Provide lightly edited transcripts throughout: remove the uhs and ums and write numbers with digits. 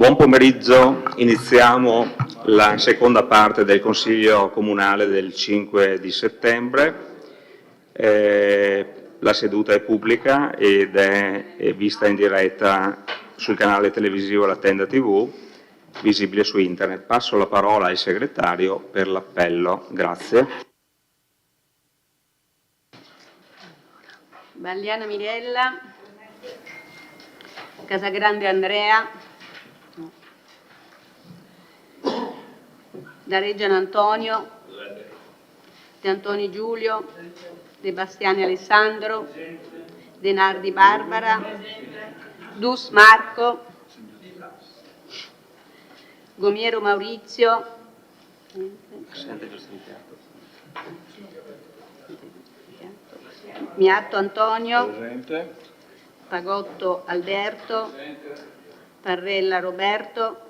Buon pomeriggio, iniziamo la seconda parte del Consiglio Comunale del 5 di settembre. La seduta è pubblica ed è vista in diretta sul canale televisivo La Tenda TV, visibile su internet. Passo la parola al segretario per l'appello. Grazie. Balliana Mirella, Casagrande Andrea, Dareggiano Antonio, De Antoni Giulio, De Bastiani Alessandro, De Nardi Barbara, Dus Marco, Gomiero Maurizio, Miatto Antonio, presente. Pagotto Alberto, Parrella Roberto,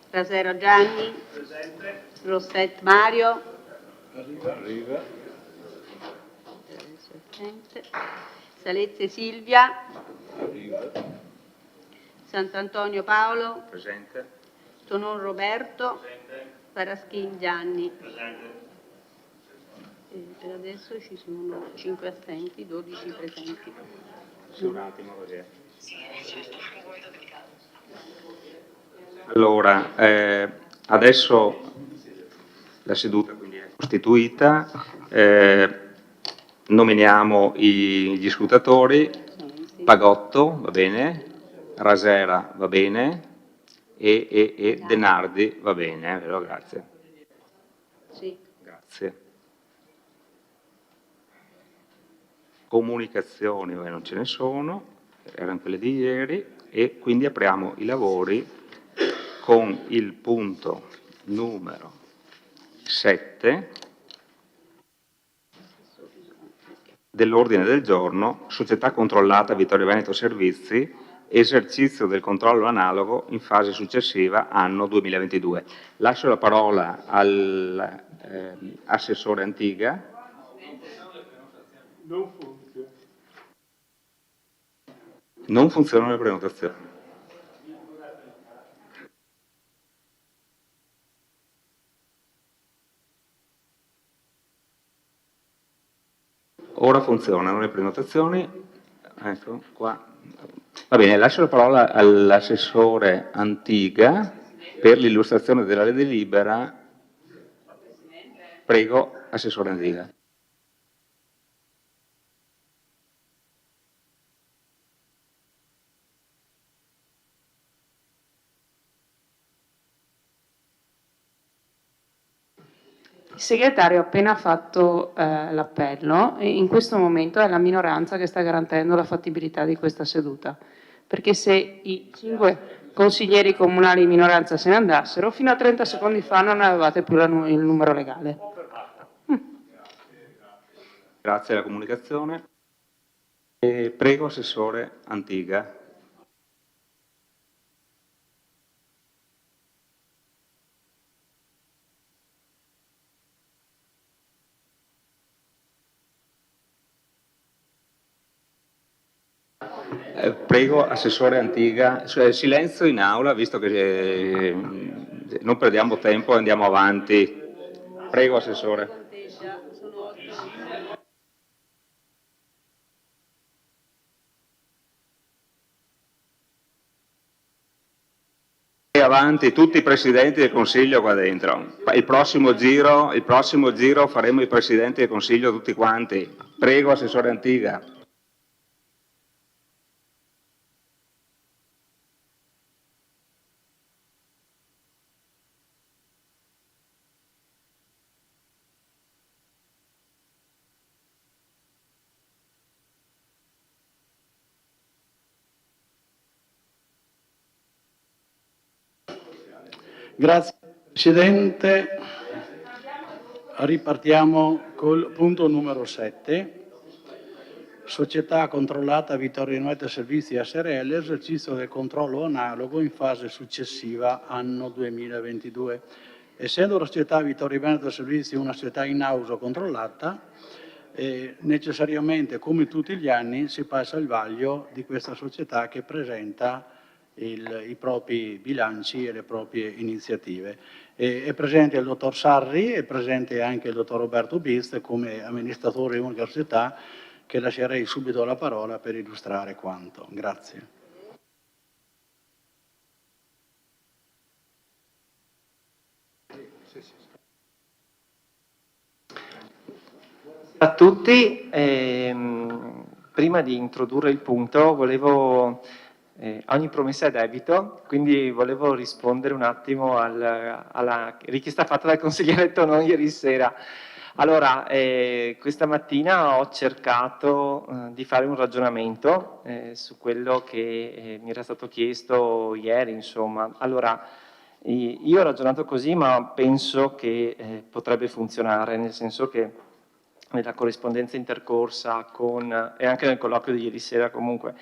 Rasera Gianni, presente. Rosset Mario, arriva. Salezze Silvia, arriva. Sant'Antonio Paolo, presente. Tonon Roberto, presente. Paraschin Gianni, presente. Per adesso ci sono 5 assenti, 12 presenti. Sì, un attimo così. Allora, adesso la seduta quindi è costituita, nominiamo gli scrutatori. Pagotto, va bene, Rasera, va bene, e De Nardi, va bene, vero? Grazie. Sì. Grazie. Comunicazioni, non ce ne sono, erano quelle di ieri, e quindi apriamo i lavori con il punto numero 7 dell'ordine del giorno, società controllata Vittorio Veneto Servizi, esercizio del controllo analogo in fase successiva anno 2022. Lascio la parola all'assessore Antiga. Non funzionano le prenotazioni. Ora funzionano le prenotazioni. Ecco qua. Va bene, lascio la parola all'assessore Antiga per l'illustrazione della delibera. Prego, assessore Antiga. Il segretario ha appena fatto l'appello e in questo momento è la minoranza che sta garantendo la fattibilità di questa seduta, perché se i 5 consiglieri comunali di minoranza se ne andassero, fino a 30 secondi fa non avevate più il numero legale. Grazie alla comunicazione. Prego, assessore Antiga. Prego, assessore Antiga, silenzio in aula, visto che non perdiamo tempo e andiamo avanti. Prego, assessore. E avanti tutti i presidenti del Consiglio qua dentro. Il prossimo giro faremo i presidenti del Consiglio tutti quanti. Prego, assessore Antiga. Grazie Presidente. Ripartiamo col punto numero 7. Società controllata Vittorio Veneto Servizi SRL, esercizio del controllo analogo in fase successiva anno 2022. Essendo la società Vittorio Veneto Servizi una società in house controllata, necessariamente come tutti gli anni si passa il vaglio di questa società che presenta i propri bilanci e le proprie iniziative. È presente il dottor Sarri, è presente anche il dottor Roberto Bizz come amministratore di unica società, che lascerei subito la parola per illustrare quanto. Grazie. A tutti, prima di introdurre il punto volevo, ogni promessa è debito, quindi volevo rispondere un attimo alla richiesta fatta dal consigliere Tonon ieri sera. Allora, questa mattina ho cercato di fare un ragionamento su quello che mi era stato chiesto ieri, insomma. Allora, io ho ragionato così, ma penso che potrebbe funzionare, nel senso che nella corrispondenza intercorsa e anche nel colloquio di ieri sera comunque,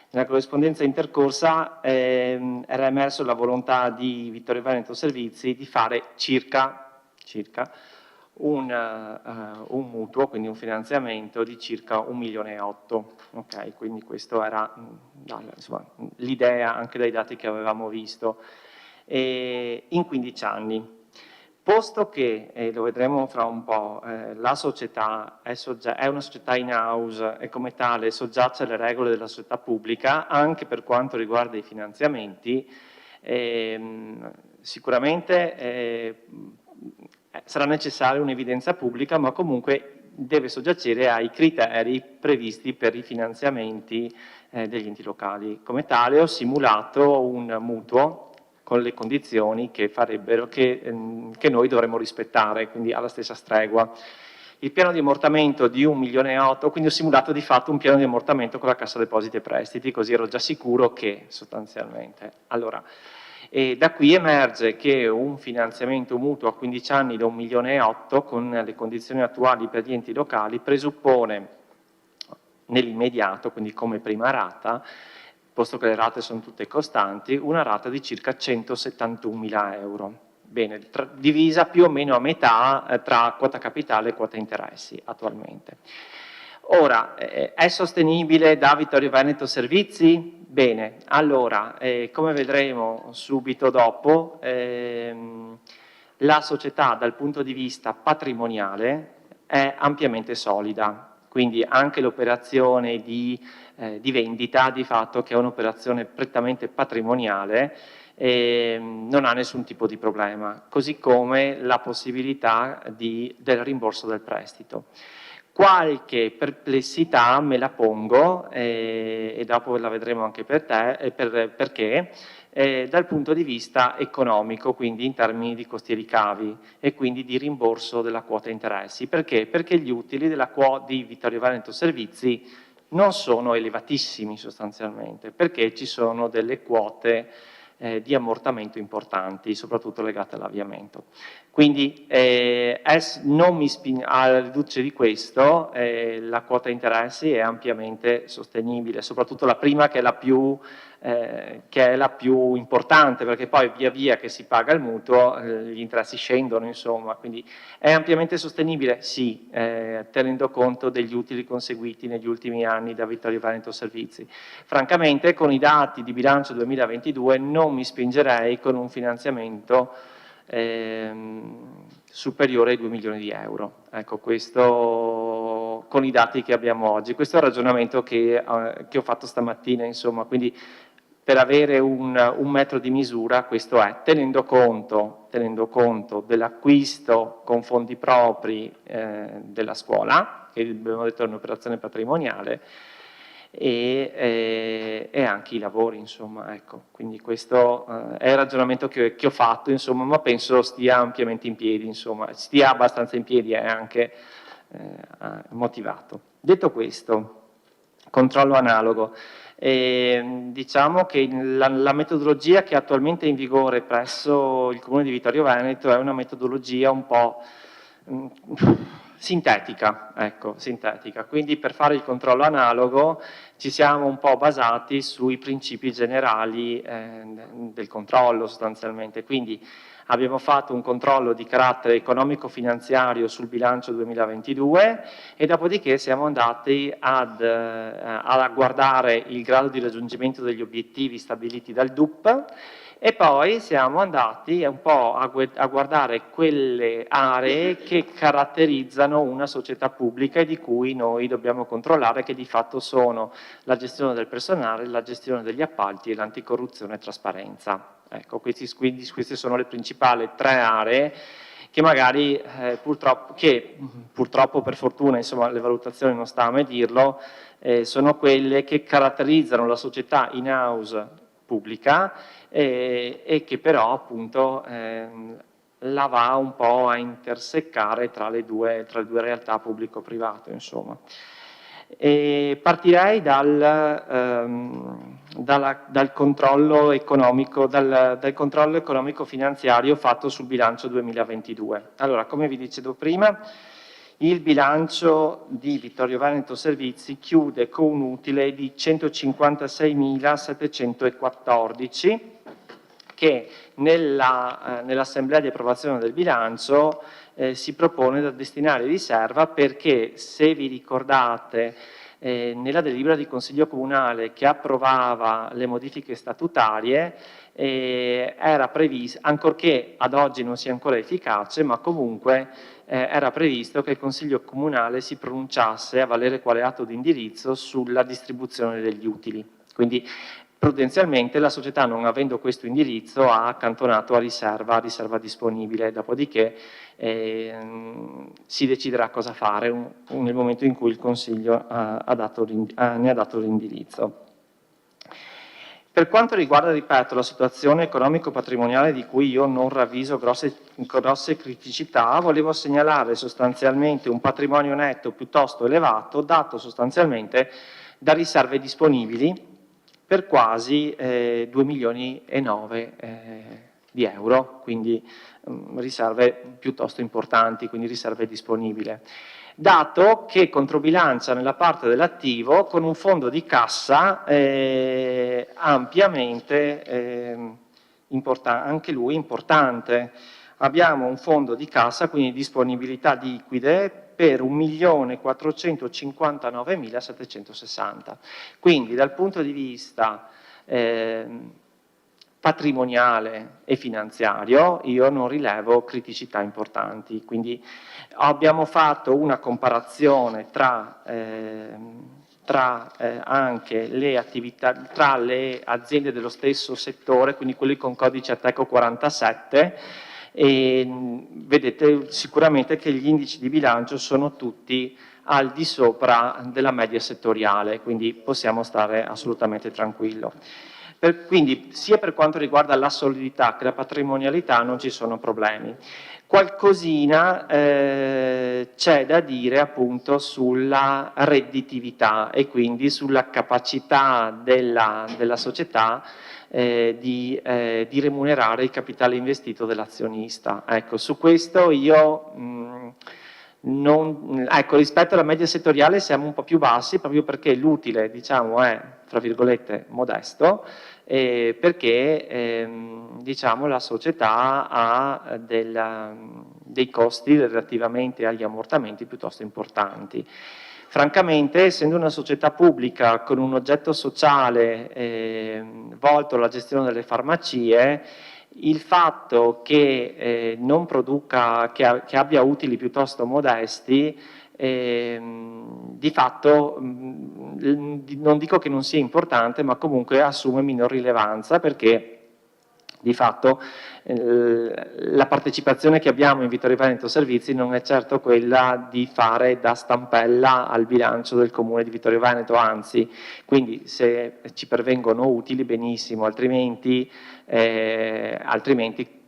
nella corrispondenza intercorsa era emerso la volontà di Vittorio Veneto Servizi di fare circa un mutuo, quindi un finanziamento di circa 1,8 milioni. Ok, quindi questa era l'idea anche dai dati che avevamo visto in 15 anni. Posto che, lo vedremo fra un po', la società è una società in house e come tale soggiace alle regole della società pubblica, anche per quanto riguarda i finanziamenti, sicuramente sarà necessaria un'evidenza pubblica, ma comunque deve soggiacere ai criteri previsti per i finanziamenti degli enti locali. Come tale ho simulato un mutuo con le condizioni che farebbero che noi dovremmo rispettare, quindi alla stessa stregua. Il piano di ammortamento di 1,8 milioni, quindi ho simulato di fatto un piano di ammortamento con la Cassa Depositi e Prestiti, così ero già sicuro che sostanzialmente. Allora, da qui emerge che un finanziamento mutuo a 15 anni da 1,8 milioni con le condizioni attuali per gli enti locali presuppone nell'immediato, quindi come prima rata, posto che le rate sono tutte costanti, una rata di circa 171.000 euro. Bene, divisa più o meno a metà tra quota capitale e quota interessi attualmente. Ora, è sostenibile da Vittorio Veneto Servizi? Bene, allora, come vedremo subito dopo, la società dal punto di vista patrimoniale è ampiamente solida, quindi anche l'operazione di vendita, di fatto, che è un'operazione prettamente patrimoniale, non ha nessun tipo di problema, così come la possibilità del rimborso del prestito. Qualche perplessità me la pongo e dopo la vedremo anche perché dal punto di vista economico, quindi in termini di costi e ricavi e quindi di rimborso della quota interessi. Perché? Perché gli utili di Vittorio Veneto Servizi non sono elevatissimi sostanzialmente, perché ci sono delle quote di ammortamento importanti, soprattutto legate all'avviamento. Quindi alla luce di questo la quota interessi è ampiamente sostenibile, soprattutto la prima che è la più importante, perché poi via via che si paga il mutuo gli interessi scendono, insomma, quindi è ampiamente sostenibile, sì, tenendo conto degli utili conseguiti negli ultimi anni da Vittorio Veneto Servizi. Francamente con i dati di bilancio 2022 non mi spingerei con un finanziamento superiore ai 2 milioni di euro. Ecco, questo con i dati che abbiamo oggi. Questo è il ragionamento che ho fatto stamattina, insomma, quindi per avere un metro di misura, questo è, tenendo conto dell'acquisto con fondi propri della scuola, che abbiamo detto è un'operazione patrimoniale, e anche i lavori, insomma, ecco. Quindi questo è il ragionamento che ho fatto, insomma, ma penso stia ampiamente in piedi, insomma, stia abbastanza in piedi, è anche motivato. Detto questo, controllo analogo. Diciamo che la metodologia che attualmente è in vigore presso il Comune di Vittorio Veneto è una metodologia un po' sintetica, ecco, sintetica. Quindi per fare il controllo analogo ci siamo un po' basati sui principi generali del controllo sostanzialmente. Quindi abbiamo fatto un controllo di carattere economico-finanziario sul bilancio 2022 e dopodiché siamo andati a guardare il grado di raggiungimento degli obiettivi stabiliti dal DUP e poi siamo andati un po' a guardare quelle aree che caratterizzano una società pubblica e di cui noi dobbiamo controllare, che di fatto sono la gestione del personale, la gestione degli appalti e l'anticorruzione e trasparenza. Ecco, queste sono le principali 3 aree che magari purtroppo per fortuna, insomma, le valutazioni non sta a me dirlo, sono quelle che caratterizzano la società in-house pubblica e che però appunto la va un po' a interseccare tra le due realtà pubblico-privato, insomma. E partirei dal controllo economico finanziario fatto sul bilancio 2022. Allora, come vi dicevo prima, il bilancio di Vittorio Veneto Servizi chiude con un utile di 156.714 che nell'assemblea di approvazione del bilancio si propone da destinare riserva perché, se vi ricordate, nella delibera di Consiglio Comunale che approvava le modifiche statutarie era previsto, ancorché ad oggi non sia ancora efficace, ma comunque era previsto che il Consiglio Comunale si pronunciasse a valere quale atto di indirizzo sulla distribuzione degli utili. Quindi prudenzialmente la società, non avendo questo indirizzo, ha accantonato a riserva disponibile, dopodiché si deciderà cosa fare nel momento in cui il Consiglio ne ha dato l'indirizzo. Per quanto riguarda, ripeto, la situazione economico-patrimoniale di cui io non ravviso grosse criticità, volevo segnalare sostanzialmente un patrimonio netto piuttosto elevato, dato sostanzialmente da riserve disponibili per quasi 2,9 milioni di euro, quindi riserve piuttosto importanti, quindi riserve disponibili. Dato che controbilancia nella parte dell'attivo con un fondo di cassa ampiamente anche lui importante. Abbiamo un fondo di cassa, quindi disponibilità liquide, per 1.459.760. Quindi dal punto di vista patrimoniale e finanziario io non rilevo criticità importanti. Quindi abbiamo fatto una comparazione tra anche le attività, tra le aziende dello stesso settore, quindi quelli con codice Ateco 47, e vedete sicuramente che gli indici di bilancio sono tutti al di sopra della media settoriale, quindi possiamo stare assolutamente tranquilli. Quindi sia per quanto riguarda la solidità che la patrimonialità non ci sono problemi. Qualcosina c'è da dire appunto sulla redditività e quindi sulla capacità della società di remunerare il capitale investito dell'azionista. Ecco, su questo io rispetto alla media settoriale siamo un po' più bassi proprio perché l'utile, diciamo, è, fra virgolette, modesto, perché diciamo, la società ha dei costi relativamente agli ammortamenti piuttosto importanti. Francamente, essendo una società pubblica con un oggetto sociale volto alla gestione delle farmacie, il fatto che non produca, che abbia utili piuttosto modesti, di fatto non dico che non sia importante, ma comunque assume minor rilevanza perché di fatto la partecipazione che abbiamo in Vittorio Veneto Servizi non è certo quella di fare da stampella al bilancio del Comune di Vittorio Veneto, anzi, quindi se ci pervengono utili benissimo, altrimenti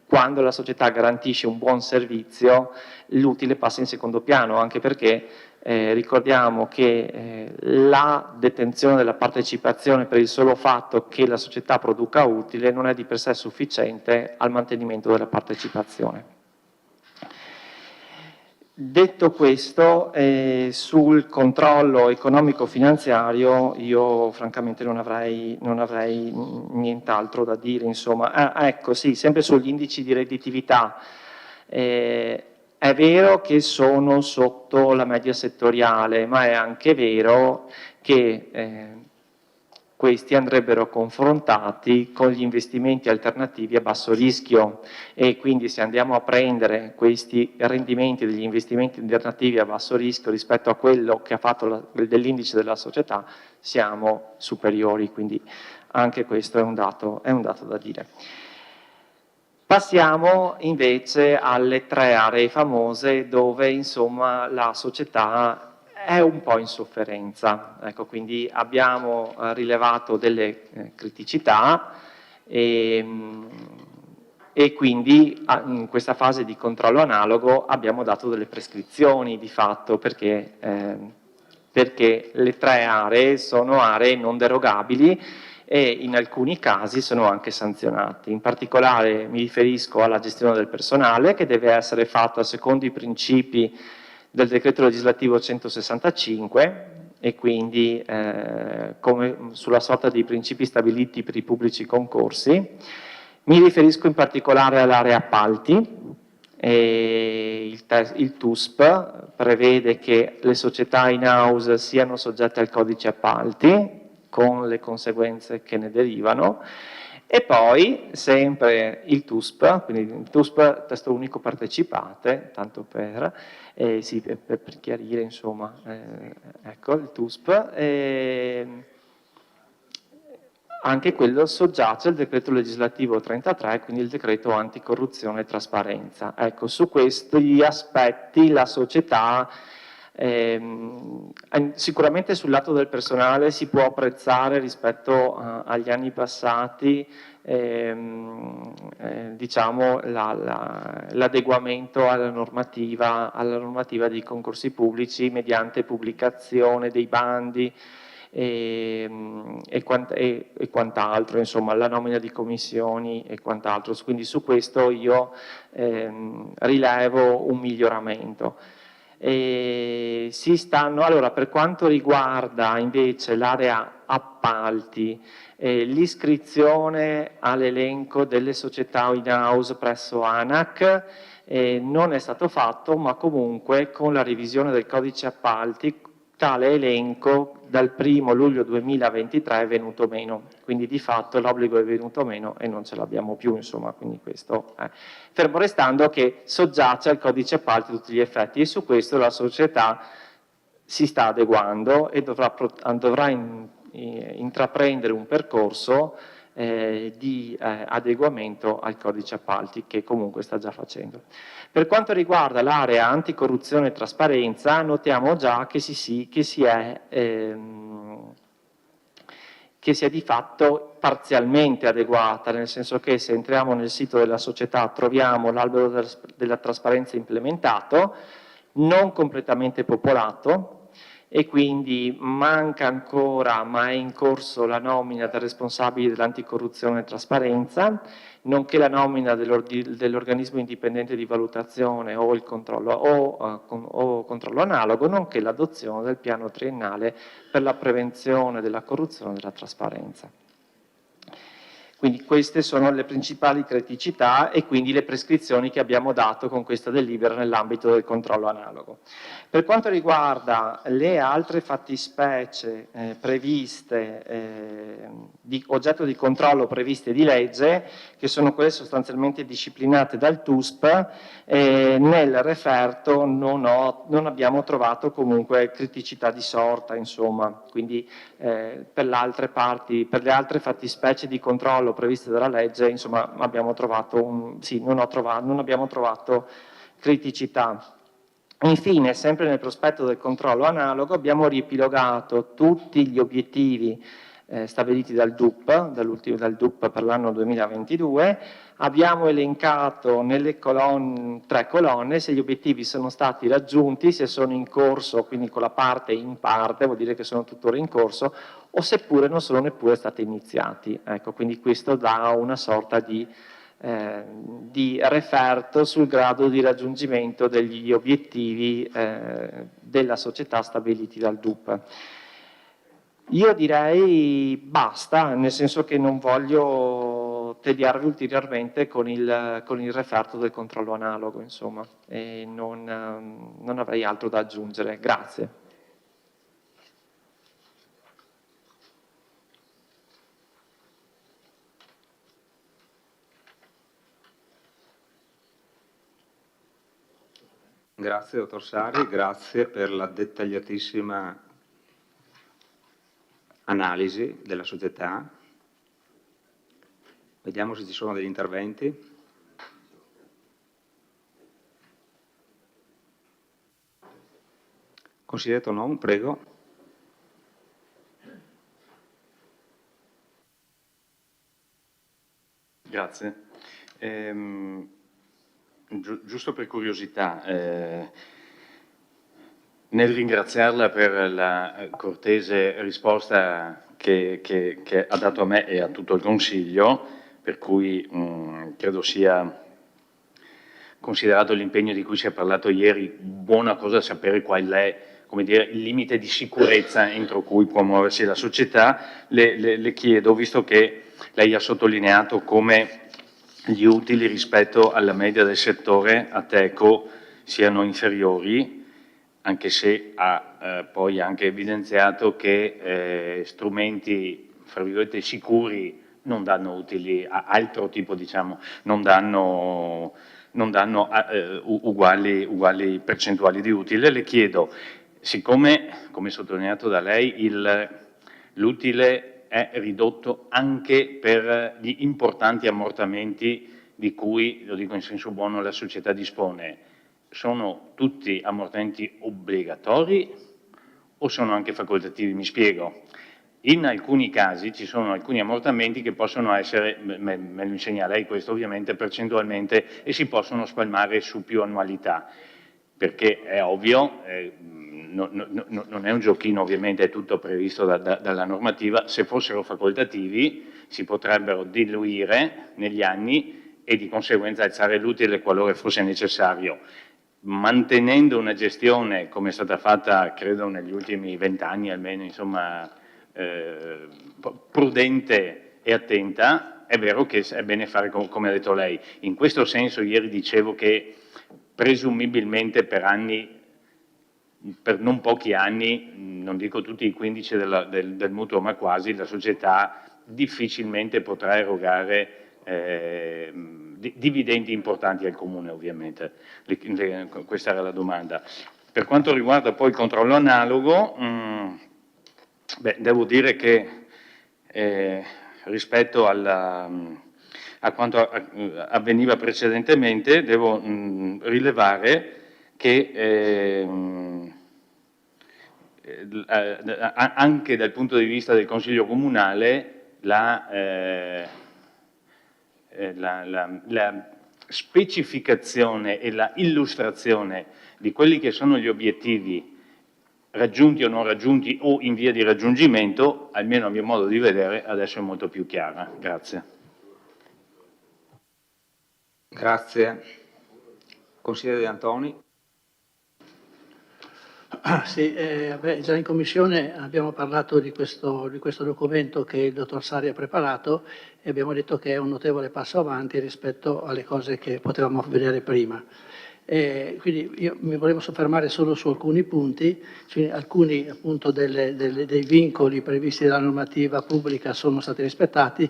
quando la società garantisce un buon servizio l'utile passa in secondo piano, anche perché ricordiamo che la detenzione della partecipazione per il solo fatto che la società produca utile non è di per sé sufficiente al mantenimento della partecipazione. Detto questo, sul controllo economico-finanziario io francamente non avrei nient'altro da dire, insomma. Ecco, sì, sempre sugli indici di redditività. È vero che sono sotto la media settoriale, ma è anche vero che questi andrebbero confrontati con gli investimenti alternativi a basso rischio, e quindi se andiamo a prendere questi rendimenti degli investimenti alternativi a basso rischio rispetto a quello che ha fatto dell'indice della società, siamo superiori, quindi anche questo è un dato da dire. Passiamo invece alle 3 aree famose dove insomma la società è un po' in sofferenza. Ecco, quindi abbiamo rilevato delle criticità e quindi in questa fase di controllo analogo abbiamo dato delle prescrizioni di fatto, perché le 3 aree sono aree non derogabili e in alcuni casi sono anche sanzionati. In particolare mi riferisco alla gestione del personale, che deve essere fatta secondo i principi del decreto legislativo 165 e quindi come sulla sorta dei principi stabiliti per i pubblici concorsi. Mi riferisco in particolare all'area appalti. Il TUSP prevede che le società in house siano soggette al codice appalti, con le conseguenze che ne derivano, e poi sempre il TUSP, quindi il TUSP, testo unico partecipate, tanto per chiarire, insomma, ecco il TUSP, anche quello soggiace al decreto legislativo 33, quindi il decreto anticorruzione e trasparenza. Ecco, su questi aspetti la società sicuramente sul lato del personale si può apprezzare rispetto agli anni passati diciamo l'adeguamento alla normativa dei concorsi pubblici mediante pubblicazione dei bandi e quant'altro, insomma la nomina di commissioni e quant'altro, quindi su questo io rilevo un miglioramento. Allora, per quanto riguarda invece l'area appalti, l'iscrizione all'elenco delle società in house presso ANAC non è stato fatto, ma comunque con la revisione del codice appalti tale elenco dal 1° luglio 2023 è venuto meno, quindi di fatto l'obbligo è venuto meno e non ce l'abbiamo più, insomma, quindi questo è. Fermo restando che soggiace al codice appalti a tutti gli effetti, e su questo la società si sta adeguando e dovrà intraprendere un percorso di adeguamento al codice appalti, che comunque sta già facendo. Per quanto riguarda l'area anticorruzione e trasparenza, notiamo già che si è di fatto parzialmente adeguata, nel senso che se entriamo nel sito della società troviamo l'albero della trasparenza implementato, non completamente popolato, e quindi manca ancora, ma è in corso, la nomina del responsabile dell'anticorruzione e trasparenza, nonché la nomina dell'organismo indipendente di valutazione o il controllo controllo analogo, nonché l'adozione del piano triennale per la prevenzione della corruzione e della trasparenza. Quindi queste sono le principali criticità e quindi le prescrizioni che abbiamo dato con questa delibera nell'ambito del controllo analogo. Per quanto riguarda le altre fattispecie previste, di oggetto di controllo previste di legge, che sono quelle sostanzialmente disciplinate dal TUSP, nel referto non abbiamo trovato comunque criticità di sorta, insomma, quindi per le altre fattispecie di controllo previste dalla legge, insomma, abbiamo trovato non abbiamo trovato criticità. Infine, sempre nel prospetto del controllo analogo, abbiamo riepilogato tutti gli obiettivi stabiliti dal DUP, dal DUP per l'anno 2022, abbiamo elencato nelle 3 colonne se gli obiettivi sono stati raggiunti, se sono in corso, quindi con la parte in parte, vuol dire che sono tuttora in corso, o seppure non sono neppure stati iniziati. Ecco, quindi questo dà una sorta di di referto sul grado di raggiungimento degli obiettivi della società stabiliti dal DUP. Io direi basta, nel senso che non voglio tediarvi ulteriormente con il referto del controllo analogo, insomma, e non avrei altro da aggiungere. Grazie. Grazie dottor Sari, grazie per la dettagliatissima analisi della società. Vediamo se ci sono degli interventi. Consigliere Tonon, prego. Grazie. Giusto per curiosità, nel ringraziarla per la cortese risposta che ha dato a me e a tutto il Consiglio, per cui credo sia, considerato l'impegno di cui si è parlato ieri, buona cosa sapere qual è, come dire, il limite di sicurezza entro cui può muoversi la società. Le chiedo, visto che lei ha sottolineato come gli utili rispetto alla media del settore Ateco siano inferiori, anche se ha poi anche evidenziato che strumenti, fra virgolette, sicuri non danno utili a altro tipo, diciamo, non danno uguali percentuali di utile. Le chiedo, siccome, come sottolineato da lei, l'utile è ridotto anche per gli importanti ammortamenti di cui, lo dico in senso buono, la società dispone, sono tutti ammortamenti obbligatori o sono anche facoltativi? Mi spiego. In alcuni casi ci sono alcuni ammortamenti che possono essere, me lo insegna lei questo ovviamente, percentualmente, e si possono spalmare su più annualità, perché è ovvio, non è un giochino, ovviamente è tutto previsto dalla normativa, se fossero facoltativi si potrebbero diluire negli anni e di conseguenza alzare l'utile qualora fosse necessario, mantenendo una gestione come è stata fatta credo negli ultimi 20 anni almeno, insomma, prudente e attenta. È vero che è bene fare come ha detto lei. In questo senso ieri dicevo che presumibilmente per anni, per non pochi anni, non dico tutti i 15 del mutuo ma quasi, la società difficilmente potrà erogare dividendi importanti al Comune, ovviamente. Questa era la domanda. Per quanto riguarda poi il controllo analogo, devo dire che rispetto a quanto avveniva precedentemente, devo rilevare che anche dal punto di vista del Consiglio Comunale la specificazione e la illustrazione di quelli che sono gli obiettivi raggiunti o non raggiunti o in via di raggiungimento, almeno a mio modo di vedere, adesso è molto più chiara. Grazie. Grazie. Consigliere De Antoni. Sì, già in Commissione abbiamo parlato di questo documento che il dottor Sari ha preparato e abbiamo detto che è un notevole passo avanti rispetto alle cose che potevamo vedere prima. Quindi io mi volevo soffermare solo su alcuni punti, cioè alcuni appunto dei vincoli previsti dalla normativa pubblica sono stati rispettati.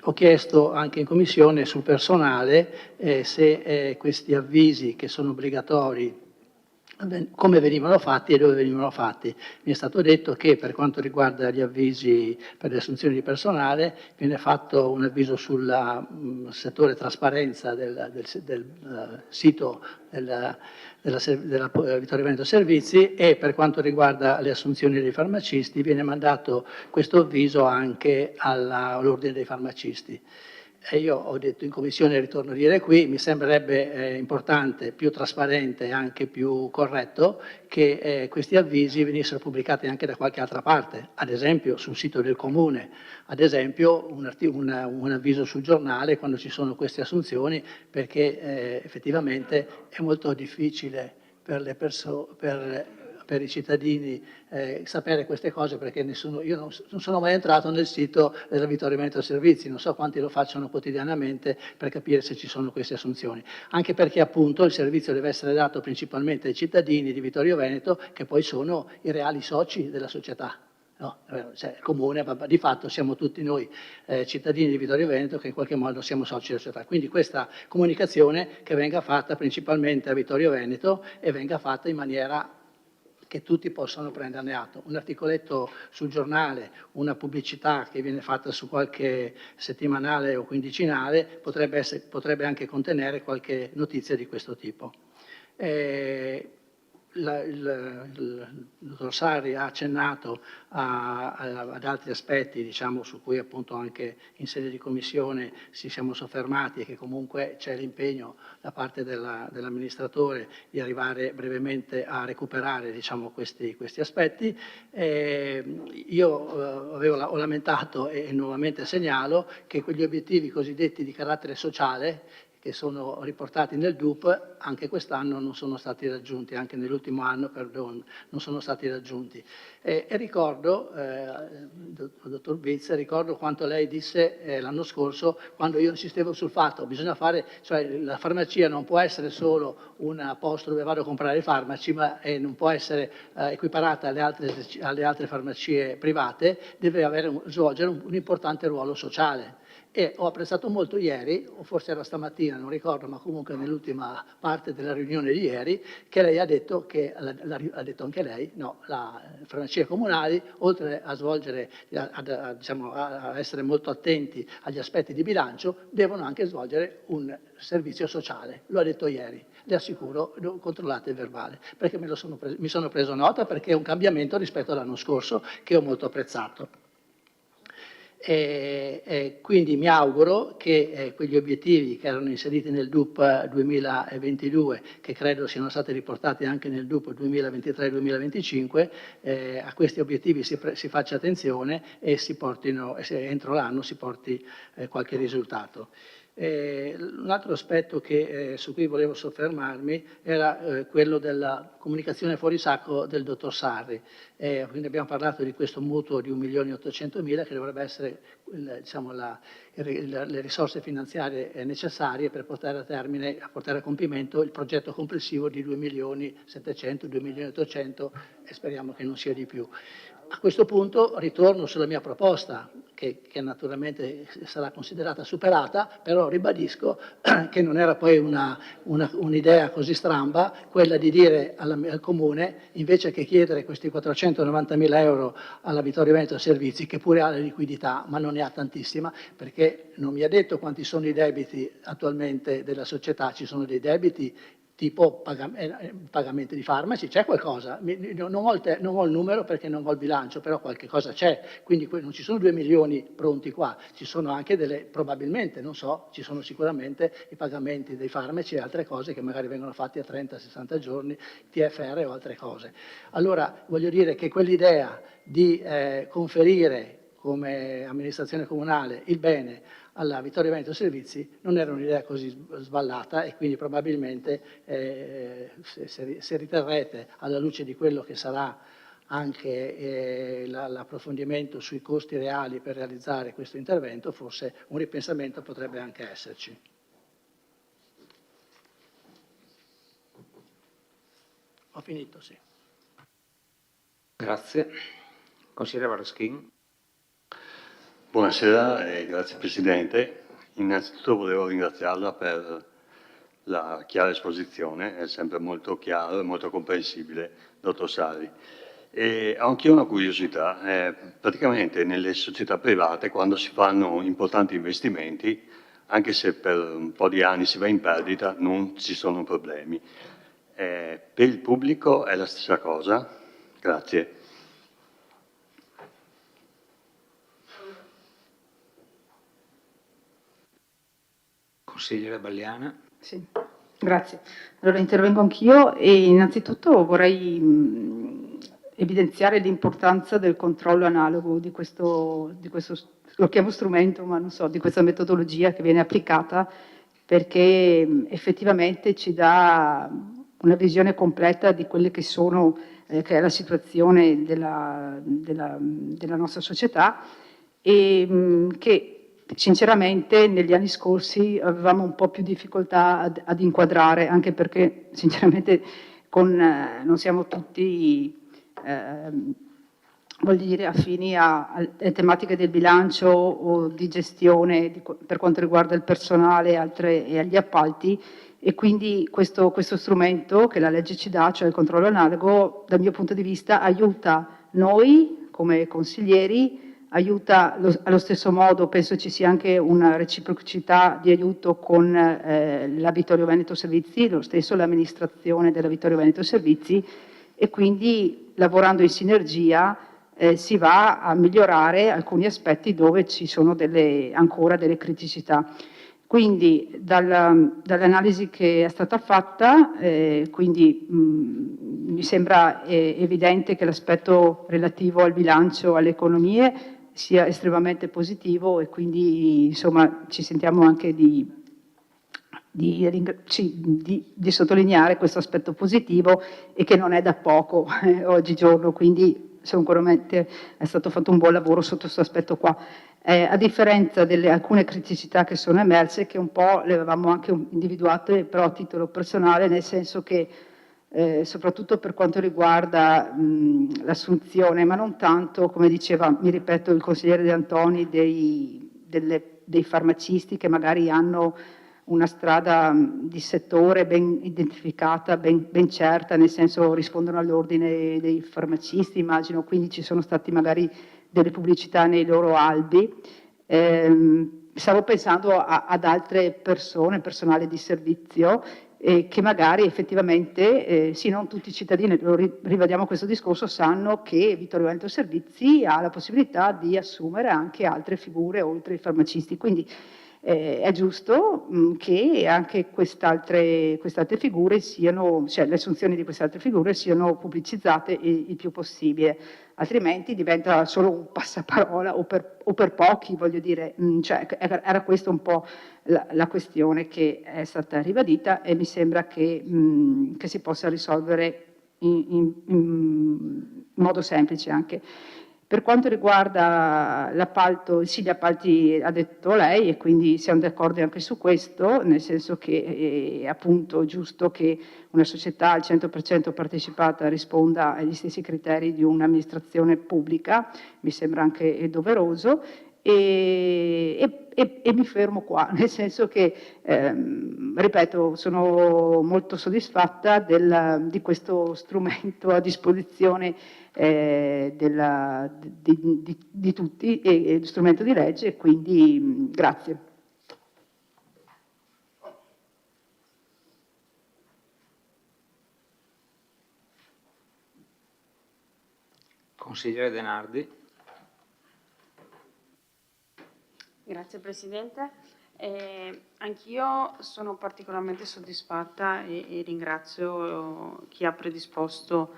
Ho chiesto anche in Commissione sul personale se questi avvisi che sono obbligatori come venivano fatti e dove venivano fatti. Mi è stato detto che per quanto riguarda gli avvisi per le assunzioni di personale viene fatto un avviso sul settore trasparenza del sito della Vittorio Veneto Servizi e per quanto riguarda le assunzioni dei farmacisti viene mandato questo avviso anche all'ordine dei farmacisti. E io ho detto in commissione, ritorno a dire qui, mi sembrerebbe importante, più trasparente e anche più corretto che questi avvisi venissero pubblicati anche da qualche altra parte, ad esempio sul sito del comune, ad esempio un avviso sul giornale quando ci sono queste assunzioni, perché effettivamente è molto difficile per le persone, per i cittadini sapere queste cose, perché io non sono mai entrato nel sito della Vittorio Veneto Servizi, non so quanti lo facciano quotidianamente per capire se ci sono queste assunzioni, anche perché appunto il servizio deve essere dato principalmente ai cittadini di Vittorio Veneto, che poi sono i reali soci della società. No, cioè, il comune, di fatto siamo tutti noi cittadini di Vittorio Veneto che in qualche modo siamo soci della società. Quindi questa comunicazione che venga fatta principalmente a Vittorio Veneto e venga fatta in maniera che tutti possano prenderne atto. Un articoletto sul giornale, una pubblicità che viene fatta su qualche settimanale o quindicinale potrebbe anche contenere qualche notizia di questo tipo. Il dottor Sarri ha accennato ad altri aspetti, diciamo, su cui appunto anche in sede di commissione ci siamo soffermati e che comunque c'è l'impegno da parte dell'amministratore di arrivare brevemente a recuperare, diciamo, questi aspetti. Io ho lamentato e nuovamente segnalo che quegli obiettivi cosiddetti di carattere sociale che sono riportati nel DUP, anche quest'anno non sono stati raggiunti, anche nell'ultimo anno, perdono, non sono stati raggiunti. E ricordo, dottor Bizz, ricordo quanto lei disse l'anno scorso, quando io insistevo sul fatto, bisogna fare, cioè la farmacia non può essere solo un posto dove vado a comprare i farmaci, ma non può essere equiparata alle altre farmacie private, deve svolgere un importante ruolo sociale. E ho apprezzato molto ieri, o forse era stamattina, non ricordo, ma comunque nell'ultima parte della riunione di ieri, che lei ha detto che, ha detto anche lei, no, le farmacie comunali, oltre a svolgere, diciamo, a essere molto attenti agli aspetti di bilancio, devono anche svolgere un servizio sociale. Lo ha detto ieri, le assicuro, controllate il verbale, perché mi sono preso nota, perché è un cambiamento rispetto all'anno scorso che ho molto apprezzato. Quindi mi auguro che quegli obiettivi che erano inseriti nel DUP 2022, che credo siano stati riportati anche nel DUP 2023-2025, a questi obiettivi si faccia attenzione e entro l'anno si porti qualche risultato. Un altro aspetto su cui volevo soffermarmi era quello della comunicazione fuori sacco del dottor Sarri. Quindi abbiamo parlato di questo mutuo di 1.800.000 che dovrebbe essere, diciamo, le risorse finanziarie necessarie per portare a termine, a portare a compimento il progetto complessivo di 2.700.000, 2.800.000 e speriamo che non sia di più. A questo punto ritorno sulla mia proposta, che naturalmente sarà considerata superata, però ribadisco che non era poi un'idea così stramba quella di dire al Comune, invece che chiedere questi 490.000 euro alla Vittorio Veneto Servizi, che pure ha la liquidità, ma non ne ha tantissima, perché non mi ha detto quanti sono i debiti attualmente della società, ci sono dei debiti tipo pagamenti di farmaci, c'è qualcosa, non ho il numero perché non ho il bilancio, però qualche cosa c'è, quindi non ci sono 2 milioni pronti qua, ci sono anche probabilmente, non so, ci sono sicuramente i pagamenti dei farmaci e altre cose che magari vengono fatti a 30-60 giorni, TFR o altre cose. Allora voglio dire che quell'idea di conferire come amministrazione comunale il bene alla Vittorio Veneto Servizi non era un'idea così sballata e quindi probabilmente se riterrete, alla luce di quello che sarà anche l'approfondimento sui costi reali per realizzare questo intervento, forse un ripensamento potrebbe anche esserci. Ho finito, sì. Grazie. Consigliere Varaschin. Buonasera e grazie Presidente. Innanzitutto volevo ringraziarla per la chiara esposizione, è sempre molto chiaro e molto comprensibile, dottor Sarri. E ho anch'io una curiosità, praticamente nelle società private quando si fanno importanti investimenti, anche se per un po' di anni si va in perdita, non ci sono problemi. Per il pubblico è la stessa cosa? Grazie. Consigliere Balliana. Sì, grazie. Allora intervengo anch'io e innanzitutto vorrei evidenziare l'importanza del controllo analogo di questo, lo chiamo strumento, ma non so, di questa metodologia che viene applicata, perché effettivamente ci dà una visione completa di quelle che sono, che è la situazione della nostra società e che sinceramente negli anni scorsi avevamo un po' più difficoltà ad inquadrare, anche perché sinceramente non siamo tutti voglio dire, affini alle tematiche del bilancio o di gestione per quanto riguarda il personale e agli appalti, e quindi questo strumento che la legge ci dà, cioè il controllo analogo, dal mio punto di vista aiuta noi come consiglieri, aiuta allo stesso modo, penso ci sia anche una reciprocità di aiuto con la Vittorio Veneto Servizi, lo stesso l'amministrazione della Vittorio Veneto Servizi, e quindi lavorando in sinergia si va a migliorare alcuni aspetti dove ci sono ancora delle criticità. Quindi dall'analisi che è stata fatta, mi sembra evidente che l'aspetto relativo al bilancio, alle economie, sia estremamente positivo e quindi insomma ci sentiamo anche di sottolineare questo aspetto positivo e che non è da poco oggigiorno, quindi sicuramente è stato fatto un buon lavoro sotto questo aspetto qua. A differenza delle alcune criticità che sono emerse, che un po' le avevamo anche individuate però a titolo personale, nel senso che soprattutto per quanto riguarda l'assunzione, ma non tanto, come diceva, mi ripeto, il consigliere De Antoni, dei farmacisti che magari hanno una strada di settore ben identificata, ben certa, nel senso rispondono all'ordine dei farmacisti, immagino, quindi ci sono stati magari delle pubblicità nei loro albi. Stavo pensando ad altre persone, personale di servizio, che magari effettivamente, sì, non tutti i cittadini, rivediamo questo discorso, sanno che Vittorio Veneto Servizi ha la possibilità di assumere anche altre figure oltre i farmacisti. Quindi è giusto che anche queste altre figure siano, cioè le assunzioni di queste altre figure siano pubblicizzate il più possibile, altrimenti diventa solo un passaparola o per pochi, voglio dire, cioè, era questa un po' la questione che è stata ribadita e mi sembra che si possa risolvere in modo semplice anche. Per quanto riguarda l'appalto, sì, gli appalti ha detto lei e quindi siamo d'accordo anche su questo, nel senso che è appunto giusto che una società al 100% partecipata risponda agli stessi criteri di un'amministrazione pubblica, mi sembra anche doveroso, e mi fermo qua, nel senso che, ripeto, sono molto soddisfatta di questo strumento a disposizione di tutti, e lo strumento di legge, e quindi grazie. Consigliere Denardi. Grazie Presidente. Anch'io sono particolarmente soddisfatta e ringrazio chi ha predisposto,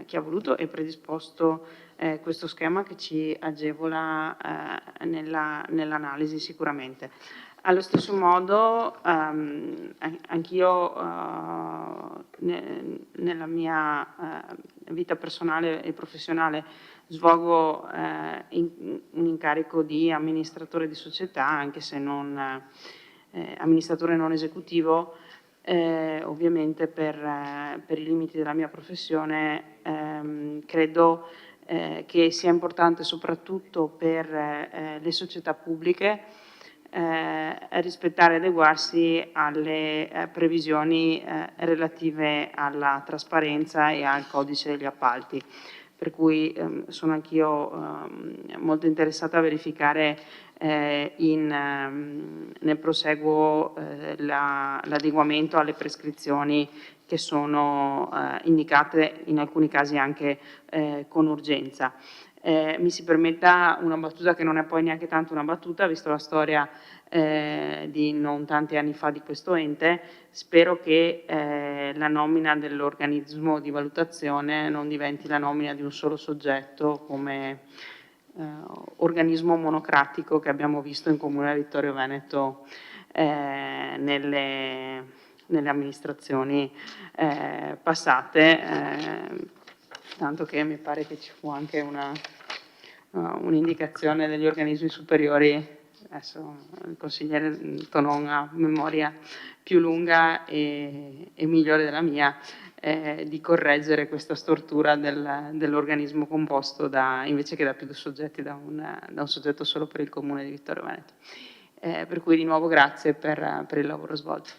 chi ha voluto e predisposto questo schema che ci agevola nell'analisi sicuramente. Allo stesso modo anch'io nella mia vita personale e professionale svolgo un incarico di amministratore di società, anche se non amministratore non esecutivo, ovviamente per i limiti della mia professione. Credo che sia importante soprattutto per le società pubbliche rispettare e adeguarsi alle previsioni relative alla trasparenza e al codice degli appalti. Per cui sono anch'io molto interessata a verificare nel proseguo l'adeguamento alle prescrizioni che sono indicate in alcuni casi anche con urgenza. Mi si permetta una battuta che non è poi neanche tanto una battuta, visto la storia di non tanti anni fa di questo ente. Spero che la nomina dell'organismo di valutazione non diventi la nomina di un solo soggetto come organismo monocratico che abbiamo visto in Comune Vittorio Veneto nelle amministrazioni passate, tanto che mi pare che ci fu anche un'indicazione degli organismi superiori, adesso il consigliere Tonon ha memoria più lunga e migliore della mia, di correggere questa stortura dell'organismo composto invece che da più soggetti, da un soggetto solo per il Comune di Vittorio Veneto. Per cui di nuovo grazie per il lavoro svolto.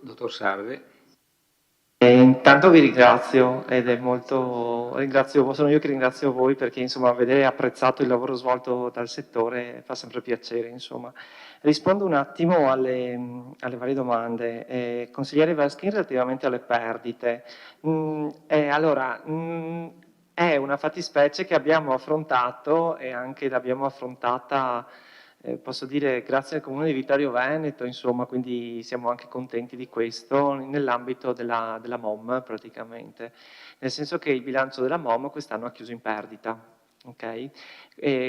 Dottor Sardi. Intanto vi ringrazio sono io che ringrazio voi perché insomma vedere apprezzato il lavoro svolto dal settore fa sempre piacere. Insomma. Rispondo un attimo alle varie domande. Consigliere Verskin, relativamente alle perdite. È una fattispecie che abbiamo affrontato e anche l'abbiamo affrontata, posso dire, grazie al Comune di Vittorio Veneto, insomma, quindi siamo anche contenti di questo, nell'ambito della MOM praticamente, nel senso che il bilancio della MOM quest'anno ha chiuso in perdita. Okay?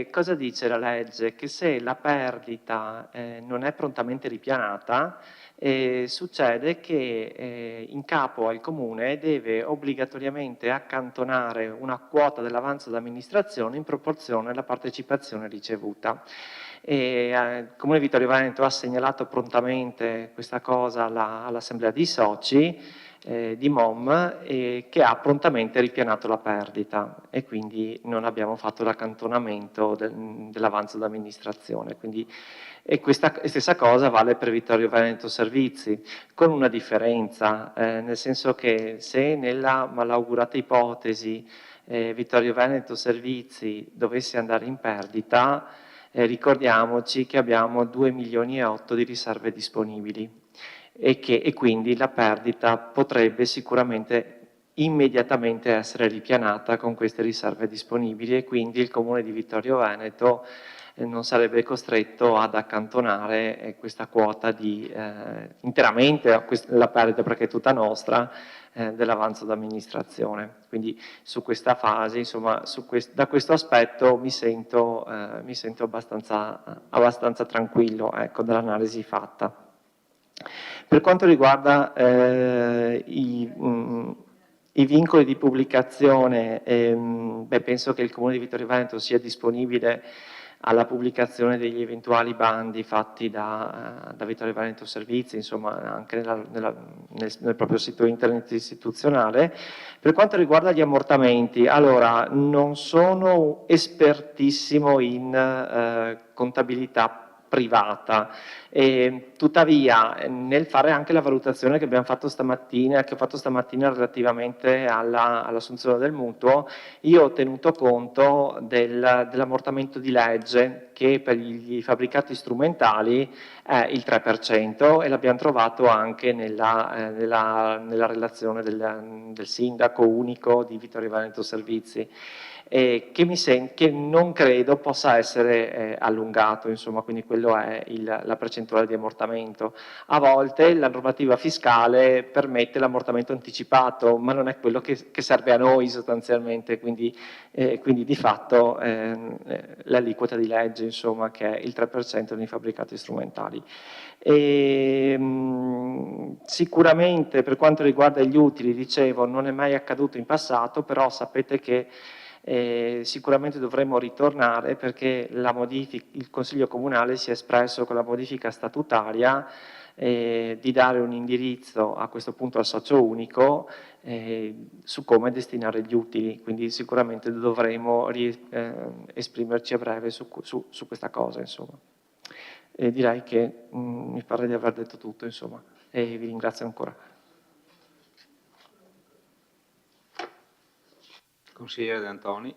Cosa dice la legge? Che se la perdita non è prontamente ripianata, succede che in capo al Comune deve obbligatoriamente accantonare una quota dell'avanzo d'amministrazione in proporzione alla partecipazione ricevuta. Il Comune di Vittorio Veneto ha segnalato prontamente questa cosa all'Assemblea di Soci di MOM che ha prontamente ripianato la perdita e quindi non abbiamo fatto l'accantonamento dell'avanzo d'amministrazione. E questa stessa cosa vale per Vittorio Veneto Servizi, con una differenza, nel senso che se nella malaugurata ipotesi Vittorio Veneto Servizi dovesse andare in perdita, ricordiamoci che abbiamo 2,8 milioni di riserve disponibili e quindi la perdita potrebbe sicuramente immediatamente essere ripianata con queste riserve disponibili e quindi il Comune di Vittorio Veneto non sarebbe costretto ad accantonare questa quota interamente la perdita, perché è tutta nostra, dell'avanzo d'amministrazione. Quindi su questa fase, insomma, da questo aspetto mi sento abbastanza tranquillo, ecco, dall'analisi fatta. Per quanto riguarda i vincoli di pubblicazione, penso che il Comune di Vittorio Veneto sia disponibile alla pubblicazione degli eventuali bandi fatti da Vittorio Veneto Servizi, insomma anche nel proprio sito internet istituzionale. Per quanto riguarda gli ammortamenti, allora non sono espertissimo in contabilità privata, tuttavia nel fare anche la valutazione che abbiamo fatto stamattina, relativamente all'assunzione del mutuo, io ho tenuto conto dell'ammortamento di legge che per i fabbricati strumentali è il 3% e l'abbiamo trovato anche nella relazione del sindaco unico di Vittorio Veneto Servizi. Che non credo possa essere allungato, insomma, quindi quello è la percentuale di ammortamento. A volte la normativa fiscale permette l'ammortamento anticipato, ma non è quello che serve a noi sostanzialmente, quindi di fatto l'aliquota di legge, insomma, che è il 3% nei fabbricati strumentali. Sicuramente per quanto riguarda gli utili, dicevo, non è mai accaduto in passato, però sapete che sicuramente dovremmo ritornare perché il Consiglio Comunale si è espresso con la modifica statutaria di dare un indirizzo a questo punto al socio unico su come destinare gli utili, quindi sicuramente dovremo esprimerci a breve su questa cosa, insomma. Direi che mi pare di aver detto tutto, insomma, e vi ringrazio ancora. Consigliere De Antoni.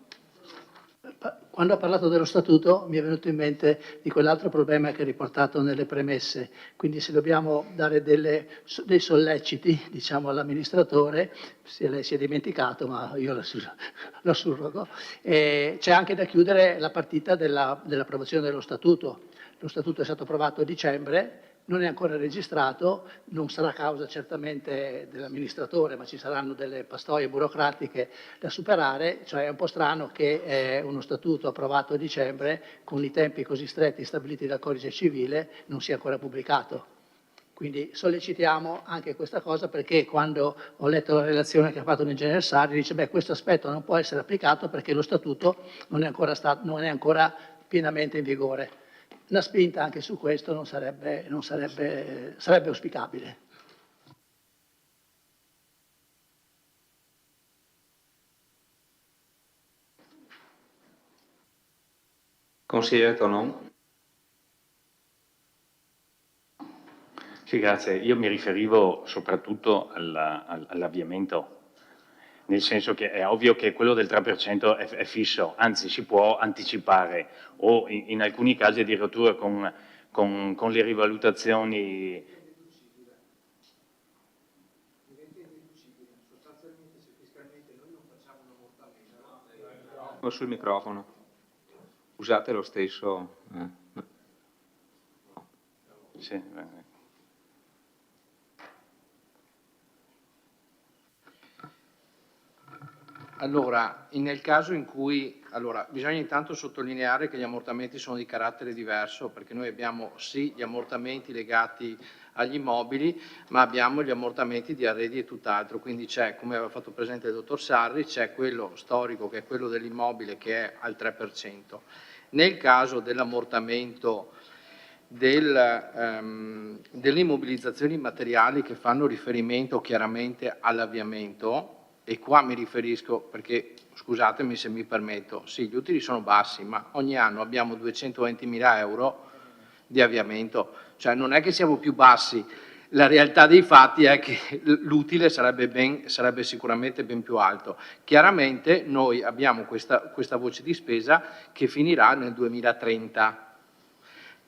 Quando ha parlato dello statuto mi è venuto in mente di quell'altro problema che è riportato nelle premesse, quindi se dobbiamo dare dei solleciti, diciamo, all'amministratore, se lei si è dimenticato, ma io lo surrogo, c'è anche da chiudere la partita dell'approvazione dello statuto. Lo statuto è stato approvato a dicembre, non è ancora registrato, non sarà causa certamente dell'amministratore, ma ci saranno delle pastoie burocratiche da superare, cioè è un po' strano che uno statuto approvato a dicembre, con i tempi così stretti stabiliti dal codice civile, non sia ancora pubblicato. Quindi sollecitiamo anche questa cosa, perché quando ho letto la relazione che ha fatto l'ingegner Sarri, dice beh, questo aspetto non può essere applicato perché lo statuto non è ancora pienamente in vigore. Una spinta anche su questo sarebbe auspicabile. Consigliere Tonon. Sì, grazie. Io mi riferivo soprattutto all'avviamento, nel senso che è ovvio che quello del 3% è fisso, anzi si può anticipare o in alcuni casi addirittura con le rivalutazioni. Sul microfono. Usate lo stesso. Sì. Allora, nel caso in cui, bisogna intanto sottolineare che gli ammortamenti sono di carattere diverso, perché noi abbiamo sì gli ammortamenti legati agli immobili, ma abbiamo gli ammortamenti di arredi e tutt'altro, quindi c'è, come aveva fatto presente il dottor Sarri, c'è quello storico che è quello dell'immobile che è al 3%. Nel caso dell'ammortamento delle immobilizzazioni materiali che fanno riferimento chiaramente all'avviamento, e qua mi riferisco perché, scusatemi se mi permetto, sì, gli utili sono bassi, ma ogni anno abbiamo 220.000 euro di avviamento, cioè non è che siamo più bassi, la realtà dei fatti è che l'utile sarebbe sicuramente ben più alto. Chiaramente noi abbiamo questa voce di spesa che finirà nel 2030.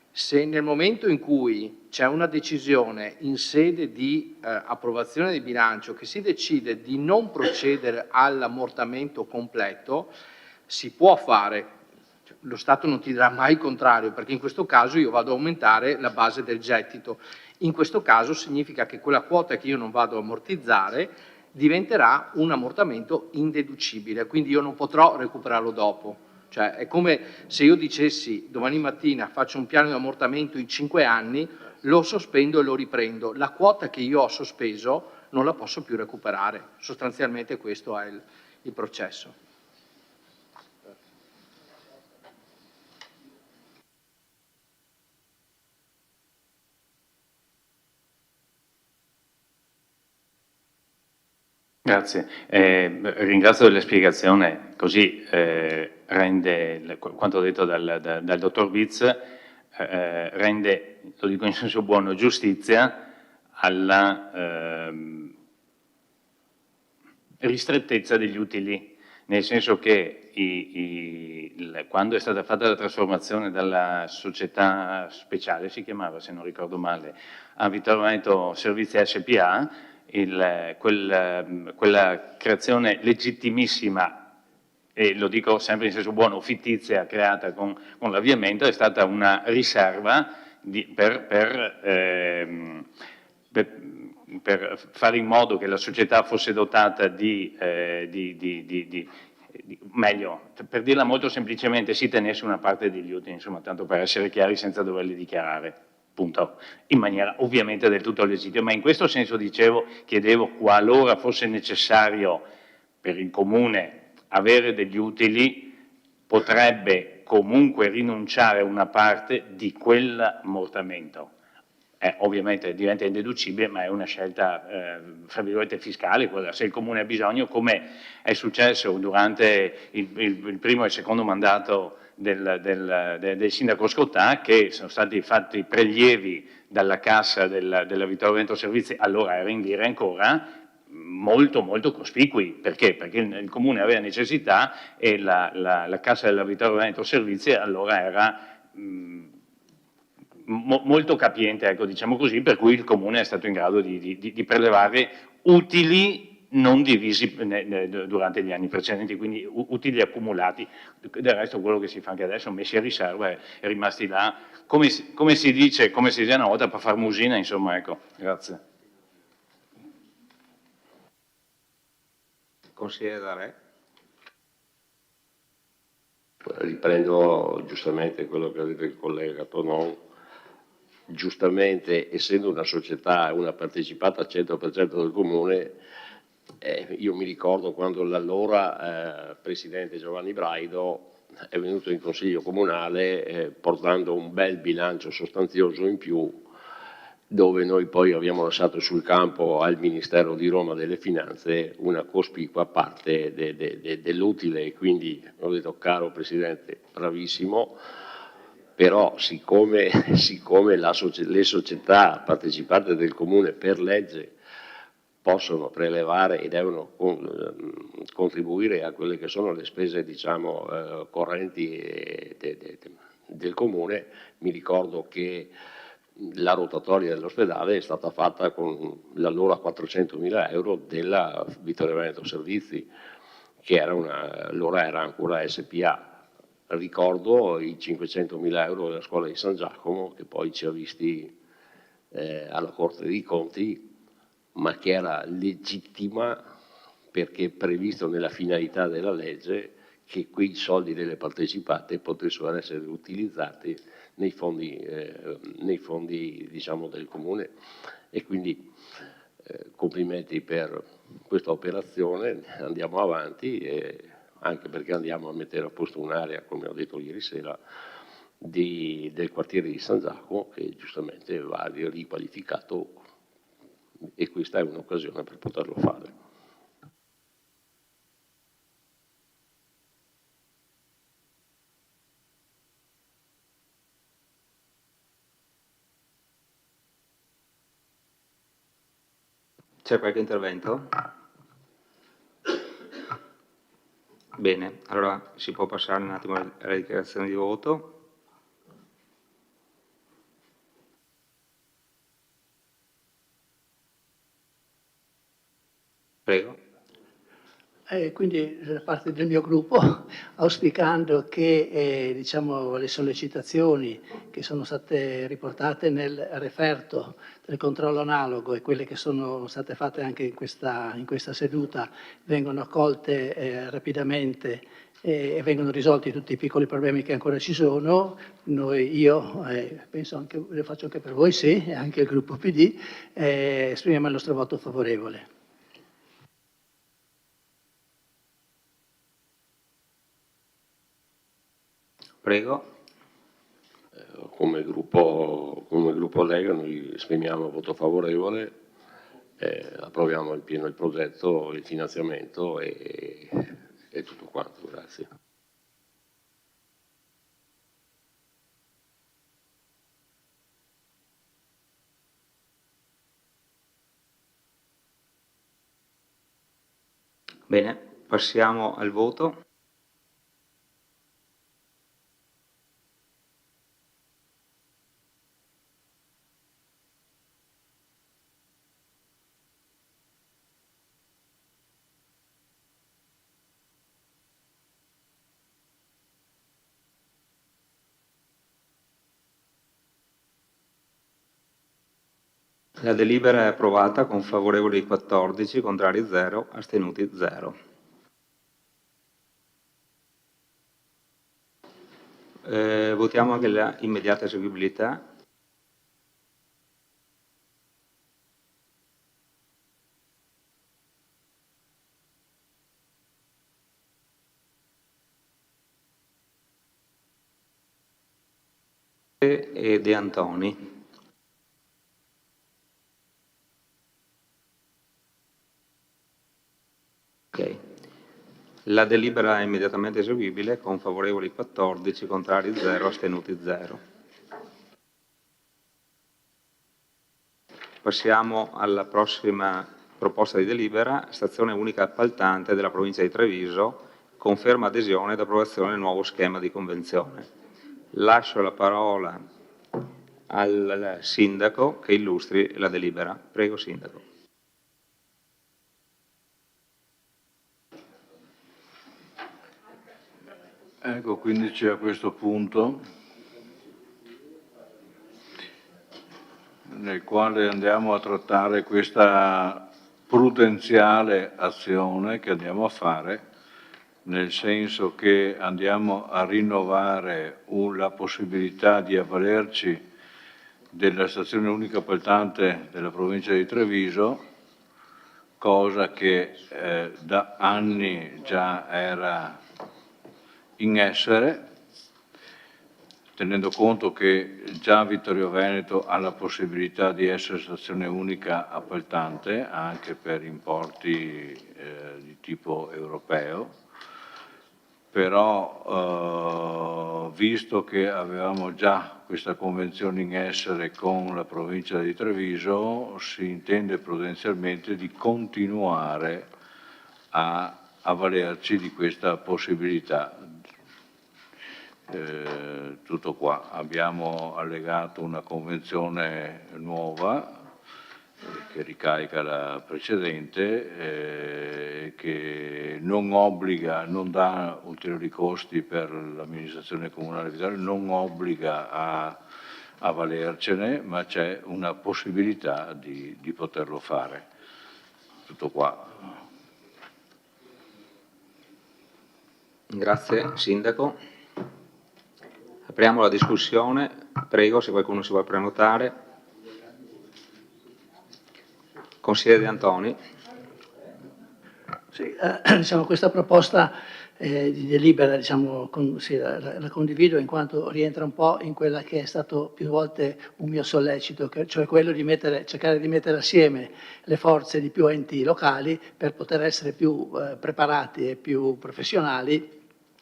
Se nel momento in cui c'è una decisione in sede di approvazione del bilancio che si decide di non procedere all'ammortamento completo, si può fare, lo Stato non ti dirà mai il contrario, perché in questo caso io vado ad aumentare la base del gettito. In questo caso significa che quella quota che io non vado a ammortizzare diventerà un ammortamento indeducibile, quindi io non potrò recuperarlo dopo. Cioè è come se io dicessi domani mattina faccio un piano di ammortamento in 5 anni, lo sospendo e lo riprendo. La quota che io ho sospeso non la posso più recuperare. Sostanzialmente questo è il processo. Grazie, ringrazio della spiegazione, così rende quanto detto dal dottor Vitz, rende, lo dico in senso buono, giustizia alla ristrettezza degli utili, nel senso che quando è stata fatta la trasformazione dalla società speciale, si chiamava se non ricordo male, a Vittorio Veneto Servizi SPA, quella creazione legittimissima, e lo dico sempre in senso buono, fittizia, creata con l'avviamento, è stata una riserva per fare in modo che la società fosse dotata meglio, per dirla molto semplicemente, si tenesse una parte degli utili, insomma, tanto per essere chiari senza doverli dichiarare. Punto, in maniera ovviamente del tutto legittima, ma in questo senso chiedevo qualora fosse necessario per il Comune avere degli utili, potrebbe comunque rinunciare a una parte di quell'ammortamento. Ovviamente diventa indeducibile, ma è una scelta, fra virgolette, fiscale, se il Comune ha bisogno, come è successo durante il primo e il secondo mandato del sindaco Scottà, che sono stati fatti prelievi dalla cassa della Vittorio Veneto Servizi, allora era in dire ancora, molto molto cospicui. Perché? Perché il Comune aveva necessità e la Cassa del Vittorio Veneto Servizi allora era molto capiente, ecco, diciamo così, per cui il Comune è stato in grado di prelevare utili non divisi durante gli anni precedenti, quindi utili accumulati. Del resto quello che si fa anche adesso, messi a riserva e rimasti là, come si dice una volta, per far musina, insomma, ecco. Grazie. Consigliere D'Arè. Riprendo giustamente quello che ha detto il collega Tonon. Giustamente, essendo una società, una partecipata al 100% del Comune, io mi ricordo quando l'allora Presidente Giovanni Braido è venuto in Consiglio Comunale portando un bel bilancio sostanzioso in più, dove noi poi abbiamo lasciato sul campo al Ministero di Roma delle Finanze una cospicua parte dell'utile. Quindi ho detto: caro Presidente, bravissimo, però siccome le società partecipate del Comune per legge possono prelevare e devono contribuire a quelle che sono le spese, diciamo, correnti del Comune, mi ricordo che la rotatoria dell'ospedale è stata fatta con l'allora 400.000 euro della Vittorio Veneto Servizi, che allora era ancora SPA. Ricordo i 500.000 euro della scuola di San Giacomo, che poi ci ha visti alla Corte dei Conti, ma che era legittima perché previsto nella finalità della legge che quei soldi delle partecipate potessero essere utilizzati nei fondi diciamo, del Comune. E quindi complimenti per questa operazione, andiamo avanti, anche perché andiamo a mettere a posto un'area, come ho detto ieri sera, del quartiere di San Giacomo, che giustamente va riqualificato, e questa è un'occasione per poterlo fare. C'è qualche intervento? Bene, allora si può passare un attimo alla dichiarazione di voto. Prego. Quindi da parte del mio gruppo, auspicando che diciamo, le sollecitazioni che sono state riportate nel referto del controllo analogo e quelle che sono state fatte anche in questa seduta vengano accolte rapidamente e vengono risolti tutti i piccoli problemi che ancora ci sono. Io penso anche, lo faccio anche per voi, sì, e anche il gruppo PD, esprimiamo il nostro voto favorevole. Prego. Come gruppo Lega noi esprimiamo voto favorevole, approviamo in pieno il progetto, il finanziamento e tutto quanto. Grazie. Bene, passiamo al voto. La delibera è approvata con favorevoli 14, contrari 0, astenuti 0. Votiamo anche la immediata eseguibilità. E De Antoni. Ok. La delibera è immediatamente eseguibile con favorevoli 14, contrari 0, astenuti 0. Passiamo alla prossima Proposta di delibera, stazione unica appaltante della provincia di Treviso, conferma adesione ed approvazione del nuovo schema di convenzione. Lascio la parola al Sindaco che illustri la delibera. Prego, Sindaco. Ecco, quindi c'è a questo punto nel quale andiamo a trattare questa prudenziale azione che andiamo a fare, nel senso che andiamo a rinnovare la possibilità di avvalerci della stazione unica appaltante della provincia di Treviso, cosa che da anni già era in essere, tenendo conto che già Vittorio Veneto ha la possibilità di essere stazione unica appaltante anche per importi di tipo europeo, però visto che avevamo già questa convenzione in essere con la provincia di Treviso, si intende prudenzialmente di continuare a avvalerci di questa possibilità. Tutto qua. Abbiamo allegato una convenzione nuova che ricarica la precedente, che non obbliga, non dà ulteriori costi per l'amministrazione comunale di Vittorio, non obbliga a avvalercene, ma c'è una possibilità di poterlo fare. Tutto qua. Grazie, Sindaco. Apriamo la discussione, prego se qualcuno si vuole prenotare. Consigliere De Antoni. Sì, diciamo, questa proposta di delibera diciamo, la condivido in quanto rientra un po' in quella che è stato più volte un mio sollecito, cioè quello di cercare di mettere assieme le forze di più enti locali per poter essere più preparati e più professionali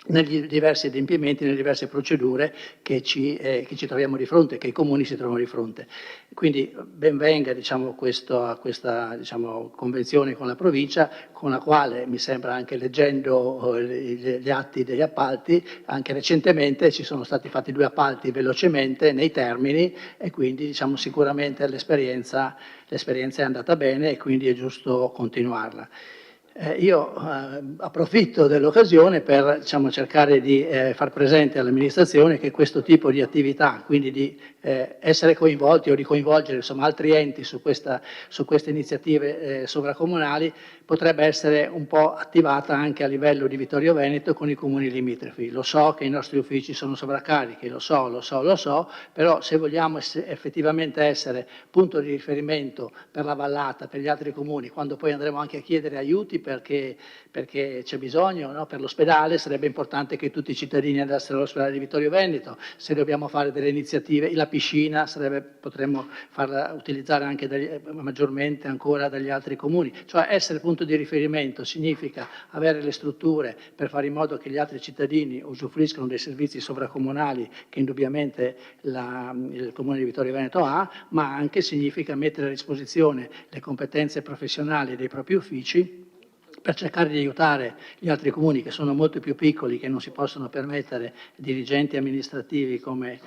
negli diversi adempimenti, nelle diverse procedure che ci troviamo di fronte, che i comuni si trovano di fronte. Quindi ben venga diciamo, questa diciamo, convenzione con la provincia, con la quale mi sembra anche leggendo gli atti degli appalti, anche recentemente ci sono stati fatti 2 appalti velocemente nei termini e quindi diciamo, sicuramente l'esperienza è andata bene e quindi è giusto continuarla. Io approfitto dell'occasione per diciamo, cercare di far presente all'amministrazione che questo tipo di attività, quindi di essere coinvolti o di coinvolgere insomma, altri enti su queste iniziative sovracomunali, potrebbe essere un po' attivata anche a livello di Vittorio Veneto con i comuni limitrofi. Lo so che i nostri uffici sono sovraccarichi, lo so, però se vogliamo effettivamente essere punto di riferimento per la Vallata, per gli altri comuni, quando poi andremo anche a chiedere aiuti perché c'è bisogno, no? Per l'ospedale sarebbe importante che tutti i cittadini andassero all'ospedale di Vittorio Veneto, se dobbiamo fare delle iniziative, la piscina potremmo farla utilizzare anche maggiormente ancora dagli altri comuni, cioè essere punto di riferimento significa avere le strutture per fare in modo che gli altri cittadini usufruiscano dei servizi sovracomunali che indubbiamente il comune di Vittorio Veneto ha, ma anche significa mettere a disposizione le competenze professionali dei propri uffici per cercare di aiutare gli altri comuni che sono molto più piccoli, che non si possono permettere dirigenti amministrativi come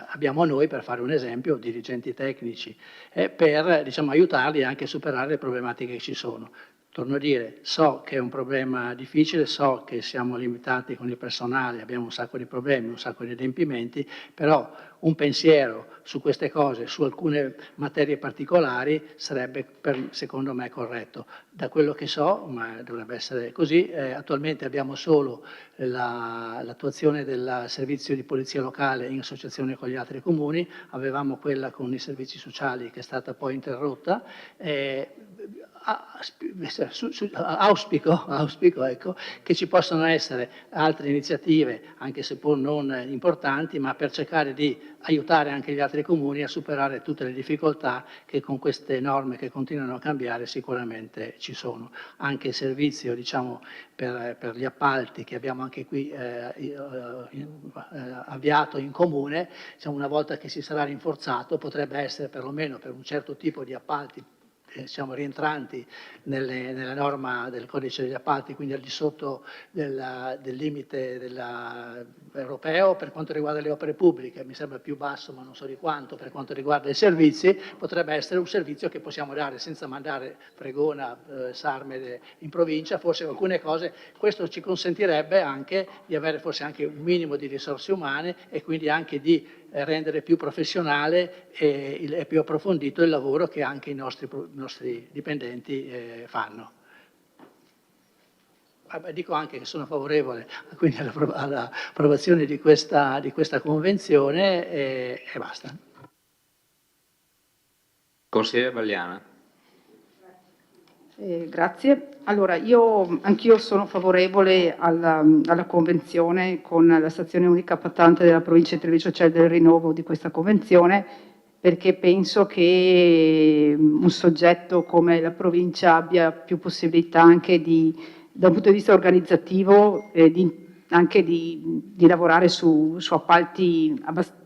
abbiamo noi, per fare un esempio, dirigenti tecnici, per diciamo, aiutarli anche a superare le problematiche che ci sono. Torno a dire, so che è un problema difficile, so che siamo limitati con il personale, abbiamo un sacco di problemi, un sacco di adempimenti, però un pensiero su queste cose, su alcune materie particolari, sarebbe secondo me corretto. Da quello che so, ma dovrebbe essere così, attualmente abbiamo solo l'attuazione del servizio di polizia locale in associazione con gli altri comuni, avevamo quella con i servizi sociali che è stata poi interrotta. Auspico ecco, che ci possano essere altre iniziative, anche se pur non importanti, ma per cercare di aiutare anche gli altri comuni a superare tutte le difficoltà che con queste norme che continuano a cambiare sicuramente ci sono. Anche il servizio diciamo, per gli appalti che abbiamo anche qui avviato in comune, diciamo, una volta che si sarà rinforzato potrebbe essere perlomeno per un certo tipo di appalti siamo rientranti nella norma del codice degli appalti, quindi al di sotto del limite europeo per quanto riguarda le opere pubbliche, mi sembra più basso ma non so di quanto per quanto riguarda i servizi, potrebbe essere un servizio che possiamo dare senza mandare Fregona, Sarmede in provincia, forse alcune cose, questo ci consentirebbe anche di avere forse anche un minimo di risorse umane e quindi anche di rendere più professionale e più approfondito il lavoro che anche i nostri dipendenti fanno. Dico anche che sono favorevole quindi all'approvazione di questa convenzione e basta. Consigliere Vagliana. Grazie. Allora, anch'io sono favorevole alla convenzione con la stazione unica appaltante della provincia di Treviso, cioè del rinnovo di questa convenzione, perché penso che un soggetto come la provincia abbia più possibilità anche da un punto di vista organizzativo, anche di lavorare su appalti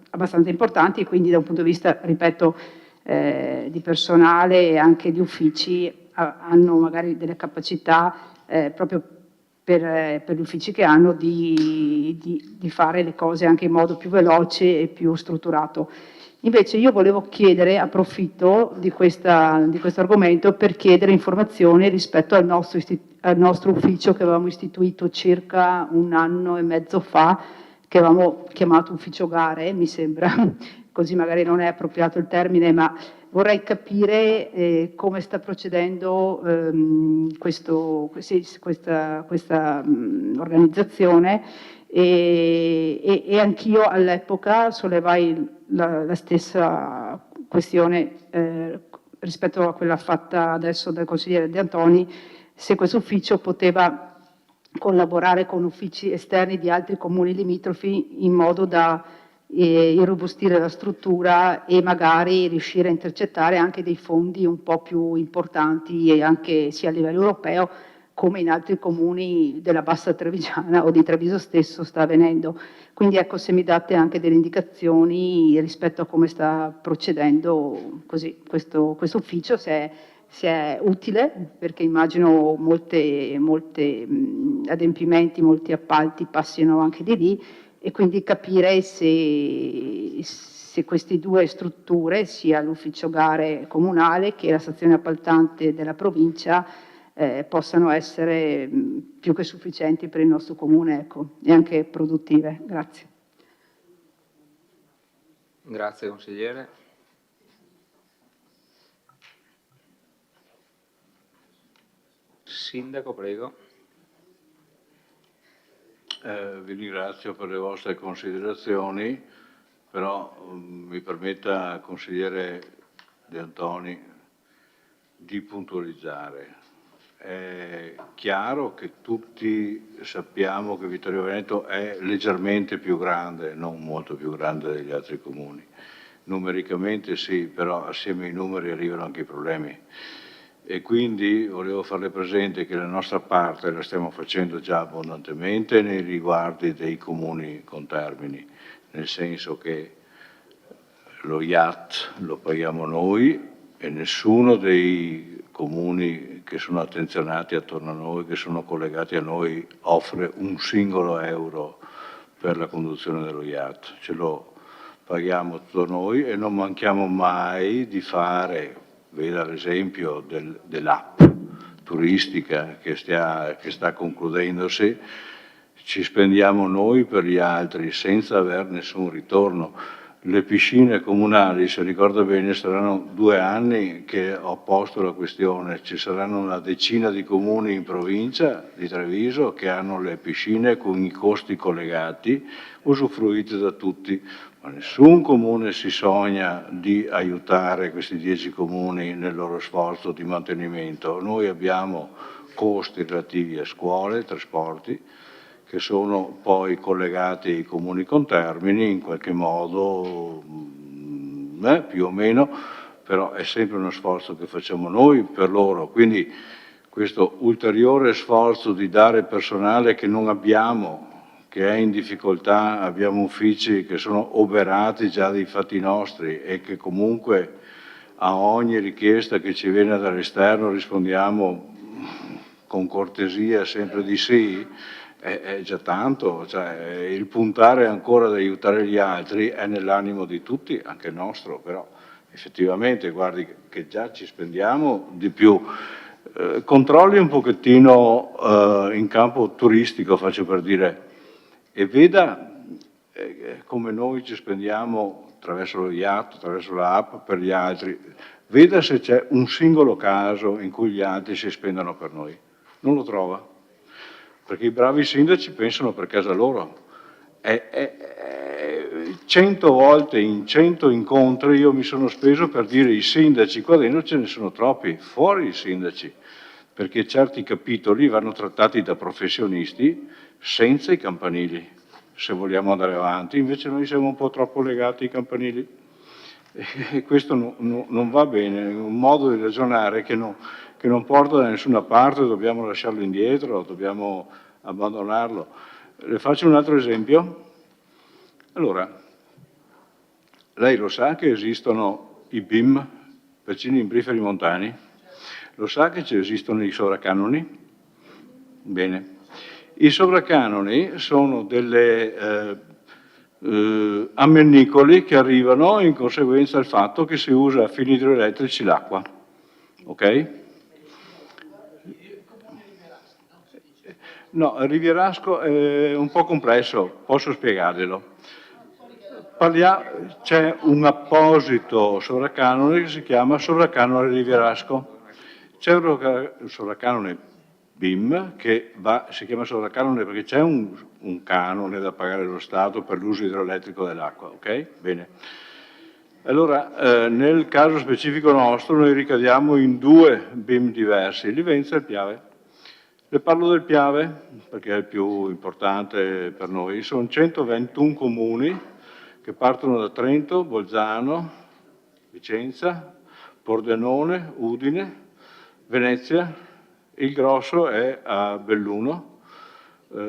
abbastanza importanti e quindi da un punto di vista, ripeto, di personale e anche di uffici hanno magari delle capacità proprio per gli uffici che hanno di fare le cose anche in modo più veloce e più strutturato. Invece io volevo chiedere, approfitto di questo argomento per chiedere informazioni rispetto al nostro ufficio che avevamo istituito circa 1 anno e mezzo fa, che avevamo chiamato ufficio gare, mi sembra, così magari non è appropriato il termine, ma vorrei capire come sta procedendo questa organizzazione e anch'io all'epoca sollevai la stessa questione rispetto a quella fatta adesso dal consigliere De Antoni, se questo ufficio poteva collaborare con uffici esterni di altri comuni limitrofi in modo da irrobustire la struttura e magari riuscire a intercettare anche dei fondi un po' più importanti e anche sia a livello europeo come in altri comuni della Bassa Trevigiana o di Treviso stesso sta avvenendo. Quindi ecco, se mi date anche delle indicazioni rispetto a come sta procedendo così, questo ufficio, se è utile, perché immagino molti adempimenti, molti appalti passino anche di lì, e quindi capire se queste due strutture, sia l'ufficio gare comunale che la stazione appaltante della provincia, possano essere più che sufficienti per il nostro comune, ecco, e anche produttive. Grazie. Grazie consigliere. Sindaco, prego. Vi ringrazio per le vostre considerazioni, però mi permetta, consigliere De Antoni, di puntualizzare. È chiaro che tutti sappiamo che Vittorio Veneto è leggermente più grande, non molto più grande degli altri comuni. Numericamente sì, però assieme ai numeri arrivano anche i problemi. E quindi volevo farle presente che la nostra parte la stiamo facendo già abbondantemente nei riguardi dei comuni contermini, nel senso che lo IAT lo paghiamo noi e nessuno dei comuni che sono attenzionati attorno a noi, che sono collegati a noi, offre un singolo euro per la conduzione dello IAT. Ce lo paghiamo tutto noi e non manchiamo mai di fare. Veda l'esempio dell'app turistica che sta concludendosi, ci spendiamo noi per gli altri senza aver nessun ritorno. Le piscine comunali, se ricordo bene, saranno 2 anni che ho posto la questione, ci saranno una decina di comuni in provincia di Treviso che hanno le piscine con i costi collegati, usufruite da tutti. Ma nessun comune si sogna di aiutare questi 10 comuni nel loro sforzo di mantenimento. Noi abbiamo costi relativi a scuole, trasporti, che sono poi collegati ai comuni contermini in qualche modo, più o meno, però è sempre uno sforzo che facciamo noi per loro. Quindi questo ulteriore sforzo di dare personale che non abbiamo, che è in difficoltà, abbiamo uffici che sono oberati già dei fatti nostri e che comunque a ogni richiesta che ci viene dall'esterno rispondiamo con cortesia sempre di sì, è già tanto, cioè, il puntare ancora ad aiutare gli altri è nell'animo di tutti, anche nostro, però effettivamente guardi che già ci spendiamo di più. Controlli un pochettino in campo turistico, faccio per dire, e veda come noi ci spendiamo attraverso lo IAT, attraverso l'app per gli altri, veda se c'è un singolo caso in cui gli altri si spendano per noi. Non lo trova, perché i bravi sindaci pensano per casa loro. 100 volte in 100 incontri io mi sono speso per dire i sindaci, qua dentro ce ne sono troppi, fuori i sindaci, perché certi capitoli vanno trattati da professionisti senza i campanili, se vogliamo andare avanti, invece noi siamo un po' troppo legati ai campanili e questo non va bene, è un modo di ragionare che non porta da nessuna parte, dobbiamo lasciarlo indietro, dobbiamo abbandonarlo. Le faccio un altro esempio. Allora, lei lo sa che esistono i BIM, bacini imbriferi montani? Lo sa che ci esistono i sovracanoni? Bene. I sovracanoni sono delle ammennicoli che arrivano in conseguenza del fatto che si usa a fini idroelettrici l'acqua. Ok? No, il rivierasco è un po' complesso, posso spiegarglielo. C'è un apposito sovracanone che si chiama sovracanone rivierasco. C'è un sovracanone BIM che si chiama sovracanone perché c'è un canone da pagare allo Stato per l'uso idroelettrico dell'acqua, ok? Bene. Allora, nel caso specifico nostro noi ricadiamo in 2 BIM diversi, il Livenza e il Piave. Le parlo del Piave perché è il più importante per noi. Sono 121 comuni che partono da Trento, Bolzano, Vicenza, Pordenone, Udine, Venezia, il grosso è a Belluno,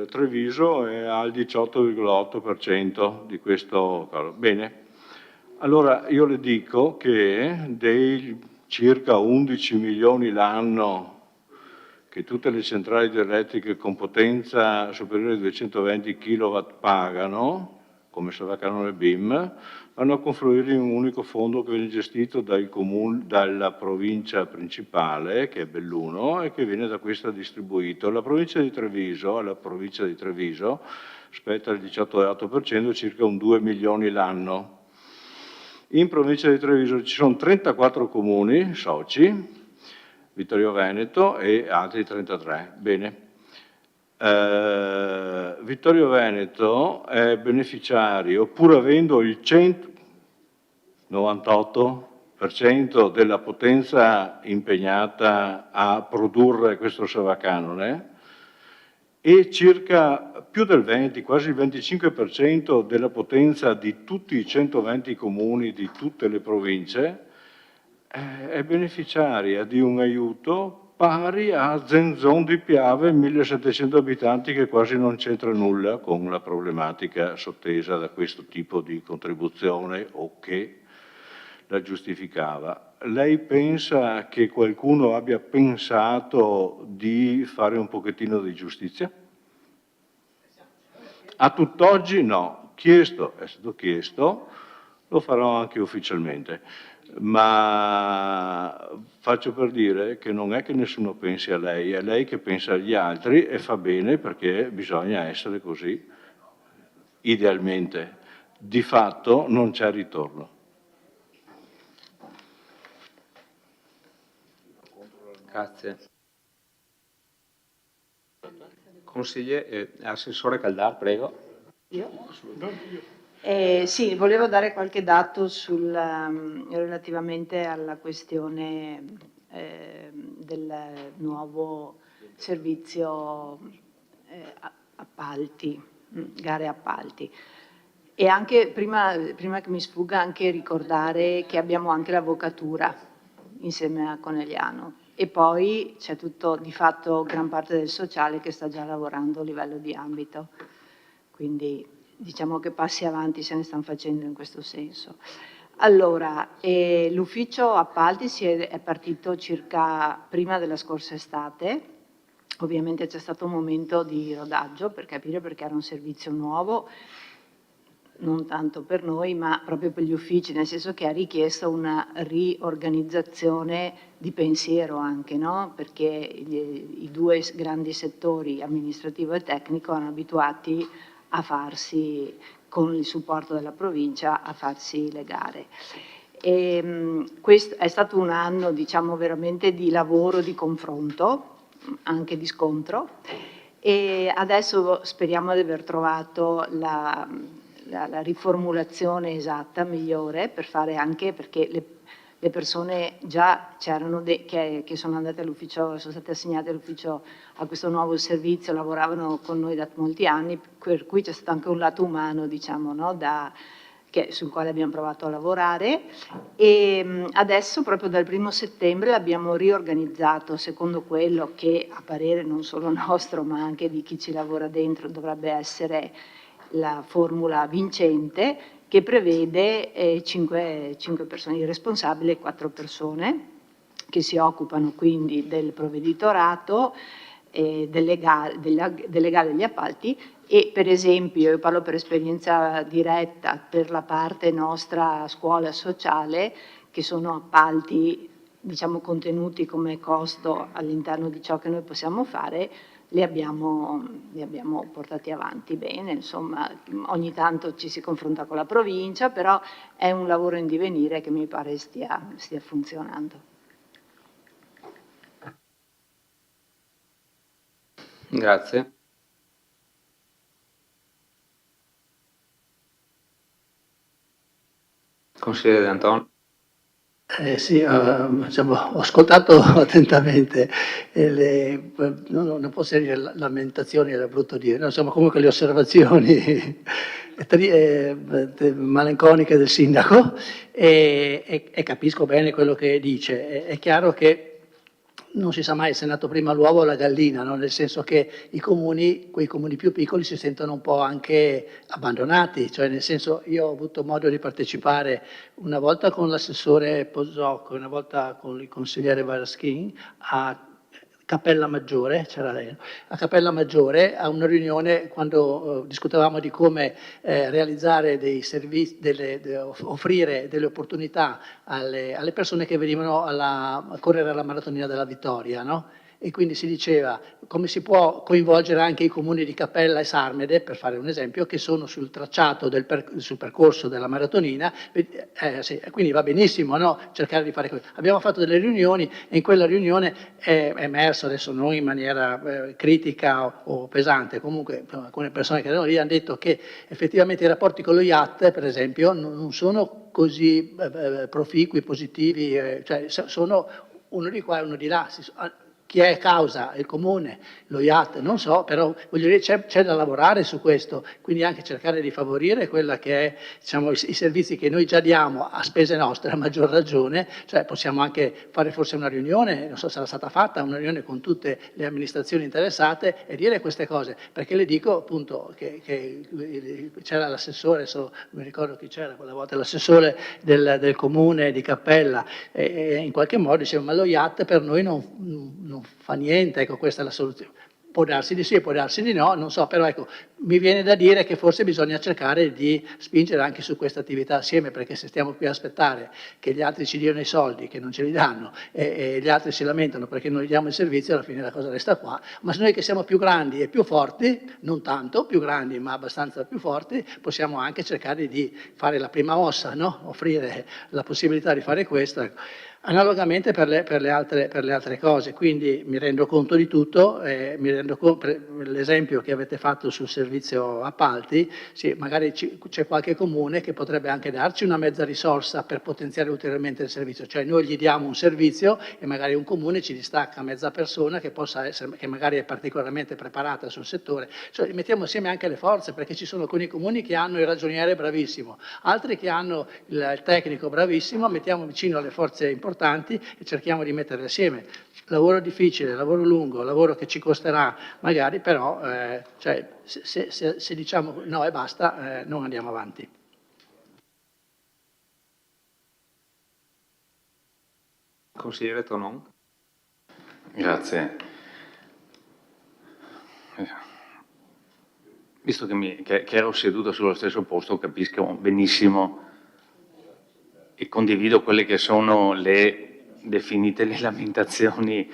Treviso è al 18,8% di questo. Bene, allora io le dico che dei circa 11 milioni l'anno che tutte le centrali idroelettriche con potenza superiore ai 220 kW pagano, come sovracanone BIM, vanno a confluire in un unico fondo che viene gestito dalla provincia principale, che è Belluno, e che viene da questa distribuito. La provincia di Treviso, alla provincia di Treviso, spetta il 18,8%, circa un 2 milioni l'anno. In provincia di Treviso ci sono 34 comuni soci, Vittorio Veneto e altri 33. Bene. Vittorio Veneto è beneficiario, pur avendo il 198% della potenza impegnata a produrre questo sovracanone e circa più del 20, quasi il 25% della potenza di tutti i 120 comuni di tutte le province, è beneficiaria di un aiuto pari a Zenzon di Piave, 1700 abitanti, che quasi non c'entra nulla con la problematica sottesa da questo tipo di contribuzione o che la giustificava. Lei pensa che qualcuno abbia pensato di fare un pochettino di giustizia? A tutt'oggi no, è stato chiesto, lo farò anche ufficialmente. Ma faccio per dire che non è che nessuno pensi a lei, è lei che pensa agli altri e fa bene perché bisogna essere così, idealmente. Di fatto non c'è ritorno. Grazie. Consigliere, Assessore Caldar, prego. Sì, volevo dare qualche dato relativamente alla questione del nuovo servizio appalti, gare appalti. E anche, prima che mi sfugga, anche ricordare che abbiamo anche l'avvocatura insieme a Conegliano. E poi c'è tutto, di fatto, gran parte del sociale che sta già lavorando a livello di ambito. Quindi diciamo che passi avanti se ne stanno facendo in questo senso. Allora, l'ufficio appalti è partito circa prima della scorsa estate. Ovviamente c'è stato un momento di rodaggio per capire, perché era un servizio nuovo, non tanto per noi, ma proprio per gli uffici, nel senso che ha richiesto una riorganizzazione di pensiero anche, no? Perché i due grandi settori, amministrativo e tecnico, erano abituati a farsi, con il supporto della provincia, a farsi le gare. Questo è stato un anno, diciamo, veramente di lavoro, di confronto, anche di scontro, e adesso speriamo di aver trovato la riformulazione esatta, migliore, per fare anche, perché le persone già c'erano che sono andate all'ufficio, sono state assegnate all'ufficio, a questo nuovo servizio, lavoravano con noi da molti anni, per cui c'è stato anche un lato umano, diciamo, no? Sul quale abbiamo provato a lavorare, e adesso proprio dal 1° settembre l'abbiamo riorganizzato secondo quello che, a parere non solo nostro ma anche di chi ci lavora dentro, dovrebbe essere la formula vincente, che prevede 5 persone, il responsabile e 4 persone che si occupano quindi del provveditorato, delle gare degli appalti. E per esempio, io parlo per esperienza diretta, per la parte nostra scuola sociale, che sono appalti, diciamo, contenuti come costo all'interno di ciò che noi possiamo fare, li abbiamo portati avanti bene, insomma, ogni tanto ci si confronta con la provincia, però è un lavoro in divenire che mi pare stia funzionando. Grazie. Consigliere D'Anton. Sì, diciamo, ho ascoltato attentamente, non posso dire lamentazioni, era brutto dire, no, insomma, comunque le osservazioni malinconiche del sindaco, e capisco bene quello che dice. È chiaro che non si sa mai se è nato prima l'uovo o la gallina, no? Nel senso che quei comuni più piccoli si sentono un po' anche abbandonati, cioè nel senso, io ho avuto modo di partecipare una volta con l'assessore Pozzocco, una volta con il consigliere Varaschin a Cappella Maggiore, c'era lei, a Cappella Maggiore, a una riunione quando discutevamo di come realizzare dei servizi, offrire delle opportunità alle persone che venivano a correre alla Maratonina della Vittoria, no? E quindi si diceva come si può coinvolgere anche i comuni di Cappella e Sarmede, per fare un esempio, che sono sul tracciato sul percorso della maratonina, sì, quindi va benissimo, no? Cercare di fare questo. Abbiamo fatto delle riunioni e in quella riunione è emerso, adesso non in maniera critica o pesante, comunque alcune persone che erano lì hanno detto che effettivamente i rapporti con lo IAT, per esempio, non sono così proficui, positivi, cioè sono uno di qua e uno di là. Chi è causa? Il comune, lo IAT, non so, però voglio dire c'è da lavorare su questo, quindi anche cercare di favorire quella che è, diciamo, i servizi che noi già diamo a spese nostre, a maggior ragione, cioè possiamo anche fare forse una riunione, non so se sarà stata fatta, una riunione con tutte le amministrazioni interessate e dire queste cose, perché le dico appunto che c'era l'assessore, adesso non mi ricordo chi c'era quella volta, l'assessore del comune di Cappella, e in qualche modo diceva ma lo IAT per noi non fa niente, ecco, questa è la soluzione. Può darsi di sì, può darsi di no, non so, però ecco, mi viene da dire che forse bisogna cercare di spingere anche su questa attività assieme, perché se stiamo qui a aspettare che gli altri ci diano i soldi, che non ce li danno, e gli altri si lamentano perché non gli diamo il servizio, alla fine la cosa resta qua. Ma se noi che siamo più grandi e più forti, non tanto più grandi, ma abbastanza più forti, possiamo anche cercare di fare la prima mossa, no? Offrire la possibilità di fare questo. Analogamente per le altre cose, quindi mi rendo conto di tutto, l'esempio che avete fatto sul servizio appalti, sì, magari c'è qualche comune che potrebbe anche darci una mezza risorsa per potenziare ulteriormente il servizio, cioè noi gli diamo un servizio e magari un comune ci distacca mezza persona che magari è particolarmente preparata sul settore, cioè mettiamo assieme anche le forze, perché ci sono alcuni comuni che hanno il ragioniere bravissimo, altri che hanno il tecnico bravissimo, mettiamo vicino alle forze importanti e cerchiamo di metterle assieme. Lavoro difficile, lavoro lungo, lavoro che ci costerà magari, però cioè, se diciamo no e basta, non andiamo avanti. Consigliere Tonon. Grazie. Visto che ero seduto sullo stesso posto, capisco benissimo e condivido quelle che sono definite le lamentazioni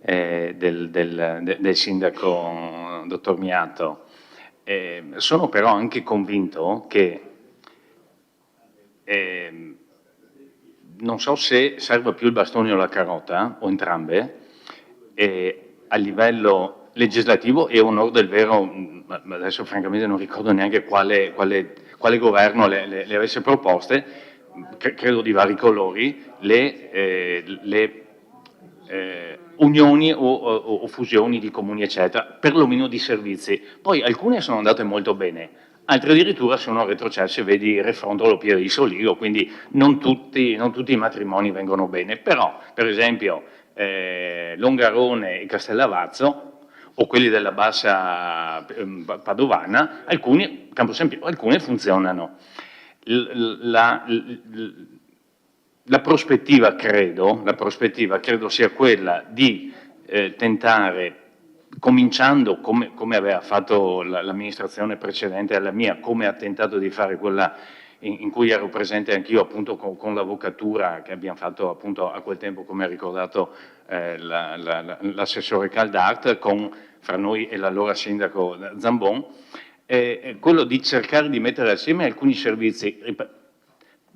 del sindaco dottor Miato. Sono però anche convinto che non so se serva più il bastone o la carota, o entrambe, a livello legislativo, e onor del vero, adesso francamente non ricordo neanche quale governo le avesse proposte, credo di vari colori, le unioni o fusioni di comuni, eccetera, perlomeno di servizi. Poi alcune sono andate molto bene, altre addirittura sono retrocesse, vedi Refondolo, Pieve di Soligo, quindi non tutti i matrimoni vengono bene, però per esempio Longarone e Castellavazzo, o quelli della bassa padovana, alcune funzionano. La prospettiva credo sia quella di tentare, cominciando come aveva fatto l'amministrazione precedente alla mia, come ha tentato di fare quella in cui ero presente anch'io, appunto con l'avvocatura che abbiamo fatto appunto a quel tempo, come ha ricordato l'assessore Caldart, fra noi e l'allora sindaco Zambon, quello di cercare di mettere assieme alcuni servizi.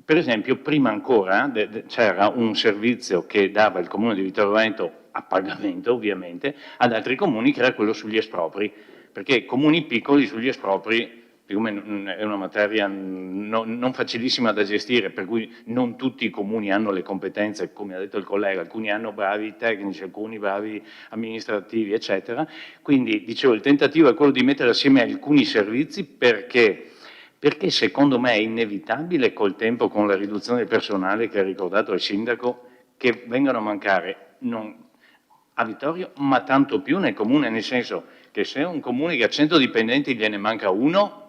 Per esempio, prima ancora c'era un servizio che dava il Comune di Vittorio Veneto, a pagamento ovviamente, ad altri comuni, che era quello sugli espropri, perché comuni piccoli sugli espropri, siccome è una materia non facilissima da gestire, per cui non tutti i comuni hanno le competenze, come ha detto il collega, alcuni hanno bravi tecnici, alcuni bravi amministrativi, eccetera. Quindi, dicevo, il tentativo è quello di mettere assieme alcuni servizi perché secondo me è inevitabile col tempo, con la riduzione del personale che ha ricordato il sindaco, che vengano a mancare non a Vittorio, ma tanto più nel comune, nel senso che se un comune che ha 100 dipendenti gliene manca uno,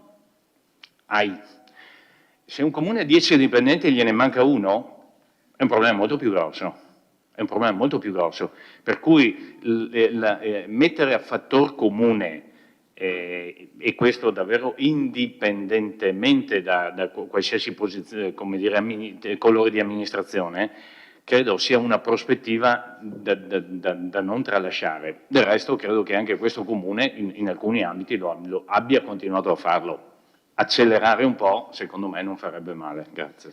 se un comune ha 10 dipendenti e gliene manca uno, è un problema molto più grosso. È un problema molto più grosso. Per cui mettere a fattor comune, e questo davvero indipendentemente da qualsiasi posizione, come dire, colore di amministrazione, credo sia una prospettiva da non tralasciare. Del resto credo che anche questo comune in alcuni ambiti lo abbia continuato a farlo. Accelerare un po', secondo me, non farebbe male. Grazie.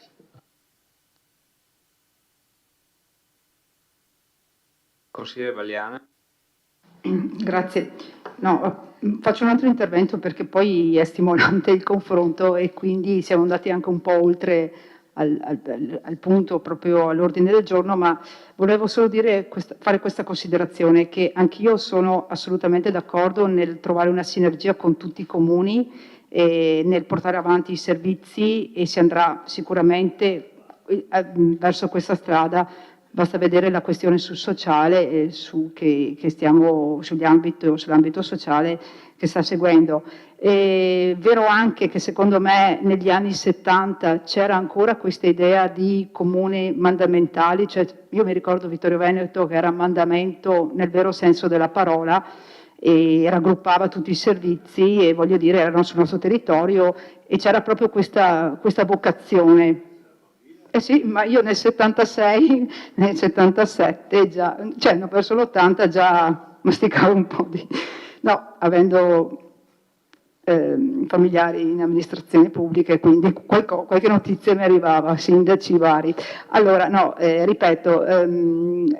Consigliere Valiana. Grazie. No, faccio un altro intervento perché poi è stimolante il confronto e quindi siamo andati anche un po' oltre al punto, proprio all'ordine del giorno, ma volevo solo fare questa considerazione, che anch'io sono assolutamente d'accordo nel trovare una sinergia con tutti i comuni e nel portare avanti i servizi, e si andrà sicuramente verso questa strada. Basta vedere la questione sul sociale, sull'ambito sociale che sta seguendo. È vero anche che secondo me negli anni 70 c'era ancora questa idea di comuni mandamentali, cioè io mi ricordo Vittorio Veneto che era mandamento nel vero senso della parola, e raggruppava tutti i servizi e voglio dire erano sul nostro territorio e c'era proprio questa vocazione. Eh sì, ma io nel 76, nel 77 già, cioè non verso l'80 già masticavo un po' di... No, avendo familiari in amministrazione pubblica, quindi qualche notizia mi arrivava, sindaci vari. Allora, no, ripeto,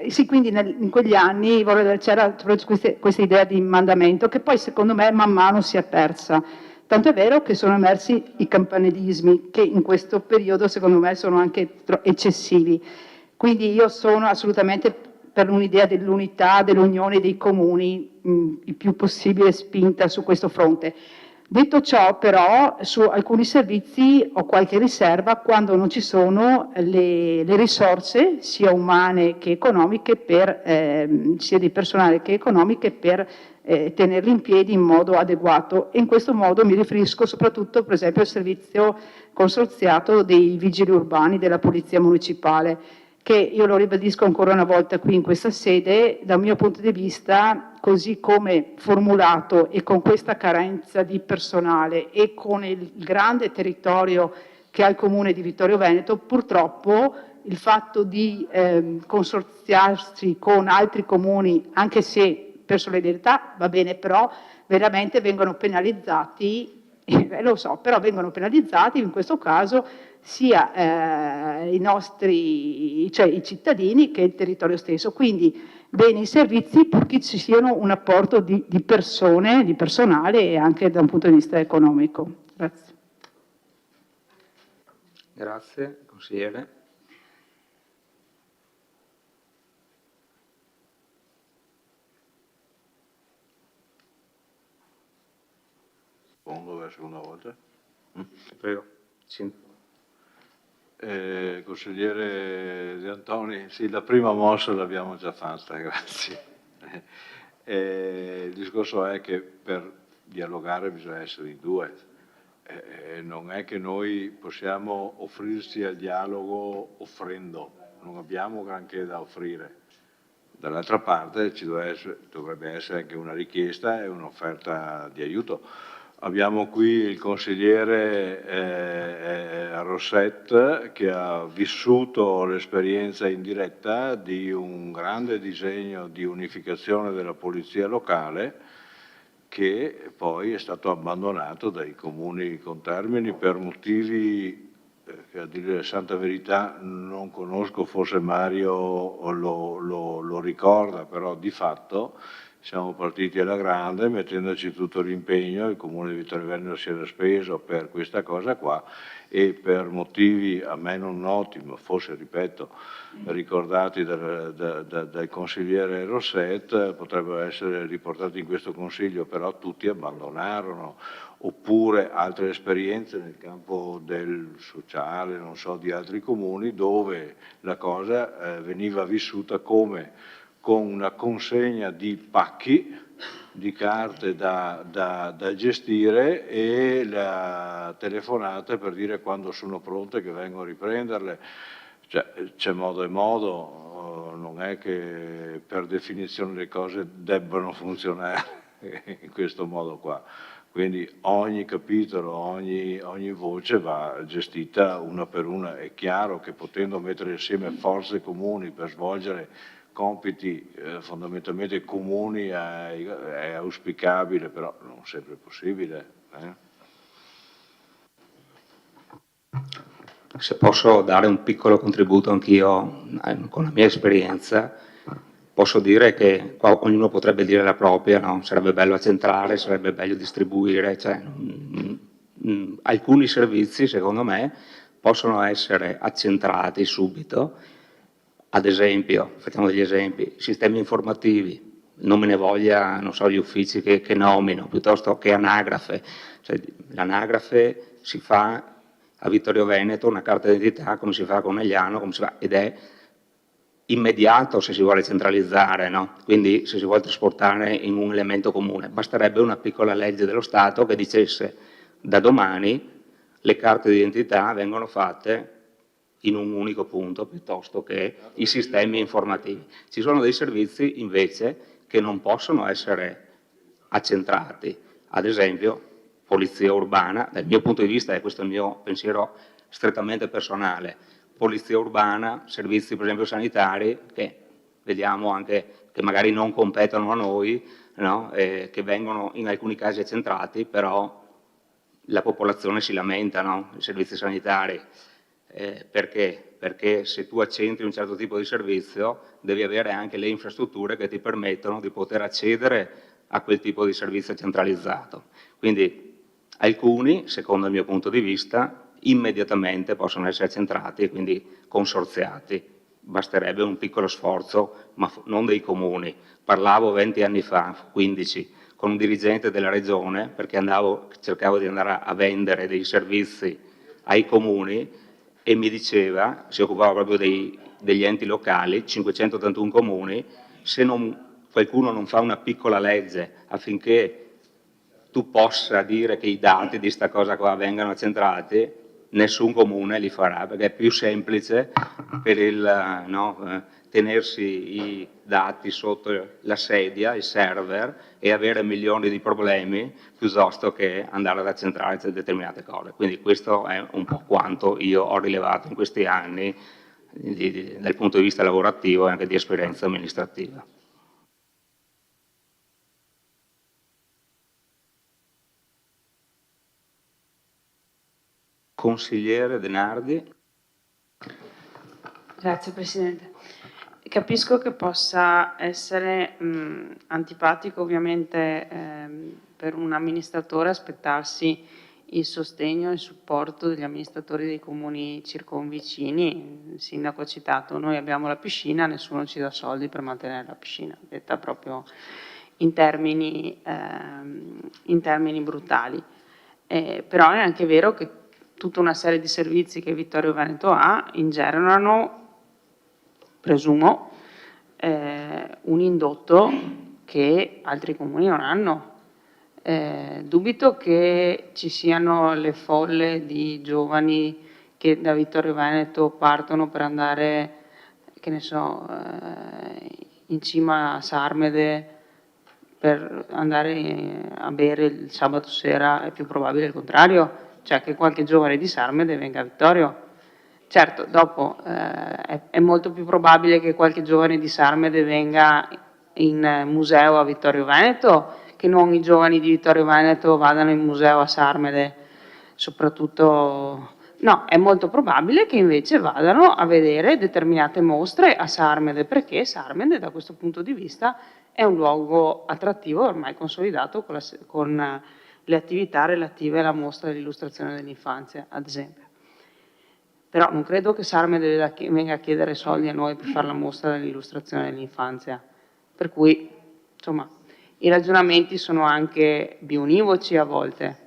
sì, quindi in quegli anni c'era questa idea di mandamento che poi secondo me man mano si è persa. Tanto è vero che sono emersi i campanilismi, che in questo periodo secondo me sono anche eccessivi. Quindi io sono assolutamente per un'idea dell'unità, dell'unione dei comuni, il più possibile spinta su questo fronte. Detto ciò, però, su alcuni servizi ho qualche riserva quando non ci sono le risorse, sia umane che economiche, sia di personale che economiche, per tenerli in piedi in modo adeguato. E in questo modo mi riferisco soprattutto, per esempio, al servizio consorziato dei vigili urbani della Polizia Municipale, che io lo ribadisco ancora una volta qui in questa sede, dal mio punto di vista, così come formulato e con questa carenza di personale e con il grande territorio che ha il Comune di Vittorio Veneto, purtroppo il fatto di consorziarsi con altri comuni, anche se per solidarietà va bene, però veramente vengono penalizzati, lo so, però vengono penalizzati in questo caso sia i nostri, cioè i cittadini che il territorio stesso. Quindi bene i servizi purché ci siano un apporto di persone, di personale e anche da un punto di vista economico. Grazie. Grazie, consigliere. Rispondo per la seconda volta. Prego. Sì. Consigliere De Antoni, sì, la prima mossa l'abbiamo già fatta, grazie. Il discorso è che per dialogare bisogna essere in due. Non è che noi possiamo offrirci al dialogo offrendo, non abbiamo granché da offrire. Dall'altra parte ci dovrebbe essere anche una richiesta e un'offerta di aiuto. Abbiamo qui il consigliere Rosset che ha vissuto l'esperienza in diretta di un grande disegno di unificazione della polizia locale che poi è stato abbandonato dai comuni contermini per motivi che, a dire la santa verità, non conosco, forse Mario lo ricorda, però di fatto siamo partiti alla grande mettendoci tutto l'impegno, il Comune di Vittorio Veneto si era speso per questa cosa qua e per motivi a me non noti, ma forse, ripeto, ricordati dal consigliere Rosset, potrebbero essere riportati in questo Consiglio, però tutti abbandonarono, oppure altre esperienze nel campo del sociale, non so, di altri comuni, dove la cosa veniva vissuta come con una consegna di pacchi di carte da gestire e la telefonata per dire quando sono pronte che vengo a riprenderle. Cioè, c'è modo e modo, non è che per definizione le cose debbano funzionare in questo modo qua. Quindi ogni capitolo, ogni voce va gestita una per una. È chiaro che potendo mettere insieme forze comuni per svolgere compiti fondamentalmente comuni è auspicabile, però non sempre è possibile. Se posso dare un piccolo contributo anch'io con la mia esperienza, posso dire che qua ognuno potrebbe dire la propria, no? Sarebbe bello accentrare, sarebbe bello distribuire, cioè, alcuni servizi secondo me possono essere accentrati subito. Ad esempio, facciamo degli esempi, sistemi informativi, non me ne voglia, non so, gli uffici che nomino, piuttosto che anagrafe. Cioè, l'anagrafe si fa a Vittorio Veneto, una carta d'identità, come si fa a Conegliano, come si fa, ed è immediato se si vuole centralizzare, no? Quindi se si vuole trasportare in un elemento comune. Basterebbe una piccola legge dello Stato che dicesse da domani le carte d'identità vengono fatte in un unico punto piuttosto che i sistemi informativi. Ci sono dei servizi invece che non possono essere accentrati, ad esempio polizia urbana, dal mio punto di vista, e questo è il mio pensiero strettamente personale, polizia urbana, servizi per esempio sanitari che vediamo anche che magari non competono a noi, no? Che vengono in alcuni casi accentrati, però la popolazione si lamenta, no? I servizi sanitari. Perché? Perché se tu accentri un certo tipo di servizio devi avere anche le infrastrutture che ti permettono di poter accedere a quel tipo di servizio centralizzato. Quindi alcuni, secondo il mio punto di vista, immediatamente possono essere accentrati e quindi consorziati. Basterebbe un piccolo sforzo, ma non dei comuni. Parlavo 20 anni fa, 15, con un dirigente della regione perché cercavo di andare a vendere dei servizi ai comuni e mi diceva, si occupava proprio degli enti locali, 581 comuni, se qualcuno non fa una piccola legge affinché tu possa dire che i dati di sta cosa qua vengano accentrati, nessun comune li farà, perché è più semplice per tenersi i dati sotto la sedia, il server, e avere milioni di problemi piuttosto che andare ad accentrare determinate cose. Quindi questo è un po' quanto io ho rilevato in questi anni dal punto di vista lavorativo e anche di esperienza amministrativa. Consigliere Denardi. Grazie Presidente. Capisco che possa essere antipatico ovviamente per un amministratore aspettarsi il sostegno e il supporto degli amministratori dei comuni circonvicini. Il sindaco ha citato: noi abbiamo la piscina, nessuno ci dà soldi per mantenere la piscina, detta proprio in termini brutali. Però è anche vero che tutta una serie di servizi che Vittorio Veneto ha ingenerano, presumo, un indotto che altri comuni non hanno. Dubito che ci siano le folle di giovani che da Vittorio Veneto partono per andare, che ne so, in cima a Sarmede per andare a bere il sabato sera. È più probabile il contrario, cioè che qualche giovane di Sarmede venga a Vittorio. Certo, dopo è molto più probabile che qualche giovane di Sarmede venga in museo a Vittorio Veneto che non i giovani di Vittorio Veneto vadano in museo a Sarmede. Soprattutto, no, è molto probabile che invece vadano a vedere determinate mostre a Sarmede, perché Sarmede da questo punto di vista è un luogo attrattivo ormai consolidato con le attività relative alla mostra dell'illustrazione dell'infanzia, ad esempio. Però non credo che Sarmede venga a chiedere soldi a noi per fare la mostra dell'illustrazione dell'infanzia. Per cui, insomma, i ragionamenti sono anche bionivoci a volte.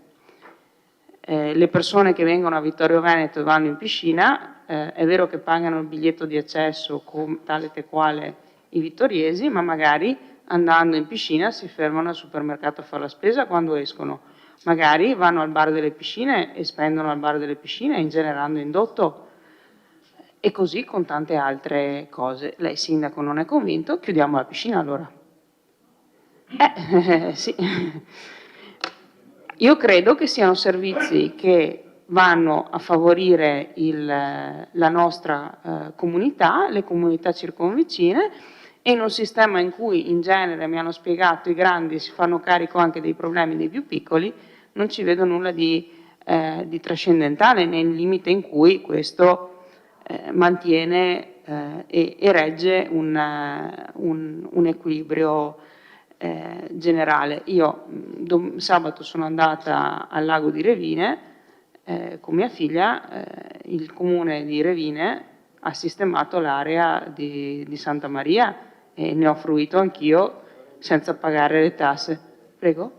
Le persone che vengono a Vittorio Veneto e vanno in piscina, è vero che pagano il biglietto di accesso tale e quale i vittoriesi, ma magari andando in piscina si fermano al supermercato a fare la spesa quando escono. Magari vanno al bar delle piscine e spendono al bar delle piscine ingenerando indotto, e così con tante altre cose. Lei sindaco non è convinto? Chiudiamo la piscina allora. Sì. Io credo che siano servizi che vanno a favorire la nostra comunità, le comunità circonvicine, e in un sistema in cui in genere, mi hanno spiegato, i grandi si fanno carico anche dei problemi dei più piccoli, non ci vedo nulla di trascendentale nel limite in cui questo mantiene e regge un equilibrio generale. Io sabato sono andata al lago di Revine con mia figlia. Il comune di Revine ha sistemato l'area di Santa Maria e ne ho fruito anch'io senza pagare le tasse. Prego?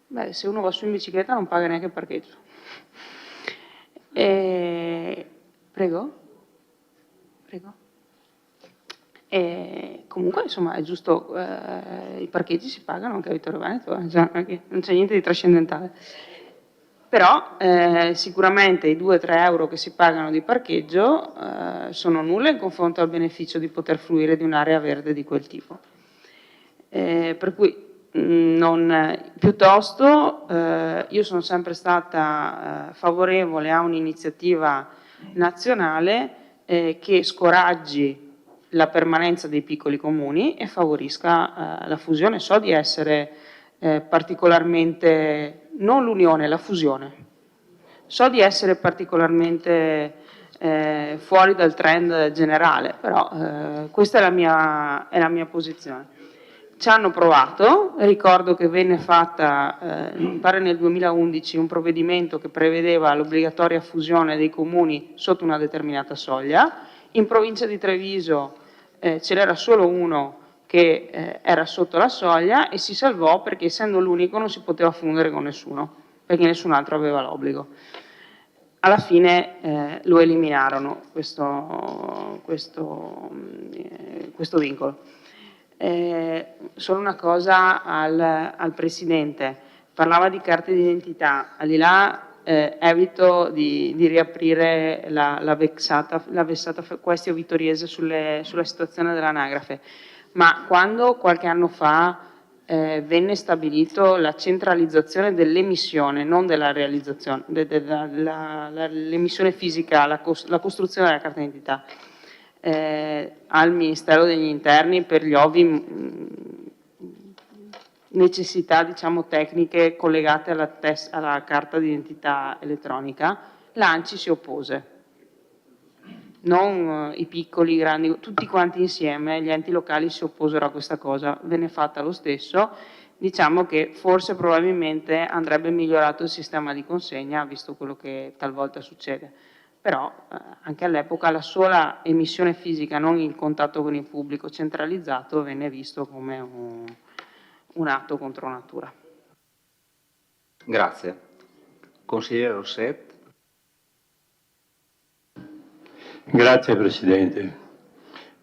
Beh, se uno va su in bicicletta non paga neanche il parcheggio. Prego? Prego? Comunque, insomma, è giusto, i parcheggi si pagano anche a Vittorio Veneto, non c'è niente di trascendentale. Però sicuramente i 2-3 euro che si pagano di parcheggio sono nulla in confronto al beneficio di poter fruire di un'area verde di quel tipo. Per cui piuttosto io sono sempre stata favorevole a un'iniziativa nazionale che scoraggi la permanenza dei piccoli comuni e favorisca la fusione. So di essere particolarmente, non l'unione, la fusione. So di essere particolarmente fuori dal trend generale, però questa è la mia posizione. Ci hanno provato, ricordo che venne fatta, mi pare nel 2011, un provvedimento che prevedeva l'obbligatoria fusione dei comuni sotto una determinata soglia. In provincia di Treviso ce n'era solo uno che era sotto la soglia e si salvò perché, essendo l'unico, non si poteva fundere con nessuno, perché nessun altro aveva l'obbligo. Alla fine lo eliminarono questo vincolo. Solo una cosa al Presidente: parlava di carte d'identità, al di là evito di riaprire la vexata questione vittoriese sulla situazione dell'anagrafe, ma quando qualche anno fa venne stabilito la centralizzazione dell'emissione, non della realizzazione, l'emissione fisica, la costruzione della carta d'identità al Ministero degli Interni per gli ovvi necessità, diciamo, tecniche collegate alla carta d'identità elettronica, l'ANCI si oppose. Non i piccoli, i grandi, tutti quanti insieme, gli enti locali si opposero a questa cosa, venne fatta lo stesso. Diciamo che forse probabilmente andrebbe migliorato il sistema di consegna, visto quello che talvolta succede. Però anche all'epoca la sola emissione fisica, non il contatto con il pubblico centralizzato, venne visto come un atto contro natura. Grazie. Consigliere Rosset. Grazie Presidente.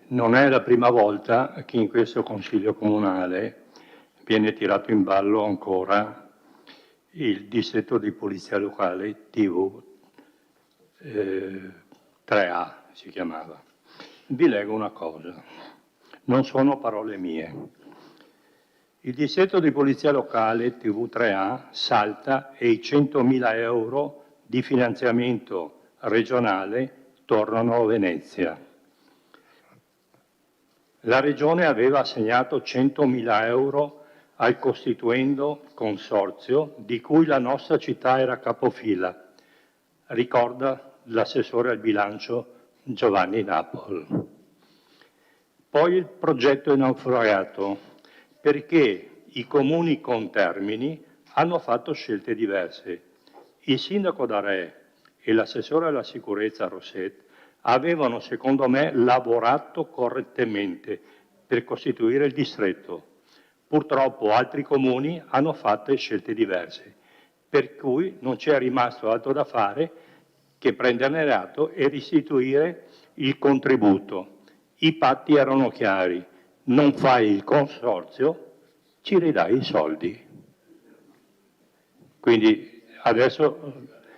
Non è la prima volta che in questo Consiglio Comunale viene tirato in ballo ancora il distretto di polizia locale TV 3A si chiamava. Vi leggo una cosa, non sono parole mie. Il distretto di polizia locale TV3A salta e i 100.000 euro di finanziamento regionale tornano a Venezia. La Regione aveva assegnato 100.000 euro al costituendo consorzio di cui la nostra città era capofila, ricorda l'assessore al bilancio Giovanni Napol. Poi il progetto è naufragato perché i comuni contermini hanno fatto scelte diverse. Il sindaco d'Are e l'assessore alla sicurezza Rosset avevano, secondo me, lavorato correttamente per costituire il distretto. Purtroppo altri comuni hanno fatto scelte diverse, per cui non c'è rimasto altro da fare che prenderne atto e restituire il contributo. I patti erano chiari, non fai il consorzio, ci ridai i soldi. Quindi adesso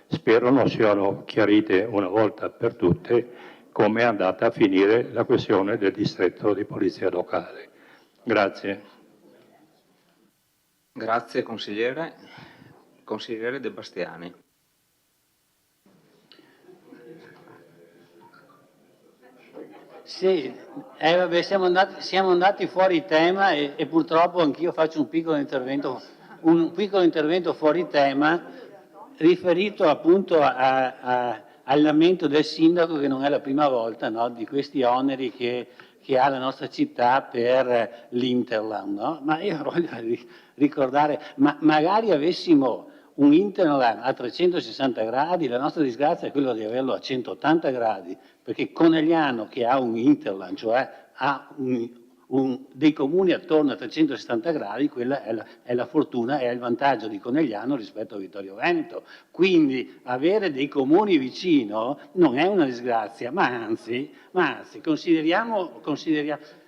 spero non siano chiarite una volta per tutte come è andata a finire la questione del distretto di polizia locale. Grazie. Grazie consigliere. Consigliere De Bastiani. Sì, vabbè, siamo andati fuori tema e purtroppo anch'io faccio un piccolo intervento fuori tema riferito appunto al lamento del sindaco, che non è la prima volta, no, di questi oneri che ha la nostra città per l'Interland, no? Ma io voglio ricordare, magari avessimo un Interland a 360 gradi, la nostra disgrazia è quella di averlo a 180 gradi, perché Conegliano, che ha un Interland, cioè ha dei comuni attorno a 360 gradi, quella è la fortuna e è il vantaggio di Conegliano rispetto a Vittorio Veneto. Quindi avere dei comuni vicino non è una disgrazia, ma anzi consideriamo.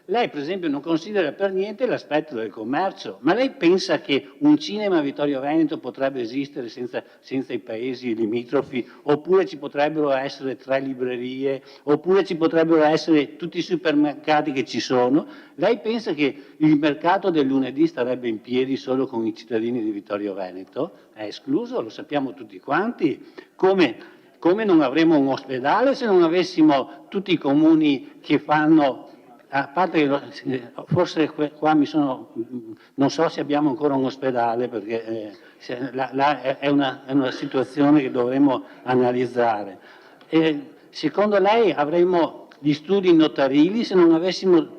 Lei per esempio non considera per niente l'aspetto del commercio, ma lei pensa che un cinema a Vittorio Veneto potrebbe esistere senza i paesi limitrofi, oppure ci potrebbero essere 3 librerie, oppure ci potrebbero essere tutti i supermercati che ci sono? Lei pensa che il mercato del lunedì starebbe in piedi solo con i cittadini di Vittorio Veneto? È escluso, lo sappiamo tutti quanti. Come non avremo un ospedale se non avessimo tutti i comuni che fanno... A parte che forse qua non so se abbiamo ancora un ospedale, perché è una situazione che dovremmo analizzare. Secondo lei avremmo gli studi notarili se non avessimo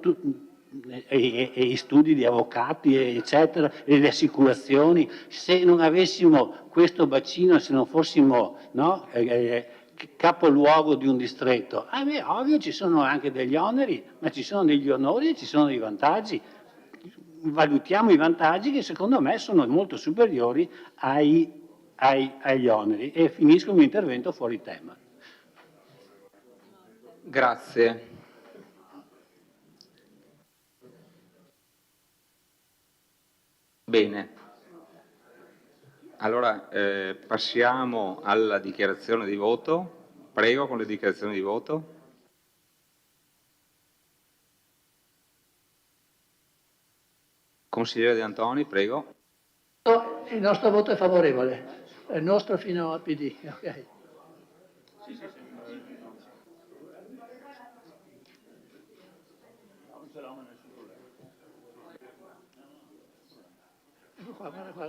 e studi di avvocati eccetera, e le assicurazioni, se non avessimo questo bacino, se non fossimo, no, capoluogo di un distretto? Ovvio, ci sono anche degli oneri, ma ci sono degli onori e ci sono dei vantaggi. Valutiamo i vantaggi, che secondo me sono molto superiori agli oneri. E finisco il mio intervento fuori tema. Grazie. Bene. Allora, passiamo alla dichiarazione di voto. Prego con le dichiarazioni di voto. Consigliere De Antoni, prego. Il nostro voto è favorevole, è il nostro fino al PD. Okay.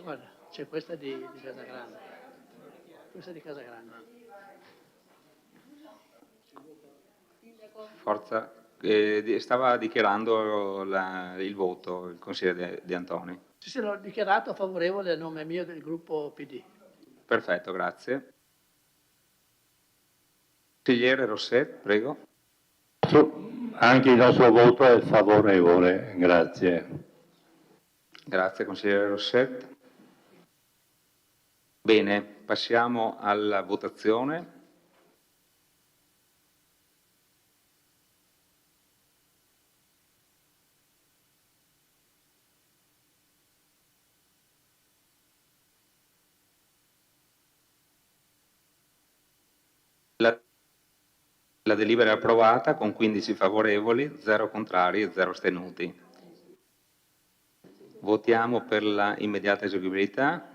Guarda, c'è questa di Casagrande. Questa di Casagrande. Forza. Stava dichiarando il voto il consigliere De Antoni. Sì, l'ho dichiarato favorevole a nome mio del gruppo PD. Perfetto, grazie. Consigliere Rosset, prego. Anche il nostro voto è favorevole, grazie. Grazie, consigliere Rosset. Bene, passiamo alla votazione. La delibera è approvata con 15 favorevoli, 0 contrari e 0 astenuti. Votiamo per la immediata eseguibilità.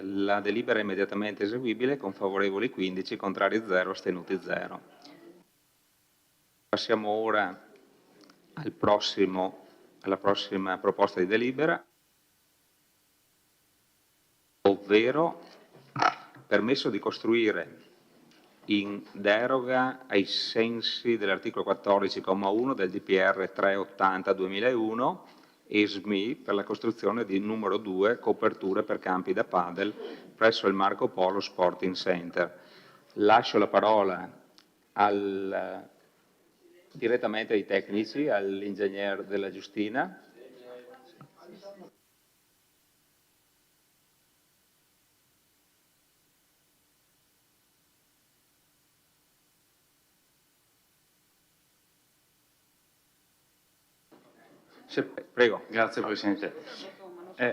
La delibera è immediatamente eseguibile con favorevoli 15, contrari 0, astenuti 0. Passiamo ora alla prossima proposta di delibera, ovvero permesso di costruire in deroga ai sensi dell'articolo 14,1 del DPR 380-2001 ESMI per la costruzione di numero 2 coperture per campi da padel presso il Marco Polo Sporting Center. Lascio la parola direttamente ai tecnici, all'ingegner Della Giustina. Prego. Grazie Presidente.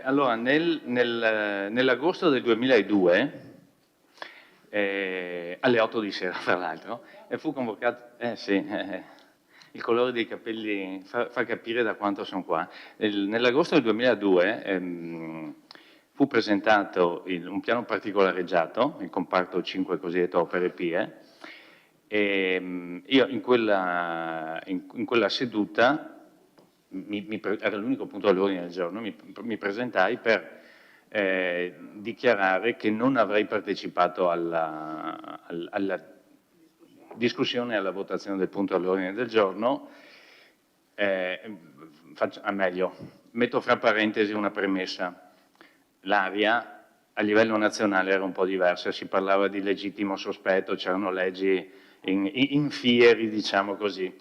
Allora, nell'agosto del 2002, alle 8 di sera fra l'altro, fu convocato, il colore dei capelli fa capire da quanto sono qua. Nell'agosto del 2002 fu presentato un piano particolareggiato, il comparto 5 cosiddetto opere PIE, e io in quella seduta era l'unico punto all'ordine del giorno, mi presentai per dichiarare che non avrei partecipato alla discussione e alla votazione del punto all'ordine del giorno. Metto fra parentesi una premessa. L'aria a livello nazionale era un po' diversa, si parlava di legittimo sospetto, c'erano leggi in fieri, diciamo così.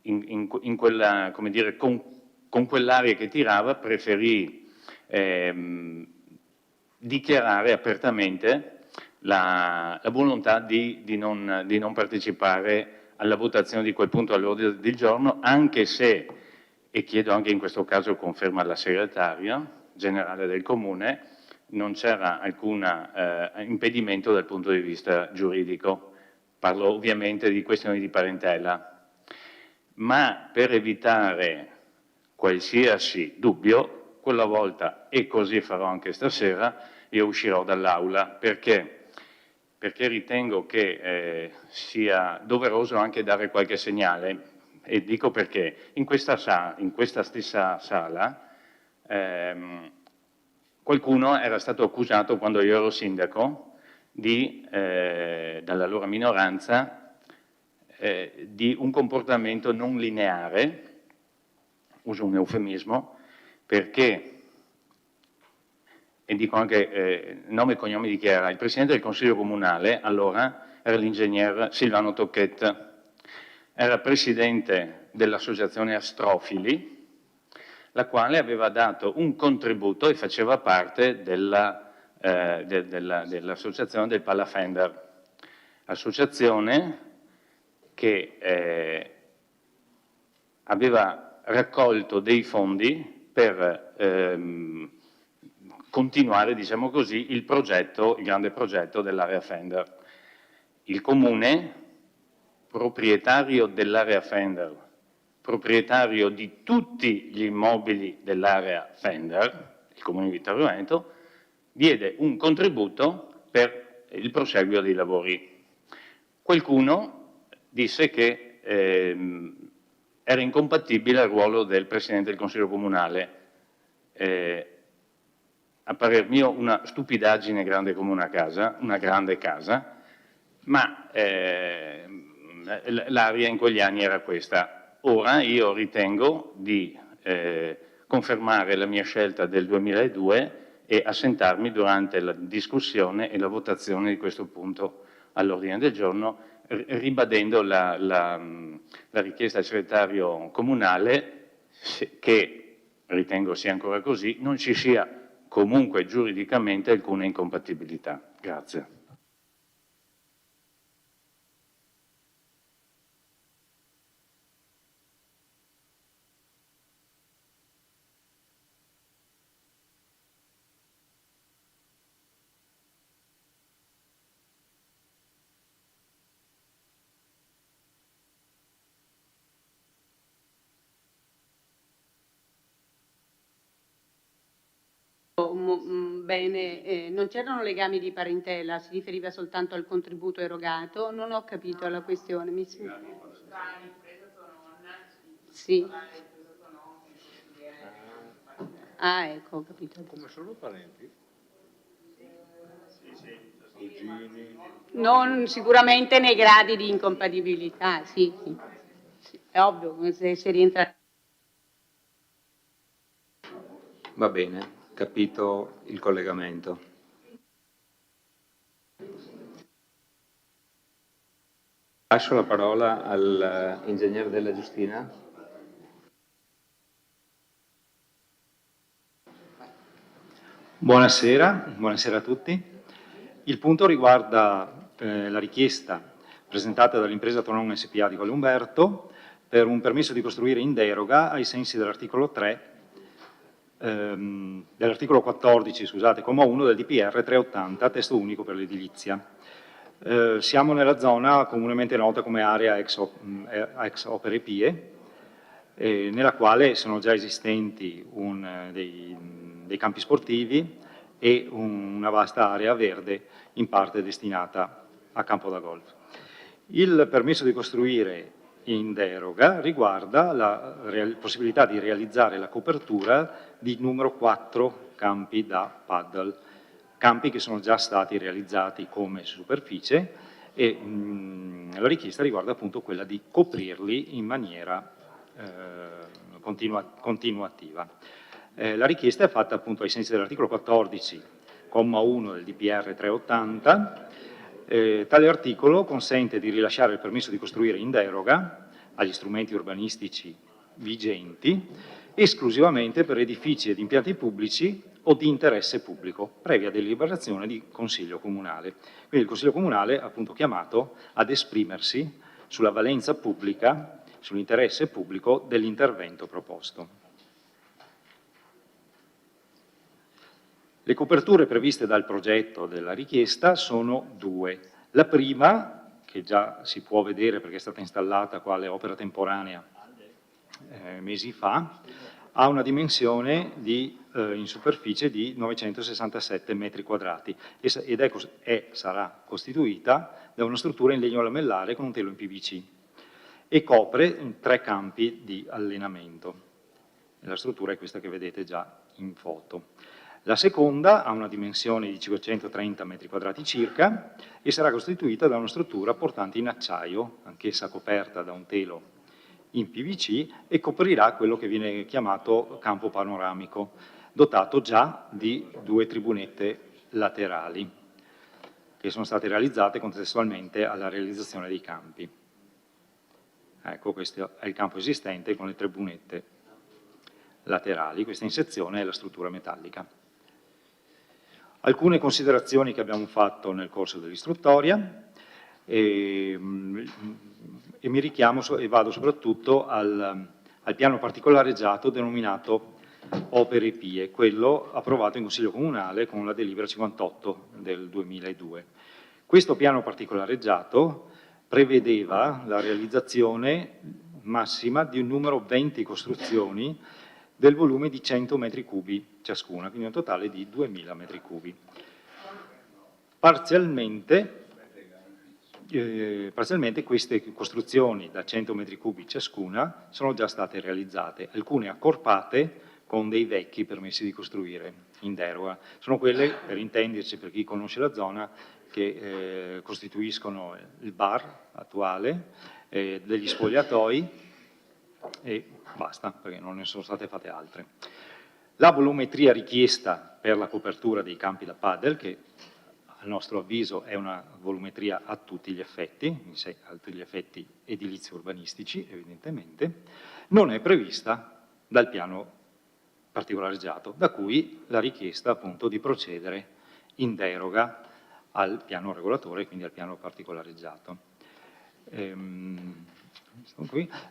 In quella, come dire, con quell'aria che tirava, preferì dichiarare apertamente la volontà di non partecipare alla votazione di quel punto all'ordine del giorno, anche se, e chiedo anche in questo caso conferma alla segretaria generale del Comune, non c'era alcun impedimento dal punto di vista giuridico. Parlo ovviamente di questioni di parentela, ma per evitare qualsiasi dubbio, quella volta, e così farò anche stasera, io uscirò dall'aula. Perché? Perché ritengo che sia doveroso anche dare qualche segnale, e dico perché. In questa stessa sala qualcuno era stato accusato, quando io ero sindaco, dall'allora minoranza, di un comportamento non lineare, uso un eufemismo, perché, e dico anche nome e cognome di chi era, il Presidente del Consiglio Comunale, allora, era l'ingegner Silvano Tocchetta, era Presidente dell'Associazione Astrofili, la quale aveva dato un contributo e faceva parte dell'associazione del Palafender, associazione che aveva raccolto dei fondi per continuare, diciamo così, il grande progetto dell'area Fender. Il Comune, proprietario dell'area Fender, proprietario di tutti gli immobili dell'area Fender, il Comune di Vittorio Veneto, diede un contributo per il proseguio dei lavori. Qualcuno disse che era incompatibile il ruolo del Presidente del Consiglio Comunale. A parer mio una stupidaggine grande come una grande casa, ma l'aria in quegli anni era questa. Ora io ritengo di confermare la mia scelta del 2002 e assentarmi durante la discussione e la votazione di questo punto all'ordine del giorno, ribadendo la richiesta al segretario comunale che, ritengo sia ancora così, non ci sia comunque giuridicamente alcuna incompatibilità. Grazie. Bene, non c'erano legami di parentela, si riferiva soltanto al contributo erogato, non ho capito la questione. Sì. Ah, ecco, ho capito. Come sono parenti? Cugini? Non sicuramente nei gradi di incompatibilità, sì. È ovvio, se rientra. Va bene, capito il collegamento. Lascio la parola all'ingegnere Della Giustina. Buonasera a tutti. Il punto riguarda la richiesta presentata dall'impresa Tonon SPA di Colle Umberto per un permesso di costruire in deroga ai sensi dell'articolo 14, scusate, comma 1 del DPR 380, testo unico per l'edilizia. Siamo nella zona comunemente nota come area ex opere PIE, nella quale sono già esistenti dei campi sportivi e una vasta area verde in parte destinata a campo da golf. Il permesso di costruire in deroga riguarda la possibilità di realizzare la copertura di numero 4 campi da paddle, campi che sono già stati realizzati come superficie e la richiesta riguarda appunto quella di coprirli in maniera continuativa. La richiesta è fatta appunto ai sensi dell'articolo 14, comma 1 del DPR 380. Tale articolo consente di rilasciare il permesso di costruire in deroga agli strumenti urbanistici vigenti esclusivamente per edifici ed impianti pubblici o di interesse pubblico, previa deliberazione di Consiglio Comunale. Quindi il Consiglio Comunale è appunto chiamato ad esprimersi sulla valenza pubblica, sull'interesse pubblico dell'intervento proposto. Le coperture previste dal progetto della richiesta sono due. La prima, che già si può vedere perché è stata installata quale opera temporanea mesi fa, ha una dimensione in superficie di 967 metri quadrati ed sarà costituita da una struttura in legno lamellare con un telo in PVC e copre 3 campi di allenamento. La struttura è questa che vedete già in foto. La seconda ha una dimensione di 530 metri quadrati circa e sarà costituita da una struttura portante in acciaio, anch'essa coperta da un telo in PVC e coprirà quello che viene chiamato campo panoramico, dotato già di 2 tribunette laterali che sono state realizzate contestualmente alla realizzazione dei campi. Ecco, questo è il campo esistente con le tribunette laterali, questa insezione è la struttura metallica. Alcune considerazioni che abbiamo fatto nel corso dell'istruttoria e mi richiamo e vado soprattutto al piano particolareggiato denominato Opere PIE, quello approvato in Consiglio Comunale con la delibera 58 del 2002. Questo piano particolareggiato prevedeva la realizzazione massima di un numero 20 costruzioni del volume di 100 metri cubi ciascuna, quindi un totale di 2000 metri cubi. Parzialmente queste costruzioni da 100 metri cubi ciascuna sono già state realizzate, alcune accorpate con dei vecchi permessi di costruire in deroga. Sono quelle, per intenderci, per chi conosce la zona, che costituiscono il bar attuale, degli spogliatoi e basta, perché non ne sono state fatte altre. La volumetria richiesta per la copertura dei campi da padel, che a nostro avviso è una volumetria a tutti gli effetti, a tutti gli effetti edilizi urbanistici evidentemente, non è prevista dal piano particolareggiato, da cui la richiesta appunto di procedere in deroga al piano regolatore, quindi al piano particolareggiato.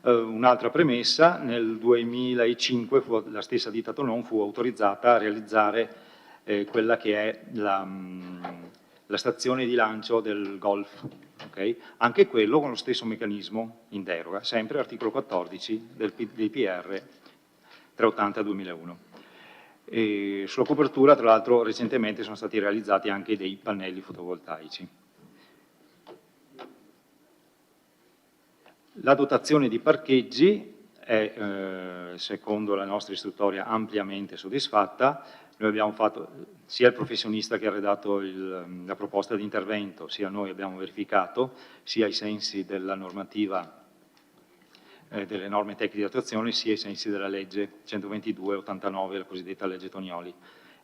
Un'altra premessa: nel 2005 la stessa ditta Tonon fu autorizzata a realizzare quella che è la stazione di lancio del golf, okay? Anche quello con lo stesso meccanismo in deroga, sempre articolo 14 del PR 380-2001. E sulla copertura, tra l'altro, recentemente sono stati realizzati anche dei pannelli fotovoltaici. La dotazione di parcheggi è, secondo la nostra istruttoria, ampiamente soddisfatta. Noi abbiamo fatto, sia il professionista che ha redatto la proposta di intervento, sia noi abbiamo verificato, sia ai sensi della normativa, delle norme tecniche di attuazione, sia ai sensi della legge 122/89, la cosiddetta legge Tonioli.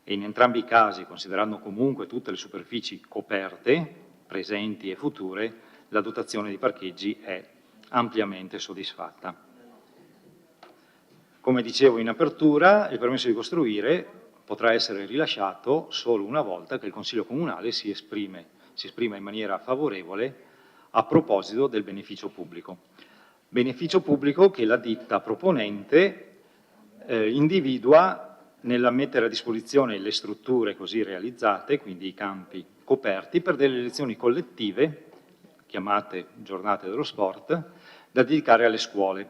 E in entrambi i casi, considerando comunque tutte le superfici coperte, presenti e future, la dotazione di parcheggi è ampiamente soddisfatta. Come dicevo in apertura, il permesso di costruire potrà essere rilasciato solo una volta che il Consiglio Comunale si esprima in maniera favorevole a proposito del beneficio pubblico. Beneficio pubblico che la ditta proponente individua nella mettere a disposizione le strutture così realizzate, quindi i campi coperti, per delle lezioni collettive, chiamate giornate dello sport, da dedicare alle scuole,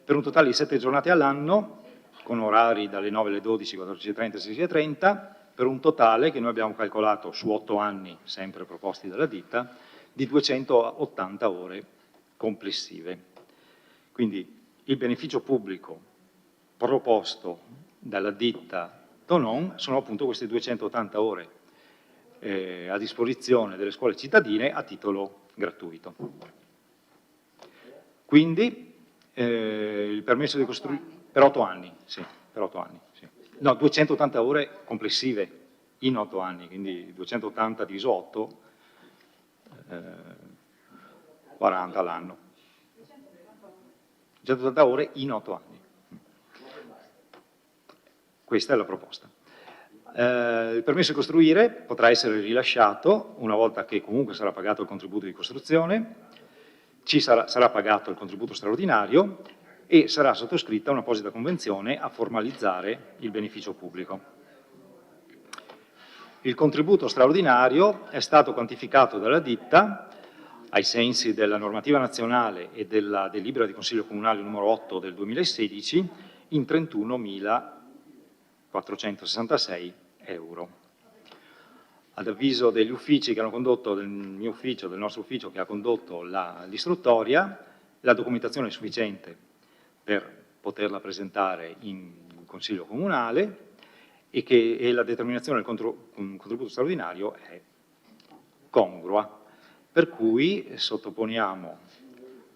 per un totale di 7 giornate all'anno, con orari dalle 9 alle 12, 14:30 e 16:30, per un totale che noi abbiamo calcolato su 8 anni, sempre proposti dalla ditta, di 280 ore complessive. Quindi il beneficio pubblico proposto dalla ditta Tonon sono appunto queste 280 ore a disposizione delle scuole cittadine a titolo gratuito. Quindi il permesso di costruire per 8 anni, sì, per 8 anni, sì. No, 280 ore complessive in 8 anni, quindi 280 diviso 8, 40 all'anno. 280 ore in 8 anni. Questa è la proposta. Il permesso di costruire potrà essere rilasciato una volta che comunque sarà pagato il contributo di costruzione, sarà pagato il contributo straordinario e sarà sottoscritta un'apposita convenzione a formalizzare il beneficio pubblico. Il contributo straordinario è stato quantificato dalla ditta ai sensi della normativa nazionale e della delibera di Consiglio Comunale numero 8 del 2016 in 31.466 euro. Ad avviso degli uffici che hanno condotto, del mio ufficio, del nostro ufficio che ha condotto l'istruttoria, la documentazione è sufficiente per poterla presentare in Consiglio Comunale e la determinazione del contributo straordinario è congrua, per cui sottoponiamo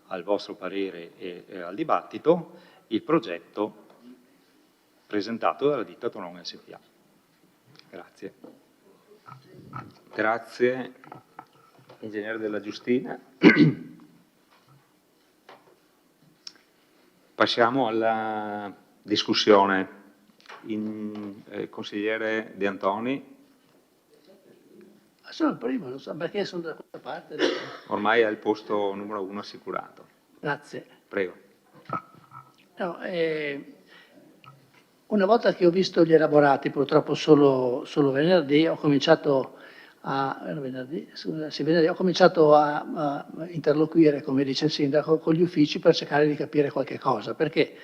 al vostro parere e al dibattito il progetto presentato dalla ditta Tonon SpA. Grazie. Grazie, ingegnere Della Giustina. Passiamo alla discussione. Consigliere De Antoni. Sono il primo, non so perché sono da questa parte. Ormai è il posto numero 1 assicurato. Grazie. Prego. No, una volta che ho visto gli elaborati, purtroppo solo venerdì, ho cominciato a interloquire, come dice il sindaco, con gli uffici per cercare di capire qualche cosa, perché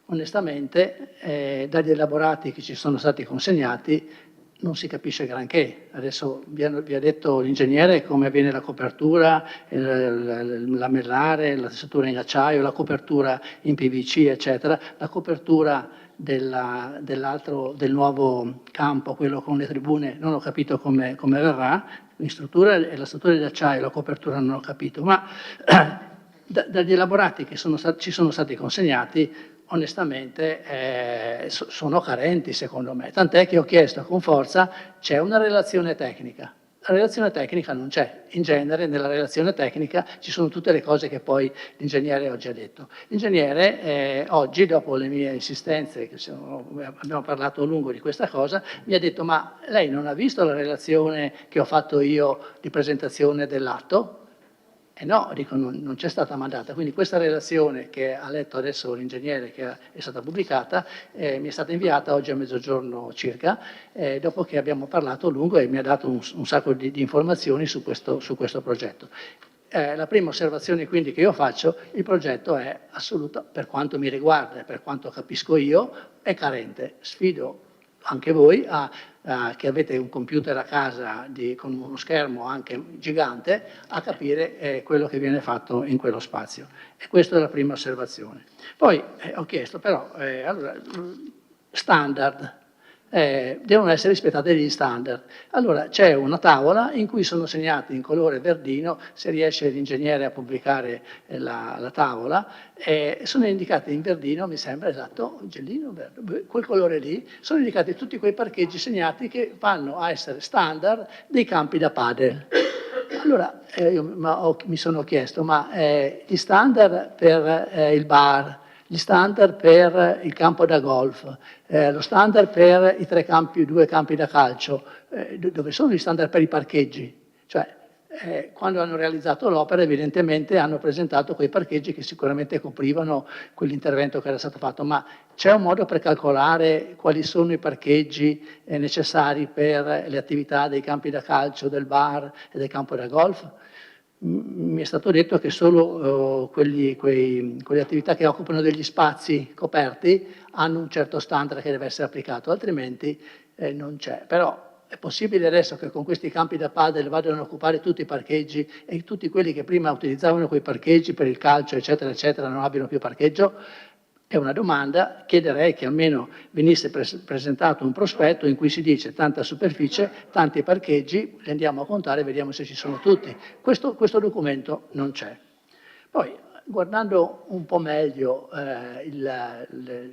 onestamente dagli elaborati che ci sono stati consegnati non si capisce granché. Adesso vi ha detto l'ingegnere come avviene la copertura, la mellare, la testatura in acciaio, la copertura in PVC, eccetera, la copertura del nuovo campo, quello con le tribune, non ho capito come verrà, la struttura di acciaio, la copertura non ho capito, ma dagli elaborati che ci sono stati consegnati, onestamente sono carenti secondo me, tant'è che ho chiesto con forza, c'è una relazione tecnica. La relazione tecnica non c'è, in genere nella relazione tecnica ci sono tutte le cose che poi l'ingegnere oggi ha detto. L'ingegnere oggi, dopo le mie insistenze, abbiamo parlato a lungo di questa cosa, mi ha detto: ma lei non ha visto la relazione che ho fatto io di presentazione dell'atto? No, dico, non c'è stata mandata, quindi questa relazione che ha letto adesso l'ingegnere, che è stata pubblicata, mi è stata inviata oggi a mezzogiorno circa, dopo che abbiamo parlato a lungo e mi ha dato un sacco di informazioni su questo progetto. La prima osservazione quindi che io faccio, il progetto è assoluto, per quanto mi riguarda e per quanto capisco io, è carente. Sfido anche voi che avete un computer a casa con uno schermo anche gigante, a capire quello che viene fatto in quello spazio. E questa è la prima osservazione. Poi ho chiesto però, allora, standard, devono essere rispettati degli standard. Allora c'è una tavola in cui sono segnati in colore verdino, se riesce l'ingegnere a pubblicare la tavola, sono indicati in verdino, mi sembra esatto, giallino, verde, quel colore lì, sono indicati tutti quei parcheggi segnati che vanno a essere standard dei campi da padel. Allora mi sono chiesto, ma gli standard per il bar, gli standard per il campo da golf, lo standard per i 2 campi da calcio, dove sono gli standard per i parcheggi? Cioè, quando hanno realizzato l'opera evidentemente hanno presentato quei parcheggi che sicuramente coprivano quell'intervento che era stato fatto, ma c'è un modo per calcolare quali sono i parcheggi necessari per le attività dei campi da calcio, del bar e del campo da golf? Mi è stato detto che solo quelle attività che occupano degli spazi coperti hanno un certo standard che deve essere applicato, altrimenti non c'è. Però è possibile adesso che con questi campi da padel vadano a occupare tutti i parcheggi e tutti quelli che prima utilizzavano quei parcheggi per il calcio, eccetera, eccetera, non abbiano più parcheggio? È una domanda, chiederei che almeno venisse presentato un prospetto in cui si dice tanta superficie, tanti parcheggi, li andiamo a contare e vediamo se ci sono tutti. Questo documento non c'è. Poi, guardando un po' meglio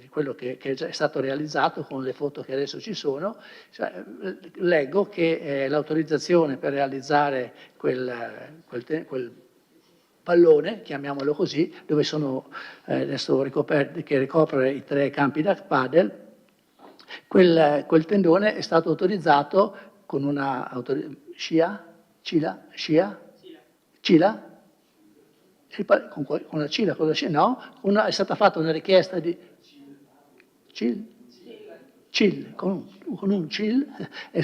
quello che è stato realizzato con le foto che adesso ci sono, leggo che l'autorizzazione per realizzare quel pallone, chiamiamolo così, dove sono adesso che ricopre i 3 campi da padel, quel tendone è stato autorizzato con una CILA? Con una CILA, no, è stata fatta una richiesta di CIL, con un CIL è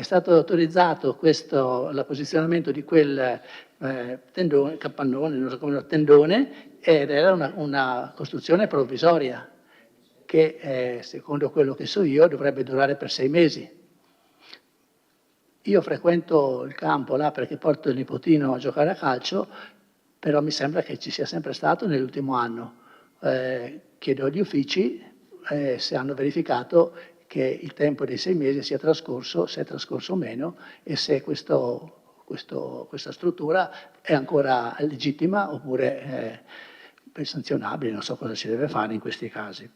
stato autorizzato l'apposizionamento di quel tendone, capannone, non so come, tendone, ed era una costruzione provvisoria che, secondo quello che so io, dovrebbe durare per 6 mesi. Io frequento il campo là perché porto il nipotino a giocare a calcio, però mi sembra che ci sia sempre stato nell'ultimo anno. Chiedo agli uffici se hanno verificato che il tempo dei 6 mesi sia trascorso, se è trascorso o meno, e se questa struttura è ancora legittima oppure sanzionabile, non so cosa si deve fare in questi casi.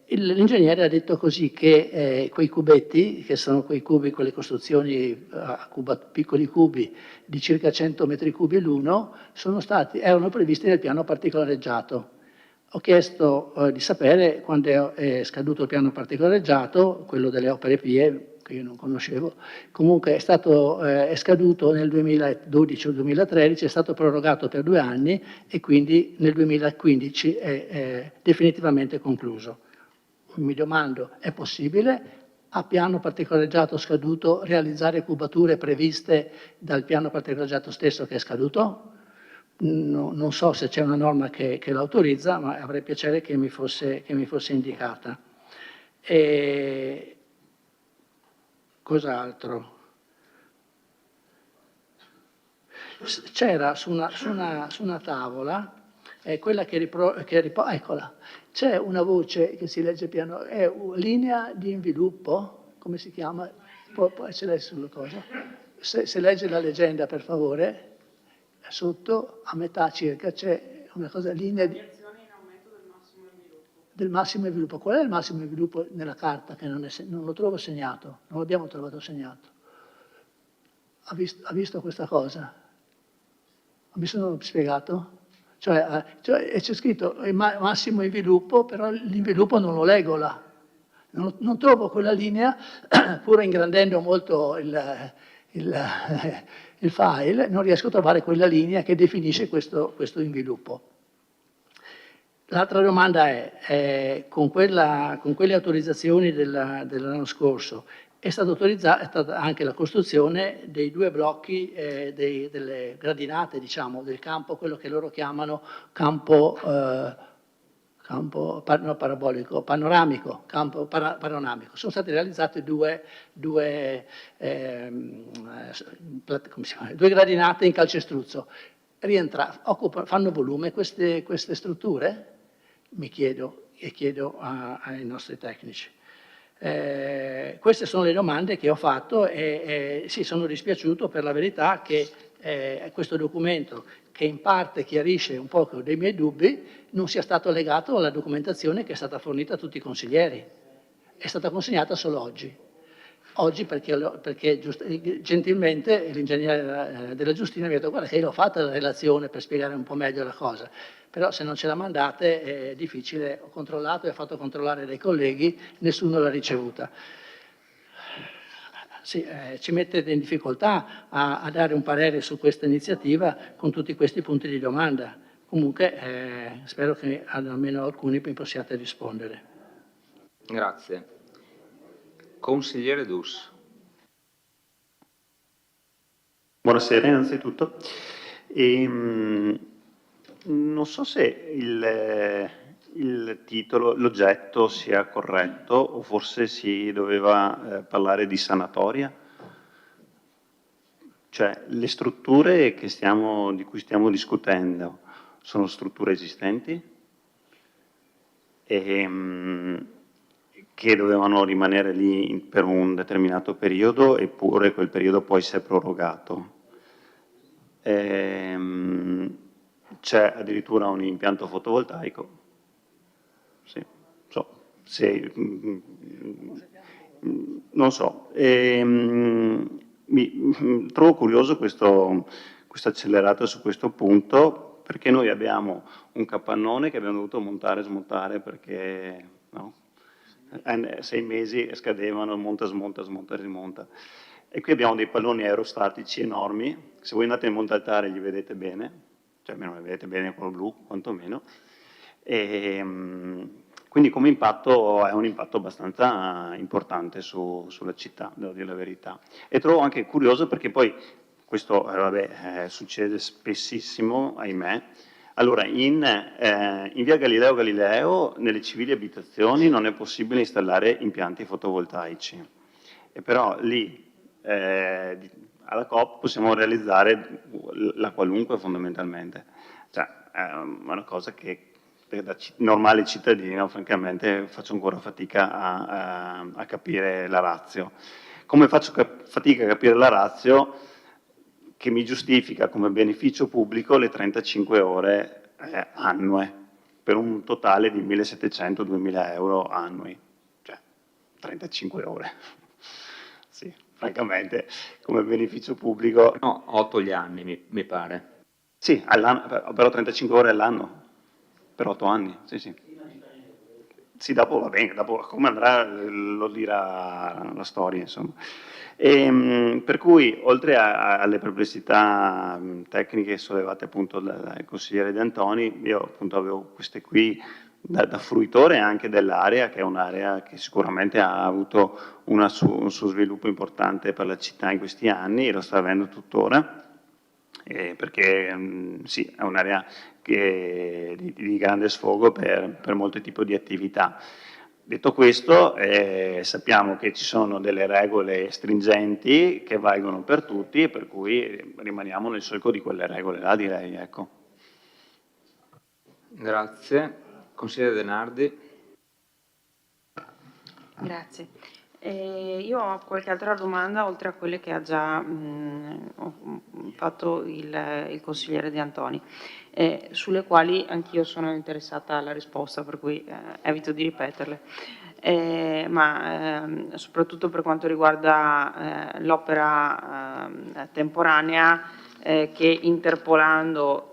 L'ingegnere ha detto così che quei cubetti, che sono quei cubi, quelle costruzioni a piccoli cubi di circa 100 metri cubi l'uno, erano previsti nel piano particolareggiato. Ho chiesto di sapere quando è scaduto il piano particolareggiato, quello delle opere pie, che io non conoscevo, comunque è scaduto nel 2012 o 2013, è stato prorogato per 2 anni e quindi nel 2015 è definitivamente concluso. Mi domando, è possibile a piano particolareggiato scaduto realizzare cubature previste dal piano particolareggiato stesso che è scaduto? No, non so se c'è una norma che l'autorizza, ma avrei piacere che mi fosse indicata. Cos'altro? C'era su una tavola, quella eccola, c'è una voce che si legge piano, è linea di inviluppo, come si chiama? Può essere lei sulla cosa? Se legge la leggenda, per favore. Sotto, a metà circa, c'è una cosa, linea del massimo sviluppo. Qual è il massimo sviluppo nella carta che non lo trovo segnato? Non l'abbiamo trovato segnato. Ha visto questa cosa? Mi sono spiegato? Cioè c'è scritto massimo sviluppo, però l'inviluppo non lo leggo là. Non trovo quella linea, pur ingrandendo molto il file, non riesco a trovare quella linea che definisce questo inviluppo. L'altra domanda è con quelle autorizzazioni dell'anno scorso, è stata autorizzata anche la costruzione dei 2 blocchi delle gradinate, diciamo, del campo, quello che loro chiamano campo panoramico. Sono state realizzate due gradinate in calcestruzzo. Fanno volume queste strutture? Mi chiedo e chiedo ai nostri tecnici. Queste sono le domande che ho fatto e sì, sono dispiaciuto per la verità che questo documento, che in parte chiarisce un po' dei miei dubbi, non sia stato legato alla documentazione che è stata fornita a tutti i consiglieri. È stata consegnata solo oggi. Oggi perché gentilmente l'ingegnere della Giustina mi ha detto guarda che io l'ho fatta la relazione per spiegare un po' meglio la cosa, però se non ce la mandate è difficile, ho controllato e ho fatto controllare dai colleghi, nessuno l'ha ricevuta. Sì, ci mette in difficoltà a dare un parere su questa iniziativa con tutti questi punti di domanda. Comunque spero che almeno alcuni mi possiate rispondere. Grazie. Consigliere Dus. Buonasera innanzitutto. Non so se il titolo, l'oggetto sia corretto o forse si doveva parlare di sanatoria. Cioè le strutture di cui stiamo discutendo sono strutture esistenti che dovevano rimanere lì per un determinato periodo, eppure quel periodo poi si è prorogato. C'è addirittura un impianto fotovoltaico. Sì, non so. Trovo curioso questo accelerato su questo punto, perché noi abbiamo un capannone che abbiamo dovuto montare e smontare perché... No? 6 mesi scadevano, monta, smonta, smonta, rimonta. E qui abbiamo dei palloni aerostatici enormi, se voi andate in Montaltare li vedete bene, cioè almeno li vedete bene quello blu, quantomeno, e quindi come impatto è un impatto abbastanza importante sulla città, devo dire la verità. E trovo anche curioso perché poi, questo succede spessissimo, ahimè. Allora, in via Galileo Galileo, nelle civili abitazioni, non è possibile installare impianti fotovoltaici. E però lì, alla COP, possiamo realizzare la qualunque fondamentalmente. Cioè, è una cosa che da normale cittadino, francamente, faccio ancora fatica a capire la ratio. Come faccio fatica a capire la ratio che mi giustifica come beneficio pubblico le 35 ore annue. per un totale di 1.700-2.000 euro annui, cioè 35 ore. Sì, francamente, come beneficio pubblico... No, 8 gli anni, mi pare. Sì, però 35 ore all'anno, per 8 anni, sì, sì. Sì, dopo va bene, dopo come andrà lo dirà la storia, insomma. Per cui, oltre alle perplessità tecniche sollevate appunto dal consigliere De Antoni, io appunto avevo queste qui da fruitore anche dell'area, che è un'area che sicuramente ha avuto un suo sviluppo importante per la città in questi anni e lo sta avendo tuttora, perché sì, è un'area di grande sfogo per molti tipi di attività. Detto questo, sappiamo che ci sono delle regole stringenti che valgono per tutti e per cui rimaniamo nel solco di quelle regole là, direi. Ecco. Grazie. Consigliere De Nardi. Grazie. Io ho qualche altra domanda oltre a quelle che ha già fatto il consigliere De Antoni, sulle quali anch'io sono interessata alla risposta, per cui evito di ripeterle. Ma soprattutto per quanto riguarda l'opera temporanea, che interpolando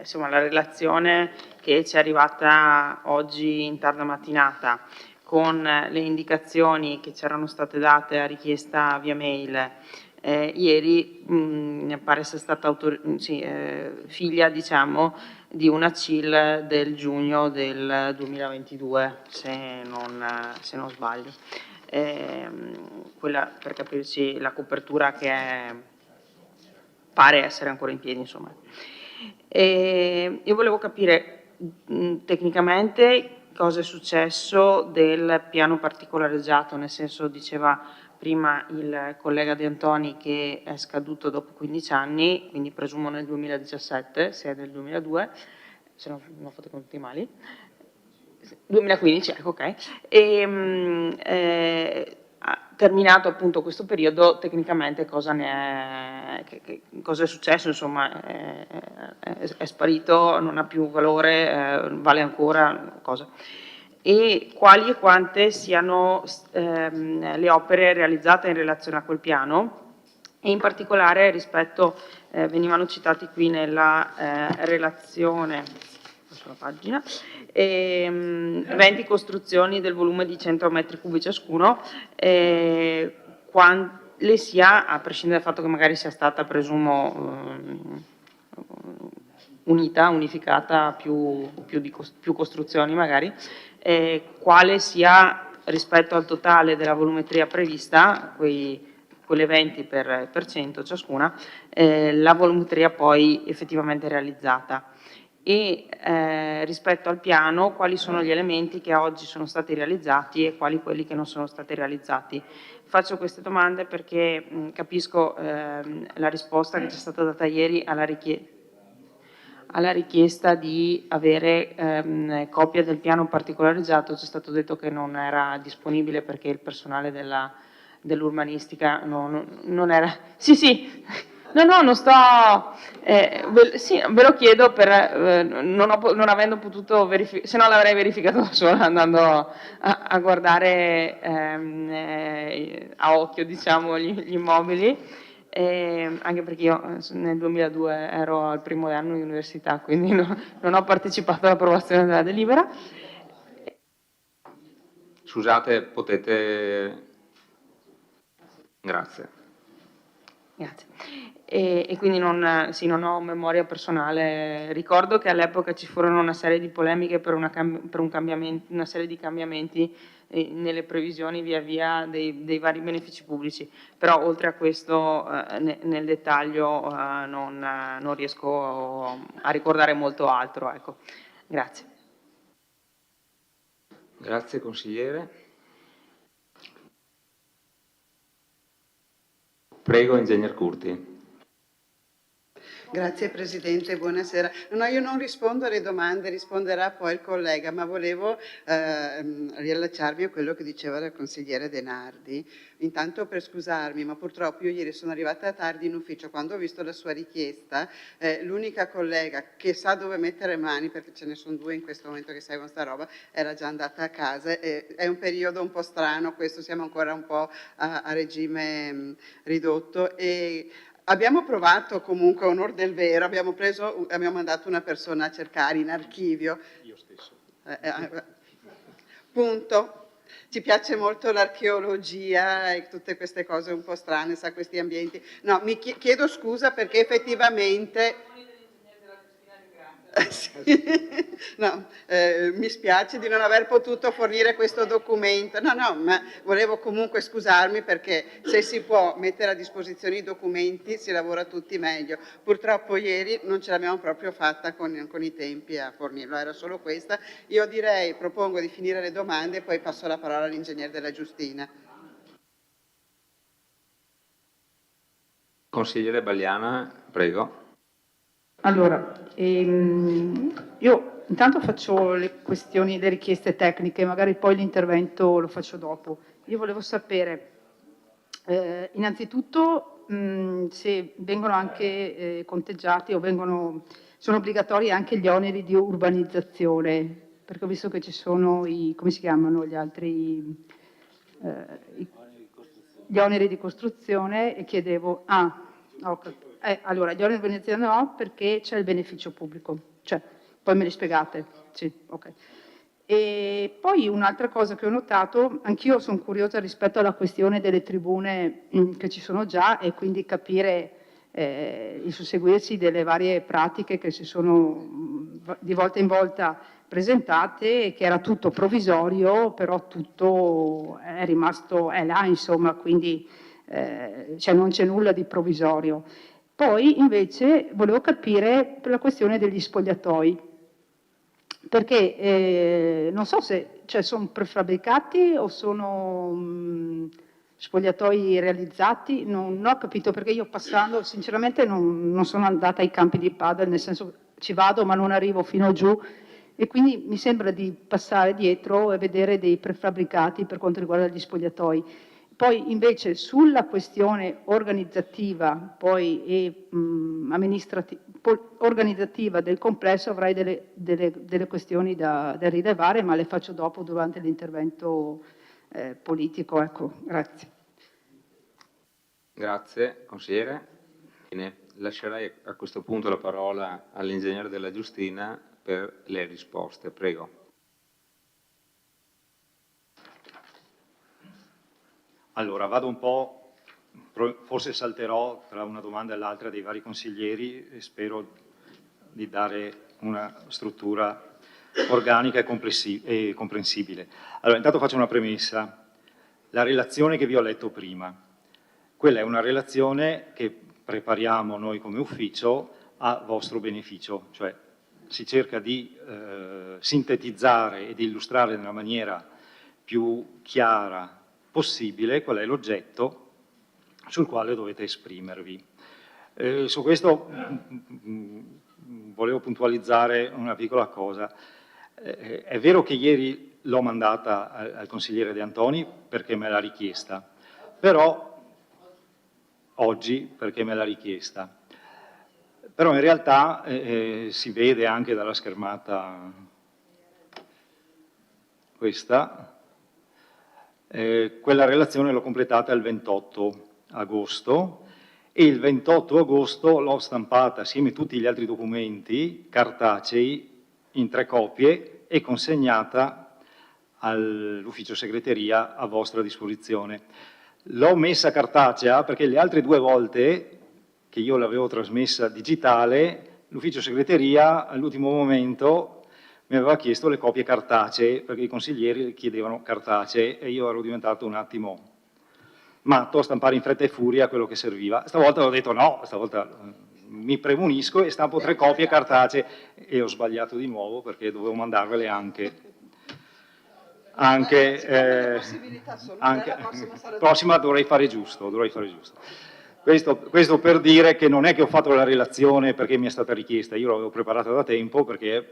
insomma, la relazione che ci è arrivata oggi in tarda mattinata con le indicazioni che ci erano state date a richiesta via mail ieri, pare sia stata figlia, diciamo, di una CIL del giugno del 2022, se non sbaglio. Quella, per capirci, la copertura che pare essere ancora in piedi, insomma. Io volevo capire tecnicamente cosa è successo del piano particolareggiato, nel senso, diceva prima il collega De Antoni che è scaduto dopo 15 anni, quindi presumo nel 2017, se è del 2002, se no non fate conti mali. 2015, ecco, ok. Terminato appunto questo periodo, tecnicamente cosa è successo? Insomma, è sparito, non ha più valore, vale ancora cosa? E quali e quante siano le opere realizzate in relazione a quel piano? E in particolare rispetto, venivano citati qui nella relazione, la pagina, 20 costruzioni del volume di 100 metri cubi ciascuno, quale sia, a prescindere dal fatto che magari sia stata, presumo, unificata più costruzioni magari, quale sia rispetto al totale della volumetria prevista, quelle 20 per 100 ciascuna, la volumetria poi effettivamente realizzata. E rispetto al piano, quali sono gli elementi che oggi sono stati realizzati e quali quelli che non sono stati realizzati. Faccio queste domande perché capisco la risposta che ci è stata data ieri alla richiesta di avere copia del piano particolareggiato. Ci è stato detto che non era disponibile perché il personale dell'urbanistica non era... Sì. No, non sto... sì, ve lo chiedo non avendo potuto verificare, se no l'avrei verificato da sola andando a guardare a occhio, diciamo, gli immobili, anche perché io nel 2002 ero al primo anno di università, quindi non ho partecipato all'approvazione della delibera. Scusate, potete... Grazie. E quindi non ho memoria personale. Ricordo che all'epoca ci furono una serie di polemiche per una serie di cambiamenti nelle previsioni via via dei vari benefici pubblici, però oltre a questo nel dettaglio non riesco a ricordare molto altro. Ecco. Grazie. Grazie consigliere. Prego, ingegner Curti. Grazie Presidente, buonasera. No, io non rispondo alle domande, risponderà poi il collega, ma volevo riallacciarmi a quello che diceva il consigliere De Nardi. Intanto per scusarmi, ma purtroppo io ieri sono arrivata tardi in ufficio, quando ho visto la sua richiesta, l'unica collega che sa dove mettere mani, perché ce ne sono due in questo momento che seguono sta roba, era già andata a casa. È un periodo un po' strano questo, siamo ancora un po' a regime ridotto e abbiamo provato comunque, a onor del vero, abbiamo mandato una persona a cercare in archivio. Io stesso. Punto. Ci piace molto l'archeologia e tutte queste cose un po' strane, sa, questi ambienti. No, mi chiedo scusa perché effettivamente... No, mi spiace di non aver potuto fornire questo documento. No, ma volevo comunque scusarmi perché se si può mettere a disposizione i documenti si lavora tutti meglio. Purtroppo ieri non ce l'abbiamo proprio fatta con i tempi a fornirlo, era solo questa. Io propongo di finire le domande e poi passo la parola all'ingegnere Della Giustina. Consigliere Bagliana, prego. Allora, io intanto faccio le richieste tecniche, magari poi l'intervento lo faccio dopo. Io volevo sapere, innanzitutto, se vengono anche conteggiati o sono obbligatori anche gli oneri di urbanizzazione, perché ho visto che ci sono come si chiamano gli altri, gli oneri di costruzione, e chiedevo, allora, gli oneri di urbanizzazione no, perché c'è il beneficio pubblico, poi me li spiegate, sì, ok. E poi un'altra cosa che ho notato, anch'io sono curiosa rispetto alla questione delle tribune che ci sono già e quindi capire il susseguirsi delle varie pratiche che si sono di volta in volta presentate e che era tutto provvisorio, però tutto è rimasto, è là insomma, quindi non c'è nulla di provvisorio. Poi invece volevo capire per la questione degli spogliatoi, perché non so se sono prefabbricati o sono spogliatoi realizzati, non ho capito, perché io passando sinceramente non sono andata ai campi di padel, nel senso ci vado ma non arrivo fino giù e quindi mi sembra di passare dietro e vedere dei prefabbricati per quanto riguarda gli spogliatoi. Poi invece sulla questione organizzativa organizzativa del complesso avrei delle questioni da rilevare, ma le faccio dopo durante l'intervento politico. Ecco, grazie. Grazie, consigliere. Bene, lascerei a questo punto la parola all'ingegnere Della Giustina per le risposte. Prego. Allora, vado un po', forse salterò tra una domanda e l'altra dei vari consiglieri e spero di dare una struttura organica e comprensibile. Allora, intanto faccio una premessa. La relazione che vi ho letto prima, quella è una relazione che prepariamo noi come ufficio a vostro beneficio, cioè si cerca di sintetizzare e di illustrare nella maniera più chiara possibile qual è l'oggetto sul quale dovete esprimervi. Su questo volevo puntualizzare una piccola cosa. È vero che ieri l'ho mandata al consigliere De Antoni perché me l'ha richiesta, però oggi perché me l'ha richiesta. Però in realtà si vede anche dalla schermata questa, quella relazione l'ho completata il 28 agosto e il 28 agosto l'ho stampata assieme a tutti gli altri documenti cartacei in 3 copie e consegnata all'ufficio segreteria a vostra disposizione. L'ho messa cartacea perché le altre 2 volte che io l'avevo trasmessa digitale, l'ufficio segreteria all'ultimo momento mi aveva chiesto le copie cartacee, perché i consiglieri chiedevano cartacee e io ero diventato un attimo matto a stampare in fretta e furia quello che serviva. Stavolta ho detto no, stavolta mi premunisco e stampo 3 copie cartacee e ho sbagliato di nuovo perché dovevo mandarvele prossima dovrei fare giusto. Questo per dire che non è che ho fatto la relazione perché mi è stata richiesta, io l'avevo preparata da tempo perché è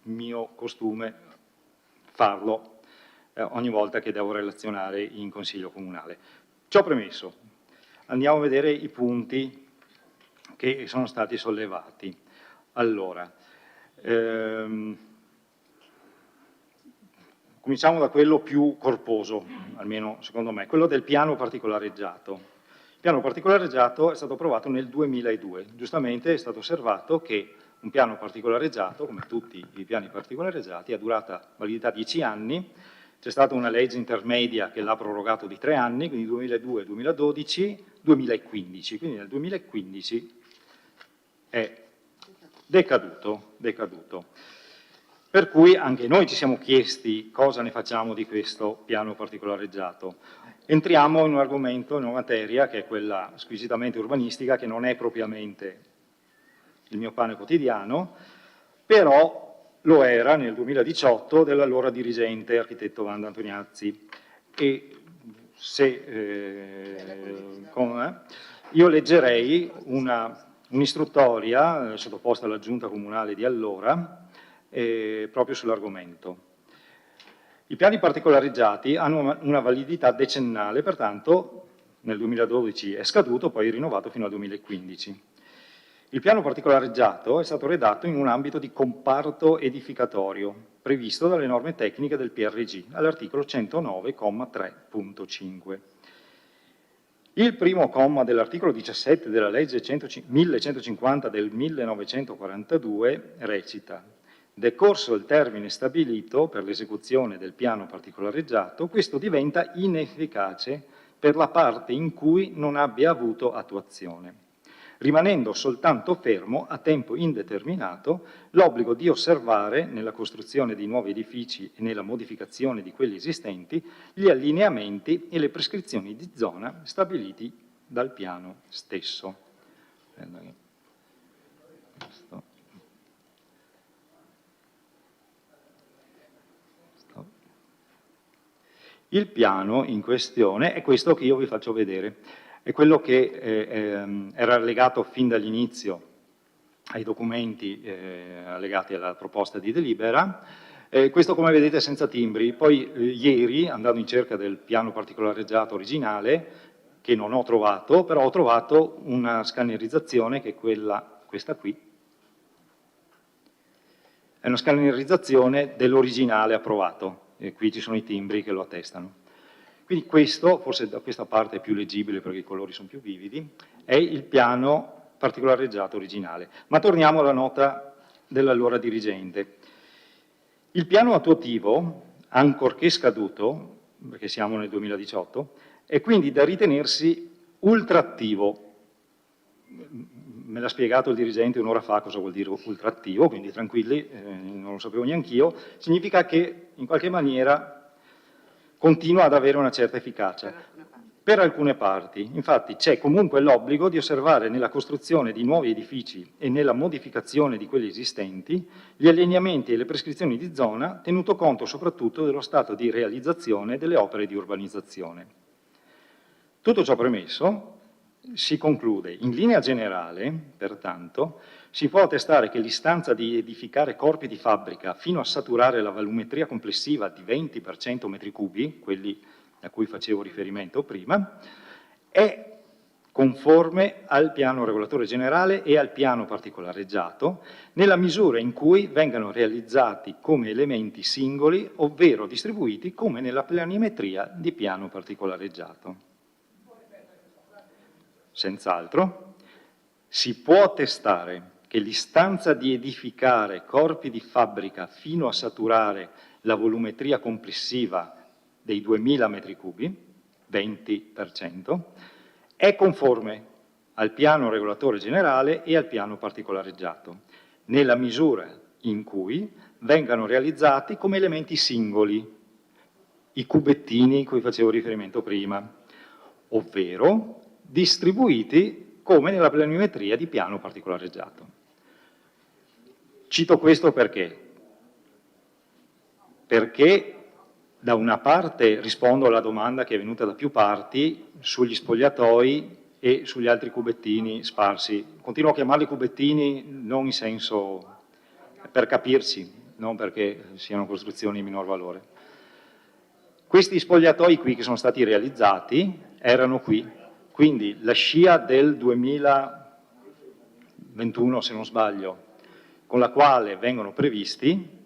mio costume farlo ogni volta che devo relazionare in Consiglio Comunale. Ciò premesso, andiamo a vedere i punti che sono stati sollevati. Allora, cominciamo da quello più corposo, almeno secondo me, quello del piano particolareggiato. Il piano particolareggiato è stato approvato nel 2002. Giustamente è stato osservato che un piano particolareggiato, come tutti i piani particolareggiati, ha durata validità 10 anni, c'è stata una legge intermedia che l'ha prorogato di 3 anni, quindi 2002, 2012, 2015, quindi nel 2015 è decaduto. Per cui anche noi ci siamo chiesti cosa ne facciamo di questo piano particolareggiato. Entriamo in un argomento, in una materia che è quella squisitamente urbanistica, che non è propriamente il mio pane quotidiano, però lo era nel 2018 dell'allora dirigente architetto Wanda Antoniazzi. E io leggerei un'istruttoria sottoposta alla Giunta Comunale di allora, proprio sull'argomento. I piani particolareggiati hanno una validità decennale, pertanto nel 2012 è scaduto, poi rinnovato fino al 2015. Il piano particolareggiato è stato redatto in un ambito di comparto edificatorio, previsto dalle norme tecniche del PRG, all'articolo 109,3.5. Il primo comma dell'articolo 17 della legge 1150 del 1942 recita: decorso il termine stabilito per l'esecuzione del piano particolareggiato, questo diventa inefficace per la parte in cui non abbia avuto attuazione, rimanendo soltanto fermo a tempo indeterminato l'obbligo di osservare nella costruzione di nuovi edifici e nella modificazione di quelli esistenti gli allineamenti e le prescrizioni di zona stabiliti dal piano stesso. Il piano in questione è questo che io vi faccio vedere, è quello che era allegato fin dall'inizio ai documenti allegati alla proposta di delibera, questo come vedete senza timbri. Poi ieri, andando in cerca del piano particolareggiato originale, che non ho trovato, però ho trovato una scannerizzazione che è questa qui, è una scannerizzazione dell'originale approvato. E qui ci sono i timbri che lo attestano. Quindi questo, forse da questa parte è più leggibile perché i colori sono più vividi, è il piano particolareggiato originale. Ma torniamo alla nota dell'allora dirigente. Il piano attuativo, ancorché scaduto, perché siamo nel 2018, è quindi da ritenersi ultrattivo. Me l'ha spiegato il dirigente un'ora fa cosa vuol dire ultrattivo, quindi tranquilli, non lo sapevo neanch'io, significa che in qualche maniera continua ad avere una certa efficacia. Per alcune parti, infatti, c'è comunque l'obbligo di osservare nella costruzione di nuovi edifici e nella modificazione di quelli esistenti gli allineamenti e le prescrizioni di zona, tenuto conto soprattutto dello stato di realizzazione delle opere di urbanizzazione. Tutto ciò premesso, si conclude, in linea generale, pertanto, si può attestare che l'istanza di edificare corpi di fabbrica fino a saturare la volumetria complessiva di 20% metri cubi, quelli a cui facevo riferimento prima, è conforme al piano regolatore generale e al piano particolareggiato, nella misura in cui vengano realizzati come elementi singoli, ovvero distribuiti come nella planimetria di piano particolareggiato. Senz'altro, si può attestare che l'istanza di edificare corpi di fabbrica fino a saturare la volumetria complessiva dei 2000 metri cubi, 20%, è conforme al piano regolatore generale e al piano particolareggiato, nella misura in cui vengano realizzati come elementi singoli, i cubettini a cui facevo riferimento prima, ovvero distribuiti come nella planimetria di piano particolareggiato. Cito questo perché? Perché da una parte rispondo alla domanda che è venuta da più parti sugli spogliatoi e sugli altri cubettini sparsi. Continuo a chiamarli cubettini non in senso per capirci, non perché siano costruzioni di minor valore. Questi spogliatoi qui che sono stati realizzati erano qui, quindi la scia del 2021, se non sbaglio, con la quale vengono previsti,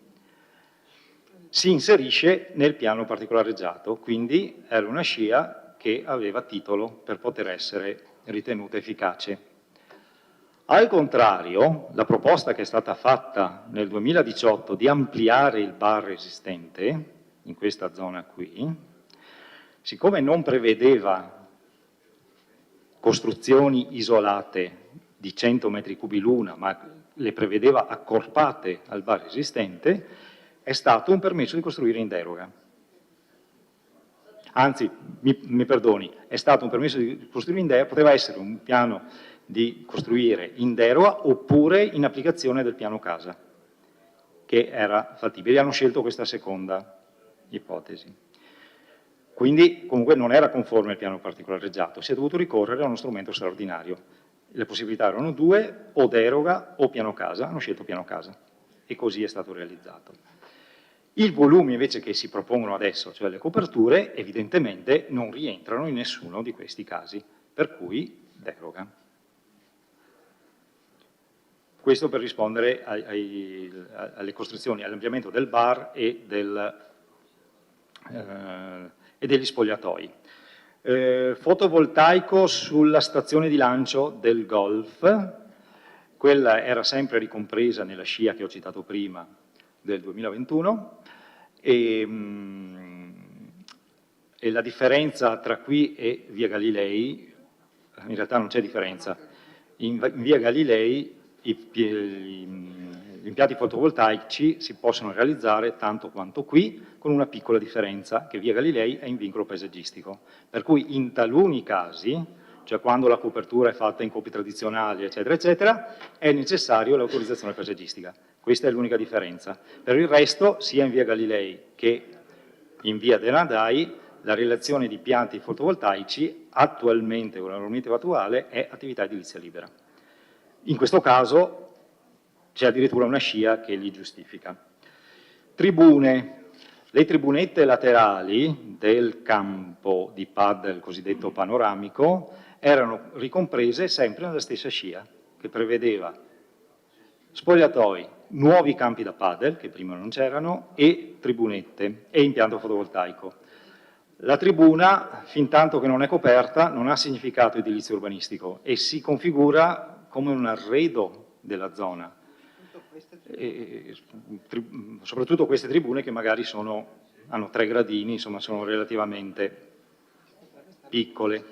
si inserisce nel piano particolareggiato, quindi era una scia che aveva titolo per poter essere ritenuta efficace. Al contrario, la proposta che è stata fatta nel 2018 di ampliare il bar esistente, in questa zona qui, siccome non prevedeva costruzioni isolate di 100 metri cubi l'una, ma le prevedeva accorpate al bar esistente, è stato un permesso di costruire in deroga. Anzi, mi perdoni, è stato un permesso di costruire in deroga, poteva essere un piano di costruire in deroga oppure in applicazione del piano casa, che era fattibile. Hanno scelto questa seconda ipotesi. Quindi comunque non era conforme al piano particolareggiato, si è dovuto ricorrere a uno strumento straordinario. Le possibilità erano due, o deroga o piano casa, hanno scelto piano casa e così è stato realizzato. I volumi invece che si propongono adesso, cioè le coperture, evidentemente non rientrano in nessuno di questi casi, per cui deroga. Questo per rispondere alle costruzioni, all'ampliamento del bar e degli spogliatoi. Fotovoltaico sulla stazione di lancio del golf, quella era sempre ricompresa nella scia che ho citato prima del 2021 e la differenza tra qui e via Galilei, in realtà non c'è differenza, in via Galilei gli impianti fotovoltaici si possono realizzare tanto quanto qui, con una piccola differenza, che via Galilei è in vincolo paesaggistico. Per cui in taluni casi, cioè quando la copertura è fatta in copie tradizionali, eccetera, eccetera, è necessario l'autorizzazione paesaggistica. Questa è l'unica differenza. Per il resto, sia in via Galilei che in via De Nadai, la realizzazione di impianti fotovoltaici attualmente, con la normativa attuale, è attività edilizia libera. In questo caso c'è addirittura una scia che li giustifica. Tribune. Le tribunette laterali del campo di padel cosiddetto panoramico erano ricomprese sempre nella stessa scia, che prevedeva spogliatoi, nuovi campi da padel, che prima non c'erano, e tribunette e impianto fotovoltaico. La tribuna, fin tanto che non è coperta, non ha significato edilizio urbanistico e si configura come un arredo della zona. Soprattutto queste tribune che magari hanno 3 gradini, insomma sono relativamente piccole,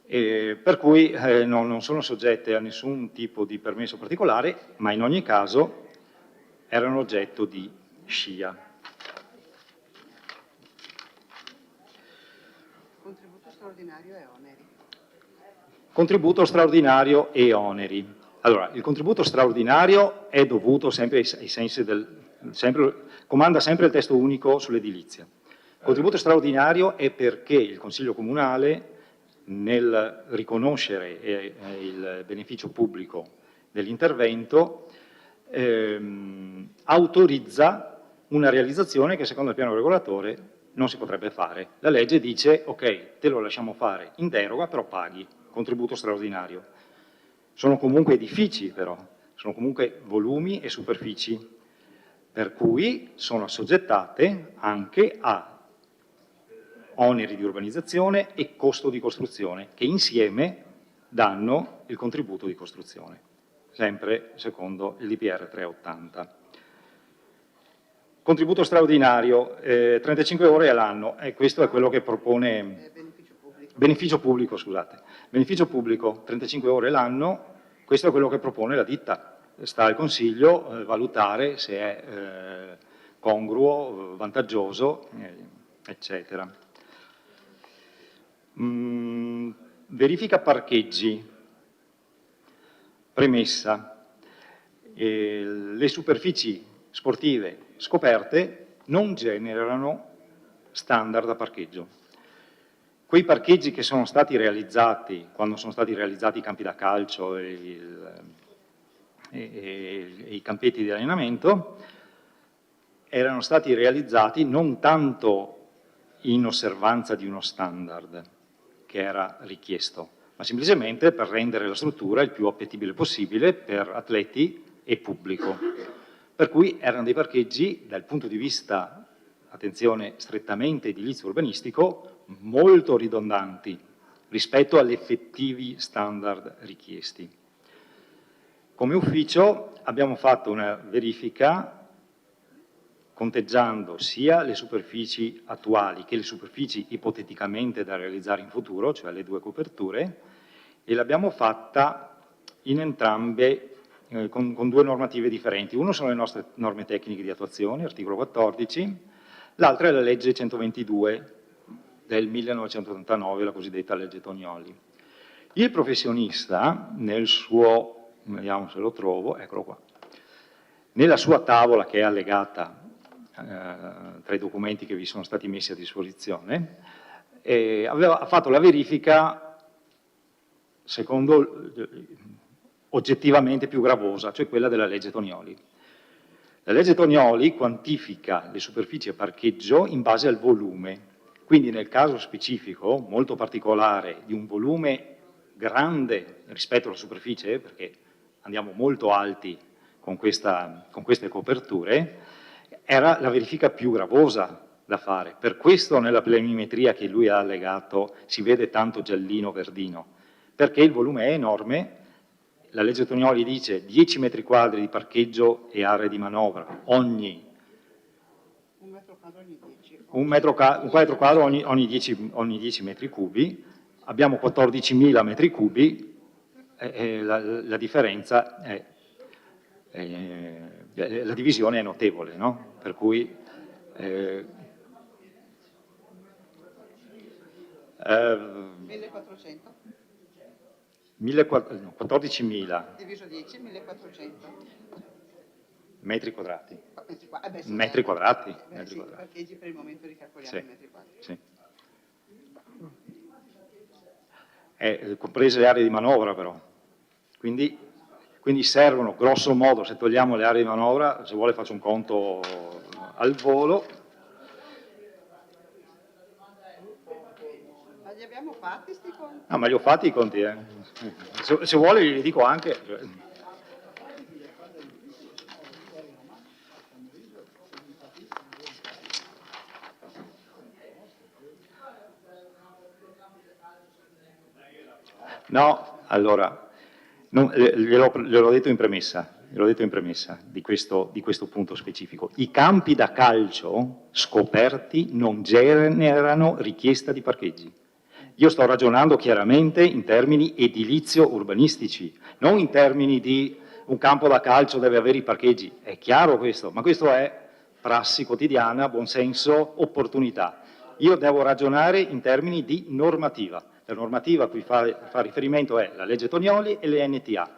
per cui non sono soggette a nessun tipo di permesso particolare, ma in ogni caso erano oggetto di scia. Contributo straordinario e oneri. Contributo straordinario e oneri. Allora, il contributo straordinario è dovuto sempre ai sensi comanda sempre il testo unico sull'edilizia. Il contributo straordinario è perché il Consiglio Comunale, nel riconoscere il beneficio pubblico dell'intervento, autorizza una realizzazione che secondo il piano regolatore non si potrebbe fare. La legge dice, ok, te lo lasciamo fare in deroga, però paghi, contributo straordinario. Sono comunque edifici però, sono comunque volumi e superfici, per cui sono assoggettate anche a oneri di urbanizzazione e costo di costruzione, che insieme danno il contributo di costruzione, sempre secondo il DPR 380. Contributo straordinario, 35 ore all'anno, e questo è quello che propone... Beneficio pubblico, scusate. Beneficio pubblico, 35 ore l'anno, questo è quello che propone la ditta. Sta al Consiglio valutare se è congruo, vantaggioso, eccetera. Verifica parcheggi. Premessa. Le superfici sportive scoperte non generano standard da parcheggio. quei parcheggi che sono stati realizzati, quando sono stati realizzati i campi da calcio e i campetti di allenamento, erano stati realizzati non tanto in osservanza di uno standard che era richiesto, ma semplicemente per rendere la struttura il più appetibile possibile per atleti e pubblico. Per cui erano dei parcheggi, dal punto di vista, attenzione, strettamente edilizio urbanistico, molto ridondanti rispetto agli effettivi standard richiesti. Come ufficio abbiamo fatto una verifica conteggiando sia le superfici attuali che le superfici ipoteticamente da realizzare in futuro, cioè le due coperture, e l'abbiamo fatta in entrambe con due normative differenti. Uno sono le nostre norme tecniche di attuazione, articolo 14, l'altra è la legge 122 del 1989, la cosiddetta legge Tognoli. Il professionista, nel suo, vediamo se lo trovo, eccolo qua, nella sua tavola che è allegata tra i documenti che vi sono stati messi a disposizione, ha fatto la verifica secondo oggettivamente più gravosa, cioè quella della legge Tognoli. La legge Tognoli quantifica le superfici a parcheggio in base al volume, quindi nel caso specifico, molto particolare, di un volume grande rispetto alla superficie, perché andiamo molto alti con queste coperture, era la verifica più gravosa da fare. Per questo nella planimetria che lui ha allegato si vede tanto giallino-verdino, perché il volume è enorme. La legge Tognoli dice 10 metri quadri di parcheggio e aree di manovra ogni un metro quadro ogni 10 metri cubi, abbiamo 14.000 metri cubi, la differenza è, la divisione è notevole, no? Per cui 1400 14.000 diviso 10, 1400 metri quadrati. Sì, metri quadrati. Sì, parcheggi per il momento ricalcoliamo Sì, i metri quadrati. Sì. Comprese le aree di manovra però. Quindi servono, grosso modo, se togliamo le aree di manovra, se vuole faccio un conto al volo. Ma li abbiamo fatti sti conti? No, ma li ho fatti i conti, Se vuole li dico anche. No, allora, gliel'ho detto in premessa, di questo punto specifico. I campi da calcio scoperti non generano richiesta di parcheggi. Io sto ragionando chiaramente in termini edilizio-urbanistici, non in termini di un campo da calcio deve avere i parcheggi. È chiaro questo, ma questo è prassi quotidiana, buonsenso, opportunità. Io devo ragionare in termini di normativa. La normativa a cui fa riferimento è la legge Tognoli e le NTA.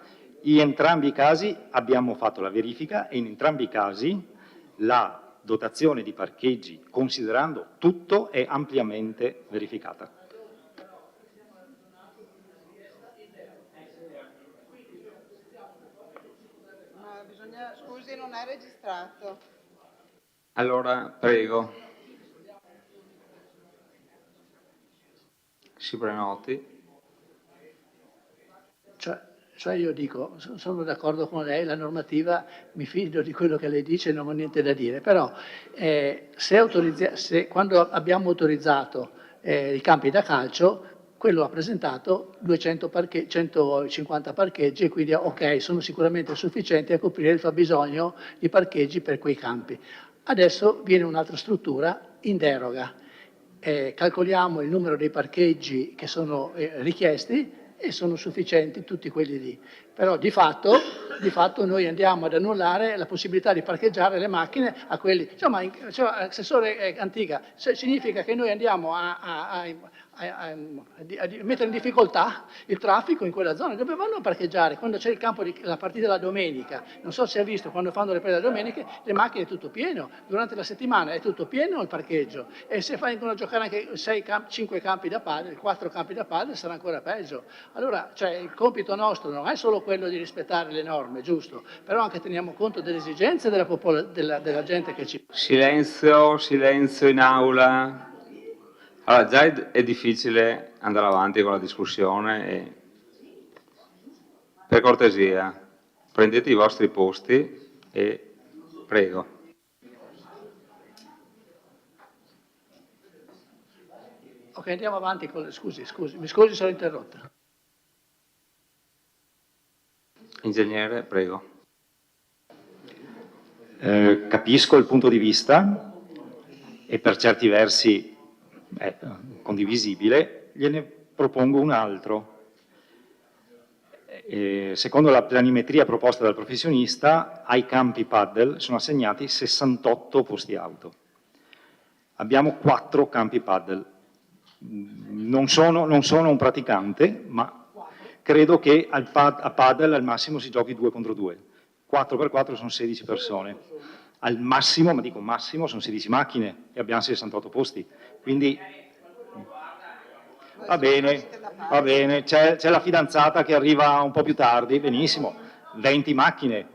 In entrambi i casi abbiamo fatto la verifica e in entrambi i casi la dotazione di parcheggi, considerando tutto, è ampiamente verificata. Ma bisogna, scusi, non è registrato. Allora, prego. Si prenoti. Cioè io dico, sono d'accordo con lei, la normativa, mi fido di quello che lei dice, non ho niente da dire, però quando abbiamo autorizzato i campi da calcio, quello ha presentato 150 parcheggi e quindi ok, sono sicuramente sufficienti a coprire il fabbisogno di parcheggi per quei campi. Adesso viene un'altra struttura in deroga. Calcoliamo il numero dei parcheggi che sono richiesti e sono sufficienti tutti quelli lì. Però di fatto di fatto noi andiamo ad annullare la possibilità di parcheggiare le macchine a quelli. Insomma, Assessore Antica, significa che noi andiamo a mettere in difficoltà il traffico in quella zona dove vanno a parcheggiare. Quando c'è il campo la partita la domenica, non so se ha visto, quando fanno le prede la domenica, le macchine è tutto pieno, durante la settimana è tutto pieno il parcheggio, e se vengono a giocare anche 5 campi da padel, 4 campi da padel, sarà ancora peggio. Allora, cioè, il compito nostro non è solo quello di rispettare le norme, giusto, però anche teniamo conto delle esigenze della gente che ci... Silenzio, silenzio in aula. Allora, già è difficile andare avanti con la discussione e, per cortesia, prendete i vostri posti e prego. Ok, andiamo avanti con le... Scusi, mi scusi se l'ho interrotta. Ingegnere, prego. Capisco il punto di vista e per certi versi è condivisibile, gliene propongo un altro. Secondo la planimetria proposta dal professionista, ai campi paddle sono assegnati 68 posti auto. Abbiamo 4 campi paddle. Non sono un praticante, ma credo che a paddle al massimo si giochi 2 contro 2. 4 per 4 sono 16 persone. Al massimo, ma dico massimo, sono 16 macchine e abbiamo 68 posti. Quindi va bene, c'è la fidanzata che arriva un po' più tardi, benissimo, 20 macchine.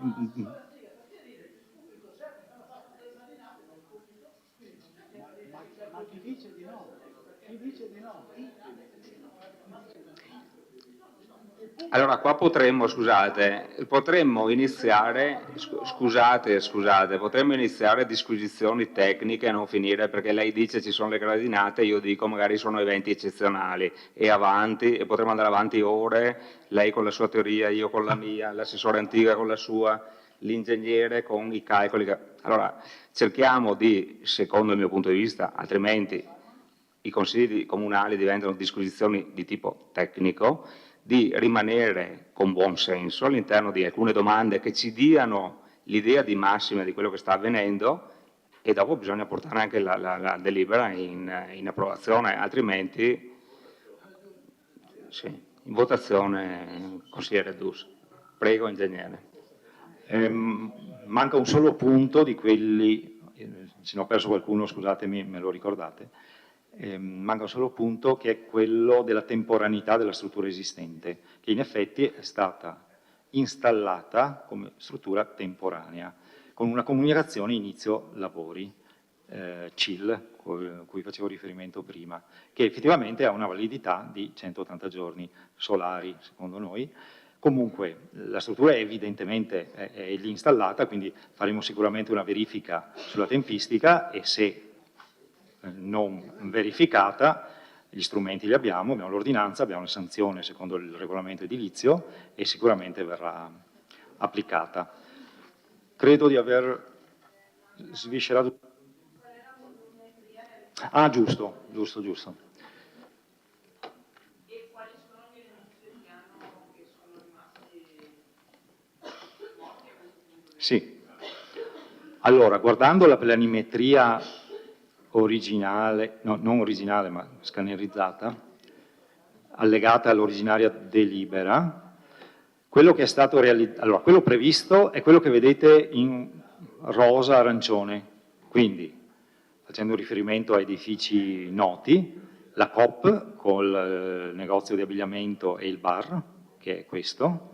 Allora, qua potremmo iniziare, potremmo iniziare disquisizioni tecniche e non finire, perché lei dice ci sono le gradinate, io dico magari sono eventi eccezionali, e avanti, e potremmo andare avanti ore, lei con la sua teoria, io con la mia, l'assessore Antica con la sua, l'ingegnere con i calcoli. Allora, cerchiamo di, secondo il mio punto di vista, altrimenti i consigli comunali diventano disquisizioni di tipo tecnico, di rimanere con buon senso all'interno di alcune domande che ci diano l'idea di massima di quello che sta avvenendo, e dopo bisogna portare anche la delibera in approvazione, altrimenti sì, in votazione, consigliere Dus. Prego, ingegnere. Manca un solo punto di quelli, se ne ho perso qualcuno scusatemi, me lo ricordate. Manca un solo punto, che è quello della temporaneità della struttura esistente, che in effetti è stata installata come struttura temporanea, con una comunicazione inizio lavori, CIL, cui facevo riferimento prima, che effettivamente ha una validità di 180 giorni solari, secondo noi. Comunque la struttura evidentemente è lì installata, quindi faremo sicuramente una verifica sulla tempistica, e se non verificata, gli strumenti li abbiamo l'ordinanza, abbiamo le sanzioni secondo il regolamento edilizio e sicuramente verrà applicata. Credo di aver sviscerato... Ah, giusto. Sì. Allora, guardando la planimetria originale, no, non originale ma scannerizzata, allegata all'originaria delibera, quello che è stato allora, quello previsto è quello che vedete in rosa arancione, quindi facendo riferimento a edifici noti, la Coop col negozio di abbigliamento e il bar, che è questo,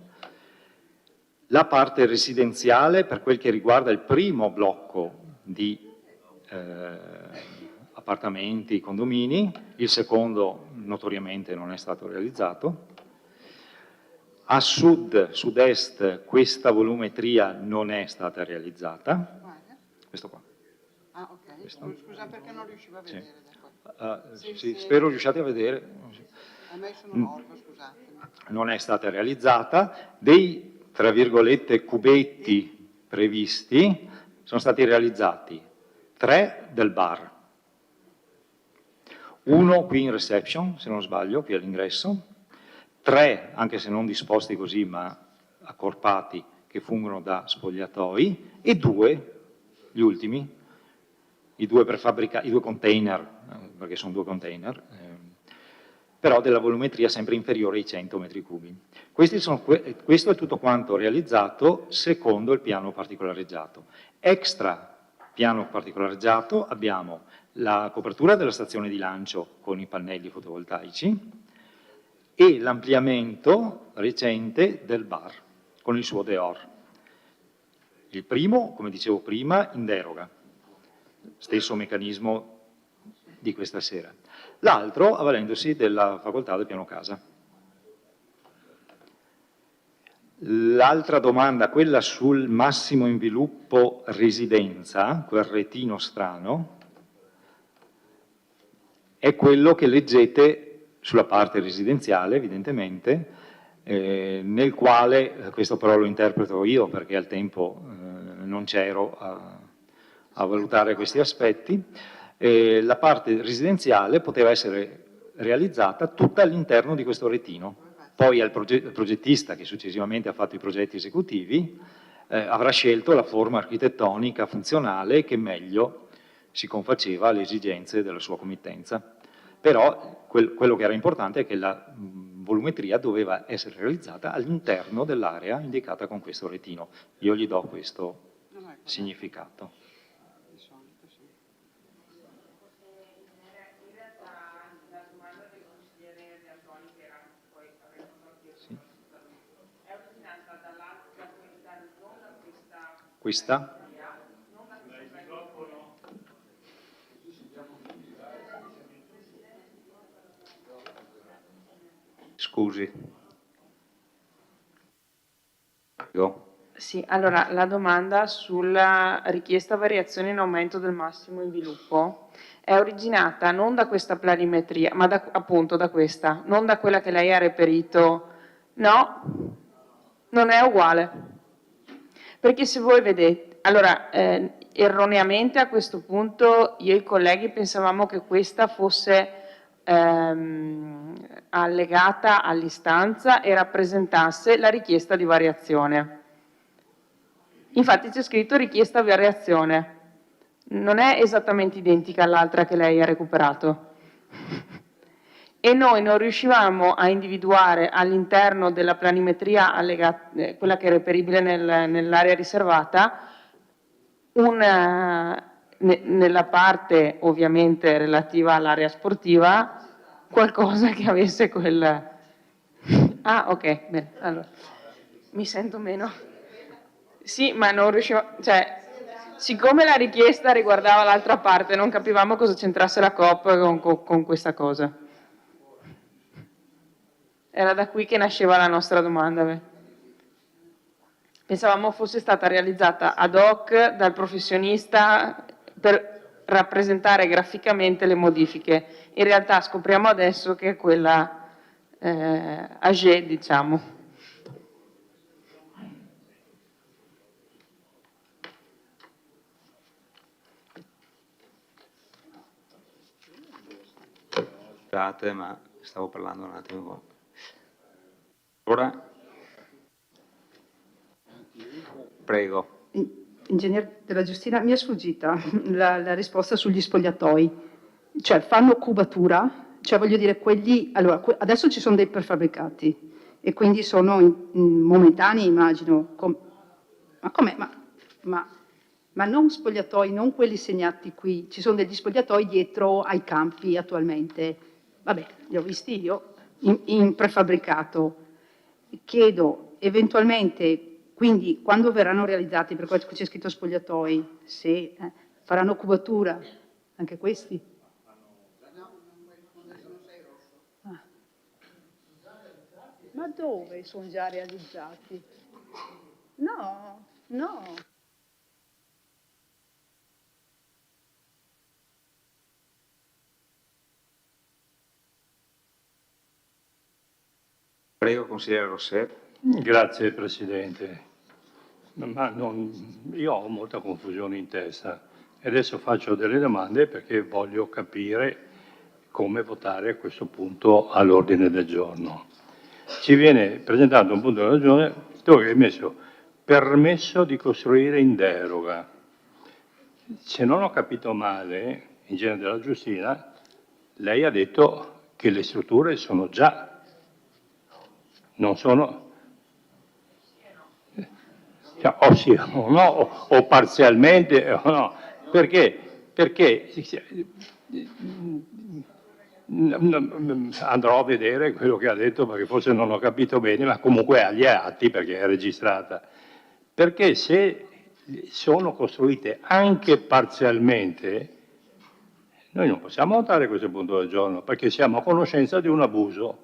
la parte residenziale per quel che riguarda il primo blocco di appartamenti, condomini, il secondo notoriamente non è stato realizzato. A sud-est questa volumetria non è stata realizzata. Questo qua. Ah, ok. Questo. Scusa perché non riuscivo a vedere. Sì, spero riusciate a vedere. A me sono orgo, scusate. Non è stata realizzata. Dei, tra virgolette, cubetti previsti sono stati realizzati 3 del bar, 1 qui in reception, se non sbaglio, qui all'ingresso, 3, anche se non disposti così ma accorpati, che fungono da spogliatoi e gli ultimi, i due container, perché sono 2 container, però della volumetria sempre inferiore ai 100 metri cubi. Questo è tutto quanto realizzato secondo il piano particolareggiato. Extra piano particolareggiato abbiamo la copertura della stazione di lancio con i pannelli fotovoltaici e l'ampliamento recente del bar con il suo Deor. Il primo, come dicevo prima, in deroga, stesso meccanismo di questa sera. L'altro avvalendosi della facoltà del piano casa. L'altra domanda, quella sul massimo inviluppo residenza, quel retino strano, è quello che leggete sulla parte residenziale, evidentemente, nel quale, questo però lo interpreto io perché al tempo non c'ero a valutare questi aspetti, la parte residenziale poteva essere realizzata tutta all'interno di questo retino. Poi il progettista, che successivamente ha fatto i progetti esecutivi, avrà scelto la forma architettonica funzionale che meglio si confaceva alle esigenze della sua committenza. Però quello che era importante è che la volumetria doveva essere realizzata all'interno dell'area indicata con questo retino. Io gli do questo significato. Questa? Scusi. Prego. Sì, allora la domanda sulla richiesta variazione in aumento del massimo inviluppo è originata non da questa planimetria, ma appunto da questa, non da quella che lei ha reperito. No, non è uguale. Perché se voi vedete, allora erroneamente a questo punto io e i colleghi pensavamo che questa fosse allegata all'istanza e rappresentasse la richiesta di variazione. Infatti c'è scritto richiesta variazione, non è esattamente identica all'altra che lei ha recuperato. E noi non riuscivamo a individuare all'interno della planimetria quella che è reperibile nell'area riservata, nella parte ovviamente relativa all'area sportiva, qualcosa che avesse quel... Ah, ok, bene, allora, mi sento meno... Sì, ma non riuscivo... Cioè, siccome la richiesta riguardava l'altra parte, non capivamo cosa c'entrasse la Coop con questa cosa. Era da qui che nasceva la nostra domanda. Pensavamo fosse stata realizzata ad hoc dal professionista per rappresentare graficamente le modifiche. In realtà scopriamo adesso che è quella AG, diciamo. Scusate, ma stavo parlando un attimo. Ora, prego. Ingegnere della Giustina, mi è sfuggita la risposta sugli spogliatoi. Cioè, fanno cubatura? Cioè, voglio dire, quelli... Allora, adesso ci sono dei prefabbricati e quindi sono momentanei, immagino. Ma com'è? Ma non spogliatoi, non quelli segnati qui. Ci sono degli spogliatoi dietro ai campi attualmente. Vabbè, li ho visti io in prefabbricato. Chiedo eventualmente, quindi, quando verranno realizzati, per questo c'è scritto spogliatoi, se faranno cubatura, anche questi? Ah. Ma dove sono già realizzati? No, no. Prego, consigliere Rosset. Grazie Presidente. Io ho molta confusione in testa e adesso faccio delle domande perché voglio capire come votare a questo punto all'ordine del giorno. Ci viene presentato un punto dell'ordine dove è messo permesso di costruire in deroga. Se non ho capito male, Ingegnere della Giustina, lei ha detto che le strutture sono già, non sono... o sì o no, o parzialmente o no. Perché? Perché andrò a vedere quello che ha detto, perché forse non ho capito bene, ma comunque agli atti, perché è registrata. Perché se sono costruite anche parzialmente, noi non possiamo votare questo punto del giorno, perché siamo a conoscenza di un abuso.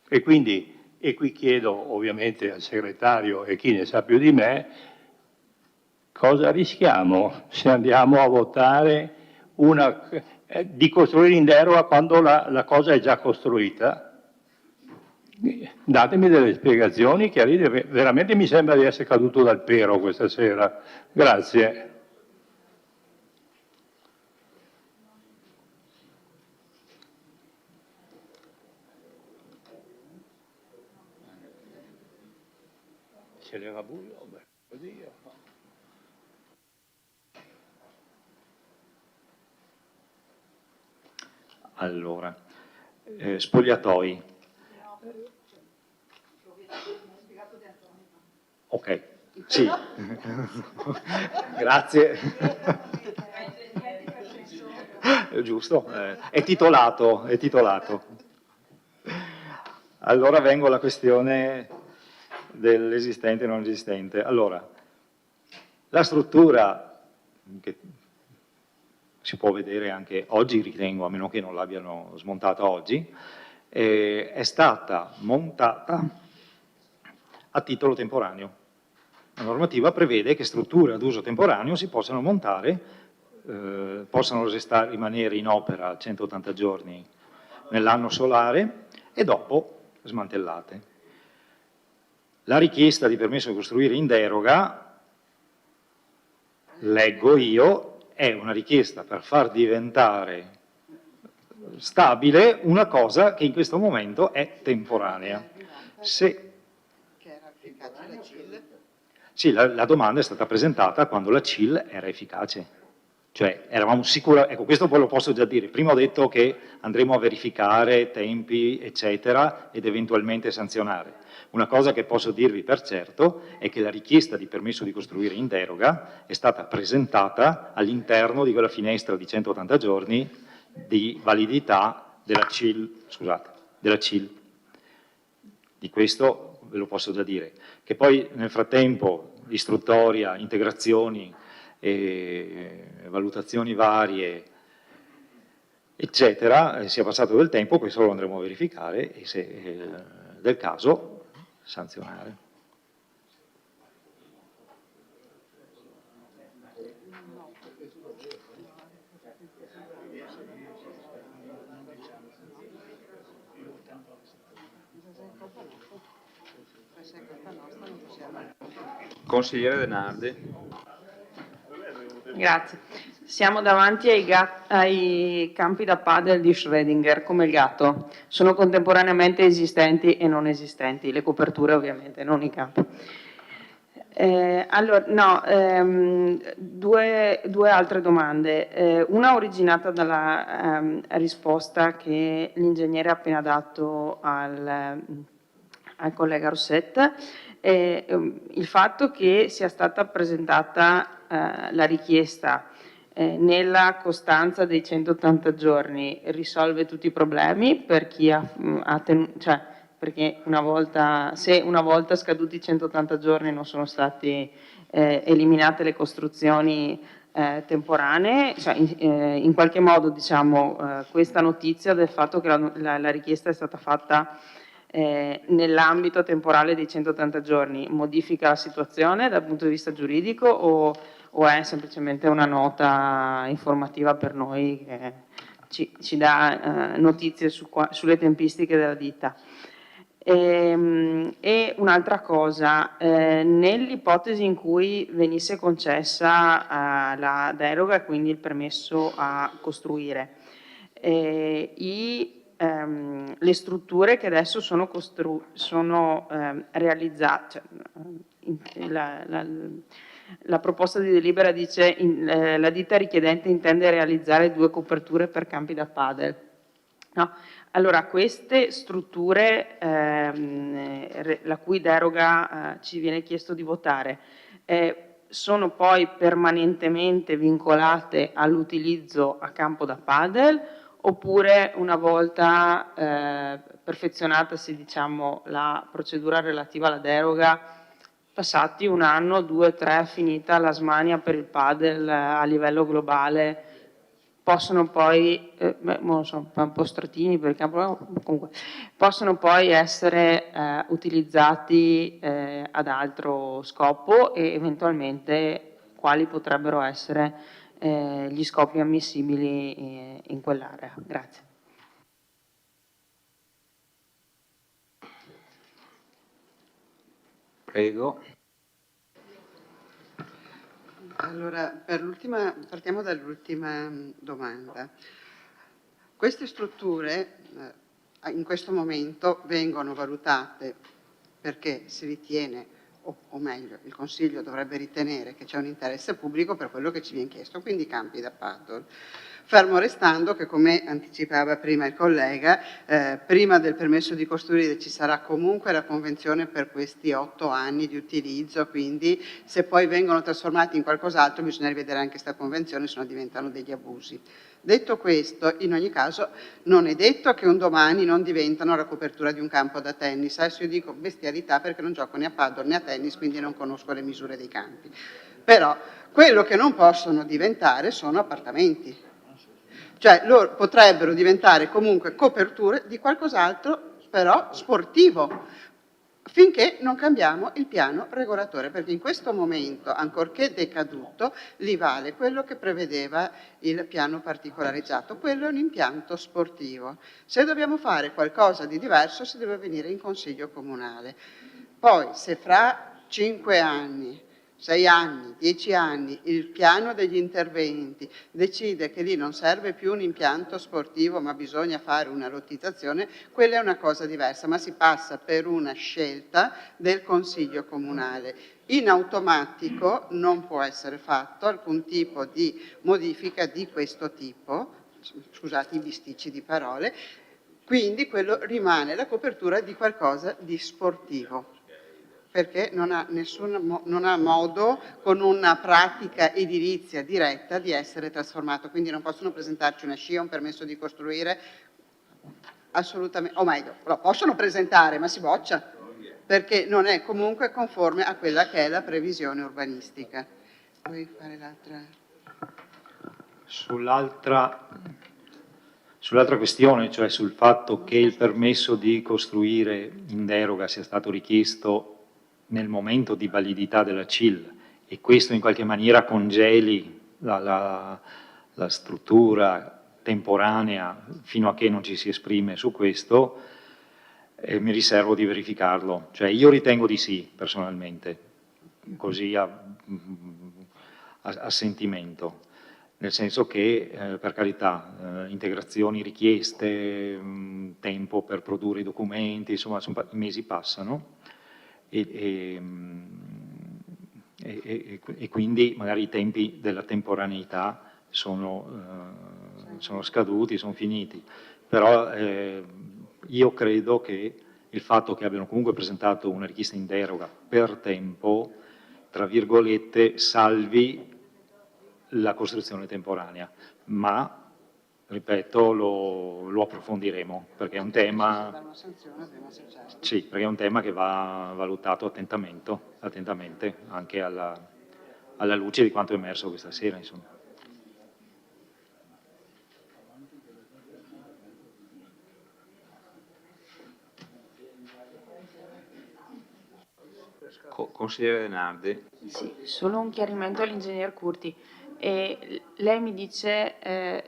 E quindi, e qui chiedo ovviamente al segretario e chi ne sa più di me, cosa rischiamo se andiamo a votare di costruire in deroga quando la cosa è già costruita? Datemi delle spiegazioni chiarite, veramente mi sembra di essere caduto dal pero questa sera. Grazie. Se le va buio, beh, oddio. Allora, spogliatoi. Ok, sì. Grazie. Giusto, è titolato, è titolato. Allora vengo alla questione dell'esistente e non esistente. Allora, la struttura che si può vedere anche oggi, ritengo, a meno che non l'abbiano smontata oggi, è stata montata a titolo temporaneo. La normativa prevede che strutture ad uso temporaneo si possano montare, possano rimanere in opera a 180 giorni nell'anno solare e dopo smantellate. La richiesta di permesso di costruire in deroga, leggo io, è una richiesta per far diventare stabile una cosa che in questo momento è temporanea. Sì, la domanda è stata presentata quando la CIL era efficace. Cioè, eravamo sicuri, ecco, questo poi lo posso già dire. Prima ho detto che andremo a verificare tempi, eccetera, ed eventualmente sanzionare. Una cosa che posso dirvi per certo è che la richiesta di permesso di costruire in deroga è stata presentata all'interno di quella finestra di 180 giorni di validità della CIL, scusate, della CIL. Di questo ve lo posso già dire. Che poi nel frattempo istruttoria, integrazioni, valutazioni varie, eccetera, sia passato del tempo, questo lo andremo a verificare e se del caso sanzionare. Consigliere De Nardi. Grazie. Siamo davanti ai campi da padel di Schrödinger, come il gatto. Sono contemporaneamente esistenti e non esistenti, le coperture ovviamente, non i campi. Allora, no, due altre domande. Una originata dalla risposta che l'ingegnere ha appena dato al collega Rosset. Il fatto che sia stata presentata la richiesta nella costanza dei 180 giorni risolve tutti i problemi per chi cioè, perché se una volta scaduti i 180 giorni non sono state eliminate le costruzioni temporanee, cioè, in qualche modo diciamo, questa notizia del fatto che la richiesta è stata fatta nell'ambito temporale dei 180 giorni modifica la situazione dal punto di vista giuridico o è semplicemente una nota informativa per noi che ci dà notizie sulle tempistiche della ditta? E un'altra cosa, nell'ipotesi in cui venisse concessa la deroga e quindi il permesso a costruire, le strutture che adesso sono realizzate, la proposta di delibera dice la ditta richiedente intende realizzare 2 coperture per campi da padel. No? Allora, queste strutture la cui deroga ci viene chiesto di votare sono poi permanentemente vincolate all'utilizzo a campo da padel, oppure una volta perfezionatasi, diciamo, la procedura relativa alla deroga, passati 1 anno, 2, 3, finita la smania per il padel a livello globale, possono poi, non so, un po' stratini per il campo, comunque, possono poi essere utilizzati ad altro scopo e eventualmente quali potrebbero essere gli scopi ammissibili in quell'area. Grazie. Prego. Allora, partiamo dall'ultima domanda. Queste strutture in questo momento vengono valutate perché si ritiene, o meglio, il Consiglio dovrebbe ritenere che c'è un interesse pubblico per quello che ci viene chiesto, quindi campi da paddle. Fermo restando che, come anticipava prima il collega, prima del permesso di costruire ci sarà comunque la convenzione per questi 8 anni di utilizzo, quindi se poi vengono trasformati in qualcos'altro bisogna rivedere anche questa convenzione, se no diventano degli abusi. Detto questo, in ogni caso non è detto che un domani non diventano la copertura di un campo da tennis. Adesso io dico bestialità perché non gioco né a paddle né a tennis, quindi non conosco le misure dei campi. Però quello che non possono diventare sono appartamenti. Cioè loro potrebbero diventare comunque coperture di qualcos'altro, però sportivo, finché non cambiamo il piano regolatore, perché in questo momento, ancorché decaduto, lì vale quello che prevedeva il piano particolarizzato. Quello è un impianto sportivo. Se dobbiamo fare qualcosa di diverso si deve venire in Consiglio Comunale. Poi, se fra 5 anni, 6 anni, 10 anni, il piano degli interventi decide che lì non serve più un impianto sportivo ma bisogna fare una lottizzazione, quella è una cosa diversa, ma si passa per una scelta del Consiglio Comunale. In automatico non può essere fatto alcun tipo di modifica di questo tipo, scusate i bisticci di parole, quindi quello rimane la copertura di qualcosa di sportivo, perché non ha modo con una pratica edilizia diretta di essere trasformato, quindi non possono presentarci una SCIA, un permesso di costruire, assolutamente, o meglio, lo possono presentare ma si boccia, perché non è comunque conforme a quella che è la previsione urbanistica. Vuoi fare l'altra? Sull'altra questione, cioè sul fatto che il permesso di costruire in deroga sia stato richiesto nel momento di validità della CIL e questo in qualche maniera congeli la struttura temporanea fino a che non ci si esprime su questo, mi riservo di verificarlo. Cioè io ritengo di sì, personalmente, così a sentimento. Nel senso che, per carità, integrazioni richieste, tempo per produrre i documenti, insomma, i mesi passano e quindi magari i tempi della temporaneità sono scaduti, sono finiti. Però io credo che il fatto che abbiano comunque presentato una richiesta in deroga per tempo, tra virgolette, salvi la costruzione temporanea, ma, ripeto, lo approfondiremo, perché è un tema, sì, perché è un tema che va valutato attentamente, anche alla luce di quanto è emerso questa sera, insomma. Consigliere Denardi. Sì, solo un chiarimento all'ingegner Curti. Lei mi dice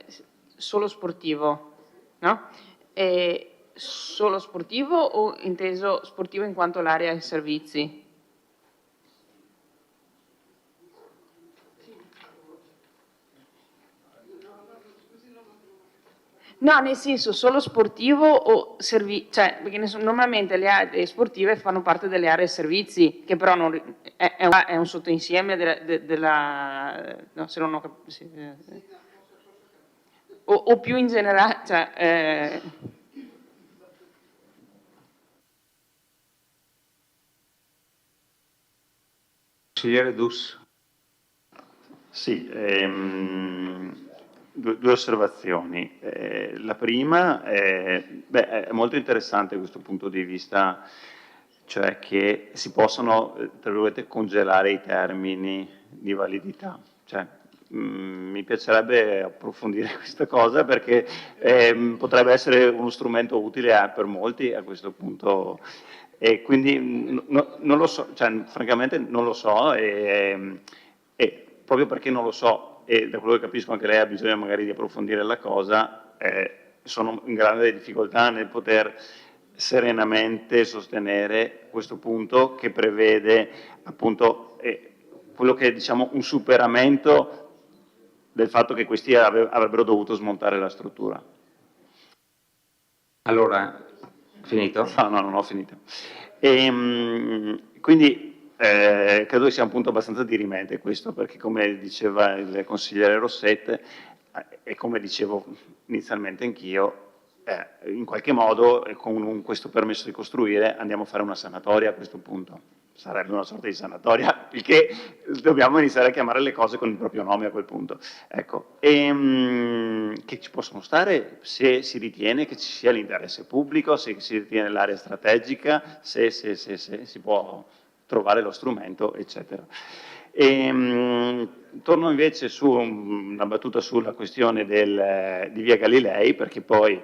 solo sportivo, no? Solo sportivo o inteso sportivo in quanto l'area e servizi? No, nel senso solo sportivo o cioè, perché normalmente le aree sportive fanno parte delle aree servizi, che però non, è un sottoinsieme della no, se non ho capito, sì, o più in generale, cioè, Consigliere Dus. Sì, due osservazioni. La prima è molto interessante questo punto di vista, cioè che si possono, tra virgolette, congelare i termini di validità. Cioè, mi piacerebbe approfondire questa cosa perché potrebbe essere uno strumento utile per molti a questo punto. E quindi non lo so, cioè, francamente non lo so e proprio perché non lo so e da quello che capisco anche lei ha bisogno magari di approfondire la cosa, sono in grande difficoltà nel poter serenamente sostenere questo punto che prevede appunto quello che è diciamo un superamento del fatto che questi avrebbero dovuto smontare la struttura. Allora, finito? No, non ho finito. Quindi credo che sia un punto abbastanza dirimente questo, perché come diceva il consigliere Rosset, e come dicevo inizialmente anch'io, in qualche modo con questo permesso di costruire andiamo a fare una sanatoria a questo punto. Sarebbe una sorta di sanatoria, il che dobbiamo iniziare a chiamare le cose con il proprio nome a quel punto. Ecco. Che ci possono stare se si ritiene che ci sia l'interesse pubblico, se si ritiene l'area strategica, se si può trovare lo strumento, eccetera. Torno invece su una battuta sulla questione di Via Galilei, perché poi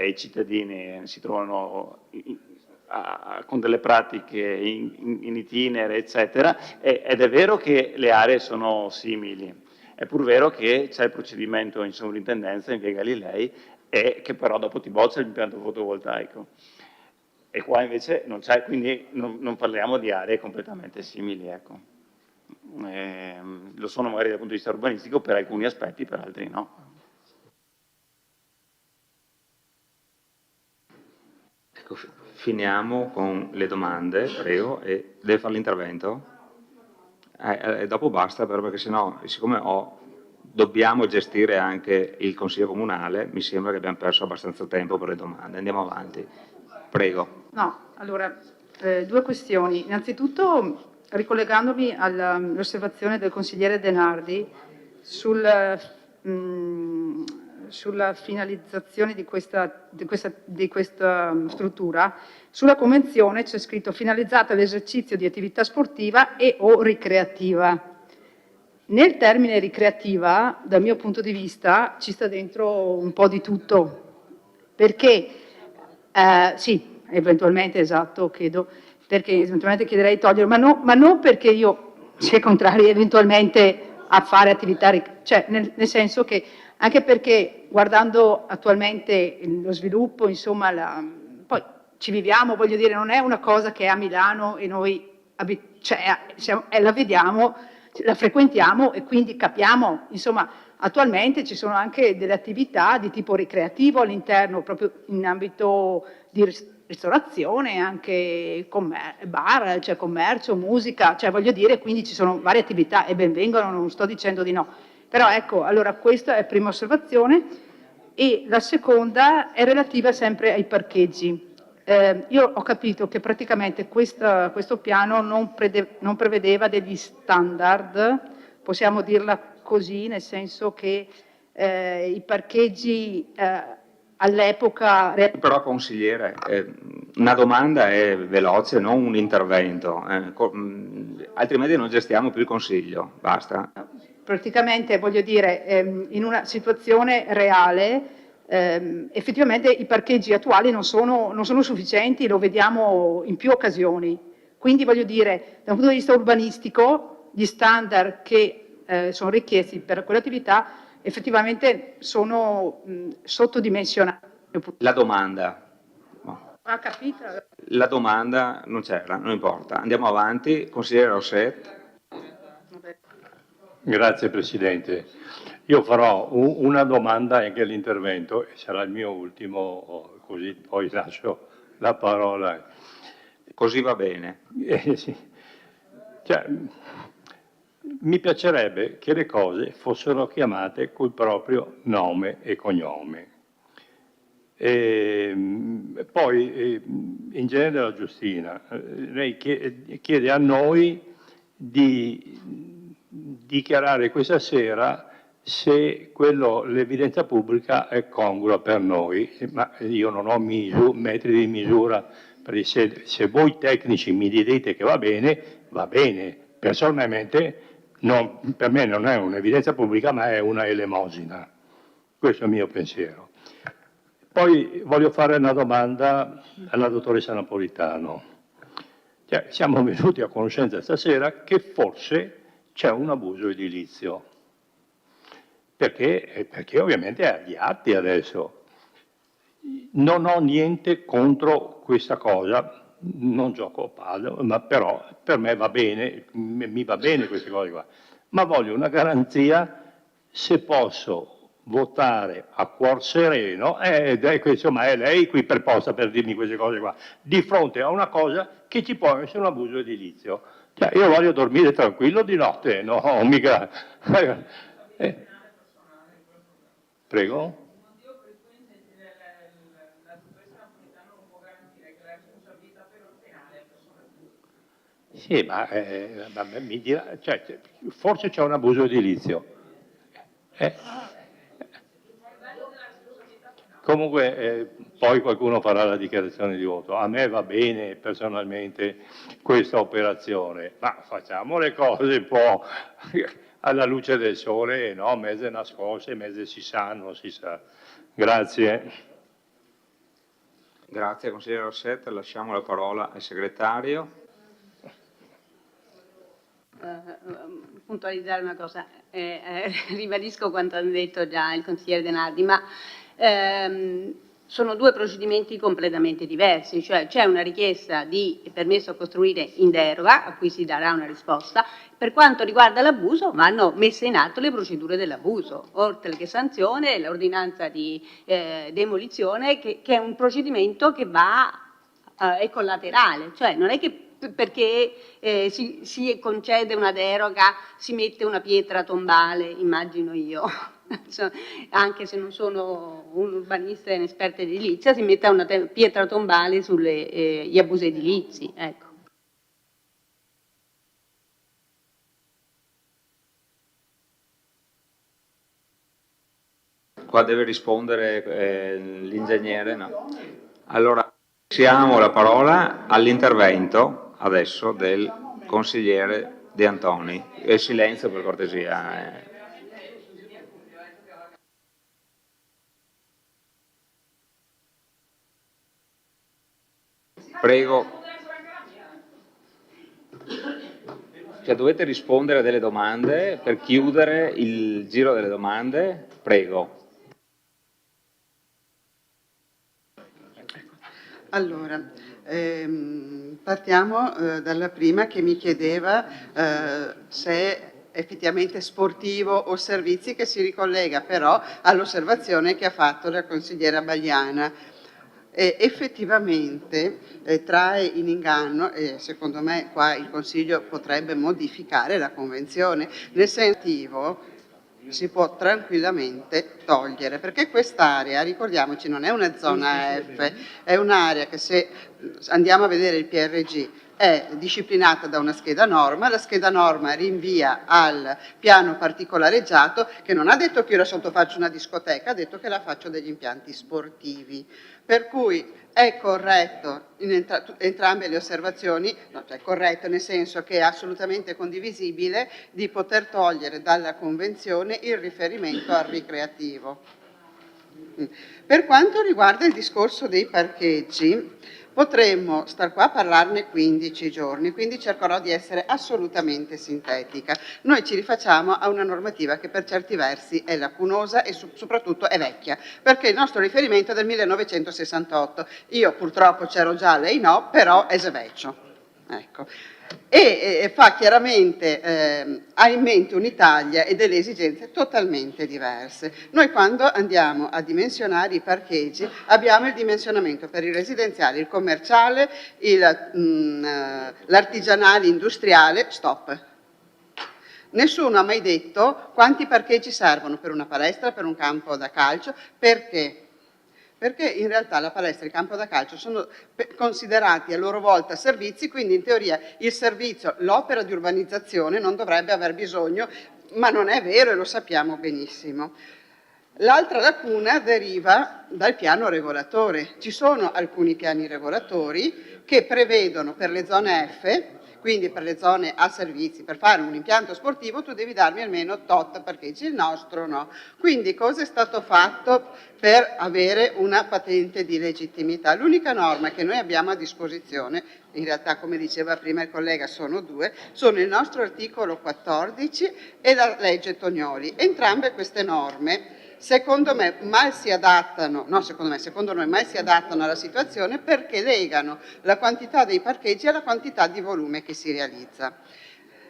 i cittadini si trovano con delle pratiche in itinere, eccetera, ed è vero che le aree sono simili, è pur vero che c'è il procedimento in sovrintendenza in Via Galilei e che però dopo ti boccia l'impianto fotovoltaico. E qua invece non c'è, quindi non parliamo di aree completamente simili, ecco. Lo sono magari dal punto di vista urbanistico per alcuni aspetti, per altri no. Ecco, finiamo con le domande, prego, e deve fare l'intervento? Dopo basta, però, perché sennò, siccome dobbiamo gestire anche il Consiglio Comunale, mi sembra che abbiamo perso abbastanza tempo per le domande. Andiamo avanti. Prego. No, allora, due questioni. Innanzitutto, ricollegandomi all'osservazione del consigliere Denardi sulla finalizzazione di questa struttura, sulla convenzione c'è scritto finalizzata all'esercizio di attività sportiva e o ricreativa. Nel termine ricreativa, dal mio punto di vista, ci sta dentro un po' di tutto, perché sì, eventualmente, esatto, chiedo, perché eventualmente chiederei di togliere, ma non perché io sia contraria eventualmente a fare attività, cioè nel senso che anche perché guardando attualmente lo sviluppo, insomma, poi ci viviamo, voglio dire, non è una cosa che è a Milano e noi la vediamo, la frequentiamo e quindi capiamo, insomma, attualmente ci sono anche delle attività di tipo ricreativo all'interno, proprio in ambito di ristorazione, anche bar, cioè commercio, musica, cioè voglio dire, quindi ci sono varie attività e ben vengano, non sto dicendo di no. Però ecco, allora questa è la prima osservazione e la seconda è relativa sempre ai parcheggi. Io ho capito che praticamente questo piano non prevedeva degli standard, possiamo dirla così, nel senso che i parcheggi all'epoca... Però consigliere, una domanda è veloce, non un intervento, altrimenti non gestiamo più il Consiglio, basta. Praticamente, voglio dire, in una situazione reale, effettivamente i parcheggi attuali non sono sufficienti, lo vediamo in più occasioni. Quindi, voglio dire, da un punto di vista urbanistico, gli standard che sono richiesti per quell'attività effettivamente sono sottodimensionati. La domanda. Ha capito? La domanda non c'era, non importa. Andiamo avanti. Consigliere Rosset. Grazie Presidente. Io farò una domanda anche all'intervento, e sarà il mio ultimo, così poi lascio la parola. Così va bene. Sì. Cioè, mi piacerebbe che le cose fossero chiamate col proprio nome e cognome. Poi, in genere della Giustina, lei chiede a noi di dichiarare questa sera se l'evidenza pubblica è congrua per noi, ma io non ho metri di misura, perché se voi tecnici mi dite che va bene, personalmente per me non è un'evidenza pubblica ma è una elemosina, questo è il mio pensiero. Poi voglio fare una domanda alla dottoressa Napolitano. Cioè, siamo venuti a conoscenza stasera che forse c'è un abuso edilizio, perché ovviamente è agli atti adesso. Non ho niente contro questa cosa, non gioco a padel, ma però per me va bene, mi va bene queste cose qua, ma voglio una garanzia se posso votare a cuor sereno, insomma è lei qui preposta per dirmi queste cose qua, di fronte a una cosa che ci può essere un abuso edilizio. Cioè, io voglio dormire tranquillo di notte, no, mica... Prego? Sì, ma mi dirà, cioè, forse c'è un abuso edilizio. Comunque poi qualcuno farà la dichiarazione di voto. A me va bene personalmente questa operazione, ma facciamo le cose un po' alla luce del sole, no? Mezze nascoste, mezze si sa, non si sa. Grazie. Grazie consigliere Rossetto, lasciamo la parola al segretario. Puntualizzare una cosa, ribadisco quanto ha detto già il consigliere De Nardi, ma sono due procedimenti completamente diversi, cioè c'è una richiesta di permesso a costruire in deroga, a cui si darà una risposta. Per quanto riguarda l'abuso, vanno messe in atto le procedure dell'abuso, oltre che sanzione, l'ordinanza di demolizione, che è un procedimento che è collaterale, cioè non è che perché si concede una deroga, si mette una pietra tombale, immagino io, anche se non sono un urbanista e un'esperta edilizia, si mette una pietra tombale sugli abusi edilizi. Ecco. Qua deve rispondere l'ingegnere, no? Allora, passiamo la parola all'intervento adesso del consigliere De Antoni. E silenzio per cortesia. Prego. Cioè, dovete rispondere a delle domande per chiudere il giro delle domande. Prego. Allora, partiamo dalla prima che mi chiedeva se è effettivamente sportivo o servizi, che si ricollega però all'osservazione che ha fatto la consigliera Bagliana. Effettivamente trae in inganno, e secondo me qua il Consiglio potrebbe modificare la Convenzione, nel senso si può tranquillamente togliere, perché quest'area, ricordiamoci, non è una zona F, è un'area che, se andiamo a vedere il PRG, è disciplinata da una scheda norma, la scheda norma rinvia al piano particolareggiato, che non ha detto che io la sottofaccio una discoteca, ha detto che la faccio degli impianti sportivi. Per cui è corretto in entrambe le osservazioni, no, cioè corretto nel senso che è assolutamente condivisibile di poter togliere dalla Convenzione il riferimento al ricreativo. Per quanto riguarda il discorso dei parcheggi, potremmo star qua a parlarne 15 giorni, quindi cercherò di essere assolutamente sintetica. Noi ci rifacciamo a una normativa che per certi versi è lacunosa e soprattutto è vecchia, perché il nostro riferimento è del 1968. Io purtroppo c'ero già, lei no, però è sveccio. Ecco. E fa chiaramente, ha in mente un'Italia e delle esigenze totalmente diverse. Noi quando andiamo a dimensionare i parcheggi abbiamo il dimensionamento per il residenziale, il commerciale, l'artigianale, industriale, stop. Nessuno ha mai detto quanti parcheggi servono per una palestra, per un campo da calcio, perché? Perché in realtà la palestra e il campo da calcio sono considerati a loro volta servizi, quindi in teoria il servizio, l'opera di urbanizzazione non dovrebbe aver bisogno, ma non è vero e lo sappiamo benissimo. L'altra lacuna deriva dal piano regolatore. Ci sono alcuni piani regolatori che prevedono per le zone F, quindi per le zone a servizi, per fare un impianto sportivo tu devi darmi almeno tot parcheggi, il nostro no. Quindi cosa è stato fatto per avere una patente di legittimità? L'unica norma che noi abbiamo a disposizione, in realtà come diceva prima il collega sono due, sono il nostro articolo 14 e la legge Tonioli. Entrambe queste norme secondo me mai si adattano, no secondo noi mai si adattano alla situazione perché legano la quantità dei parcheggi alla quantità di volume che si realizza.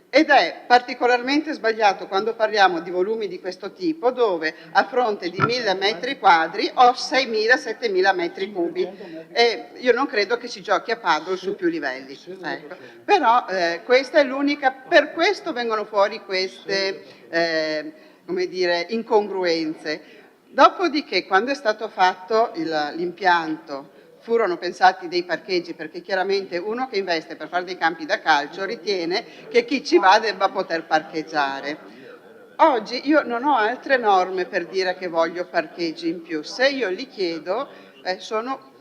Ed è particolarmente sbagliato quando parliamo di volumi di questo tipo dove a fronte di 1000 metri quadri ho 6.000-7.000 metri cubi e io non credo che si giochi a paddle su più livelli. Ecco. Però questa è l'unica, per questo vengono fuori queste come dire, incongruenze. Dopodiché, quando è stato fatto l'impianto, furono pensati dei parcheggi, perché chiaramente uno che investe per fare dei campi da calcio ritiene che chi ci va debba poter parcheggiare. Oggi io non ho altre norme per dire che voglio parcheggi in più. Se io li chiedo, sono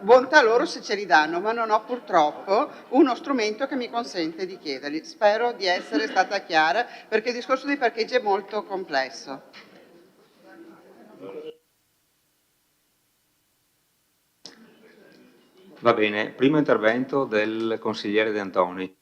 bontà loro se ce li danno, ma non ho purtroppo uno strumento che mi consente di chiederli. Spero di essere stata chiara, perché il discorso dei parcheggi è molto complesso. Va bene, primo intervento del consigliere De Antoni.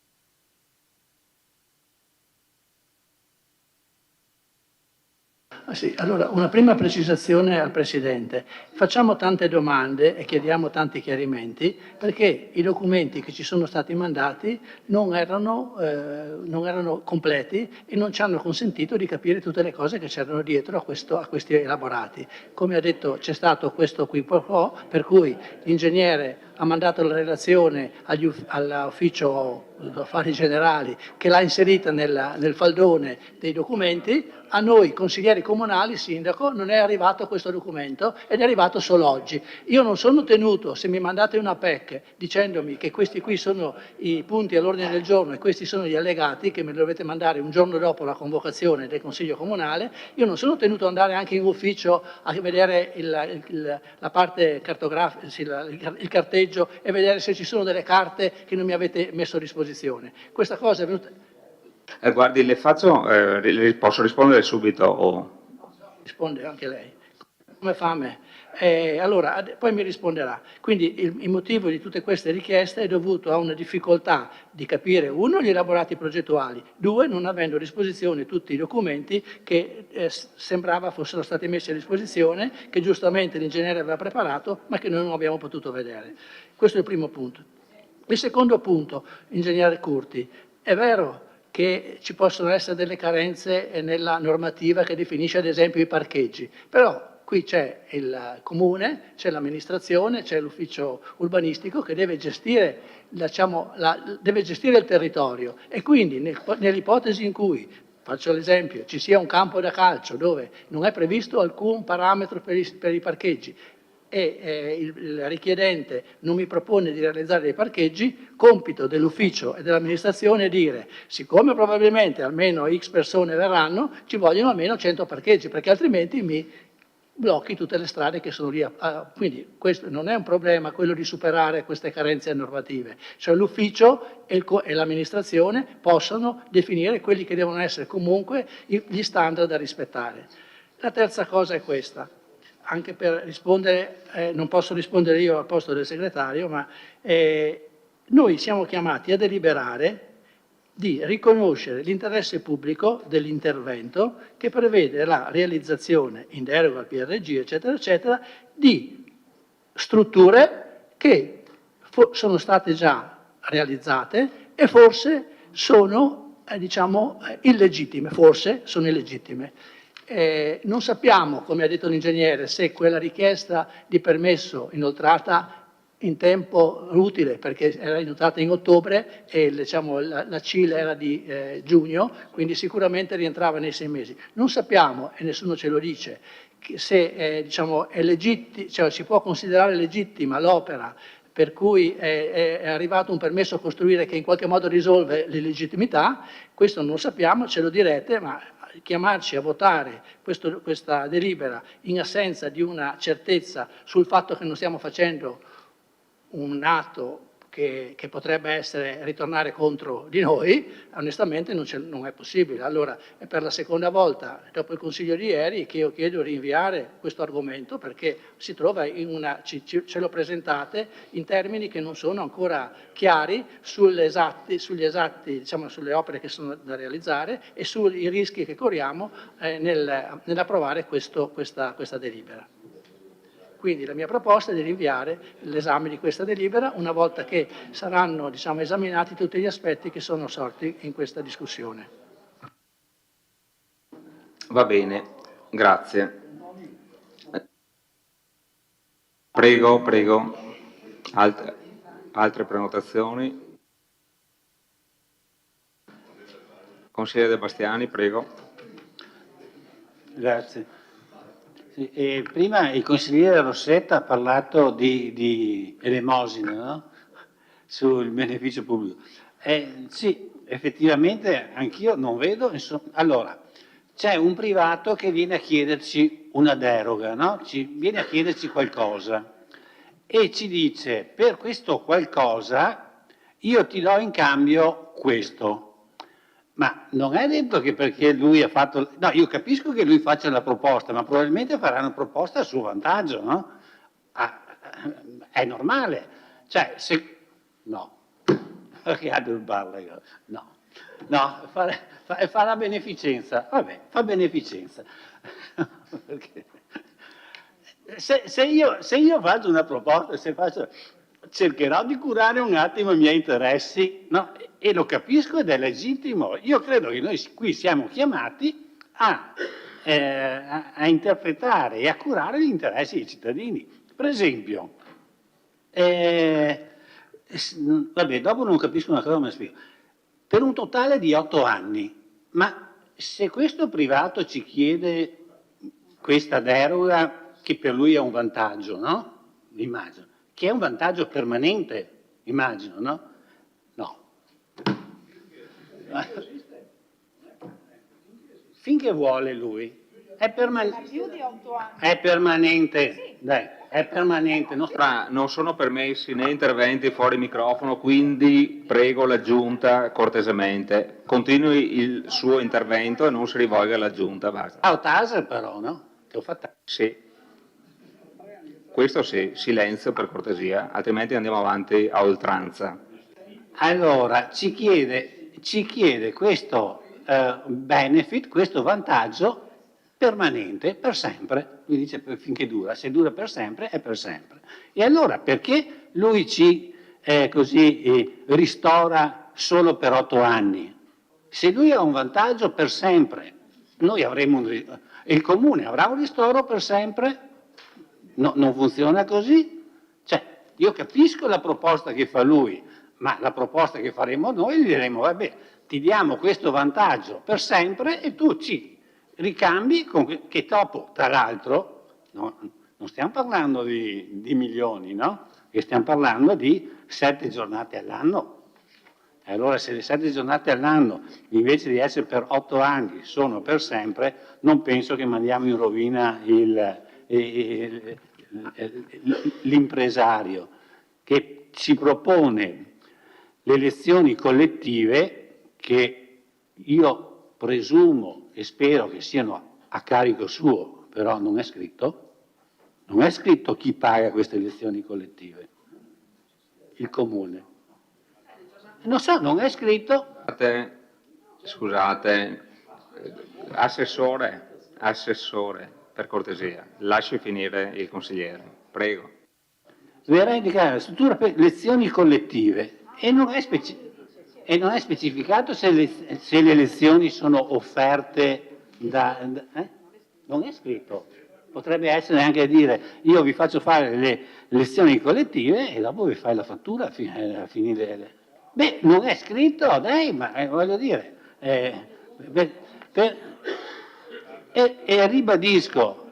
Sì, allora una prima precisazione al Presidente. Facciamo tante domande e chiediamo tanti chiarimenti perché i documenti che ci sono stati mandati non erano completi e non ci hanno consentito di capire tutte le cose che c'erano dietro a questi elaborati. Come ha detto c'è stato questo qui per cui l'ingegnere ha mandato la relazione all'ufficio affari generali che l'ha inserita nel faldone dei documenti, a noi consiglieri comunali, sindaco, non è arrivato questo documento ed è arrivato solo oggi. Io non sono tenuto, se mi mandate una PEC dicendomi che questi qui sono i punti all'ordine del giorno e questi sono gli allegati che me li dovete mandare un giorno dopo la convocazione del consiglio comunale, io non sono tenuto ad andare anche in ufficio a vedere la parte cartografica, il carteggio e vedere se ci sono delle carte che non mi avete messo a disposizione. Questa cosa è venuta... Guardi, posso rispondere subito? Risponde anche lei. Come fa a me? Allora, poi mi risponderà. Quindi il motivo di tutte queste richieste è dovuto a una difficoltà di capire, uno, gli elaborati progettuali, due, non avendo a disposizione tutti i documenti che sembrava fossero stati messi a disposizione, che giustamente l'ingegnere aveva preparato, ma che noi non abbiamo potuto vedere. Questo è il primo punto. Il secondo punto, ingegnere Curti, è vero che ci possono essere delle carenze nella normativa che definisce ad esempio i parcheggi, però qui c'è il comune, c'è l'amministrazione, c'è l'ufficio urbanistico che deve gestire, deve gestire il territorio e quindi nell'ipotesi in cui, faccio l'esempio, ci sia un campo da calcio dove non è previsto alcun parametro per i parcheggi e il richiedente non mi propone di realizzare dei parcheggi, compito dell'ufficio e dell'amministrazione è dire, siccome probabilmente almeno X persone verranno, ci vogliono almeno 100 parcheggi, perché altrimenti mi blocchi tutte le strade che sono lì. Quindi questo non è un problema quello di superare queste carenze normative, cioè l'ufficio e l'amministrazione possono definire quelli che devono essere comunque gli standard da rispettare. La terza cosa è questa. Anche per rispondere, non posso rispondere io al posto del segretario, ma noi siamo chiamati a deliberare di riconoscere l'interesse pubblico dell'intervento che prevede la realizzazione in deroga al PRG, eccetera, eccetera, di strutture che sono state già realizzate e forse sono illegittime, forse sono illegittime. Non sappiamo, come ha detto l'ingegnere, se quella richiesta di permesso inoltrata in tempo utile, perché era inoltrata in ottobre e la CIL era di giugno, quindi sicuramente rientrava nei 6 mesi. Non sappiamo, e nessuno ce lo dice, se è si può considerare legittima l'opera per cui è arrivato un permesso a costruire che in qualche modo risolve l'illegittimità. Questo non lo sappiamo, ce lo direte, ma chiamarci a votare questa delibera in assenza di una certezza sul fatto che non stiamo facendo un atto che potrebbe ritornare contro di noi, onestamente non è possibile. Allora è per la seconda volta, dopo il Consiglio di ieri, che io chiedo di rinviare questo argomento, perché si trova ce lo presentate in termini che non sono ancora chiari sulle opere che sono da realizzare e sui rischi che corriamo nell'approvare questa delibera. Quindi la mia proposta è di rinviare l'esame di questa delibera una volta che saranno esaminati tutti gli aspetti che sono sorti in questa discussione. Va bene, grazie. Prego. Altre prenotazioni? Consigliere De Bastiani, prego. Grazie. Prima il consigliere Rossetta ha parlato di elemosina, no? Sul beneficio pubblico. Sì, effettivamente anch'io non vedo. Allora, c'è un privato che viene a chiederci una deroga, no? Viene a chiederci qualcosa e ci dice: per questo qualcosa io ti do in cambio questo. Ma non è detto che perché lui ha fatto... No, io capisco che lui faccia la proposta, ma probabilmente farà una proposta a suo vantaggio, no? È normale. Cioè, se... No. Perché ha del parla? No, fa la beneficenza. Vabbè, fa beneficenza. Perché... Se io faccio una proposta, cercherò di curare un attimo i miei interessi, no? E lo capisco ed è legittimo. Io credo che noi qui siamo chiamati a interpretare e a curare gli interessi dei cittadini. Per esempio, vabbè, dopo non capisco una cosa, ma spiego. Per un totale di 8 anni, ma se questo privato ci chiede questa deroga, che per lui è un vantaggio, no? Immagino. Che è un vantaggio permanente, immagino, no? No. Finché vuole lui. È permanente. È permanente. Sì. Dai, è permanente. Non sono permessi né interventi fuori microfono, quindi prego la Giunta cortesemente. Continui il suo intervento e non si rivolga alla Giunta. Basta. A Taser però, no? Che ho fatto. Sì. Questo sì, silenzio per cortesia, altrimenti andiamo avanti a oltranza. Allora, ci chiede questo benefit, questo vantaggio permanente, per sempre. Lui dice finché dura, se dura per sempre è per sempre. E allora perché lui ci ristora solo per 8 anni? Se lui ha un vantaggio per sempre, noi avremo il comune avrà un ristoro per sempre? No, non funziona così. Cioè, io capisco la proposta che fa lui, ma la proposta che faremo noi gli diremo: vabbè, ti diamo questo vantaggio per sempre e tu ci ricambi che dopo, tra l'altro, no, non stiamo parlando di milioni, no? Che stiamo parlando di 7 giornate all'anno. E allora se le 7 giornate all'anno, invece di essere per 8 anni, sono per sempre, non penso che mandiamo in rovina l'impresario che ci propone le elezioni collettive, che io presumo e spero che siano a carico suo, però non è scritto chi paga queste elezioni collettive, il comune. Non so, non è scritto. Scusate, assessore, per cortesia, lasci finire il consigliere, prego. Verrà indicata la struttura per lezioni collettive E non è specificato se le lezioni sono offerte non è scritto. Potrebbe essere anche dire io vi faccio fare le lezioni collettive e dopo vi fai la fattura a finire. Beh, non è scritto, dai, ma voglio dire. E ribadisco,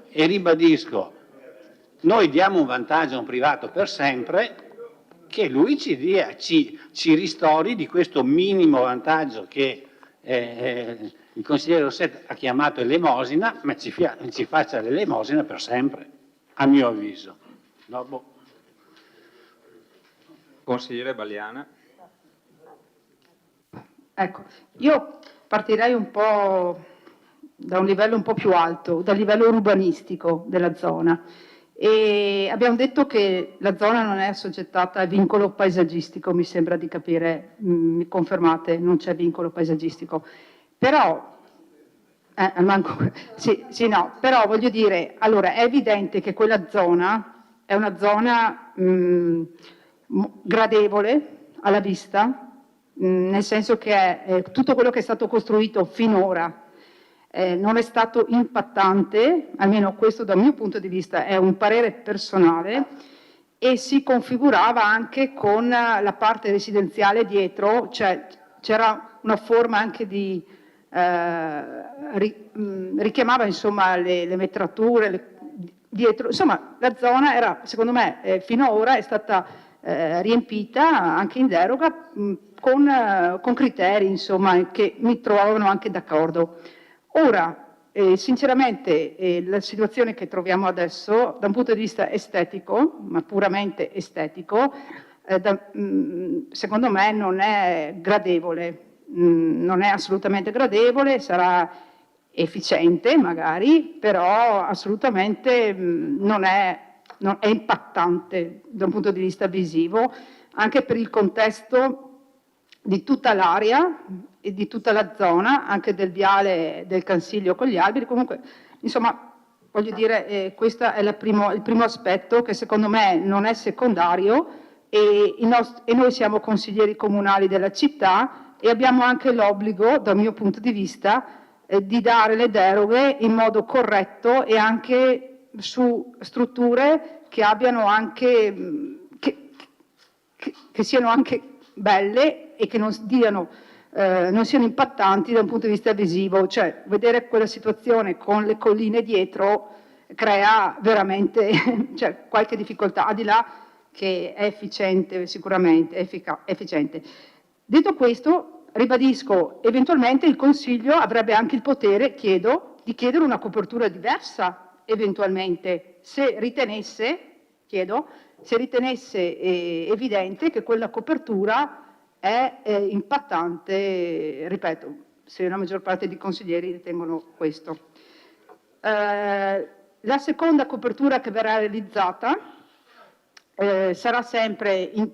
noi diamo un vantaggio a un privato per sempre, che lui ci ristori di questo minimo vantaggio che il consigliere Rosset ha chiamato elemosina, ma ci faccia l'elemosina per sempre, a mio avviso. Dopo. Consigliere Baliana. Ecco, io partirei un po' da un livello un po' più alto, dal livello urbanistico della zona. E abbiamo detto che la zona non è assoggettata a vincolo paesaggistico, mi sembra di capire, mi confermate, non c'è vincolo paesaggistico. Però, però voglio dire, allora è evidente che quella zona è una zona gradevole alla vista, nel senso che tutto quello che è stato costruito finora non è stato impattante, almeno questo dal mio punto di vista è un parere personale, e si configurava anche con la parte residenziale dietro, cioè c'era una forma anche di richiamava insomma le metrature dietro, insomma la zona era, secondo me, fino ad ora è stata riempita anche in deroga con criteri insomma che mi trovavano anche d'accordo. Ora, sinceramente, la situazione che troviamo adesso, da un punto di vista estetico, ma puramente estetico, secondo me non è gradevole, non è assolutamente gradevole, sarà efficiente magari, però assolutamente non è impattante da un punto di vista visivo, anche per il contesto di tutta l'area e di tutta la zona, anche del viale del Cansiglio con gli alberi. Comunque, insomma, voglio dire, questo è il primo aspetto che secondo me non è secondario, e noi siamo consiglieri comunali della città e abbiamo anche l'obbligo, dal mio punto di vista, di dare le deroghe in modo corretto e anche su strutture che abbiano anche che siano anche belle e che non siano impattanti da un punto di vista visivo. Cioè, vedere quella situazione con le colline dietro crea veramente qualche difficoltà, al di là che è efficiente, sicuramente efficiente. Detto questo, ribadisco, eventualmente il Consiglio avrebbe anche il potere, di chiedere una copertura diversa, eventualmente, se ritenesse evidente che quella copertura è impattante, ripeto, se la maggior parte dei consiglieri ritengono questo. La seconda copertura che verrà realizzata sarà sempre in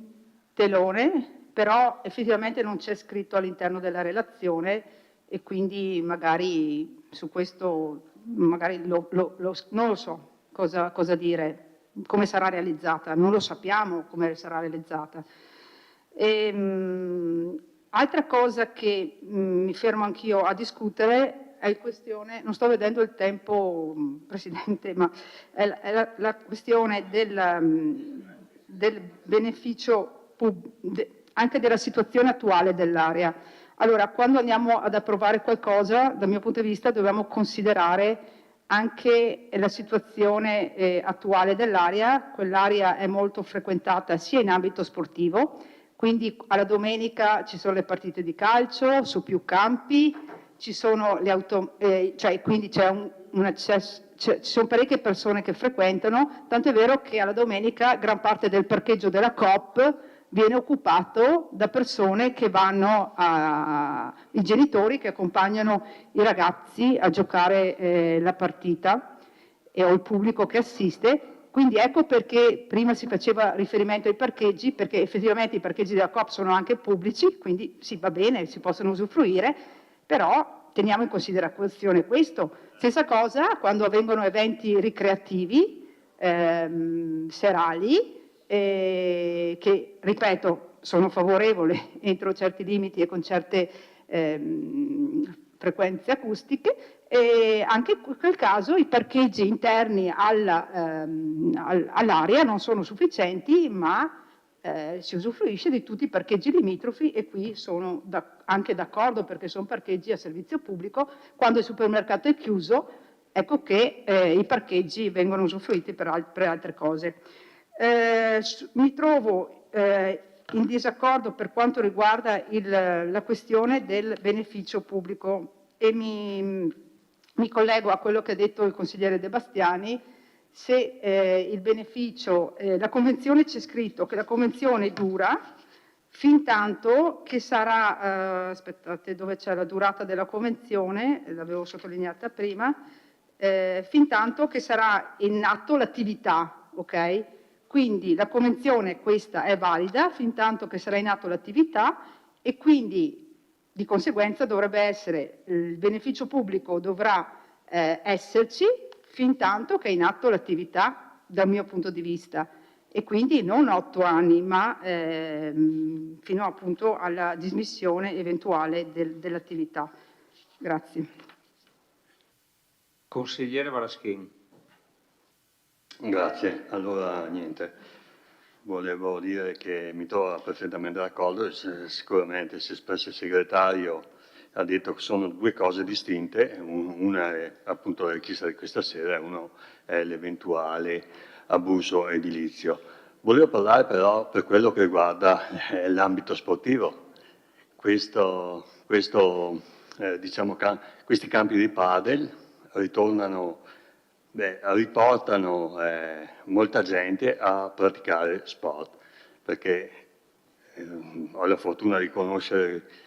telone, però effettivamente non c'è scritto all'interno della relazione e quindi magari su questo non lo so cosa dire. Come sarà realizzata? Non lo sappiamo come sarà realizzata. Altra cosa che mi fermo anch'io a discutere è la questione, non sto vedendo il tempo, Presidente, ma è la questione del beneficio anche della situazione attuale dell'area. Allora, quando andiamo ad approvare qualcosa, dal mio punto di vista, dobbiamo considerare anche la situazione attuale dell'area. Quell'area è molto frequentata sia in ambito sportivo, quindi alla domenica ci sono le partite di calcio su più campi, ci sono quindi c'è un accesso, ci sono parecchie persone che frequentano, tanto è vero che alla domenica gran parte del parcheggio della Coop viene occupato da persone che vanno i genitori che accompagnano i ragazzi a giocare la partita o il pubblico che assiste. Quindi ecco perché prima si faceva riferimento ai parcheggi, perché effettivamente i parcheggi della Coop sono anche pubblici, quindi sì, va bene, si possono usufruire, però teniamo in considerazione questo. Stessa cosa quando avvengono eventi ricreativi, serali, che, ripeto, sono favorevole entro certi limiti e con certe frequenze acustiche, e anche in quel caso i parcheggi interni all'area non sono sufficienti, ma si usufruisce di tutti i parcheggi limitrofi, e qui sono anche d'accordo perché sono parcheggi a servizio pubblico. Quando il supermercato è chiuso, ecco che i parcheggi vengono usufruiti per altre cose. Mi trovo in disaccordo per quanto riguarda la questione del beneficio pubblico, e mi collego a quello che ha detto il consigliere De Bastiani. Se il beneficio, la convenzione, c'è scritto che la convenzione dura fin tanto che sarà, aspettate, dove c'è la durata della convenzione, l'avevo sottolineata prima, fin tanto che sarà in atto l'attività, ok? Quindi la convenzione questa è valida fin tanto che sarà in atto l'attività, e quindi di conseguenza dovrebbe essere, il beneficio pubblico dovrà esserci fin tanto che è in atto l'attività, dal mio punto di vista, e quindi non 8 anni, ma fino appunto alla dismissione eventuale dell'attività. Grazie. Consigliere Varaschin. Grazie. Allora, niente, volevo dire che mi trovo perfettamente d'accordo. Sicuramente si è espresso il segretario, ha detto che sono due cose distinte, una è appunto la richiesta di questa sera, uno è l'eventuale abuso edilizio. Volevo parlare però per quello che riguarda l'ambito sportivo. Diciamo, questi campi di padel riportano molta gente a praticare sport, perché ho la fortuna di conoscere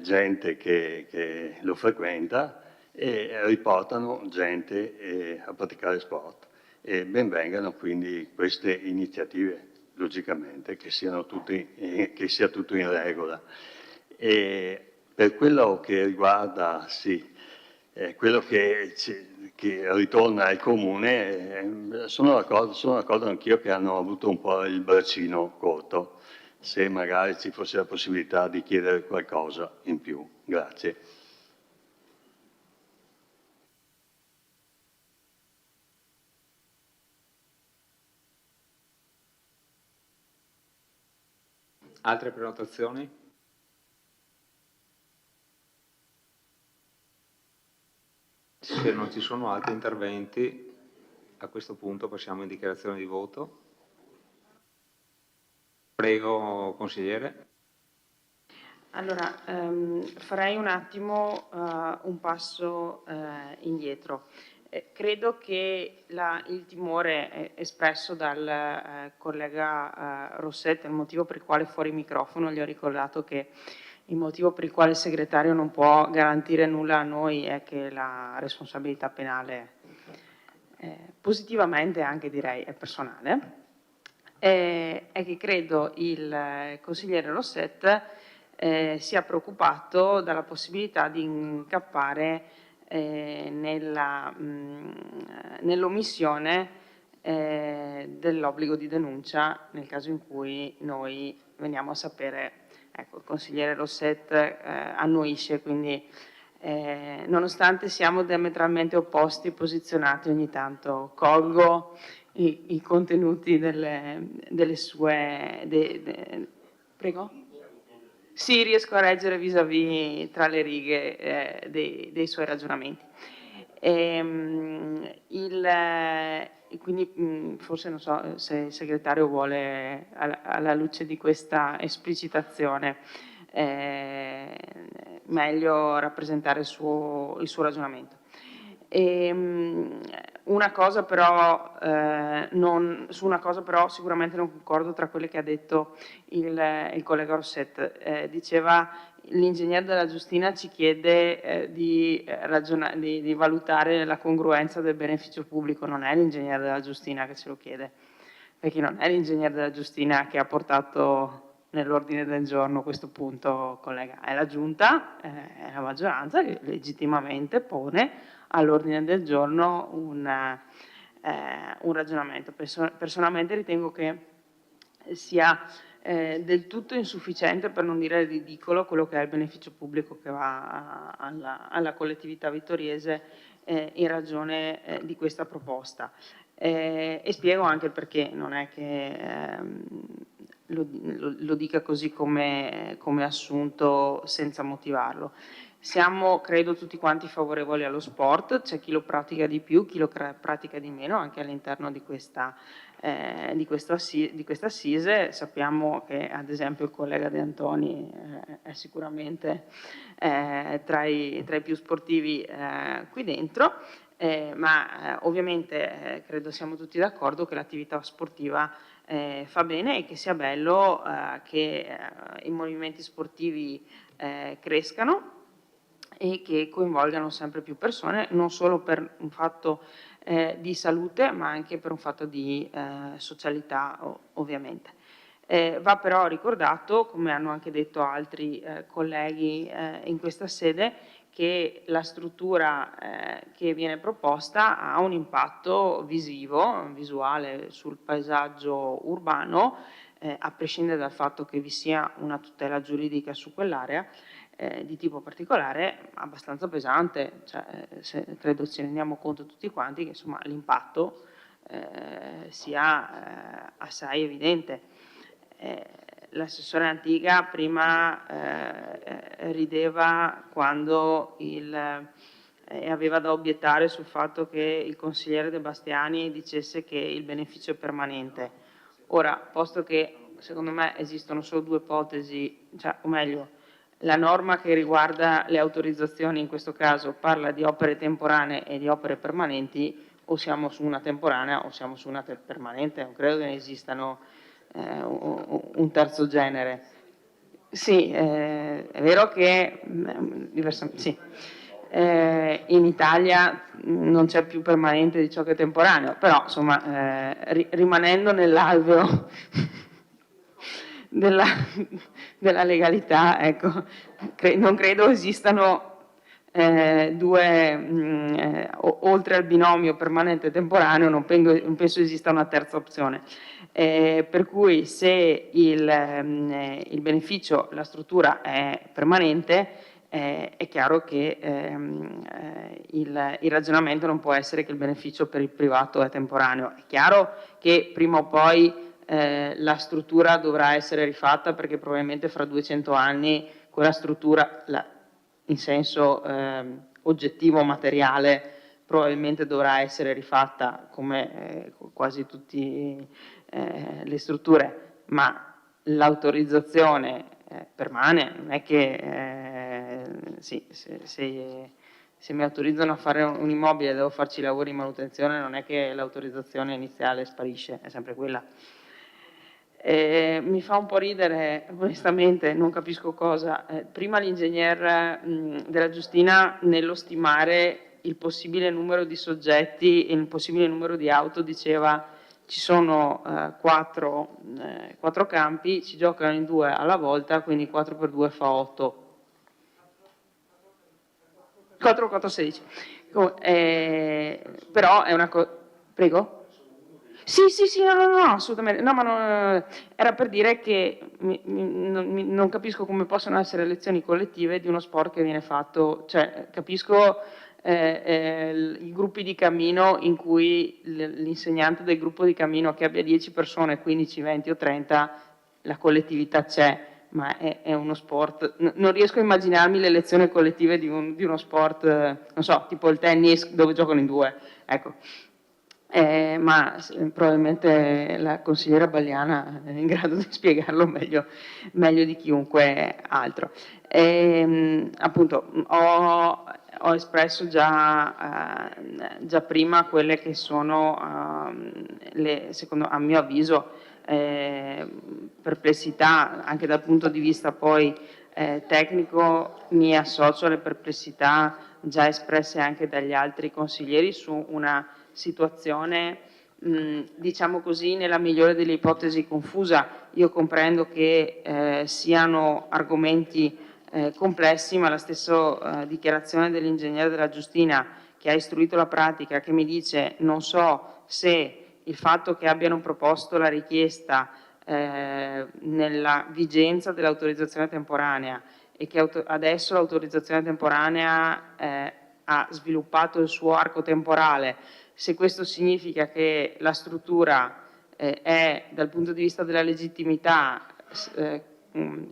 gente che lo frequenta, e riportano gente a praticare sport. E ben vengano quindi queste iniziative, logicamente, che sia tutto in regola. E per quello che riguarda, quello che ritorna al comune, sono d'accordo anch'io che hanno avuto un po' il braccino corto, se magari ci fosse la possibilità di chiedere qualcosa in più. Grazie. Altre prenotazioni? Se non ci sono altri interventi, a questo punto passiamo in dichiarazione di voto. Prego, consigliere. Allora, farei un attimo un passo indietro. Credo che il timore espresso dal collega Rossetto, il motivo per il quale fuori microfono gli ho ricordato che il motivo per il quale il segretario non può garantire nulla a noi è che la responsabilità penale, positivamente anche direi, è personale, è che credo il consigliere Rossetto sia preoccupato dalla possibilità di incappare nell'omissione dell'obbligo di denuncia nel caso in cui noi veniamo a sapere. Ecco, il consigliere Rossetto annuisce, quindi nonostante siamo diametralmente opposti posizionati, ogni tanto colgo i contenuti delle sue... Prego? Sì, riesco a leggere vis-à-vis tra le righe dei suoi ragionamenti. Quindi forse non so se il segretario vuole, alla luce di questa esplicitazione, meglio rappresentare il suo ragionamento. Una cosa però, su una cosa però sicuramente non concordo tra quelle che ha detto il collega Rossetto. Diceva l'ingegnere della Giustina ci chiede di valutare la congruenza del beneficio pubblico. Non è l'ingegnere della Giustina che ce lo chiede, perché non è l'ingegnere della Giustina che ha portato nell'ordine del giorno questo punto, collega, è la Giunta, è la maggioranza che legittimamente pone all'ordine del giorno un ragionamento. Personalmente ritengo che sia del tutto insufficiente, per non dire ridicolo, quello che è il beneficio pubblico che va alla collettività vittoriese in ragione di questa proposta. E spiego anche il perché, non è che lo dica così come assunto senza motivarlo. Siamo, credo, tutti quanti favorevoli allo sport, c'è chi lo pratica di più, chi lo pratica di meno, anche all'interno di questa assise. Sappiamo che, ad esempio, il collega De Antoni è sicuramente tra i più sportivi qui dentro, ma ovviamente credo siamo tutti d'accordo che l'attività sportiva fa bene e che sia bello che i movimenti sportivi crescano e che coinvolgano sempre più persone, non solo per un fatto di salute, ma anche per un fatto di socialità, ovviamente. Va però ricordato, come hanno anche detto altri colleghi in questa sede, che la struttura che viene proposta ha un impatto visuale sul paesaggio urbano, a prescindere dal fatto che vi sia una tutela giuridica su quell'area, di tipo particolare, abbastanza pesante, cioè, credo ci rendiamo conto tutti quanti che insomma l'impatto sia assai evidente. L'assessore Antiga prima rideva quando aveva da obiettare sul fatto che il consigliere De Bastiani dicesse che il beneficio è permanente. Ora, posto che secondo me esistono solo due ipotesi, cioè, o meglio, la norma che riguarda le autorizzazioni in questo caso parla di opere temporanee e di opere permanenti, o siamo su una temporanea o siamo su una permanente, non credo che ne esistano un terzo genere. Sì, è vero che sì, in Italia non c'è più permanente di ciò che è temporaneo, però insomma rimanendo nell'alveo della legalità, ecco, non credo esistano oltre al binomio permanente e temporaneo, non penso esista una terza opzione. Per cui se il beneficio, la struttura è permanente, è chiaro che il ragionamento non può essere che il beneficio per il privato è temporaneo. È chiaro che prima o poi la struttura dovrà essere rifatta, perché probabilmente fra 200 anni quella struttura, in senso oggettivo, materiale, probabilmente dovrà essere rifatta come quasi tutte le strutture, ma l'autorizzazione permane. Non è che sì, se mi autorizzano a fare un immobile e devo farci i lavori di manutenzione, non è che l'autorizzazione iniziale sparisce, è sempre quella. Mi fa un po' ridere, onestamente, non capisco cosa. Prima l'ingegner della Giustina, nello stimare il possibile numero di soggetti e il possibile numero di auto, diceva: ci sono 4 campi, si giocano in 2 alla volta, quindi 4 per 2 fa 8. 4, 16. Però è una cosa... Prego? Sì, no, assolutamente. No, ma era per dire che non capisco come possono essere lezioni collettive di uno sport che viene fatto, cioè capisco i gruppi di cammino in cui l'insegnante del gruppo di cammino, che abbia 10 persone, 15, 20 o 30, la collettività c'è, ma è uno sport. Non riesco a immaginarmi le lezioni collettive di uno sport, non so, tipo il tennis, dove giocano in 2, ecco. Ma probabilmente la consigliera Balliana è in grado di spiegarlo meglio di chiunque altro. Appunto, ho espresso già prima quelle che sono, a mio avviso, perplessità, anche dal punto di vista poi tecnico. Mi associo alle perplessità già espresse anche dagli altri consiglieri su una situazione, diciamo così, nella migliore delle ipotesi confusa. Io comprendo che siano argomenti complessi, ma la stessa dichiarazione dell'ingegnere della Giustina, che ha istruito la pratica, che mi dice: non so se il fatto che abbiano proposto la richiesta nella vigenza dell'autorizzazione temporanea e che adesso l'autorizzazione temporanea ha sviluppato il suo arco temporale, se questo significa che la struttura è dal punto di vista della legittimità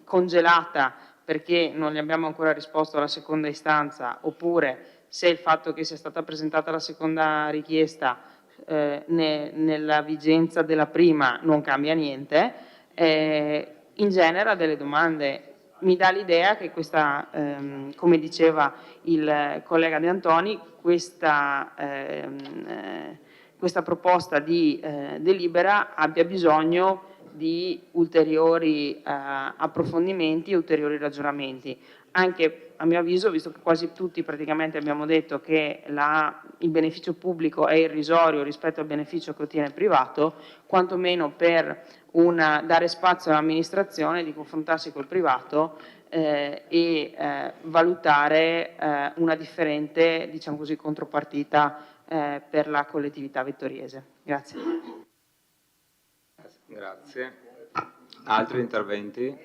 congelata perché non gli abbiamo ancora risposto alla seconda istanza, oppure se il fatto che sia stata presentata la seconda richiesta nella vigenza della prima non cambia niente, ingenera delle domande. Mi dà l'idea che questa, come diceva il collega De Antoni, questa proposta di delibera abbia bisogno di ulteriori approfondimenti e ulteriori ragionamenti. Anche a mio avviso, visto che quasi tutti praticamente abbiamo detto che il beneficio pubblico è irrisorio rispetto al beneficio che ottiene il privato, quantomeno per dare spazio all'amministrazione di confrontarsi col privato e valutare una differente, diciamo così, contropartita per la collettività vittoriese. Grazie. Grazie. Altri interventi?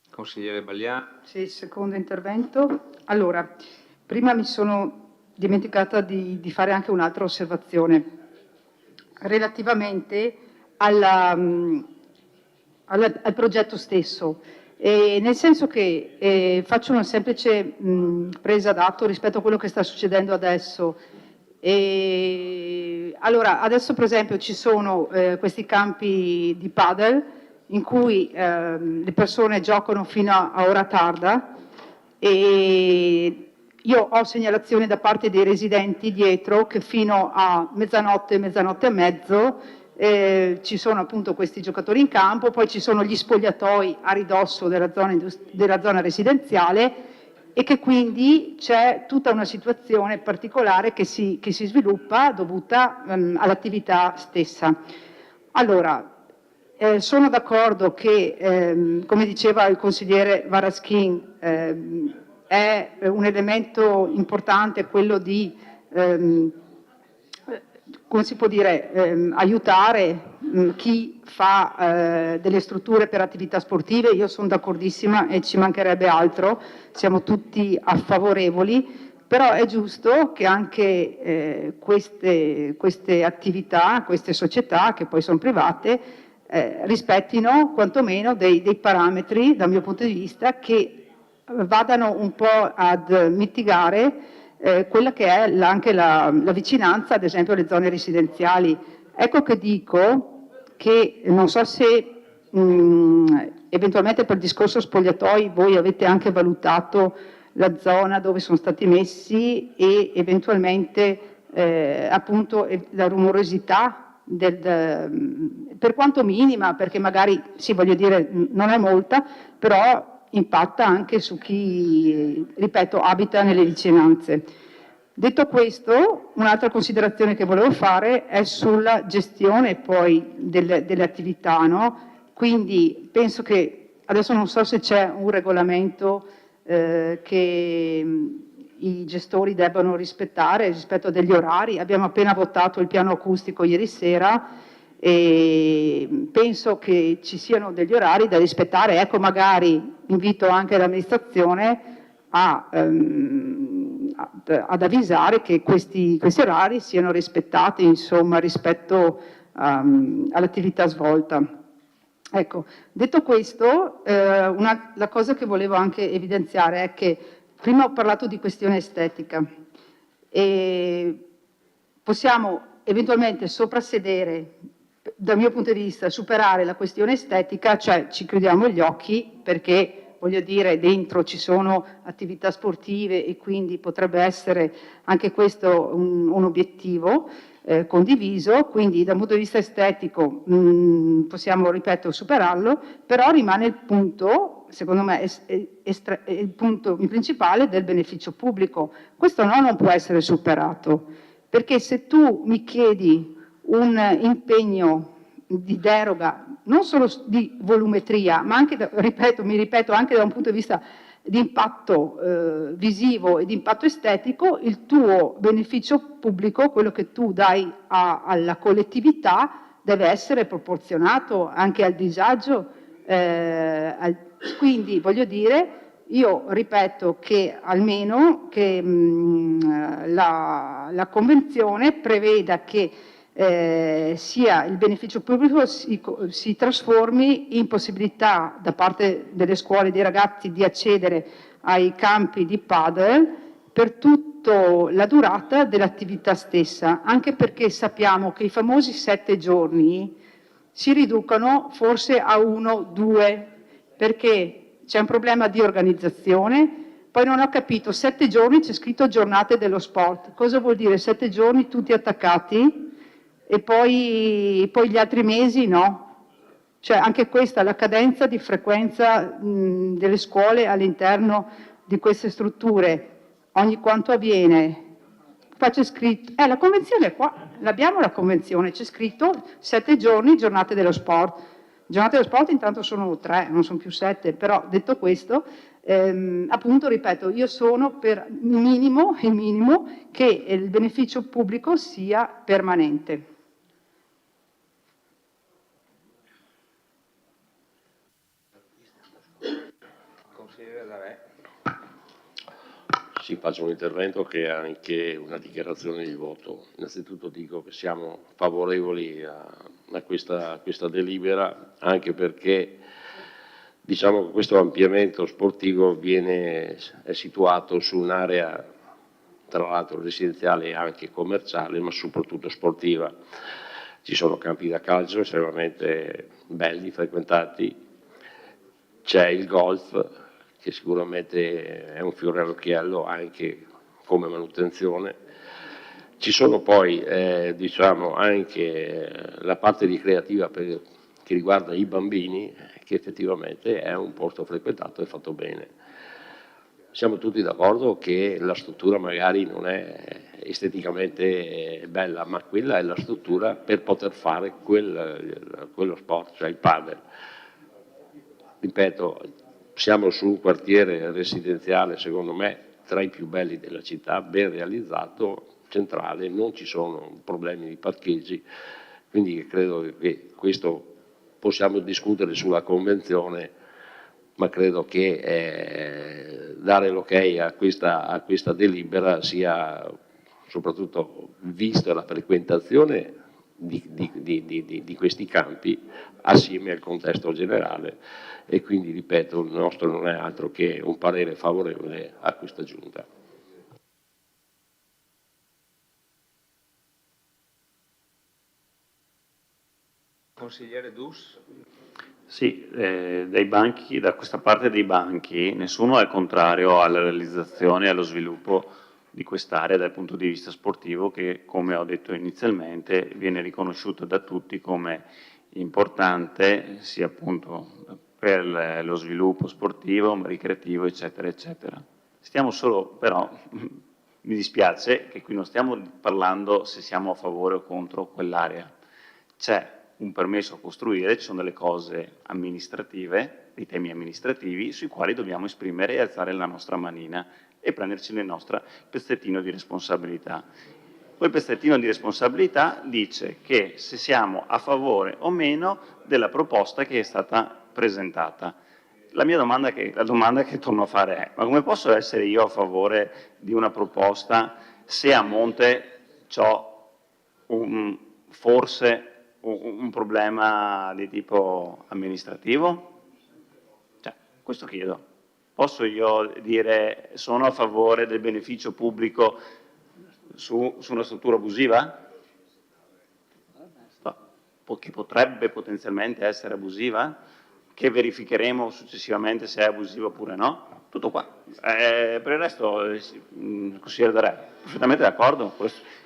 Consigliere Baglià. Sì, secondo intervento. Allora, prima mi sono dimenticata di fare anche un'altra osservazione relativamente al progetto stesso, nel senso che faccio una semplice presa d'atto rispetto a quello che sta succedendo adesso. Allora, adesso per esempio ci sono questi campi di padel in cui le persone giocano fino a ora tarda e io ho segnalazioni da parte dei residenti dietro che fino a mezzanotte, mezzanotte e mezzo ci sono appunto questi giocatori in campo, poi ci sono gli spogliatoi a ridosso della zona residenziale e che quindi c'è tutta una situazione particolare che si sviluppa dovuta all'attività stessa. Allora, sono d'accordo che, come diceva il consigliere Varaschin, è un elemento importante quello di, come si può dire, aiutare chi fa delle strutture per attività sportive. Io sono d'accordissima e ci mancherebbe altro, siamo tutti favorevoli, però è giusto che anche queste attività, queste società che poi sono private, rispettino quantomeno dei parametri, dal mio punto di vista, che vadano un po' ad mitigare quella che è anche la vicinanza, ad esempio, alle zone residenziali. Ecco che dico che non so se eventualmente per il discorso spogliatoi voi avete anche valutato la zona dove sono stati messi e eventualmente appunto la rumorosità per quanto minima, perché magari, sì, voglio dire, non è molta, però impatta anche su chi, ripeto, abita nelle vicinanze. Detto questo, un'altra considerazione che volevo fare è sulla gestione poi delle attività, no? Quindi penso che, adesso non so se c'è un regolamento che i gestori debbano rispettare rispetto a degli orari. Abbiamo appena votato il piano acustico ieri sera e penso che ci siano degli orari da rispettare. Ecco, magari invito anche l'amministrazione ad avvisare che questi orari siano rispettati, insomma, rispetto all'attività svolta. Ecco, detto questo, la cosa che volevo anche evidenziare è che prima ho parlato di questione estetica e possiamo eventualmente soprassedere, dal mio punto di vista, superare la questione estetica, cioè ci chiudiamo gli occhi perché, voglio dire, dentro ci sono attività sportive e quindi potrebbe essere anche questo un obiettivo condiviso, quindi dal punto di vista estetico possiamo, ripeto, superarlo, però rimane il punto, secondo me, il punto principale del beneficio pubblico. Questo non può essere superato, perché se tu mi chiedi un impegno di deroga, non solo di volumetria, ma anche, mi ripeto, anche da un punto di vista di impatto visivo e di impatto estetico, il tuo beneficio pubblico, quello che tu dai alla collettività, deve essere proporzionato anche al disagio. Quindi voglio dire, io ripeto che almeno che la Convenzione preveda che sia il beneficio pubblico si trasformi in possibilità da parte delle scuole e dei ragazzi di accedere ai campi di padel per tutta la durata dell'attività stessa, anche perché sappiamo che i famosi 7 giorni si riducono forse a 1-2, perché c'è un problema di organizzazione. Poi non ho capito, 7 giorni c'è scritto giornate dello sport, cosa vuol dire 7 giorni tutti attaccati e poi gli altri mesi no? Cioè anche questa, la cadenza di frequenza delle scuole all'interno di queste strutture, ogni quanto avviene? Qua c'è scritto, la convenzione è qua, l'abbiamo la convenzione, c'è scritto 7 giorni giornate dello sport. Giornate dello sport intanto sono 3, non sono più 7, però detto questo, appunto ripeto, io sono per il minimo che il beneficio pubblico sia permanente. Sì, faccio un intervento che è anche una dichiarazione di voto. Innanzitutto dico che siamo favorevoli a questa delibera, anche perché diciamo che questo ampliamento sportivo è situato su un'area tra l'altro residenziale e anche commerciale, ma soprattutto sportiva. Ci sono campi da calcio estremamente belli, frequentati, c'è il golf, che sicuramente è un fiore all'occhiello anche come manutenzione. Ci sono poi diciamo anche la parte ricreativa che riguarda i bambini, che effettivamente è un posto frequentato e fatto bene. Siamo tutti d'accordo che la struttura magari non è esteticamente bella, ma quella è la struttura per poter fare quello sport, cioè il padel. Ripeto, siamo su un quartiere residenziale, secondo me, tra i più belli della città, ben realizzato, centrale, non ci sono problemi di parcheggi, quindi credo che questo possiamo discutere sulla convenzione, ma credo che dare l'ok a questa delibera sia, soprattutto vista la frequentazione di questi campi, assieme al contesto generale, e quindi ripeto, il nostro non è altro che un parere favorevole a questa giunta. Consigliere Dus? Sì, da questa parte dei banchi nessuno è contrario alla realizzazione e allo sviluppo di quest'area dal punto di vista sportivo che, come ho detto inizialmente, viene riconosciuto da tutti come importante sia appunto per lo sviluppo sportivo, ricreativo, eccetera, eccetera. Stiamo solo, però, mi dispiace che qui non stiamo parlando se siamo a favore o contro quell'area. C'è un permesso a costruire, ci sono delle cose amministrative, dei temi amministrativi, sui quali dobbiamo esprimere e alzare la nostra manina e prenderci il nostro pezzettino di responsabilità. Quel pezzettino di responsabilità dice che se siamo a favore o meno della proposta che è stata presentata. La domanda che torno a fare è: ma come posso essere io a favore di una proposta se a monte c'ho forse un problema di tipo amministrativo? Cioè, questo chiedo. Posso io dire sono a favore del beneficio pubblico su una struttura abusiva? Che potrebbe potenzialmente essere abusiva? Che verificheremo successivamente se è abusiva oppure no? Tutto qua. Per il resto, il consigliere D'Arè, perfettamente d'accordo.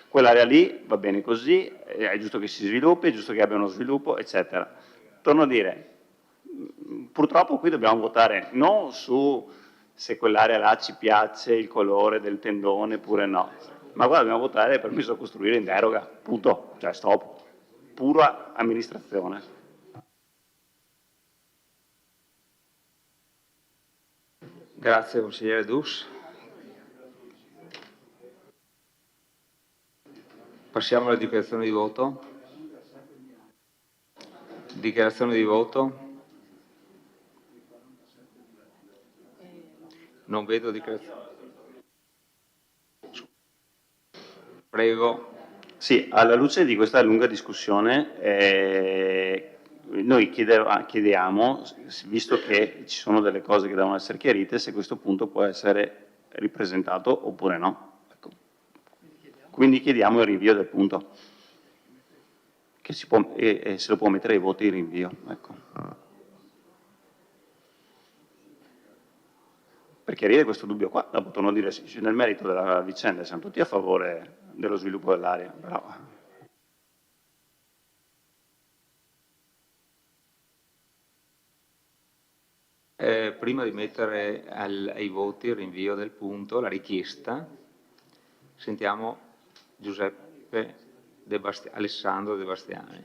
Quell'area lì va bene così, è giusto che si sviluppi, è giusto che abbia uno sviluppo, eccetera. Torno a dire, purtroppo qui dobbiamo votare non su se quell'area là ci piace il colore del tendone oppure no, ma qua dobbiamo votare il permesso a costruire in deroga, punto, cioè stop, pura amministrazione. Grazie consigliere Dus. Passiamo alla dichiarazione di voto. Dichiarazione di voto. Non vedo dichiarazione. Prego. Sì, alla luce di questa lunga discussione, noi chiediamo, visto che ci sono delle cose che devono essere chiarite, se questo punto può essere ripresentato oppure no. Ecco. Quindi chiediamo il rinvio del punto, che si può, e se lo può mettere ai voti il rinvio. Ecco. Per chiarire questo dubbio qua, dopo torno a dire, nel merito della vicenda siamo tutti a favore dello sviluppo dell'area, però... Prima di mettere ai voti il rinvio del punto, la richiesta, sentiamo Alessandro De Bastiani.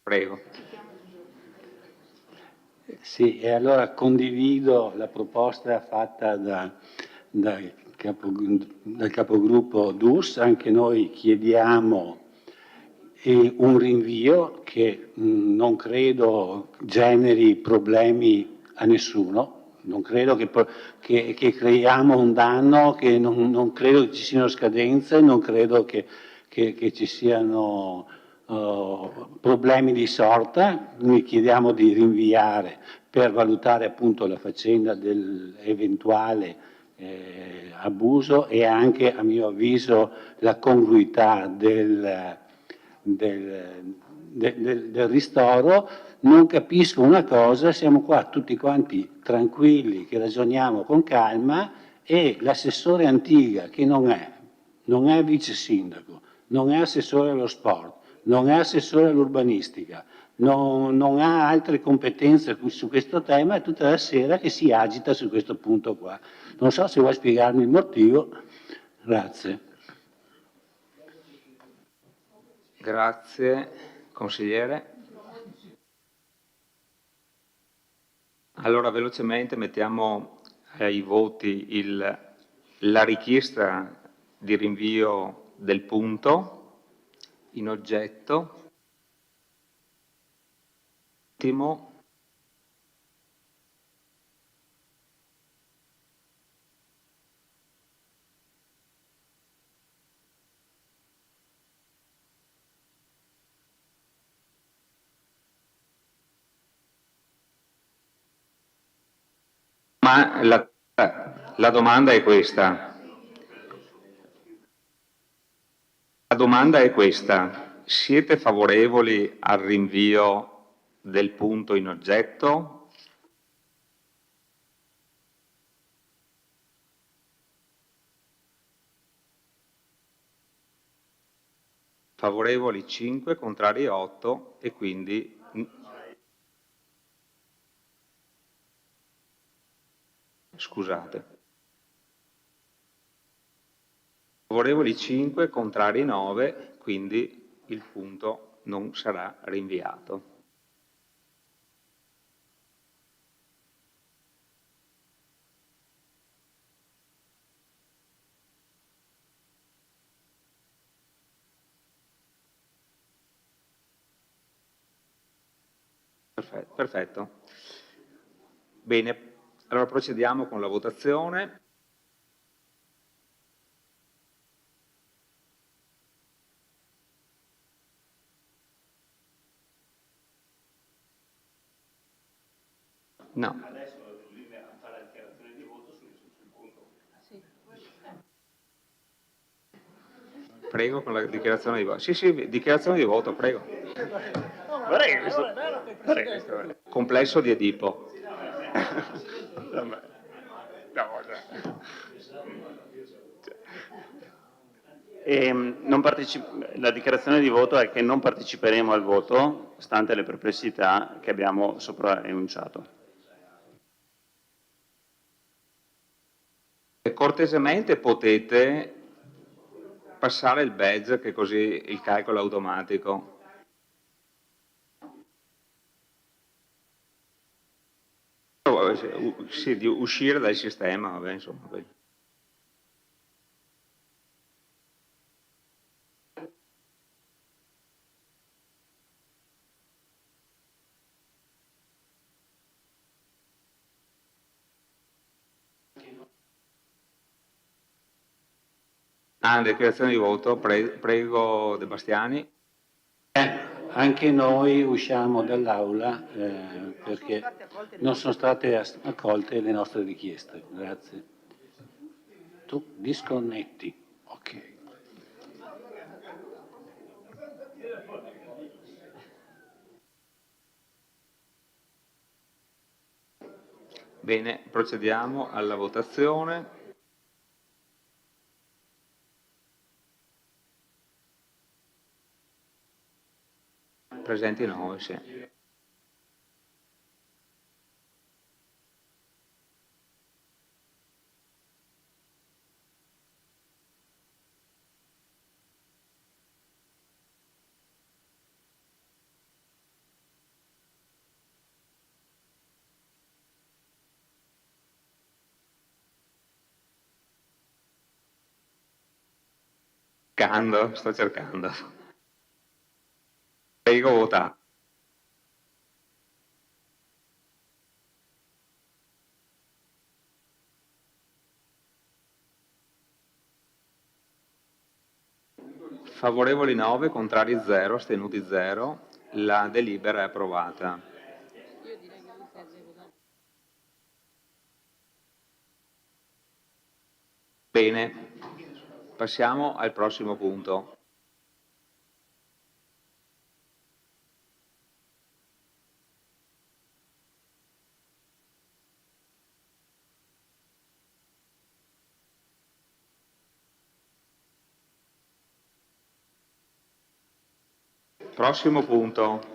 Prego. Sì, e allora condivido la proposta fatta dal capogruppo Dus, anche noi chiediamo un rinvio che non credo generi problemi a nessuno, non credo che creiamo un danno, che non credo che ci siano scadenze, non credo che ci siano problemi di sorta. Noi chiediamo di rinviare per valutare appunto la faccenda dell'eventuale abuso e anche, a mio avviso, la congruità del ristoro. Non capisco una cosa, siamo qua tutti quanti tranquilli che ragioniamo con calma e l'assessore Antiga, che non è vice sindaco, non è assessore allo sport, non è assessore all'urbanistica, non ha altre competenze su questo tema, è tutta la sera che si agita su questo punto qua. Non so se vuoi spiegarmi il motivo. Grazie. Grazie, consigliere. Allora, velocemente mettiamo ai voti la richiesta di rinvio del punto in oggetto. Ultimo. Ma la domanda è questa. La domanda è questa. Siete favorevoli al rinvio del punto in oggetto? Favorevoli 5, contrari 8 e quindi... Scusate. Favorevoli 5, contrari 9, quindi il punto non sarà rinviato. Perfetto. Bene, allora procediamo con la votazione. No. Prego con la dichiarazione di voto. Sì, dichiarazione di voto, prego. Complesso di Edipo. La dichiarazione di voto è che non parteciperemo al voto, stante le perplessità che abbiamo sopra enunciato. Cortesemente potete passare il badge, che così il calcolo è automatico. sì, di uscire dal sistema, vabbè, insomma. Dichiarazione di voto, prego De Bastiani. Anche noi usciamo dall'aula perché non sono state accolte le nostre richieste. Grazie. Tu disconnetti. Ok. Bene, procediamo alla votazione. Presenti 9, sì. Sto cercando. Prego, vota. Favorevoli 9, contrari 0, astenuti 0. La delibera è approvata. Bene, passiamo al prossimo punto. Prossimo punto.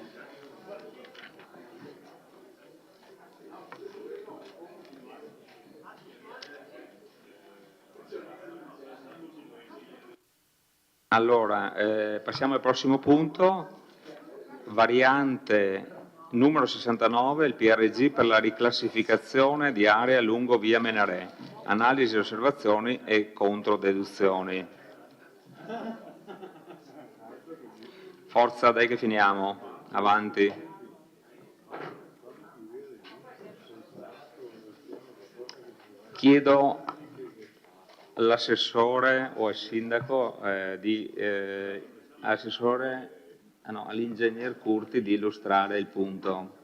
Allora, passiamo al prossimo punto. Variante numero 69, il PRG per la riclassificazione di area lungo via Menarè. Analisi, osservazioni e controdeduzioni. Forza, dai che finiamo. Avanti. Chiedo all'assessore o al sindaco all'ingegner Curti di illustrare il punto.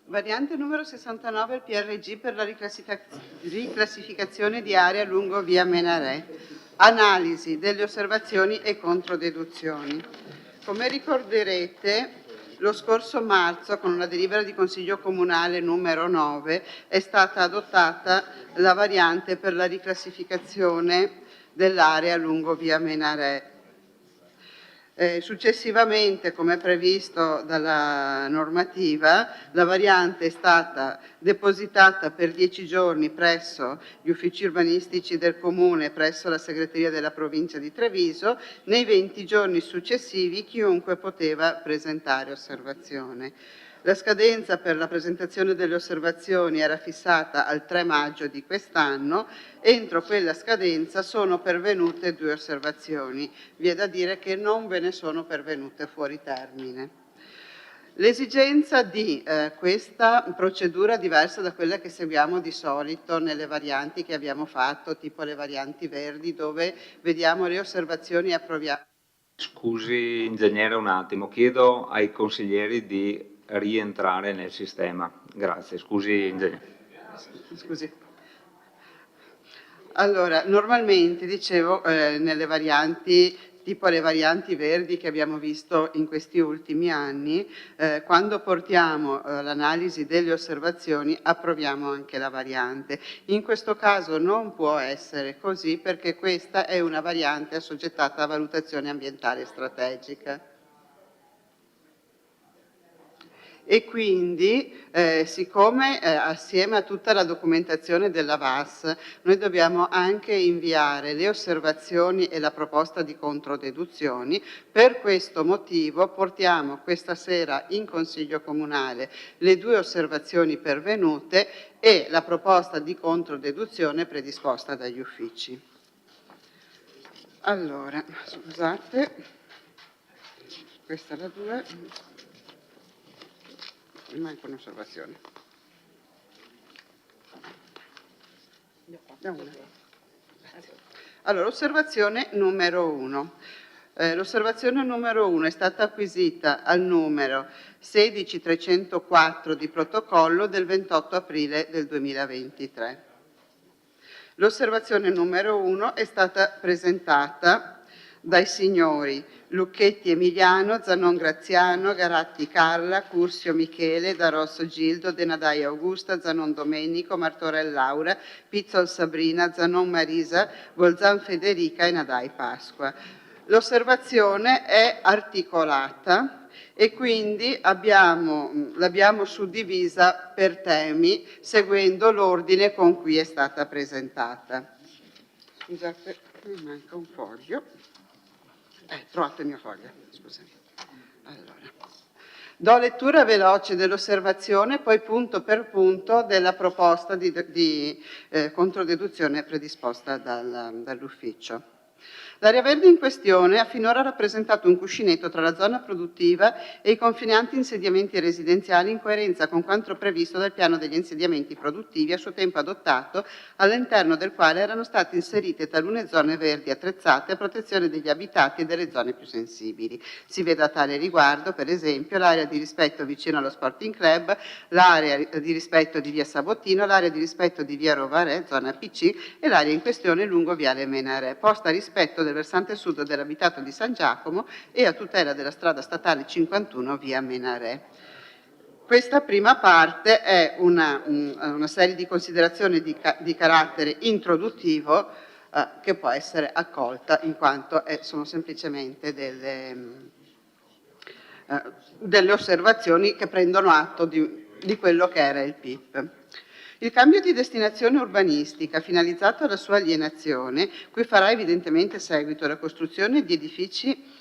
Variante numero 69, il PRG per la riclassificazione di area lungo via Menarè. Analisi delle osservazioni e controdeduzioni. Come ricorderete, lo scorso marzo, con una delibera di Consiglio Comunale numero 9, è stata adottata la variante per la riclassificazione dell'area lungo via Menarè. Successivamente, come previsto dalla normativa, la variante è stata depositata per 10 giorni presso gli uffici urbanistici del Comune, presso la segreteria della provincia di Treviso. Nei 20 giorni successivi chiunque poteva presentare osservazione. La scadenza per la presentazione delle osservazioni era fissata al 3 maggio di quest'anno. Entro quella scadenza sono pervenute 2 osservazioni. Vi è da dire che non ve ne sono pervenute fuori termine. L'esigenza di questa procedura diversa da quella che seguiamo di solito nelle varianti che abbiamo fatto, tipo le varianti verdi, dove vediamo le osservazioni e approviamo. Scusi, ingegnere, un attimo. Chiedo ai consiglieri di rientrare nel sistema. Grazie. Scusi, ingegnere. Scusi. Allora, normalmente, dicevo, nelle varianti, tipo le varianti verdi che abbiamo visto in questi ultimi anni, quando portiamo l'analisi delle osservazioni approviamo anche la variante. In questo caso non può essere così perché questa è una variante assoggettata a valutazione ambientale strategica. e quindi siccome assieme a tutta la documentazione della VAS noi dobbiamo anche inviare le osservazioni e la proposta di controdeduzioni, per questo motivo portiamo questa sera in Consiglio Comunale le 2 osservazioni pervenute e la proposta di controdeduzione predisposta dagli uffici. Allora, scusate, questa è la 2, mi manca un'osservazione. Allora, osservazione numero 1. L'osservazione numero 1 è stata acquisita al numero 16304 di protocollo del 28 aprile del 2023. L'osservazione numero 1 è stata presentata dai signori Lucchetti Emiliano, Zanon Graziano, Garatti Carla, Cursio Michele, Darosso Gildo, Denadai Augusta, Zanon Domenico, Martorell Laura, Pizzol Sabrina, Zanon Marisa, Bolzan Federica e Nadai Pasqua. L'osservazione è articolata e quindi l'abbiamo suddivisa per temi seguendo l'ordine con cui è stata presentata. Scusate, mi manca un foglio. Trovato il mio foglio, scusami. Allora. Do lettura veloce dell'osservazione, poi punto per punto della proposta di controdeduzione predisposta dall'ufficio. L'area verde in questione ha finora rappresentato un cuscinetto tra la zona produttiva e i confinanti insediamenti residenziali in coerenza con quanto previsto dal piano degli insediamenti produttivi a suo tempo adottato, all'interno del quale erano state inserite talune zone verdi attrezzate a protezione degli abitati e delle zone più sensibili. Si vede a tale riguardo, per esempio, l'area di rispetto vicino allo Sporting Club, l'area di rispetto di via Sabottino, l'area di rispetto di via Rovarè, zona PC, e l'area in questione lungo viale Menarè, posta a rispetto del versante sud dell'abitato di San Giacomo e a tutela della strada statale 51 via Menarè. Questa prima parte è una serie di considerazioni di carattere introduttivo che può essere accolta in quanto sono semplicemente delle osservazioni che prendono atto di quello che era il PIP. Il cambio di destinazione urbanistica finalizzato alla sua alienazione, cui farà evidentemente seguito la costruzione di edifici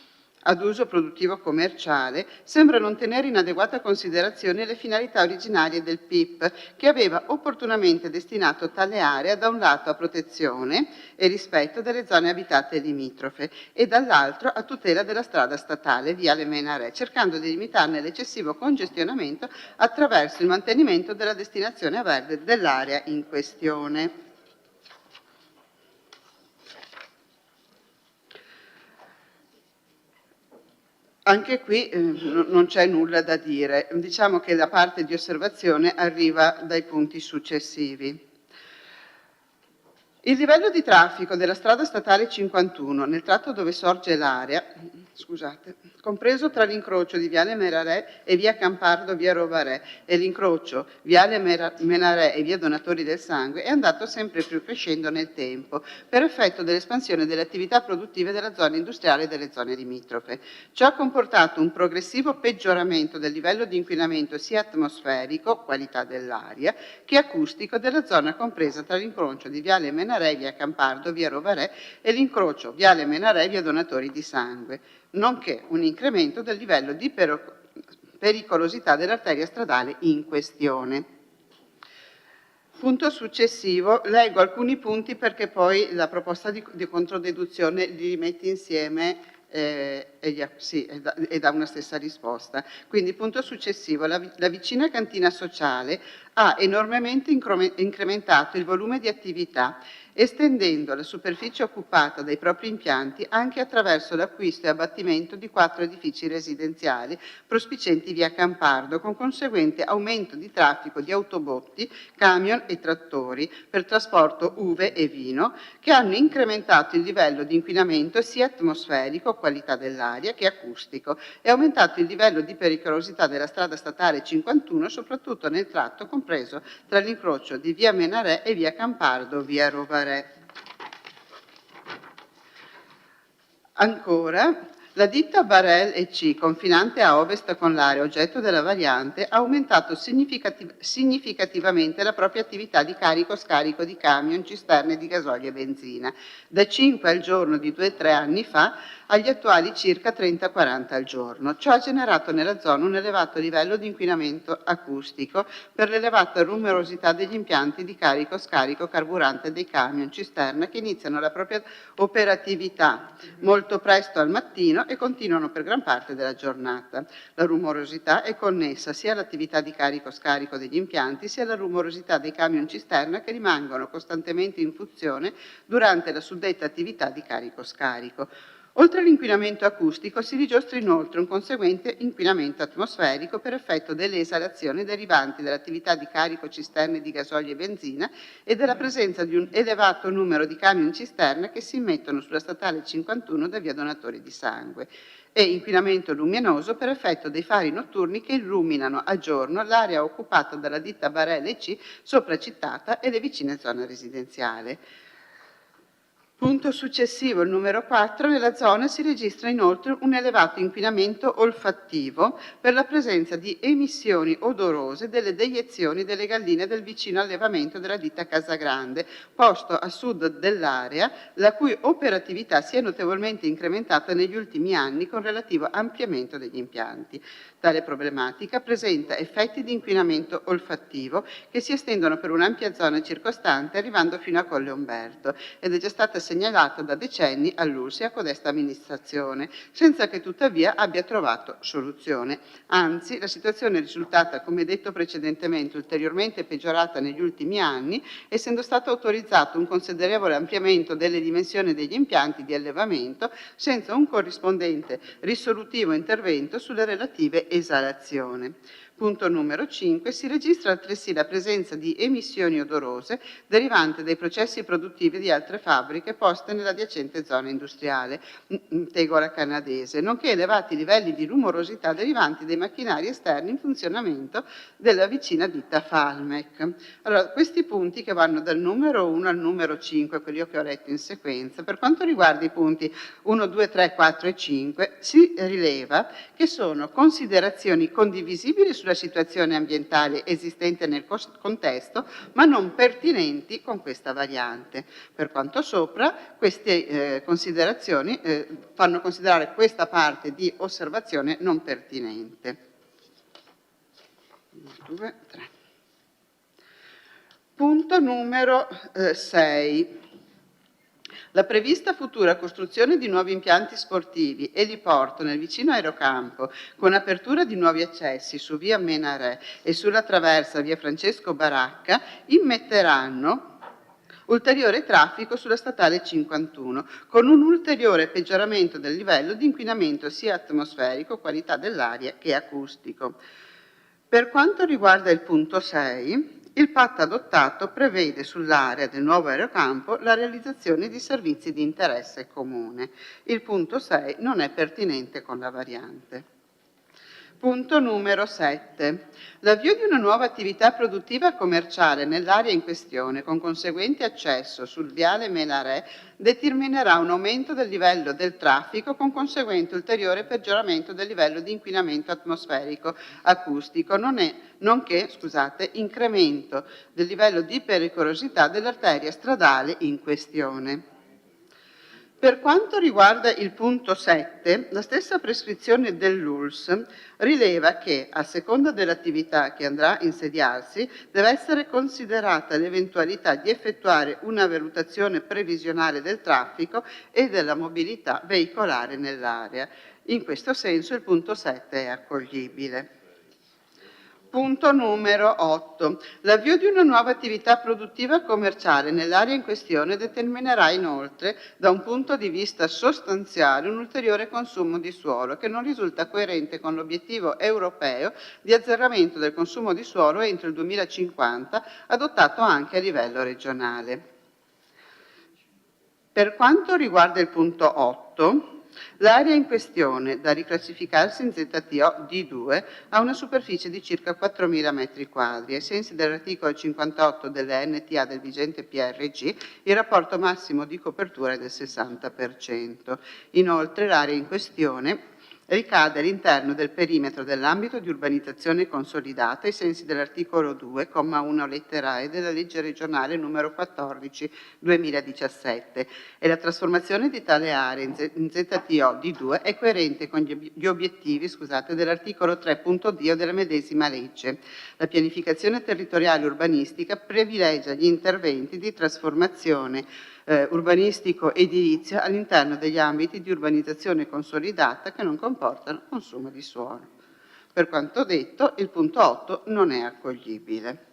ad uso produttivo commerciale, sembra non tenere in adeguata considerazione le finalità originarie del PIP, che aveva opportunamente destinato tale area da un lato a protezione e rispetto delle zone abitate limitrofe e dall'altro a tutela della strada statale viale Menarè, cercando di limitarne l'eccessivo congestionamento attraverso il mantenimento della destinazione a verde dell'area in questione. Anche qui non c'è nulla da dire, diciamo che la parte di osservazione arriva dai punti successivi. Il livello di traffico della strada statale 51, nel tratto dove sorge l'area, compreso tra l'incrocio di Viale Menarè e Via Campardo, Via Rovarè e l'incrocio Viale Menarè e Via Donatori del Sangue, è andato sempre più crescendo nel tempo, per effetto dell'espansione delle attività produttive della zona industriale e delle zone limitrofe. Ciò ha comportato un progressivo peggioramento del livello di inquinamento sia atmosferico, qualità dell'aria, che acustico della zona compresa tra l'incrocio di Viale Menarè, Via Campardo, Via Rovarè e l'incrocio Viale Menarè, Via Donatori di Sangue, nonché un incremento del livello di pericolosità dell'arteria stradale in questione. Punto successivo, leggo alcuni punti perché poi la proposta di controdeduzione li mette insieme e dà una stessa risposta. Quindi, punto successivo, la vicina cantina sociale ha enormemente incrementato il volume di attività, estendendo la superficie occupata dai propri impianti anche attraverso l'acquisto e abbattimento di 4 edifici residenziali prospicienti via Campardo, con conseguente aumento di traffico di autobotti, camion e trattori per trasporto uve e vino, che hanno incrementato il livello di inquinamento sia atmosferico, qualità dell'aria, che acustico, e aumentato il livello di pericolosità della strada statale 51, soprattutto nel tratto compreso tra l'incrocio di via Menarè e via Campardo, via Rovarè. Ancora, La ditta Barel EC, confinante a ovest con l'area oggetto della variante, ha aumentato significativamente la propria attività di carico-scarico di camion, cisterne di gasolio e benzina, da 5 al giorno di 2-3 anni fa agli attuali circa 30-40 al giorno. Ciò ha generato nella zona un elevato livello di inquinamento acustico per l'elevata numerosità degli impianti di carico-scarico carburante dei camion cisterna che iniziano la propria operatività molto presto al mattino e continuano per gran parte della giornata. La rumorosità è connessa sia all'attività di carico-scarico degli impianti sia alla rumorosità dei camion cisterna che rimangono costantemente in funzione durante la suddetta attività di carico-scarico. Oltre all'inquinamento acustico si rigistra inoltre un conseguente inquinamento atmosferico per effetto delle esalazioni derivanti dall'attività di carico cisterne di gasolio e benzina e della presenza di un elevato numero di camion cisterna che si immettono sulla statale 51 da via Donatori di Sangue e inquinamento luminoso per effetto dei fari notturni che illuminano a giorno l'area occupata dalla ditta Barel EC sopracitata e le vicine zone residenziali. Punto successivo, il numero 4, nella zona si registra inoltre un elevato inquinamento olfattivo per la presenza di emissioni odorose delle deiezioni delle galline del vicino allevamento della ditta Casagrande, posto a sud dell'area, la cui operatività si è notevolmente incrementata negli ultimi anni con relativo ampliamento degli impianti. Tale problematica presenta effetti di inquinamento olfattivo che si estendono per un'ampia zona circostante arrivando fino a Colle Umberto ed è già stata segnalata da decenni all'ULSS e a codesta amministrazione, senza che tuttavia abbia trovato soluzione. Anzi, la situazione è risultata, come detto precedentemente, ulteriormente peggiorata negli ultimi anni, essendo stato autorizzato un considerevole ampliamento delle dimensioni degli impianti di allevamento senza un corrispondente risolutivo intervento sulle relative esalazioni. Punto numero 5. Si registra altresì la presenza di emissioni odorose derivanti dai processi produttivi di altre fabbriche poste nell'adiacente zona industriale Tegora Canadese, nonché elevati livelli di rumorosità derivanti dai macchinari esterni in funzionamento della vicina ditta Falmec. Allora, questi punti che vanno dal numero 1 al numero 5, quelli che ho letto in sequenza, per quanto riguarda i punti 1, 2, 3, 4 e 5, si rileva che sono considerazioni condivisibili sulla situazione ambientale esistente nel contesto, ma non pertinenti con questa variante. Per quanto sopra, queste considerazioni fanno considerare questa parte di osservazione non pertinente. 2, 3. Punto numero 6. La prevista futura costruzione di nuovi impianti sportivi, eliporto nel vicino aerocampo, con apertura di nuovi accessi su via Menarè e sulla traversa via Francesco Baracca, immetteranno ulteriore traffico sulla statale 51, con un ulteriore peggioramento del livello di inquinamento sia atmosferico, qualità dell'aria, che acustico. Per quanto riguarda il punto 6, il patto adottato prevede sull'area del nuovo aerocampo la realizzazione di servizi di interesse comune. Il punto 6 non è pertinente con la variante. Punto numero 7. L'avvio di una nuova attività produttiva commerciale nell'area in questione, con conseguente accesso sul viale Menarè, determinerà un aumento del livello del traffico con conseguente ulteriore peggioramento del livello di inquinamento atmosferico acustico, nonché incremento del livello di pericolosità dell'arteria stradale in questione. Per quanto riguarda il punto 7, la stessa prescrizione dell'ULSS rileva che, a seconda dell'attività che andrà a insediarsi, deve essere considerata l'eventualità di effettuare una valutazione previsionale del traffico e della mobilità veicolare nell'area. In questo senso il punto 7 è accoglibile. Punto numero 8. L'avvio di una nuova attività produttiva commerciale nell'area in questione determinerà inoltre, da un punto di vista sostanziale, un ulteriore consumo di suolo che non risulta coerente con l'obiettivo europeo di azzeramento del consumo di suolo entro il 2050, adottato anche a livello regionale. Per quanto riguarda il punto 8, L'area in questione, da riclassificarsi in ZTO D2, ha una superficie di circa 4.000 metri quadri. Ai sensi dell'articolo 58 delle NTA del vigente PRG, il rapporto massimo di copertura è del 60%. Inoltre, l'area in questione ricade all'interno del perimetro dell'ambito di urbanizzazione consolidata ai sensi dell'articolo 2, comma 1, lettera E della legge regionale numero 14/2017 e la trasformazione di tale area in ZTO D2 è coerente con gli obiettivi dell'articolo 3.d della medesima legge. La pianificazione territoriale urbanistica privilegia gli interventi di trasformazione urbanistico-edilizio all'interno degli ambiti di urbanizzazione consolidata che non comportano consumo di suolo. Per quanto detto, il punto 8 non è accoglibile.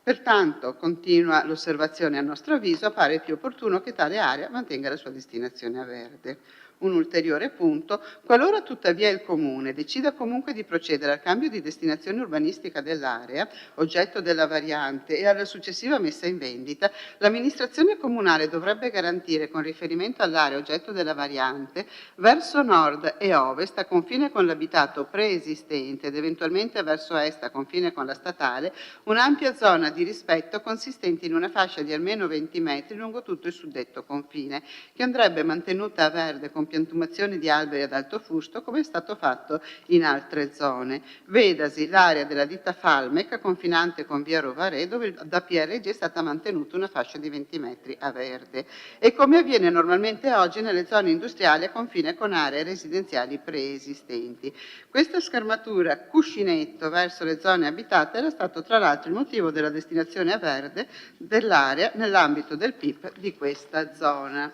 Pertanto, continua l'osservazione, a nostro avviso appare più opportuno che tale area mantenga la sua destinazione a verde. Un ulteriore punto, qualora tuttavia il Comune decida comunque di procedere al cambio di destinazione urbanistica dell'area, oggetto della variante, e alla successiva messa in vendita, l'amministrazione comunale dovrebbe garantire, con riferimento all'area oggetto della variante, verso nord e ovest, a confine con l'abitato preesistente ed eventualmente verso est, a confine con la statale, un'ampia zona di rispetto consistente in una fascia di almeno 20 metri lungo tutto il suddetto confine, che andrebbe mantenuta a verde con piantumazioni di alberi ad alto fusto, come è stato fatto in altre zone. Vedasi l'area della ditta Falmec, confinante con via Rovaré, dove da PRG è stata mantenuta una fascia di 20 metri a verde, e come avviene normalmente oggi nelle zone industriali a confine con aree residenziali preesistenti. Questa schermatura cuscinetto verso le zone abitate era stato tra l'altro il motivo della destinazione a verde dell'area nell'ambito del PIP di questa zona.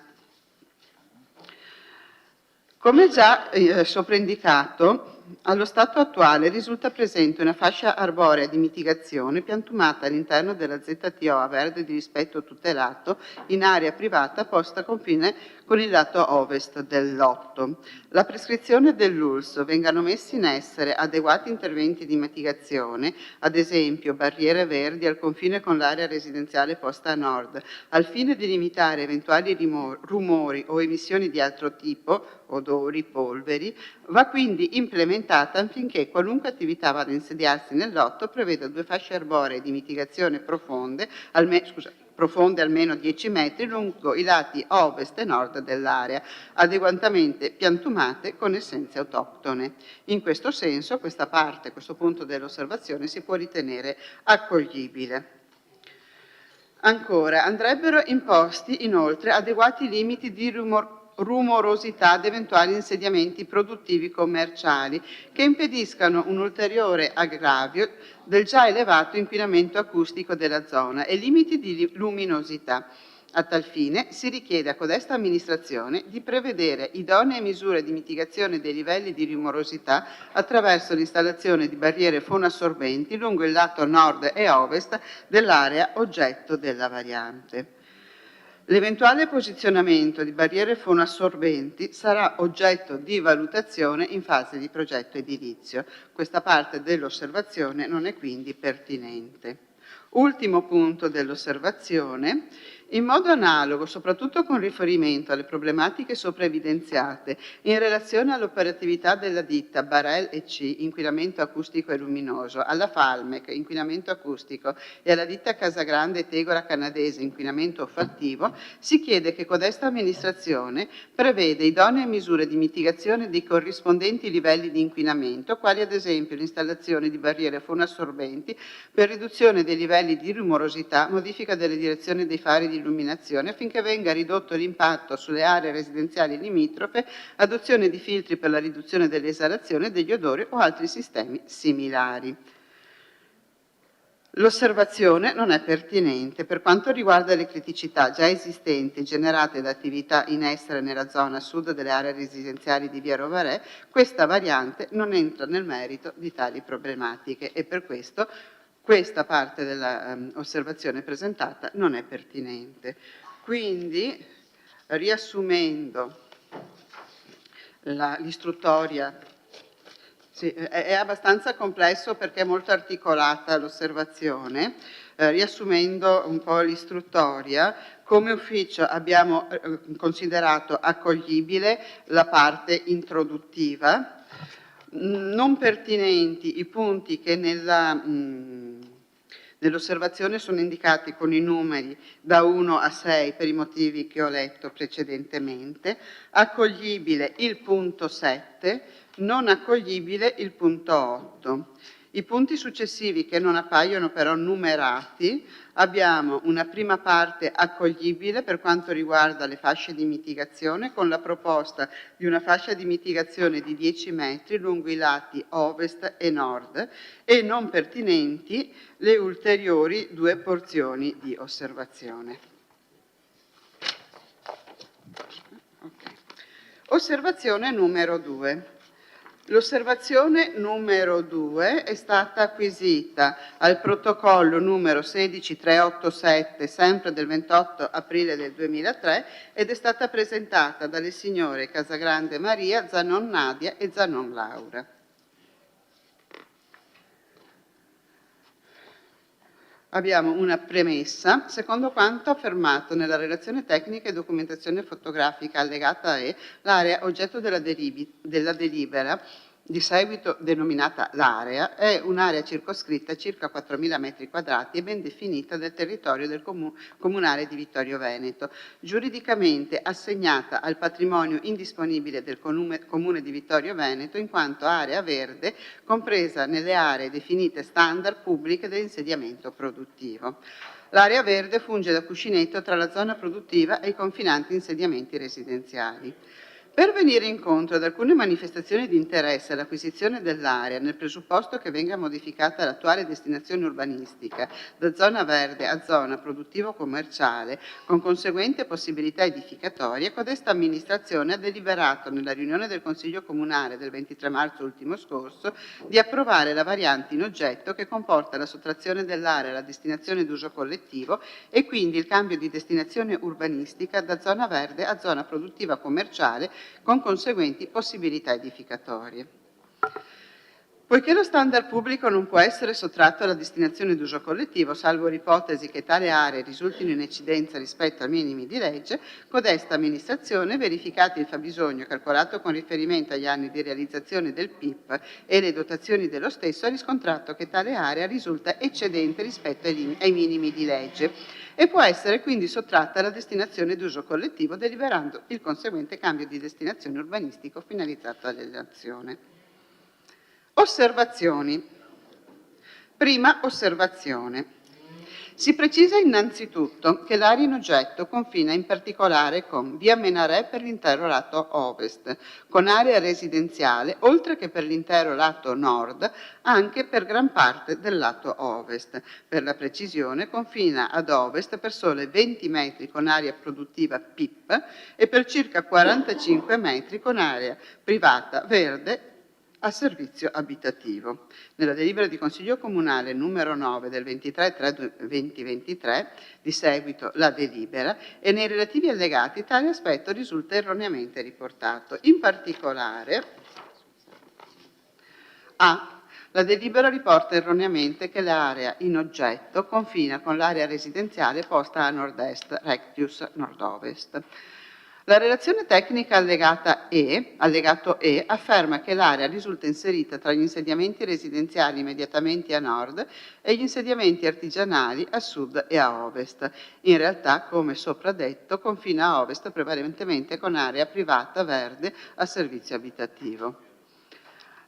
Come già sopra indicato, allo stato attuale risulta presente una fascia arborea di mitigazione piantumata all'interno della ZTO a verde di rispetto tutelato in area privata posta a confine con il lato ovest del lotto. La prescrizione dell'ULSS vengano messi in essere adeguati interventi di mitigazione, ad esempio barriere verdi al confine con l'area residenziale posta a nord, al fine di limitare eventuali rumori o emissioni di altro tipo, odori, polveri, va quindi implementata affinché qualunque attività vada a insediarsi nel lotto preveda 2 fasce arboree di mitigazione profonde almeno 10 metri lungo i lati ovest e nord dell'area, adeguatamente piantumate con essenze autoctone. In questo senso, questo punto dell'osservazione si può ritenere accoglibile. Ancora, andrebbero imposti inoltre adeguati limiti di rumorosità ad eventuali insediamenti produttivi commerciali che impediscano un ulteriore aggravio del già elevato inquinamento acustico della zona e limiti di luminosità. A tal fine si richiede a codesta amministrazione di prevedere idonee misure di mitigazione dei livelli di rumorosità attraverso l'installazione di barriere fonoassorbenti lungo il lato nord e ovest dell'area oggetto della variante. L'eventuale posizionamento di barriere fonoassorbenti sarà oggetto di valutazione in fase di progetto edilizio. Questa parte dell'osservazione non è quindi pertinente. Ultimo punto dell'osservazione. In modo analogo, soprattutto con riferimento alle problematiche sopra evidenziate, in relazione all'operatività della ditta Barel EC, inquinamento acustico e luminoso, alla Falmec, inquinamento acustico, e alla ditta Casagrande Tegora Canadese, inquinamento olfattivo, si chiede che codesta amministrazione preveda idonee misure di mitigazione dei corrispondenti livelli di inquinamento, quali ad esempio l'installazione di barriere fonoassorbenti per riduzione dei livelli di rumorosità, modifica delle direzioni dei fari di illuminazione affinché venga ridotto l'impatto sulle aree residenziali limitrofe, adozione di filtri per la riduzione dell'esalazione degli odori o altri sistemi similari. L'osservazione non è pertinente per quanto riguarda le criticità già esistenti generate da attività in essere nella zona sud delle aree residenziali di via Rovaré. Questa variante non entra nel merito di tali problematiche e per questo questa parte dell'osservazione presentata non è pertinente. Quindi, riassumendo l'istruttoria Sì, è abbastanza complesso perché è molto articolata l'osservazione. Riassumendo un po' l'istruttoria, come ufficio abbiamo considerato accoglibile la parte introduttiva, non pertinenti i punti che nell'osservazione sono indicati con i numeri da 1 a 6 per i motivi che ho letto precedentemente, accoglibile il punto 7, non accoglibile il punto 8. I punti successivi che non appaiono però numerati, abbiamo una prima parte accoglibile per quanto riguarda le fasce di mitigazione, con la proposta di una fascia di mitigazione di 10 metri lungo i lati ovest e nord, e non pertinenti le ulteriori 2 porzioni di osservazione. Okay. Osservazione numero 2. L'osservazione numero 2 è stata acquisita al protocollo numero 16387, sempre del 28 aprile del 2003, ed è stata presentata dalle signore Casagrande Maria, Zanon Nadia e Zanon Laura. Abbiamo una premessa, secondo quanto affermato nella relazione tecnica e documentazione fotografica allegata E, l'area oggetto della delibera, di seguito denominata l'area, è un'area circoscritta circa 4.000 metri quadrati e ben definita del territorio del comunale di Vittorio Veneto, giuridicamente assegnata al patrimonio indisponibile del comune di Vittorio Veneto in quanto area verde compresa nelle aree definite standard pubbliche dell'insediamento produttivo. L'area verde funge da cuscinetto tra la zona produttiva e i confinanti insediamenti residenziali. Per venire incontro ad alcune manifestazioni di interesse all'acquisizione dell'area, nel presupposto che venga modificata l'attuale destinazione urbanistica da zona verde a zona produttivo-commerciale, con conseguente possibilità edificatoria, codesta amministrazione ha deliberato nella riunione del Consiglio Comunale del 23 marzo ultimo scorso di approvare la variante in oggetto che comporta la sottrazione dell'area alla destinazione d'uso collettivo e quindi il cambio di destinazione urbanistica da zona verde a zona produttiva commerciale con conseguenti possibilità edificatorie. Poiché lo standard pubblico non può essere sottratto alla destinazione d'uso collettivo, salvo l'ipotesi che tale aree risultino in eccedenza rispetto ai minimi di legge, codesta amministrazione, verificati il fabbisogno calcolato con riferimento agli anni di realizzazione del PIP e le dotazioni dello stesso, ha riscontrato che tale area risulta eccedente rispetto ai minimi di legge e può essere quindi sottratta alla destinazione d'uso collettivo, deliberando il conseguente cambio di destinazione urbanistico finalizzato all'azione. Osservazioni. Prima osservazione. Si precisa innanzitutto che l'area in oggetto confina in particolare con via Menarè per l'intero lato ovest, con area residenziale, oltre che per l'intero lato nord, anche per gran parte del lato ovest. Per la precisione confina ad ovest per sole 20 metri con area produttiva PIP e per circa 45 metri con area privata verde a servizio abitativo. Nella delibera di Consiglio Comunale numero 9 del 23/3/2023, di seguito la delibera, e nei relativi allegati tale aspetto risulta erroneamente riportato. In particolare, A. La delibera riporta erroneamente che l'area in oggetto confina con l'area residenziale posta a nord-est, rectius nord-ovest. La relazione tecnica allegato E afferma che l'area risulta inserita tra gli insediamenti residenziali immediatamente a nord e gli insediamenti artigianali a sud e a ovest. In realtà, come sopra detto, confina a ovest prevalentemente con area privata verde a servizio abitativo.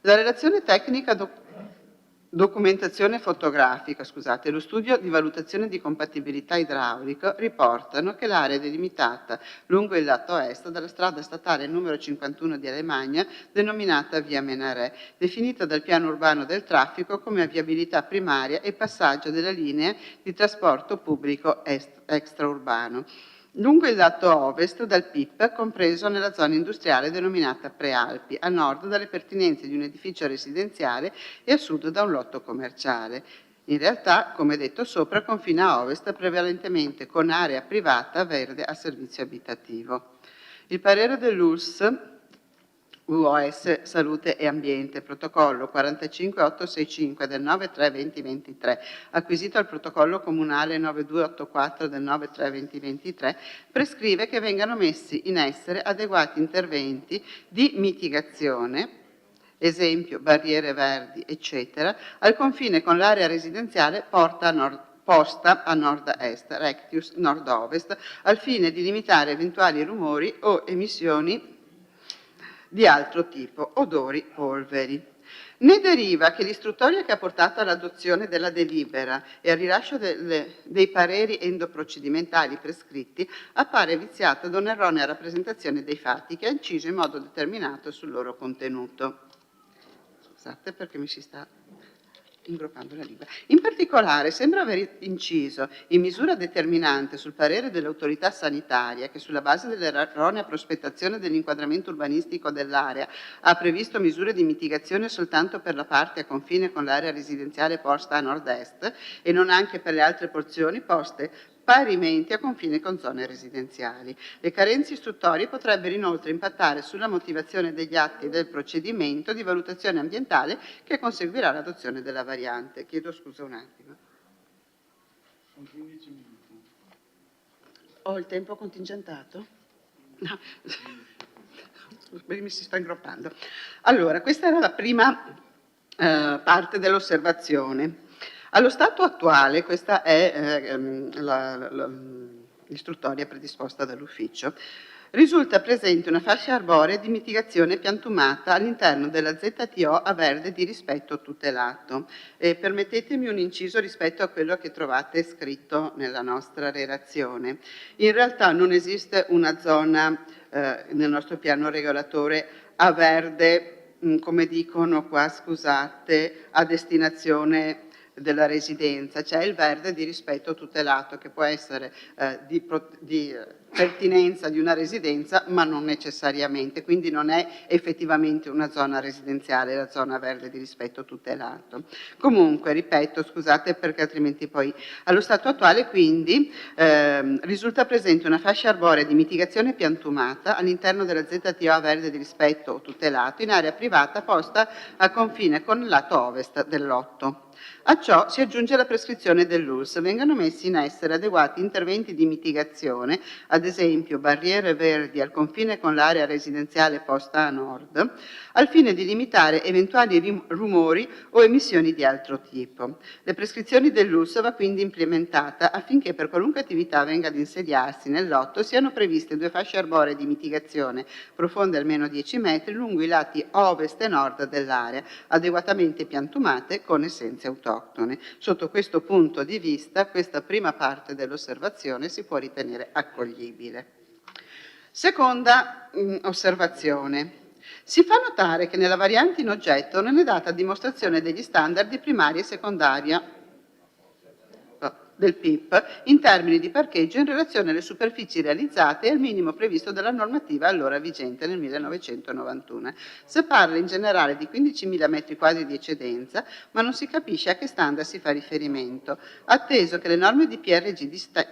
La relazione tecnica documentazione fotografica, e lo studio di valutazione di compatibilità idraulica riportano che l'area è delimitata lungo il lato est dalla strada statale numero 51 di Alemagna, denominata via Menarè, definita dal piano urbano del traffico come viabilità primaria e passaggio della linea di trasporto pubblico extraurbano. Lungo il lato ovest dal PIP, compreso nella zona industriale denominata Prealpi, a nord dalle pertinenze di un edificio residenziale e a sud da un lotto commerciale. In realtà, come detto sopra, confina a ovest prevalentemente con area privata verde a servizio abitativo. Il parere dell'ULSS UOS Salute e Ambiente, protocollo 45865 del 9/3/2023, acquisito al protocollo comunale 9284 del 9/3/2023, prescrive che vengano messi in essere adeguati interventi di mitigazione, esempio barriere verdi, eccetera, al confine con l'area residenziale posta a nord-est, rectius nord-ovest, al fine di limitare eventuali rumori o emissioni di altro tipo, odori, polveri. Ne deriva che l'istruttoria che ha portato all'adozione della delibera e al rilascio dei pareri endoprocedimentali prescritti appare viziata da un'erronea rappresentazione dei fatti che ha inciso in modo determinato sul loro contenuto. Scusate perché mi si sta ingroppando la lingua. In particolare sembra aver inciso in misura determinante sul parere dell'autorità sanitaria che sulla base dell'erronea prospettazione dell'inquadramento urbanistico dell'area ha previsto misure di mitigazione soltanto per la parte a confine con l'area residenziale posta a nord-est e non anche per le altre porzioni poste parimenti a confine con zone residenziali. Le carenze istruttorie potrebbero inoltre impattare sulla motivazione degli atti del procedimento di valutazione ambientale che conseguirà l'adozione della variante. Chiedo scusa un attimo. Sono 15 minuti. Ho il tempo contingentato? No. Mi si sta ingroppando. Allora, questa era la prima parte dell'osservazione. Allo stato attuale, questa è l'istruttoria predisposta dall'ufficio, risulta presente una fascia arborea di mitigazione piantumata all'interno della ZTO a verde di rispetto tutelato. Permettetemi un inciso rispetto a quello che trovate scritto nella nostra relazione. In realtà non esiste una zona nel nostro piano regolatore a verde, come dicono qua, scusate, a destinazione della residenza, c'è il verde di rispetto tutelato che può essere di pertinenza di una residenza ma non necessariamente, quindi non è effettivamente una zona residenziale la zona verde di rispetto tutelato. Comunque, ripeto, scusate perché altrimenti poi allo stato attuale quindi risulta presente una fascia arborea di mitigazione piantumata all'interno della ZTO a verde di rispetto tutelato in area privata posta a confine con il lato ovest del lotto. A ciò si aggiunge la prescrizione dell'ULSS. Vengano messi in essere adeguati interventi di mitigazione, ad esempio barriere verdi al confine con l'area residenziale posta a nord, al fine di limitare eventuali rumori o emissioni di altro tipo. Le prescrizioni dell'ULSS va quindi implementata affinché per qualunque attività venga ad insediarsi nel lotto siano previste 2 fasce arboree di mitigazione profonde almeno 10 metri lungo i lati ovest e nord dell'area, adeguatamente piantumate con essenze autoctone. Sotto questo punto di vista, questa prima parte dell'osservazione si può ritenere accoglibile. Seconda osservazione. Si fa notare che nella variante in oggetto non è data dimostrazione degli standard di primaria e secondaria del PIP in termini di parcheggio in relazione alle superfici realizzate e al minimo previsto dalla normativa allora vigente nel 1991. Si parla in generale di 15.000 metri quadri di eccedenza, ma non si capisce a che standard si fa riferimento, atteso che le norme di PRG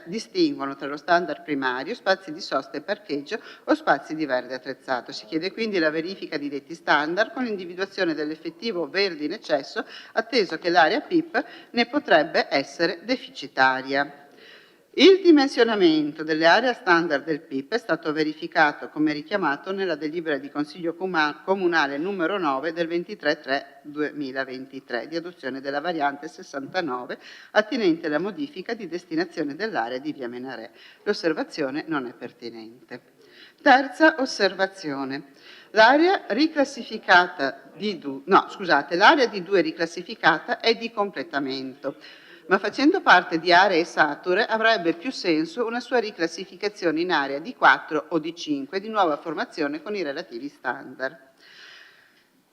distinguono tra lo standard primario, spazi di sosta e parcheggio o spazi di verde attrezzato. Si chiede quindi la verifica di detti standard con l'individuazione dell'effettivo verde in eccesso, atteso che l'area PIP ne potrebbe essere deficitaria. Il dimensionamento delle aree standard del PIP è stato verificato, come richiamato, nella delibera di Consiglio Comunale numero 9 del 23/3/2023 di adozione della variante 69 attinente alla modifica di destinazione dell'area di via Menarè. L'osservazione non è pertinente. Terza osservazione. L'area riclassificata l'area di 2 riclassificata è di completamento, ma facendo parte di aree sature avrebbe più senso una sua riclassificazione in area di 4 o di 5 di nuova formazione con i relativi standard.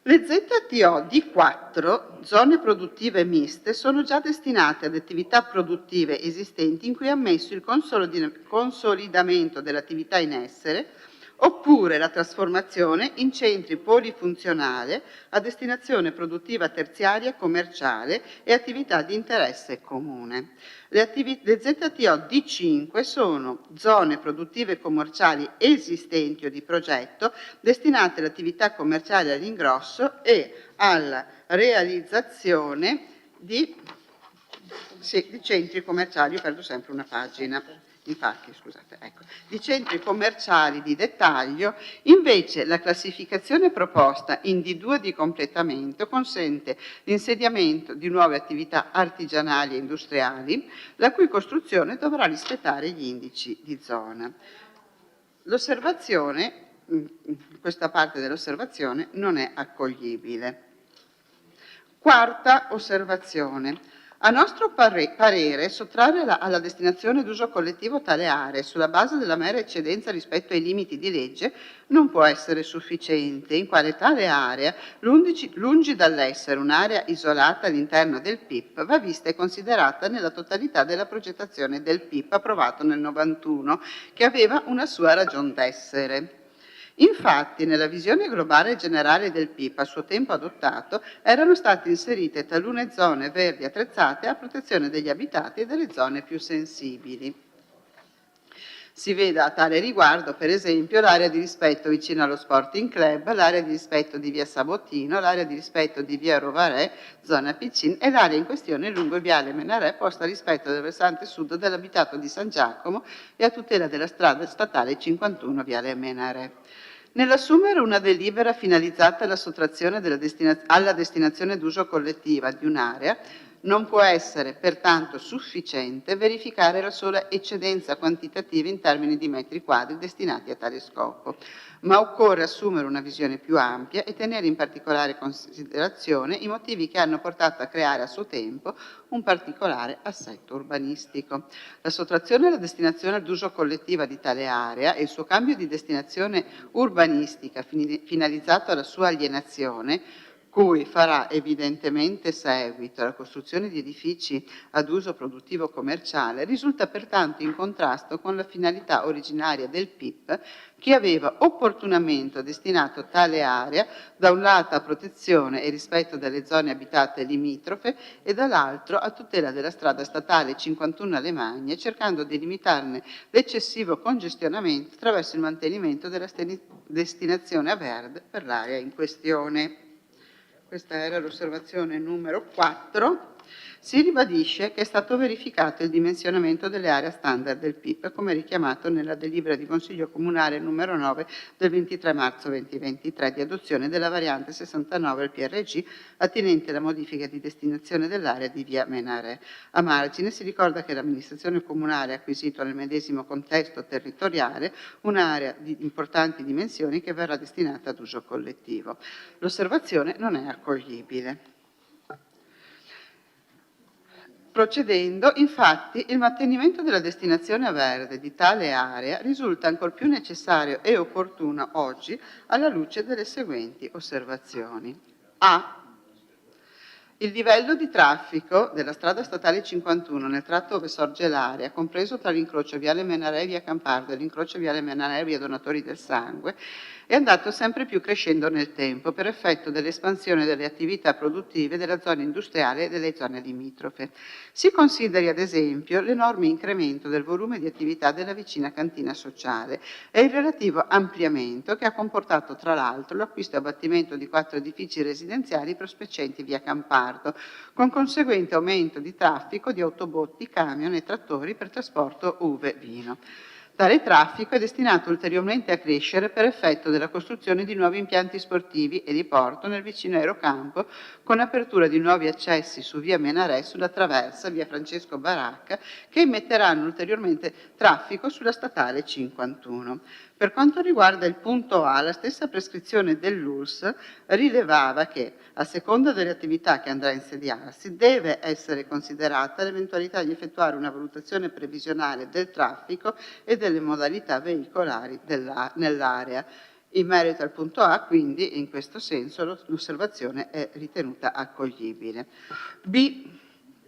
Le ZTO di 4, zone produttive miste, sono già destinate ad attività produttive esistenti in cui è ammesso il consolidamento dell'attività in essere oppure la trasformazione in centri polifunzionali a destinazione produttiva terziaria commerciale e attività di interesse comune. Le ZTO D5 sono zone produttive commerciali esistenti o di progetto destinate all'attività commerciale all'ingrosso e alla realizzazione di centri commerciali, io perdo sempre una pagina, infatti, scusate, ecco, di centri commerciali di dettaglio. Invece la classificazione proposta in D2 di completamento consente l'insediamento di nuove attività artigianali e industriali, la cui costruzione dovrà rispettare gli indici di zona. L'osservazione, questa parte dell'osservazione non è accoglibile. Quarta osservazione. A nostro parere, sottrarre alla destinazione d'uso collettivo tale aree sulla base della mera eccedenza rispetto ai limiti di legge non può essere sufficiente, in quale tale area, lungi dall'essere un'area isolata all'interno del PIP, va vista e considerata nella totalità della progettazione del PIP approvato nel 91, che aveva una sua ragion d'essere. Infatti, nella visione globale e generale del PIP a suo tempo adottato, erano state inserite talune zone verdi attrezzate a protezione degli abitati e delle zone più sensibili. Si veda a tale riguardo, per esempio, l'area di rispetto vicino allo Sporting Club, l'area di rispetto di via Sabottino, l'area di rispetto di via Rovarè, zona Piccin, e l'area in questione lungo viale Menarè, posta a rispetto del versante sud dell'abitato di San Giacomo e a tutela della strada statale 51 viale Menarè. Nell'assumere una delibera finalizzata alla sottrazione alla destinazione d'uso collettiva di un'area, non può essere pertanto sufficiente verificare la sola eccedenza quantitativa in termini di metri quadri destinati a tale scopo, ma occorre assumere una visione più ampia e tenere in particolare considerazione i motivi che hanno portato a creare a suo tempo un particolare assetto urbanistico. La sottrazione alla destinazione d'uso collettiva di tale area e il suo cambio di destinazione urbanistica finalizzato alla sua alienazione, cui farà evidentemente seguito la costruzione di edifici ad uso produttivo commerciale, risulta pertanto in contrasto con la finalità originaria del PIP, che aveva opportunamente destinato tale area da un lato a protezione e rispetto delle zone abitate limitrofe e dall'altro a tutela della strada statale 51 alle Magne, cercando di limitarne l'eccessivo congestionamento attraverso il mantenimento della destinazione a verde per l'area in questione. Questa era l'osservazione numero 4. Si ribadisce che è stato verificato il dimensionamento delle aree standard del PIP, come richiamato nella delibera di Consiglio Comunale numero 9 del 23 marzo 2023 di adozione della variante 69 al PRG attinente alla modifica di destinazione dell'area di via Menarè. A margine si ricorda che l'amministrazione comunale ha acquisito nel medesimo contesto territoriale un'area di importanti dimensioni che verrà destinata ad uso collettivo. L'osservazione non è accoglibile. Procedendo, infatti, il mantenimento della destinazione a verde di tale area risulta ancor più necessario e opportuno oggi alla luce delle seguenti osservazioni. A. Il livello di traffico della strada statale 51 nel tratto dove sorge l'area, compreso tra l'incrocio viale Menarè e via Campardo e l'incrocio viale Menarè e via Donatori del Sangue, è andato sempre più crescendo nel tempo per effetto dell'espansione delle attività produttive della zona industriale e delle zone limitrofe. Si consideri ad esempio l'enorme incremento del volume di attività della vicina cantina sociale e il relativo ampliamento che ha comportato tra l'altro l'acquisto e abbattimento di 4 edifici residenziali prospicienti via Campardo, con conseguente aumento di traffico di autobotti, camion e trattori per trasporto uve vino. Tale traffico è destinato ulteriormente a crescere per effetto della costruzione di nuovi impianti sportivi e di porto nel vicino aerocampo, con apertura di nuovi accessi su via Menarè sulla traversa via Francesco Baracca, che immetteranno ulteriormente traffico sulla statale 51. Per quanto riguarda il punto A, la stessa prescrizione dell'ULSS rilevava che, a seconda delle attività che andrà a insediarsi, deve essere considerata l'eventualità di effettuare una valutazione previsionale del traffico e delle modalità veicolari nell'area. In merito al punto A, quindi, in questo senso l'osservazione è ritenuta accoglibile. B.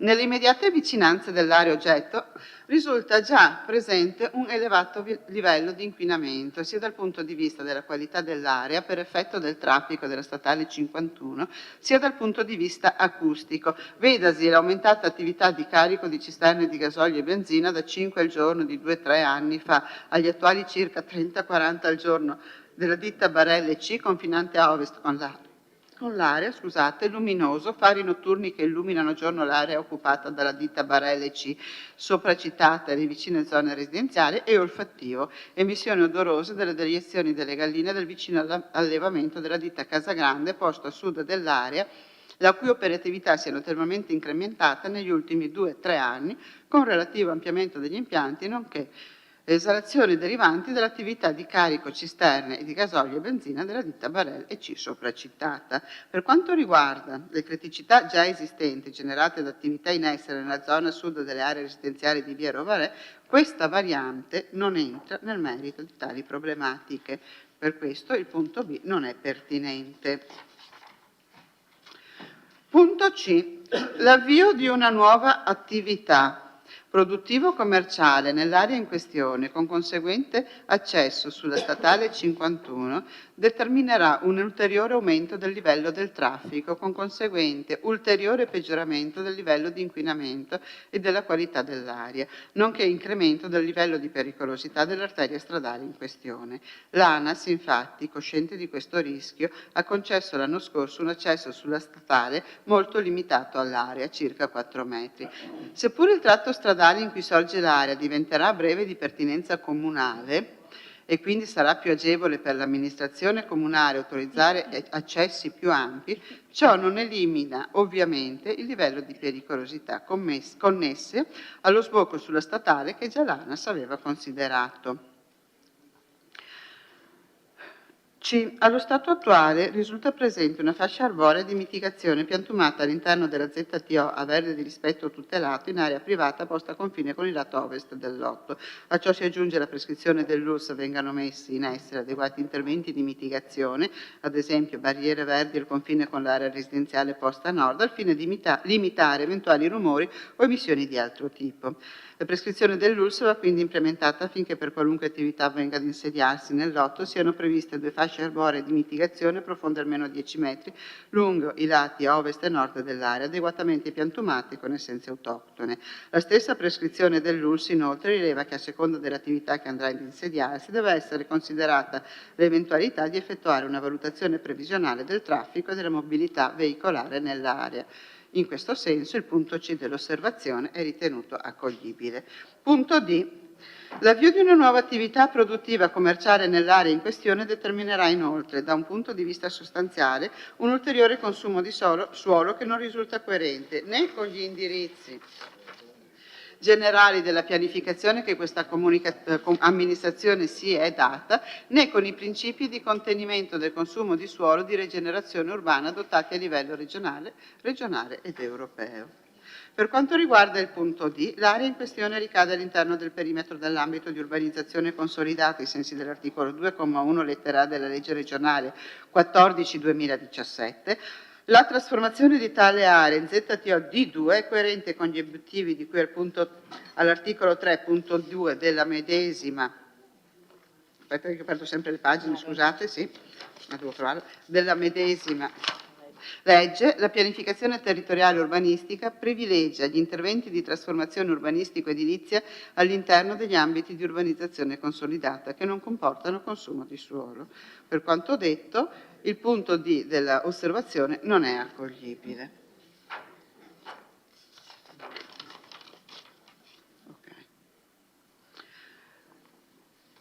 Nelle immediate vicinanze dell'area oggetto risulta già presente un elevato livello di inquinamento, sia dal punto di vista della qualità dell'aria per effetto del traffico della statale 51, sia dal punto di vista acustico. Vedasi l'aumentata attività di carico di cisterne di gasolio e benzina da 5 al giorno di 2-3 anni fa agli attuali circa 30-40 al giorno della ditta Barelle C, confinante a ovest con l'area, luminoso, fari notturni che illuminano giorno l'area occupata dalla ditta Barelle C, sopracitata e le vicine zone residenziali, e olfattivo, emissioni odorose delle deiezioni delle galline del vicino allevamento della ditta Casagrande, posto a sud dell'area, la cui operatività si è notevolmente incrementata negli ultimi 2-3 anni, con relativo ampliamento degli impianti, nonché esalazioni derivanti dall'attività di carico cisterne e di gasolio e benzina della ditta Barelle e C sopracitata. Per quanto riguarda le criticità già esistenti generate da attività in essere nella zona sud delle aree residenziali di via Rovarè, questa variante non entra nel merito di tali problematiche. Per questo il punto B non è pertinente. Punto C. L'avvio di una nuova attività produttivo-commerciale nell'area in questione, con conseguente accesso sulla statale 51, determinerà un ulteriore aumento del livello del traffico, con conseguente ulteriore peggioramento del livello di inquinamento e della qualità dell'aria, nonché incremento del livello di pericolosità dell'arteria stradale in questione. L'ANAS, infatti, cosciente di questo rischio, ha concesso l'anno scorso un accesso sulla statale molto limitato all'area, circa 4 metri. Seppur il tratto stradale in cui sorge l'area diventerà a breve di pertinenza comunale e quindi sarà più agevole per l'amministrazione comunale autorizzare accessi più ampi, ciò non elimina ovviamente il livello di pericolosità connesse allo sbocco sulla statale che già l'ANAS aveva considerato. C. Allo stato attuale risulta presente una fascia arborea di mitigazione piantumata all'interno della ZTO a verde di rispetto tutelato in area privata posta a confine con il lato ovest del lotto. A ciò si aggiunge la prescrizione dell'ULSS vengano messi in essere adeguati interventi di mitigazione, ad esempio barriere verdi al confine con l'area residenziale posta a nord, al fine di limitare eventuali rumori o emissioni di altro tipo. La prescrizione dell'ULSS va quindi implementata affinché per qualunque attività venga ad insediarsi nel lotto siano previste 2 fasce arboree di mitigazione profonde almeno 10 metri lungo i lati a ovest e nord dell'area, adeguatamente piantumate con essenze autoctone. La stessa prescrizione dell'ULSS inoltre rileva che a seconda dell'attività che andrà ad insediarsi deve essere considerata l'eventualità di effettuare una valutazione previsionale del traffico e della mobilità veicolare nell'area. In questo senso il punto C dell'osservazione è ritenuto accoglibile. Punto D. L'avvio di una nuova attività produttiva commerciale nell'area in questione determinerà inoltre, da un punto di vista sostanziale, un ulteriore consumo di suolo che non risulta coerente né con gli indirizzi generali della pianificazione che questa amministrazione si è data, né con i principi di contenimento del consumo di suolo di rigenerazione urbana adottati a livello regionale ed europeo. Per quanto riguarda il punto D, l'area in questione ricade all'interno del perimetro dell'ambito di urbanizzazione consolidata ai sensi dell'articolo 2,1 lettera A della legge regionale 14/2017. La trasformazione di tale area in ZTO D2 è coerente con gli obiettivi di cui all'articolo 3.2 della medesima, aspetta che perdo sempre le pagine, scusate, sì, ma devo trovarlo, della medesima legge. La pianificazione territoriale urbanistica privilegia gli interventi di trasformazione urbanistico-edilizia all'interno degli ambiti di urbanizzazione consolidata che non comportano consumo di suolo. Per quanto detto, il punto D dell'osservazione non è accoglibile.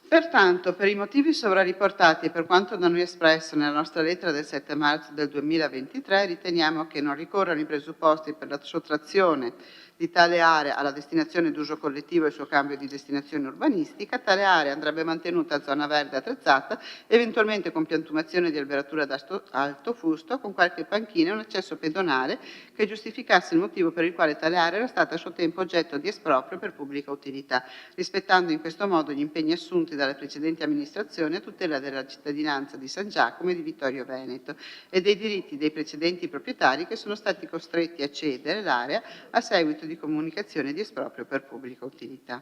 Pertanto, per i motivi sopra riportati e per quanto da noi espresso nella nostra lettera del 7 marzo del 2023, riteniamo che non ricorrano i presupposti per la sottrazione di tale area alla destinazione d'uso collettivo e il suo cambio di destinazione urbanistica. Tale area andrebbe mantenuta zona verde attrezzata, eventualmente con piantumazione di alberatura ad alto fusto, con qualche panchina e un accesso pedonale che che giustificasse il motivo per il quale tale area era stata a suo tempo oggetto di esproprio per pubblica utilità, rispettando in questo modo gli impegni assunti dalle precedenti amministrazioni a tutela della cittadinanza di San Giacomo e di Vittorio Veneto e dei diritti dei precedenti proprietari che sono stati costretti a cedere l'area a seguito di comunicazione di esproprio per pubblica utilità.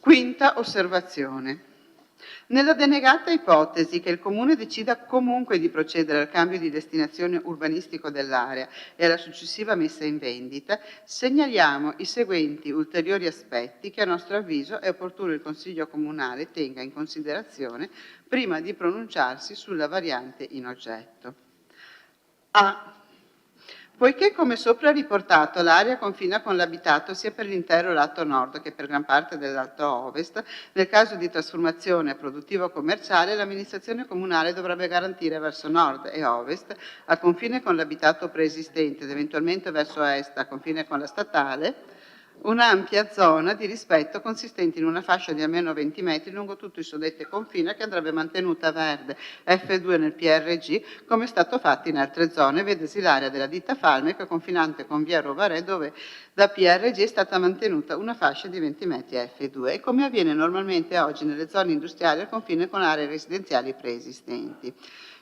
Quinta osservazione. Nella denegata ipotesi che il Comune decida comunque di procedere al cambio di destinazione urbanistico dell'area e alla successiva messa in vendita, segnaliamo i seguenti ulteriori aspetti che a nostro avviso è opportuno il Consiglio Comunale tenga in considerazione prima di pronunciarsi sulla variante in oggetto. A. Poiché, come sopra riportato, l'area confina con l'abitato sia per l'intero lato nord che per gran parte del lato ovest, nel caso di trasformazione produttivo-commerciale l'amministrazione comunale dovrebbe garantire verso nord e ovest, a confine con l'abitato preesistente ed eventualmente verso est, a confine con la statale, un'ampia zona di rispetto consistente in una fascia di almeno 20 metri lungo tutto il suddetto confine che andrebbe mantenuta verde F2 nel PRG come è stato fatto in altre zone, vedesi l'area della ditta Falmec confinante con via Rovare dove da PRG è stata mantenuta una fascia di 20 metri F2 e come avviene normalmente oggi nelle zone industriali al confine con aree residenziali preesistenti.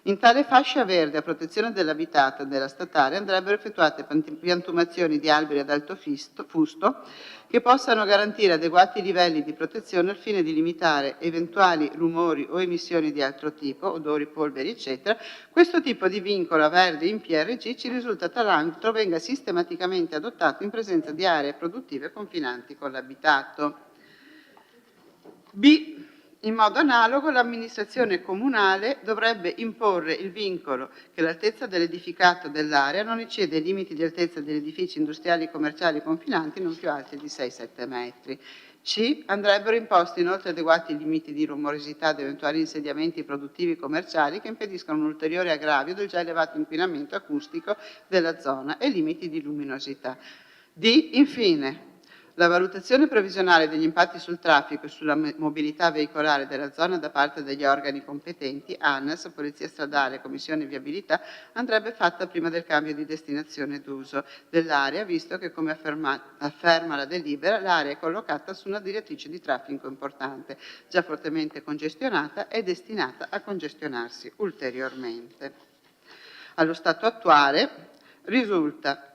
In tale fascia verde a protezione dell'abitato e della statale andrebbero effettuate piantumazioni di alberi ad alto fusto che possano garantire adeguati livelli di protezione al fine di limitare eventuali rumori o emissioni di altro tipo, odori, polveri, eccetera. Questo tipo di vincolo a verde in PRG ci risulta tra l'altro venga sistematicamente adottato in presenza di aree produttive confinanti con l'abitato. B. In modo analogo l'amministrazione comunale dovrebbe imporre il vincolo che l'altezza dell'edificato dell'area non eccede i limiti di altezza degli edifici industriali e commerciali confinanti non più alti di 6-7 metri. C. Andrebbero imposti inoltre adeguati limiti di rumorosità ad eventuali insediamenti produttivi commerciali che impediscano un ulteriore aggravio del già elevato inquinamento acustico della zona e limiti di luminosità. D. Infine, la valutazione previsionale degli impatti sul traffico e sulla mobilità veicolare della zona da parte degli organi competenti, ANAS, Polizia Stradale, Commissione Viabilità, andrebbe fatta prima del cambio di destinazione d'uso dell'area, visto che, come afferma la delibera, l'area è collocata su una direttrice di traffico importante, già fortemente congestionata e destinata a congestionarsi ulteriormente. Allo stato attuale risulta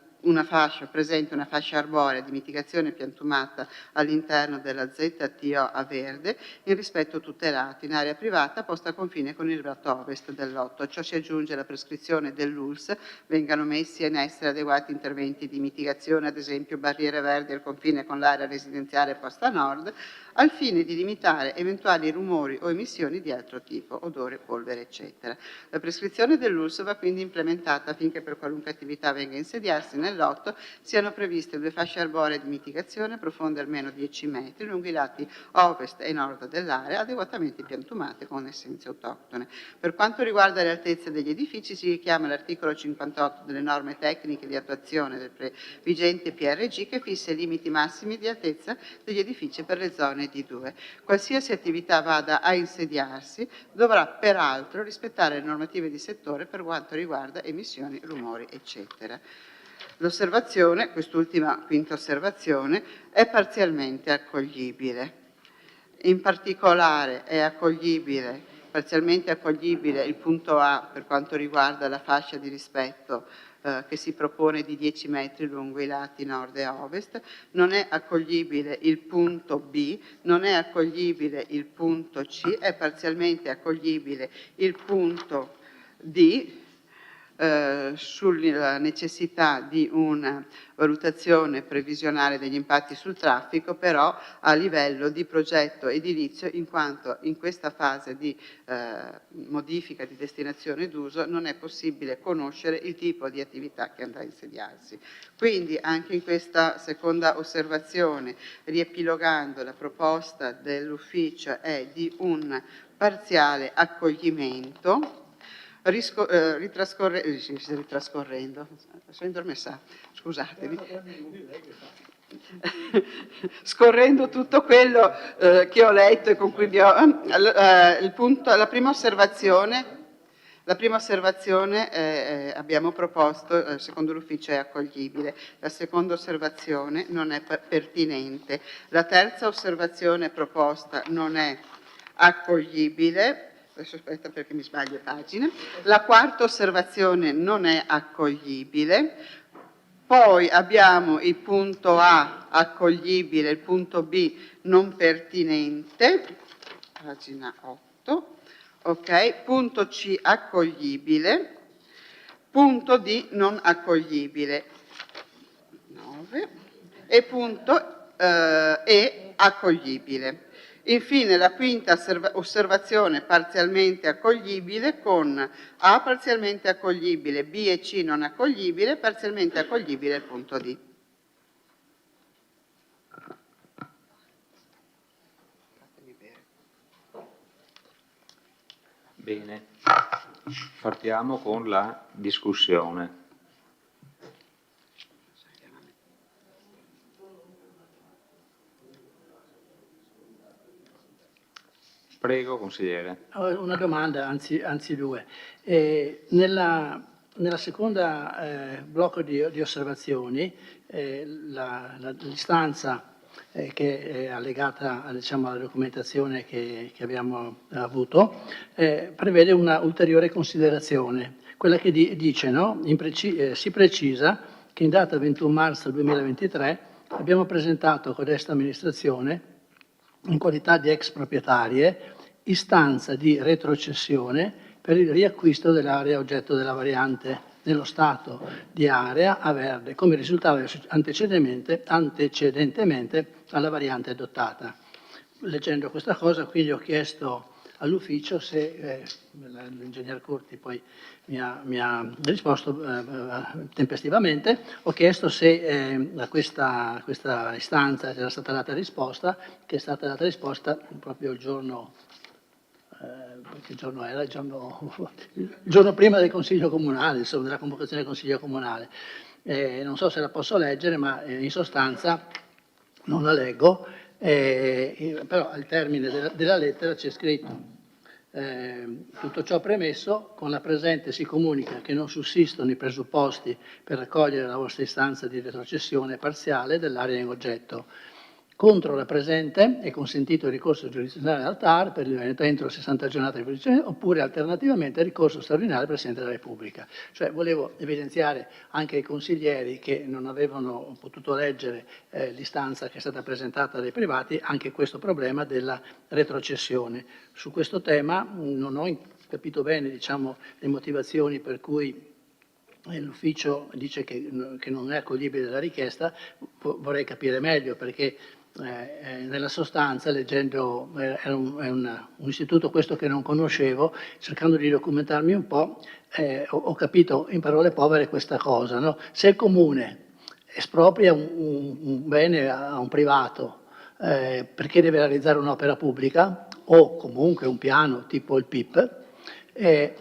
presente una fascia arborea di mitigazione piantumata all'interno della ZTO a verde in rispetto tutelato in area privata posta a confine con il lato ovest del lotto. A ciò si aggiunge la prescrizione dell'ULS, vengano messi in essere adeguati interventi di mitigazione, ad esempio barriere verdi al confine con l'area residenziale posta a nord, al fine di limitare eventuali rumori o emissioni di altro tipo, odore, polvere, eccetera. La prescrizione dell'ULS va quindi implementata affinché per qualunque attività venga a insediarsi nel lotto siano previste 2 fasce arboree di mitigazione profonde almeno 10 metri lungo i lati ovest e nord dell'area, adeguatamente piantumate con essenze autoctone. Per quanto riguarda le altezze degli edifici si richiama l'articolo 58 delle norme tecniche di attuazione del vigente PRG che fissa i limiti massimi di altezza degli edifici per le zone D2. Qualsiasi attività vada a insediarsi dovrà peraltro rispettare le normative di settore per quanto riguarda emissioni, rumori, eccetera. L'osservazione, quest'ultima quinta osservazione, è parzialmente accoglibile. In particolare è parzialmente accoglibile il punto A per quanto riguarda la fascia di rispetto che si propone di 10 metri lungo i lati nord e ovest, non è accoglibile il punto B, non è accoglibile il punto C, è parzialmente accoglibile il punto D, sulla necessità di una valutazione previsionale degli impatti sul traffico, però a livello di progetto edilizio, in quanto in questa fase di modifica di destinazione d'uso non è possibile conoscere il tipo di attività che andrà a insediarsi. Quindi anche in questa seconda osservazione, riepilogando, la proposta dell'ufficio è di un parziale accoglimento, ritrascorrendo, sono indormessata, scusatemi, scorrendo tutto quello che ho letto e con cui la prima osservazione La prima osservazione abbiamo proposto, secondo l'ufficio è accoglibile, la seconda osservazione non è pertinente, la terza osservazione proposta non è accoglibile, adesso aspetta perché mi sbaglio pagine, la quarta osservazione non è accoglibile, poi abbiamo il punto A accoglibile, il punto B non pertinente, pagina 8, ok, punto C accoglibile, punto D non accoglibile, 9, e punto E accoglibile. Infine la quinta osservazione parzialmente accoglibile con A parzialmente accoglibile, B e C non accoglibile, parzialmente accoglibile il punto D. Bene, partiamo con la discussione. Prego, consigliere. Ho una domanda, anzi due. Nella seconda blocco di osservazioni, l'istanza che è allegata diciamo, alla documentazione che abbiamo avuto, prevede una ulteriore considerazione, quella che dice, no? Si precisa che in data 21 marzo 2023 abbiamo presentato a codesta amministrazione, in qualità di ex proprietarie, istanza di retrocessione per il riacquisto dell'area oggetto della variante nello stato di area a verde, come risultava antecedentemente alla variante adottata. Leggendo questa cosa, quindi ho chiesto all'ufficio se, l'ingegner Curti poi mi ha risposto tempestivamente, ho chiesto se a questa istanza era stata data risposta, che è stata data risposta proprio il giorno, che giorno era? Il giorno prima del Consiglio Comunale, insomma, della convocazione del Consiglio Comunale. Non so se la posso leggere, ma in sostanza non la leggo, però al termine della lettera c'è scritto tutto ciò premesso, con la presente si comunica che non sussistono i presupposti per raccogliere la vostra istanza di retrocessione parziale dell'area in oggetto. Contro la presente è consentito il ricorso giurisdizionale al TAR per l'evento entro 60 giornate di posizione oppure alternativamente il ricorso straordinario al Presidente della Repubblica. Cioè volevo evidenziare anche ai consiglieri che non avevano potuto leggere l'istanza che è stata presentata dai privati anche questo problema della retrocessione. Su questo tema non ho capito bene diciamo, le motivazioni per cui l'ufficio dice che non è accoglibile la richiesta, vorrei capire meglio perché nella sostanza, leggendo, è un istituto questo che non conoscevo, cercando di documentarmi un po', ho capito in parole povere questa cosa, no? Se il comune espropria un bene a un privato perché deve realizzare un'opera pubblica o comunque un piano tipo il PIP,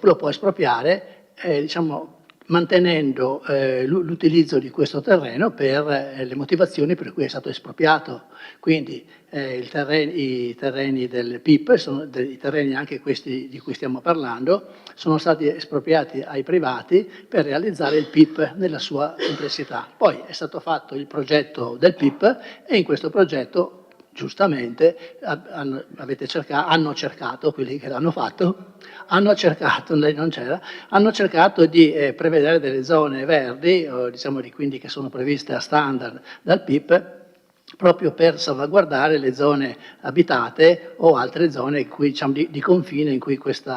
lo può espropriare, diciamo, mantenendo l'utilizzo di questo terreno per le motivazioni per cui è stato espropriato. Quindi i terreni del PIP, i terreni anche questi di cui stiamo parlando, sono stati espropriati ai privati per realizzare il PIP nella sua complessità. Poi è stato fatto il progetto del PIP e in questo progetto giustamente hanno cercato, quelli che l'hanno fatto, lei non c'era, hanno cercato di prevedere delle zone verdi, diciamo quindi che sono previste a standard dal PIP, proprio per salvaguardare le zone abitate o altre zone in cui, diciamo, di confine in cui questi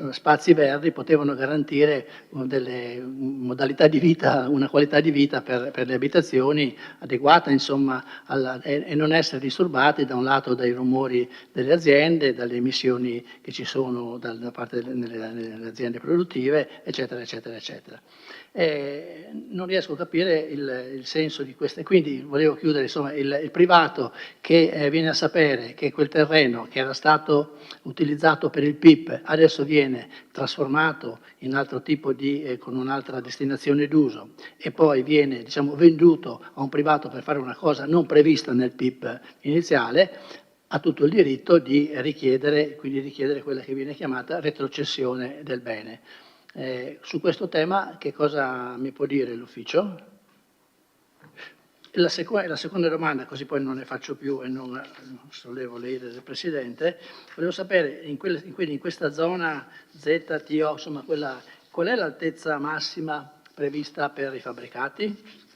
spazi verdi potevano garantire delle modalità di vita, una qualità di vita per le abitazioni adeguata, insomma, e non essere disturbati da un lato dai rumori delle aziende, dalle emissioni che ci sono da parte delle aziende produttive, eccetera, eccetera, eccetera. Non riesco a capire il senso di queste, quindi volevo chiudere, insomma, il privato che viene a sapere che quel terreno che era stato utilizzato per il PIP adesso viene trasformato in altro tipo di, con un'altra destinazione d'uso e poi viene, diciamo, venduto a un privato per fare una cosa non prevista nel PIP iniziale, ha tutto il diritto di richiedere, quindi richiedere quella che viene chiamata retrocessione del bene. Su questo tema che cosa mi può dire l'ufficio? La seconda domanda, così poi non ne faccio più e non sollevo l'ira del Presidente, volevo sapere in questa zona ZTO, insomma, qual è l'altezza massima prevista per i fabbricati?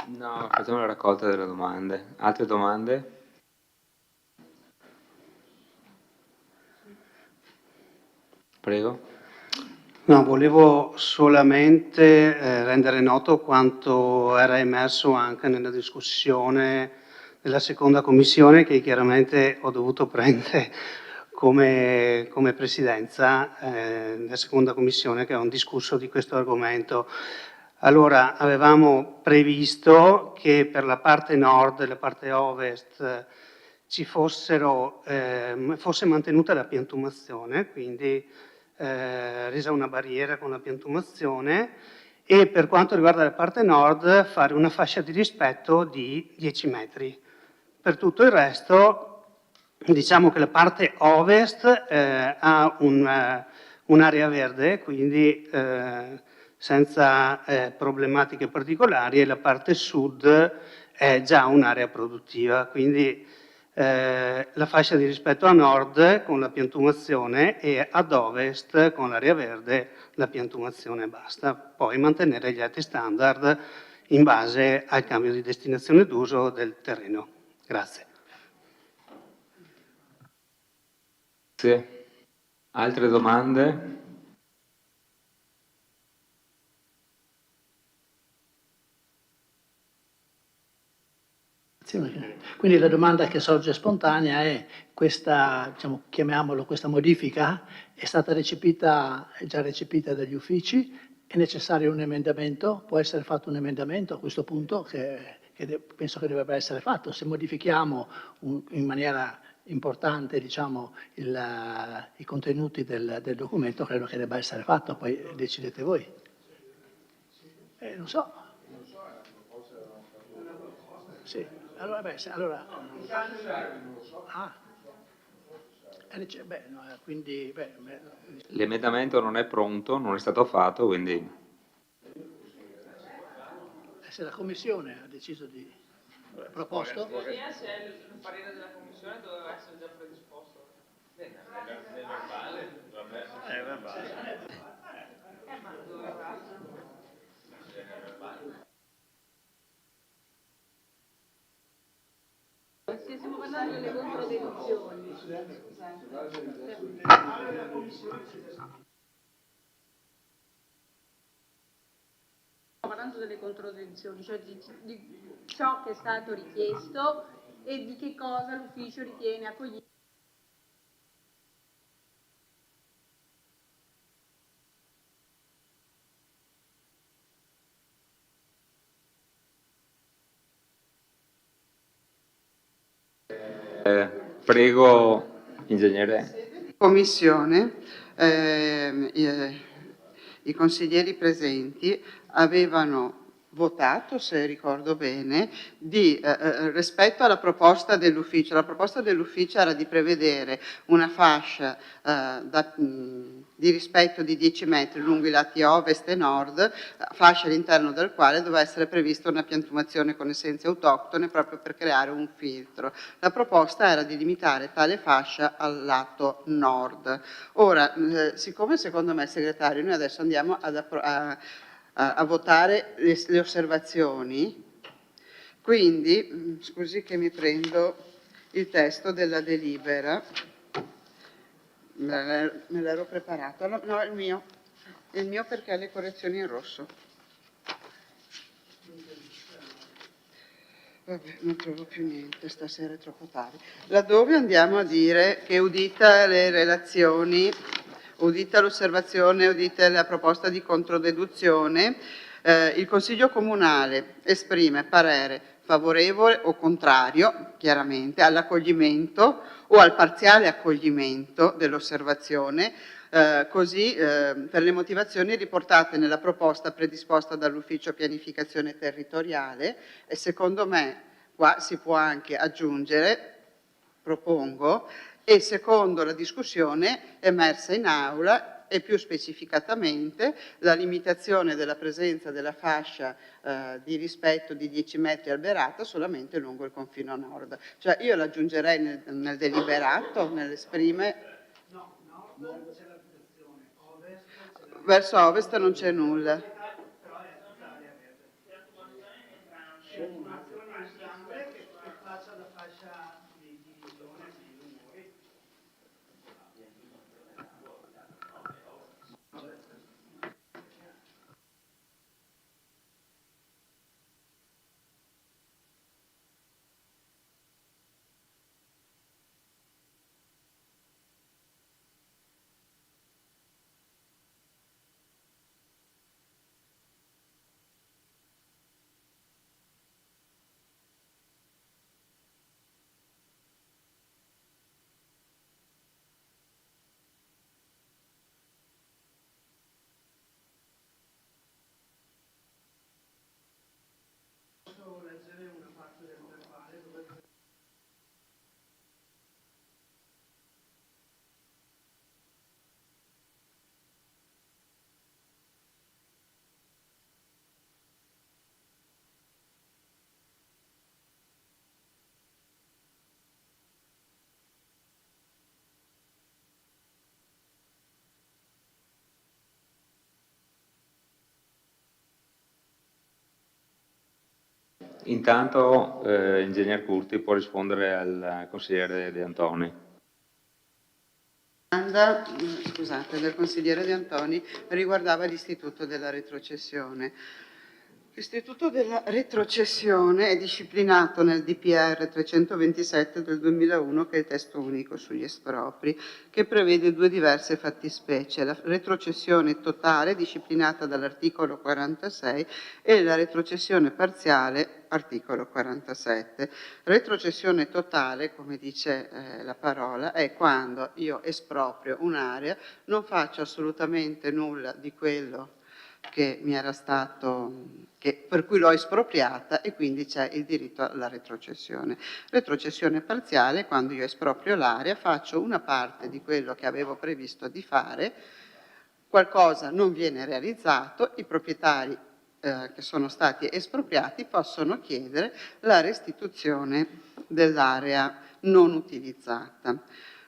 No, facciamo la raccolta delle domande. Altre domande? Prego. No, volevo solamente rendere noto quanto era emerso anche nella discussione della seconda commissione, che chiaramente ho dovuto prendere come presidenza della seconda commissione, che hanno discusso di questo argomento. Allora, avevamo previsto che per la parte nord e la parte ovest fosse mantenuta la piantumazione, quindi resa una barriera con la piantumazione, e per quanto riguarda la parte nord fare una fascia di rispetto di 10 metri. Per tutto il resto, diciamo che la parte ovest ha un'area verde, quindi senza problematiche particolari, e la parte sud è già un'area produttiva, quindi la fascia di rispetto a nord con la piantumazione e ad ovest con l'area verde la piantumazione basta. Poi mantenere gli altri standard in base al cambio di destinazione d'uso del terreno. Grazie. Grazie. Altre domande? Quindi la domanda che sorge spontanea è: questa, diciamo, chiamiamolo questa modifica, è stata recepita, è già recepita dagli uffici? È necessario un emendamento? Può essere fatto un emendamento a questo punto che penso che dovrebbe essere fatto? Se modifichiamo in maniera importante, diciamo, i contenuti del documento, credo che debba essere fatto, poi decidete voi. Non so. Sì. Allora, quindi, L'emendamento non è pronto, non è stato fatto, quindi... Se la Commissione ha deciso di proposto... Se il parere della Commissione doveva essere già predisposto. Stiamo parlando delle controdeduzioni. Stiamo parlando delle controdeduzioni, cioè di ciò che è stato richiesto e di che cosa l'ufficio ritiene accoglibile. Prego, ingegnere. Commissione, i consiglieri presenti avevano votato, se ricordo bene, rispetto alla proposta dell'ufficio. La proposta dell'ufficio era di prevedere una fascia di rispetto di 10 metri lungo i lati ovest e nord, fascia all'interno del quale doveva essere prevista una piantumazione con essenze autoctone proprio per creare un filtro. La proposta era di limitare tale fascia al lato nord. Ora, siccome secondo me, segretario, noi adesso andiamo a votare le osservazioni, quindi, scusi che mi prendo il testo della delibera, me l'ero preparato, no, il mio perché ha le correzioni in rosso. Vabbè, non trovo più niente, stasera è troppo tardi. Laddove andiamo a dire che udita le relazioni, udita l'osservazione, udita la proposta di controdeduzione, il Consiglio Comunale esprime parere favorevole o contrario, chiaramente, all'accoglimento o al parziale accoglimento dell'osservazione, così per le motivazioni riportate nella proposta predisposta dall'Ufficio Pianificazione Territoriale, e secondo me qua si può anche aggiungere, propongo, e secondo la discussione emersa in aula e più specificatamente la limitazione della presenza della fascia di rispetto di 10 metri alberata solamente lungo il confine nord. Cioè io l'aggiungerei nel deliberato, nell'esprime. Verso ovest non c'è nulla. Intanto, Ingegner Curti può rispondere al consigliere De Antoni. La domanda, scusate, del consigliere De Antoni riguardava l'istituto della retrocessione. L'istituto della retrocessione è disciplinato nel DPR 327 del 2001, che è il testo unico sugli espropri, che prevede due diverse fattispecie: la retrocessione totale disciplinata dall'articolo 46 e la retrocessione parziale, articolo 47. Retrocessione totale, come dice la parola, è quando io esproprio un'area, non faccio assolutamente nulla di quello che mi era stato, per cui l'ho espropriata, e quindi c'è il diritto alla retrocessione. Retrocessione parziale, quando io esproprio l'area, faccio una parte di quello che avevo previsto di fare, qualcosa non viene realizzato, i proprietari che sono stati espropriati possono chiedere la restituzione dell'area non utilizzata.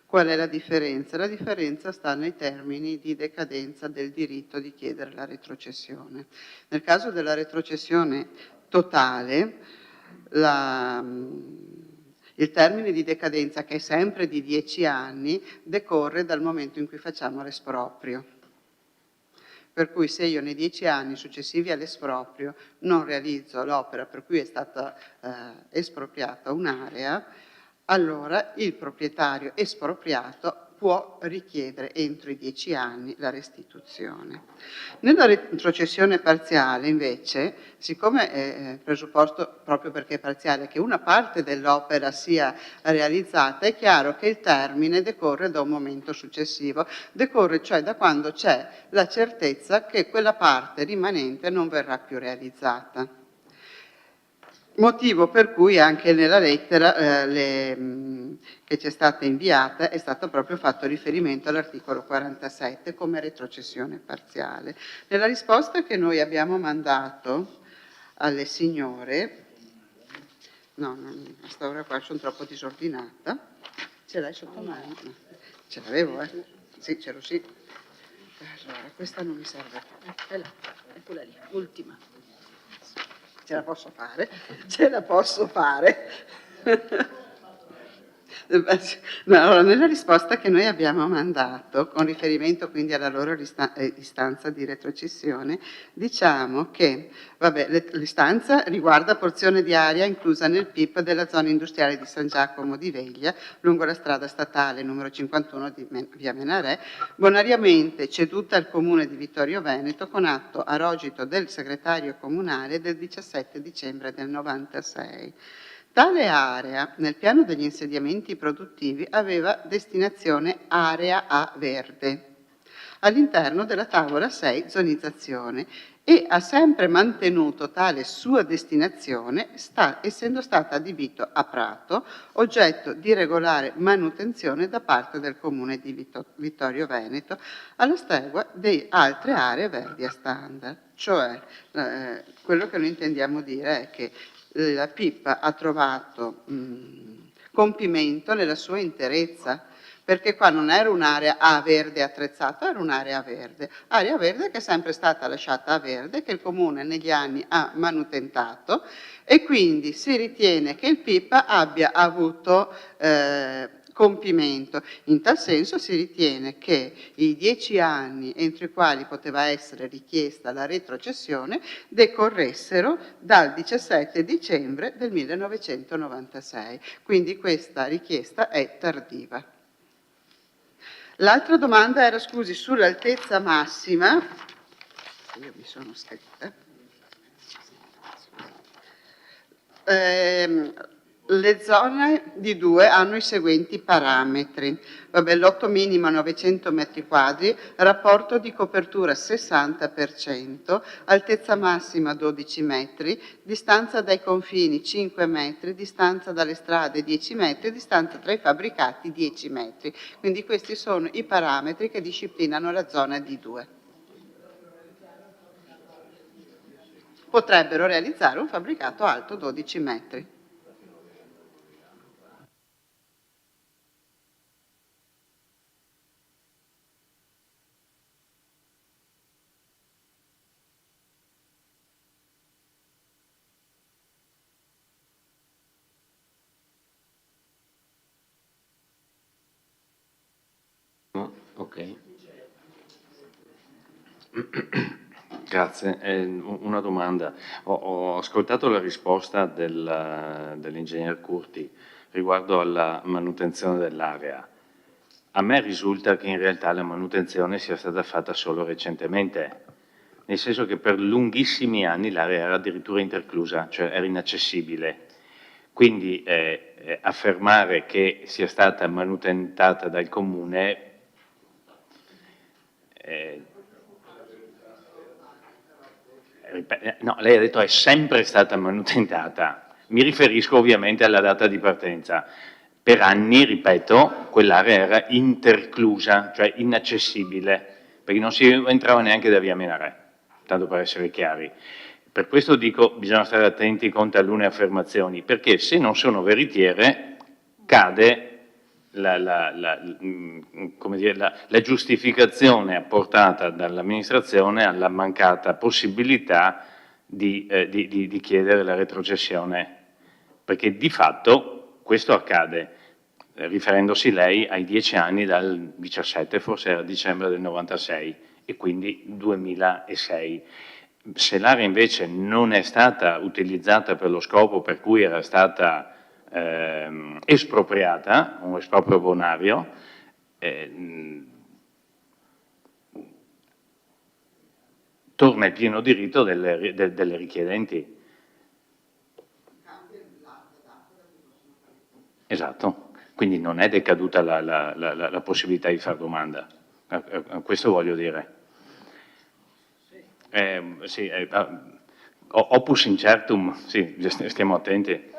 Qual è la differenza? La differenza sta nei termini di decadenza del diritto di chiedere la retrocessione. Nel caso della retrocessione totale, il termine di decadenza, che è sempre di 10 anni, decorre dal momento in cui facciamo l'esproprio. Per cui se io nei 10 anni successivi all'esproprio non realizzo l'opera per cui è stata espropriata un'area, allora il proprietario espropriato può richiedere entro i 10 anni la restituzione. Nella retrocessione parziale, invece, siccome è presupposto, proprio perché è parziale, che una parte dell'opera sia realizzata, è chiaro che il termine decorre da un momento successivo, decorre cioè da quando c'è la certezza che quella parte rimanente non verrà più realizzata. Motivo per cui anche nella lettera che ci è stata inviata è stato proprio fatto riferimento all'articolo 47 come retrocessione parziale. Nella risposta che noi abbiamo mandato alle signore, no, a sta ora qua sono troppo disordinata, ce l'hai sotto mano? No. Ce l'avevo, Sì, ce l'ho, sì. Allora, questa non mi serve. È là, è quella lì, ultima. Ce la posso fare? Ce la posso fare. No, allora, nella risposta che noi abbiamo mandato, con riferimento quindi alla loro istanza di retrocessione, diciamo che l'istanza riguarda porzione di area inclusa nel PIP della zona industriale di San Giacomo di Veglia, lungo la strada statale numero 51 di via Menarè, bonariamente ceduta al comune di Vittorio Veneto con atto a rogito del segretario comunale del 17 dicembre del 96. Tale area, nel piano degli insediamenti produttivi, aveva destinazione area A verde all'interno della tavola 6 zonizzazione e ha sempre mantenuto tale sua destinazione, essendo stata adibito a prato, oggetto di regolare manutenzione da parte del comune di Vittorio Veneto, alla stregua di altre aree verdi a standard. Cioè, quello che noi intendiamo dire è che la PIP ha trovato compimento nella sua interezza, perché qua non era un'area A verde attrezzata, era un'area verde che è sempre stata lasciata a verde, che il comune negli anni ha manutentato e quindi si ritiene che il PIP abbia avuto compimento. In tal senso si ritiene che i 10 anni entro i quali poteva essere richiesta la retrocessione decorressero dal 17 dicembre del 1996. Quindi questa richiesta è tardiva. L'altra domanda era, scusi, sull'altezza massima. Io mi sono scritta. Le zone di 2 hanno i seguenti parametri. Lotto minimo 900 metri quadri, rapporto di copertura 60%, altezza massima 12 metri, distanza dai confini 5 metri, distanza dalle strade 10 metri, distanza tra i fabbricati 10 metri. Quindi questi sono i parametri che disciplinano la zona D2. Potrebbero realizzare un fabbricato alto 12 metri. Ok. Grazie. Una domanda. Ho ascoltato la risposta dell'ingegner Curti riguardo alla manutenzione dell'area. A me risulta che in realtà la manutenzione sia stata fatta solo recentemente, nel senso che per lunghissimi anni l'area era addirittura interclusa, cioè era inaccessibile. Quindi affermare che sia stata manutentata dal Comune no, lei ha detto è sempre stata manutentata. Mi riferisco ovviamente alla data di partenza. Per anni, ripeto, quell'area era interclusa, cioè inaccessibile, perché non si entrava neanche da via Menarè, tanto per essere chiari. Per questo dico bisogna stare attenti con talune affermazioni, perché se non sono veritiere cade come dire, la giustificazione apportata dall'amministrazione alla mancata possibilità di chiedere la retrocessione, perché di fatto questo accade, riferendosi lei ai 10 anni dal 17, forse era dicembre del 96, e quindi 2006. Se l'area invece non è stata utilizzata per lo scopo per cui era stata espropriata, un esproprio bonario, torna il pieno diritto delle richiedenti. Esatto, quindi non è decaduta la possibilità di fare domanda, questo voglio dire. Sì, opus incertum, sì, stiamo attenti.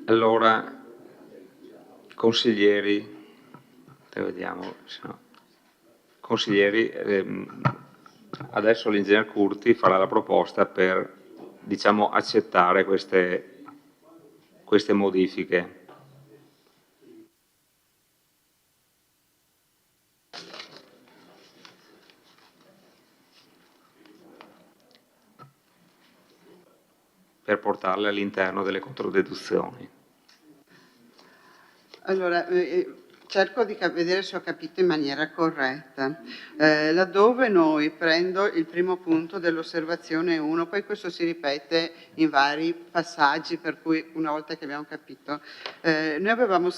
Allora, consiglieri, vediamo, consiglieri, adesso l'ingegner Curti farà la proposta per, diciamo, accettare queste modifiche. Per portarle all'interno delle controdeduzioni. Allora, cerco di vedere se ho capito in maniera corretta. Laddove noi prendo il primo punto dell'osservazione 1, poi questo si ripete in vari passaggi, per cui una volta che abbiamo capito, noi avevamo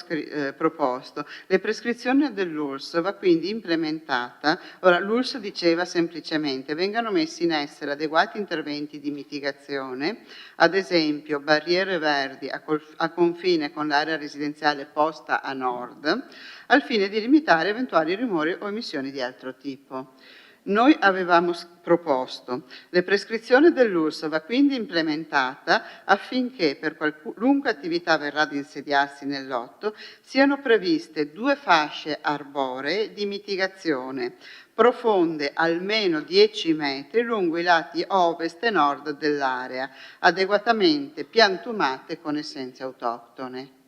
proposto le prescrizioni dell'ULSS va quindi implementata. Ora, l'ULSS diceva semplicemente vengano messi in essere adeguati interventi di mitigazione, ad esempio barriere verdi a confine con l'area residenziale posta a nord, al fine di limitare eventuali rumori o emissioni di altro tipo. Noi avevamo proposto le prescrizioni dell'ULSS va quindi implementata affinché per qualunque attività verrà ad insediarsi nel lotto siano previste 2 fasce arboree di mitigazione profonde almeno 10 metri lungo i lati ovest e nord dell'area, adeguatamente piantumate con essenze autoctone.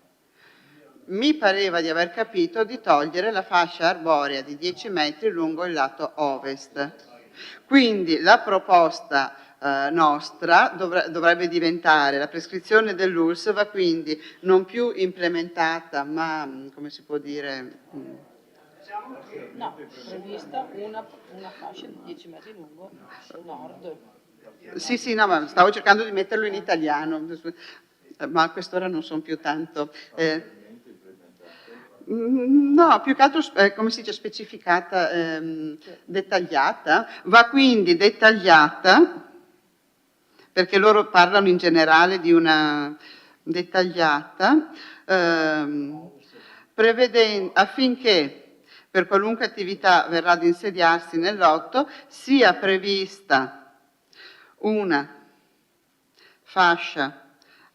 Mi pareva di aver capito di togliere la fascia arborea di 10 metri lungo il lato ovest. Quindi la proposta nostra dovrebbe diventare la prescrizione dell'ULSS va quindi non più implementata, ma come si può dire? No, prevista una fascia di 10 metri lungo sul nord. Sì, no, ma stavo cercando di metterlo in italiano, ma a quest'ora non sono più tanto... No, più che altro, come si dice, specificata, dettagliata. Va quindi dettagliata, perché loro parlano in generale di una dettagliata, affinché per qualunque attività verrà ad insediarsi nel lotto sia prevista una fascia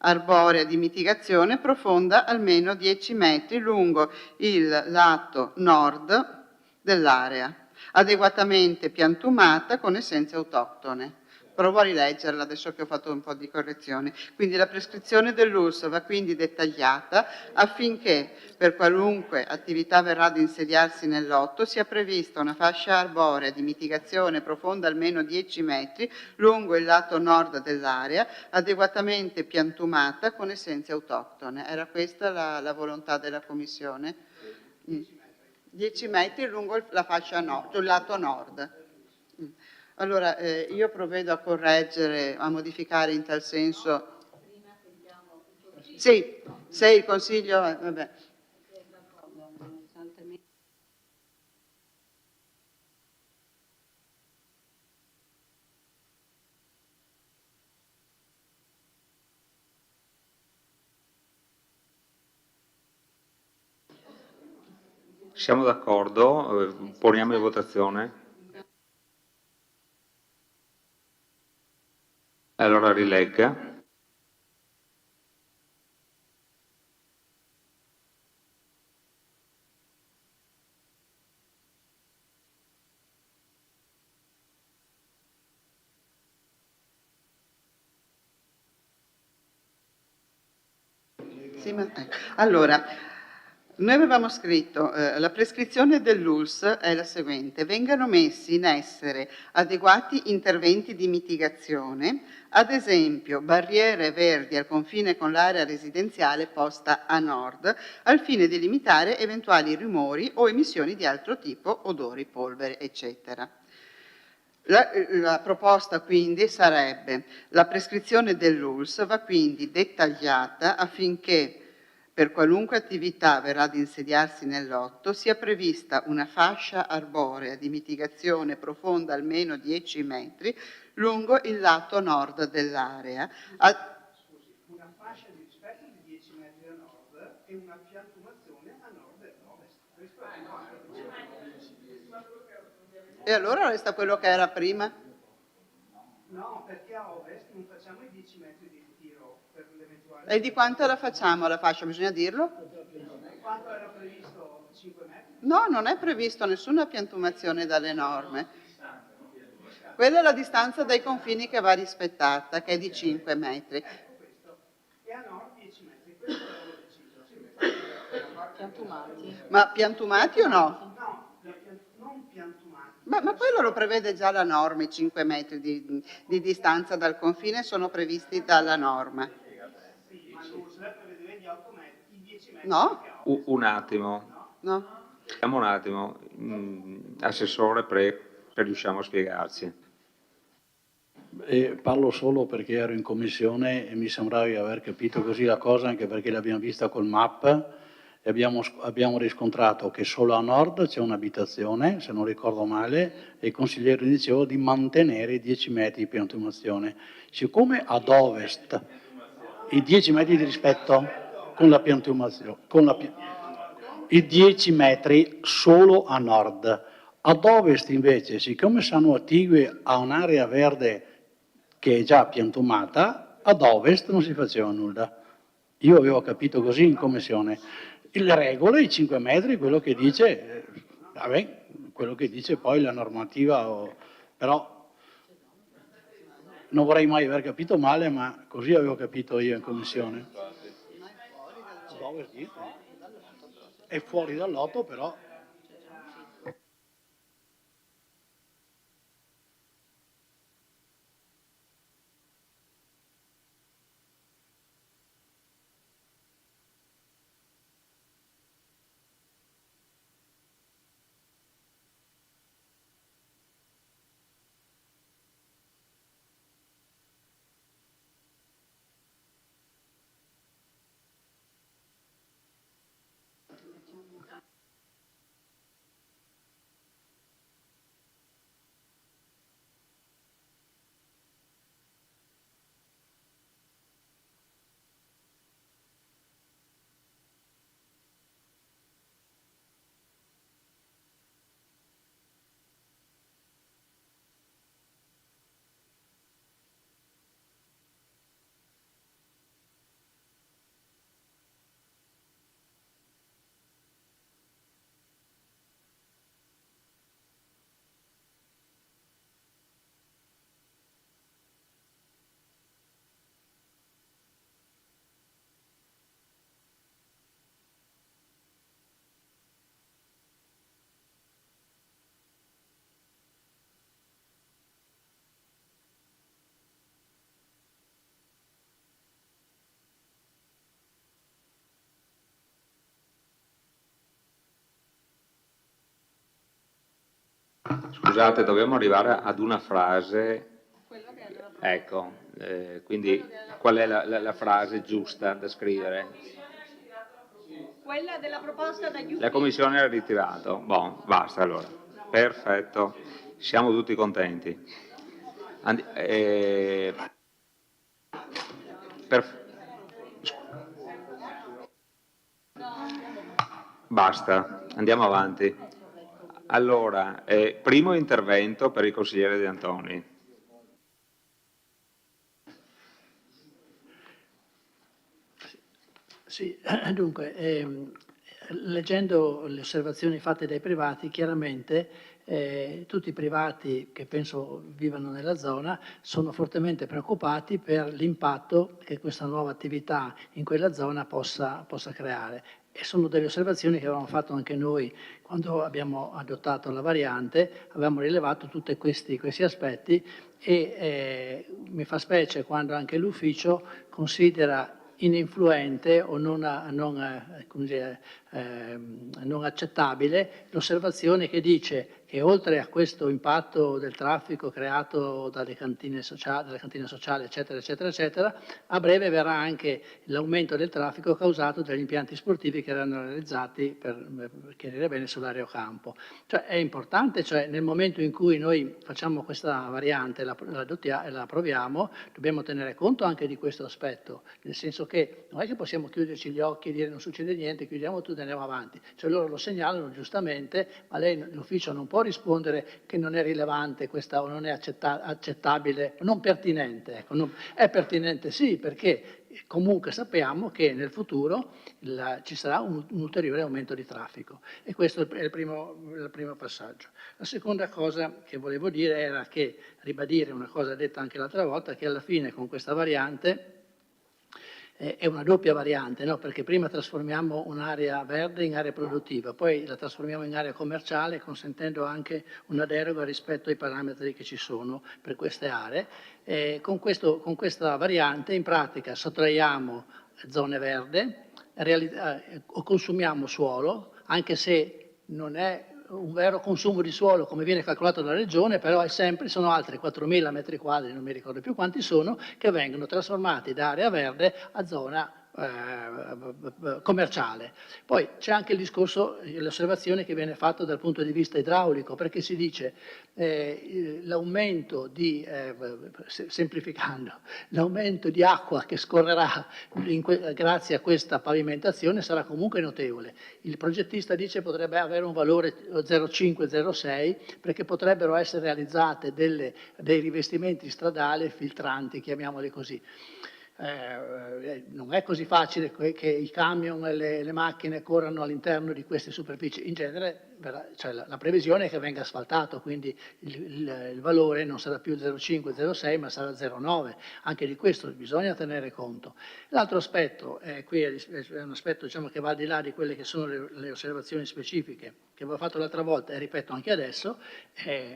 arborea di mitigazione profonda almeno 10 metri lungo il lato nord dell'area, adeguatamente piantumata con essenze autoctone. Provo a rileggerla adesso che ho fatto un po' di correzioni. Quindi la prescrizione dell'ULSS va quindi dettagliata affinché per qualunque attività verrà ad insediarsi nel lotto sia prevista una fascia arborea di mitigazione profonda almeno 10 metri lungo il lato nord dell'area, adeguatamente piantumata con essenze autoctone. Era questa la volontà della Commissione? 10 metri lungo la fascia nord, sul lato nord. Allora, io provvedo a correggere, a modificare in tal senso. Sì, se il Consiglio... Vabbè. Siamo d'accordo? Poniamo in votazione? Allora rilegga. Sì, allora, noi avevamo scritto la prescrizione dell'ULSS è la seguente: vengano messi in essere adeguati interventi di mitigazione, ad esempio barriere verdi al confine con l'area residenziale posta a nord, al fine di limitare eventuali rumori o emissioni di altro tipo, odori, polvere, eccetera. La proposta quindi sarebbe: la prescrizione dell'ULSS va quindi dettagliata affinché per qualunque attività verrà ad insediarsi nel lotto sia prevista una fascia arborea di mitigazione profonda almeno 10 metri lungo il lato nord dell'area. Una fascia di rispetto di 10 metri a nord e una piantumazione a nord e a ovest. E allora resta quello che era prima? No, perché a ovest non facciamo i 10 metri di ritiro per l'eventuale E di quanto la facciamo la fascia? Bisogna dirlo? Quanto era previsto? 5 metri? No, non è previsto nessuna piantumazione dalle norme. Quella è la distanza dai confini che va rispettata, che è di 5 metri. E a nord 10 metri. Questo l'avevo deciso. Piantumati. Ma piantumati o no? No, non piantumati. Ma quello lo prevede già la norma, i 5 metri di distanza dal confine sono previsti dalla norma. Sì, ma non si deve prevedere gli 8 metri, i 10 metri. No? Un attimo. No? Vediamo un attimo. Assessore, se riusciamo a spiegarci. Parlo solo perché ero in commissione e mi sembrava di aver capito così la cosa, anche perché l'abbiamo vista col MAP e abbiamo riscontrato che solo a nord c'è un'abitazione, se non ricordo male, e il consigliere diceva di mantenere i 10 metri di piantumazione. Siccome ad ovest i 10 metri di rispetto con la piantumazione, i 10 metri solo a nord. Ad ovest invece, siccome sono attigui a un'area verde che è già piantumata, ad ovest non si faceva nulla. Io avevo capito così in commissione. Le regole, i 5 metri, quello che dice, quello che dice poi la normativa, però non vorrei mai aver capito male, ma così avevo capito io in commissione. Ad ovest è fuori dall'8 però. Scusate, dobbiamo arrivare ad una frase. Ecco, quindi qual è la frase giusta da scrivere? Quella della proposta dagli uffici. La commissione ha ritirato. Boh, basta allora. Perfetto, siamo tutti contenti. Basta, andiamo avanti. Allora, primo intervento per il consigliere De Antoni. Sì, dunque, leggendo le osservazioni fatte dai privati, chiaramente tutti i privati che penso vivano nella zona sono fortemente preoccupati per l'impatto che questa nuova attività in quella zona possa creare. E sono delle osservazioni che avevamo fatto anche noi quando abbiamo adottato la variante, avevamo rilevato tutti questi aspetti e mi fa specie quando anche l'ufficio considera ininfluente o non accettabile l'osservazione che dice che oltre a questo impatto del traffico creato dalle cantine sociali, eccetera, eccetera, eccetera, a breve verrà anche l'aumento del traffico causato dagli impianti sportivi che verranno realizzati per chiarire bene sull'aerocampo. Cioè è importante, nel momento in cui noi facciamo questa variante, la approviamo, dobbiamo tenere conto anche di questo aspetto, nel senso che non è che possiamo chiuderci gli occhi e dire non succede niente, chiudiamo tutto punto andiamo avanti. Cioè loro lo segnalano giustamente, ma lei, l'ufficio non può rispondere che non è rilevante questa o non è accettabile, non pertinente. Ecco, è pertinente sì, perché comunque sappiamo che nel futuro ci sarà un ulteriore aumento di traffico e questo è il primo passaggio. La seconda cosa che volevo dire era che, ribadire una cosa detta anche l'altra volta, che alla fine con questa variante è una doppia variante, no? Perché prima trasformiamo un'area verde in area produttiva, poi la trasformiamo in area commerciale consentendo anche una deroga rispetto ai parametri che ci sono per queste aree. Con questa variante in pratica sottraiamo zone verde, consumiamo suolo, anche se non è un vero consumo di suolo come viene calcolato dalla regione, però sono altri 4.000 metri quadri, non mi ricordo più quanti sono, che vengono trasformati da area verde a zona commerciale. Poi c'è anche il discorso, l'osservazione che viene fatta dal punto di vista idraulico, perché si dice l'aumento di, semplificando, l'aumento di acqua che scorrerà grazie a questa pavimentazione sarà comunque notevole. Il progettista dice potrebbe avere un valore 0,5-0,6 perché potrebbero essere realizzate dei rivestimenti stradali filtranti, chiamiamoli così. Non è così facile che i camion e le macchine corrano all'interno di queste superfici. In genere cioè la previsione è che venga asfaltato, quindi il valore non sarà più 0,5-0,6 ma sarà 0,9. Anche di questo bisogna tenere conto. L'altro aspetto, qui è un aspetto diciamo, che va al di là di quelle che sono le osservazioni specifiche che avevo fatto l'altra volta e ripeto anche adesso,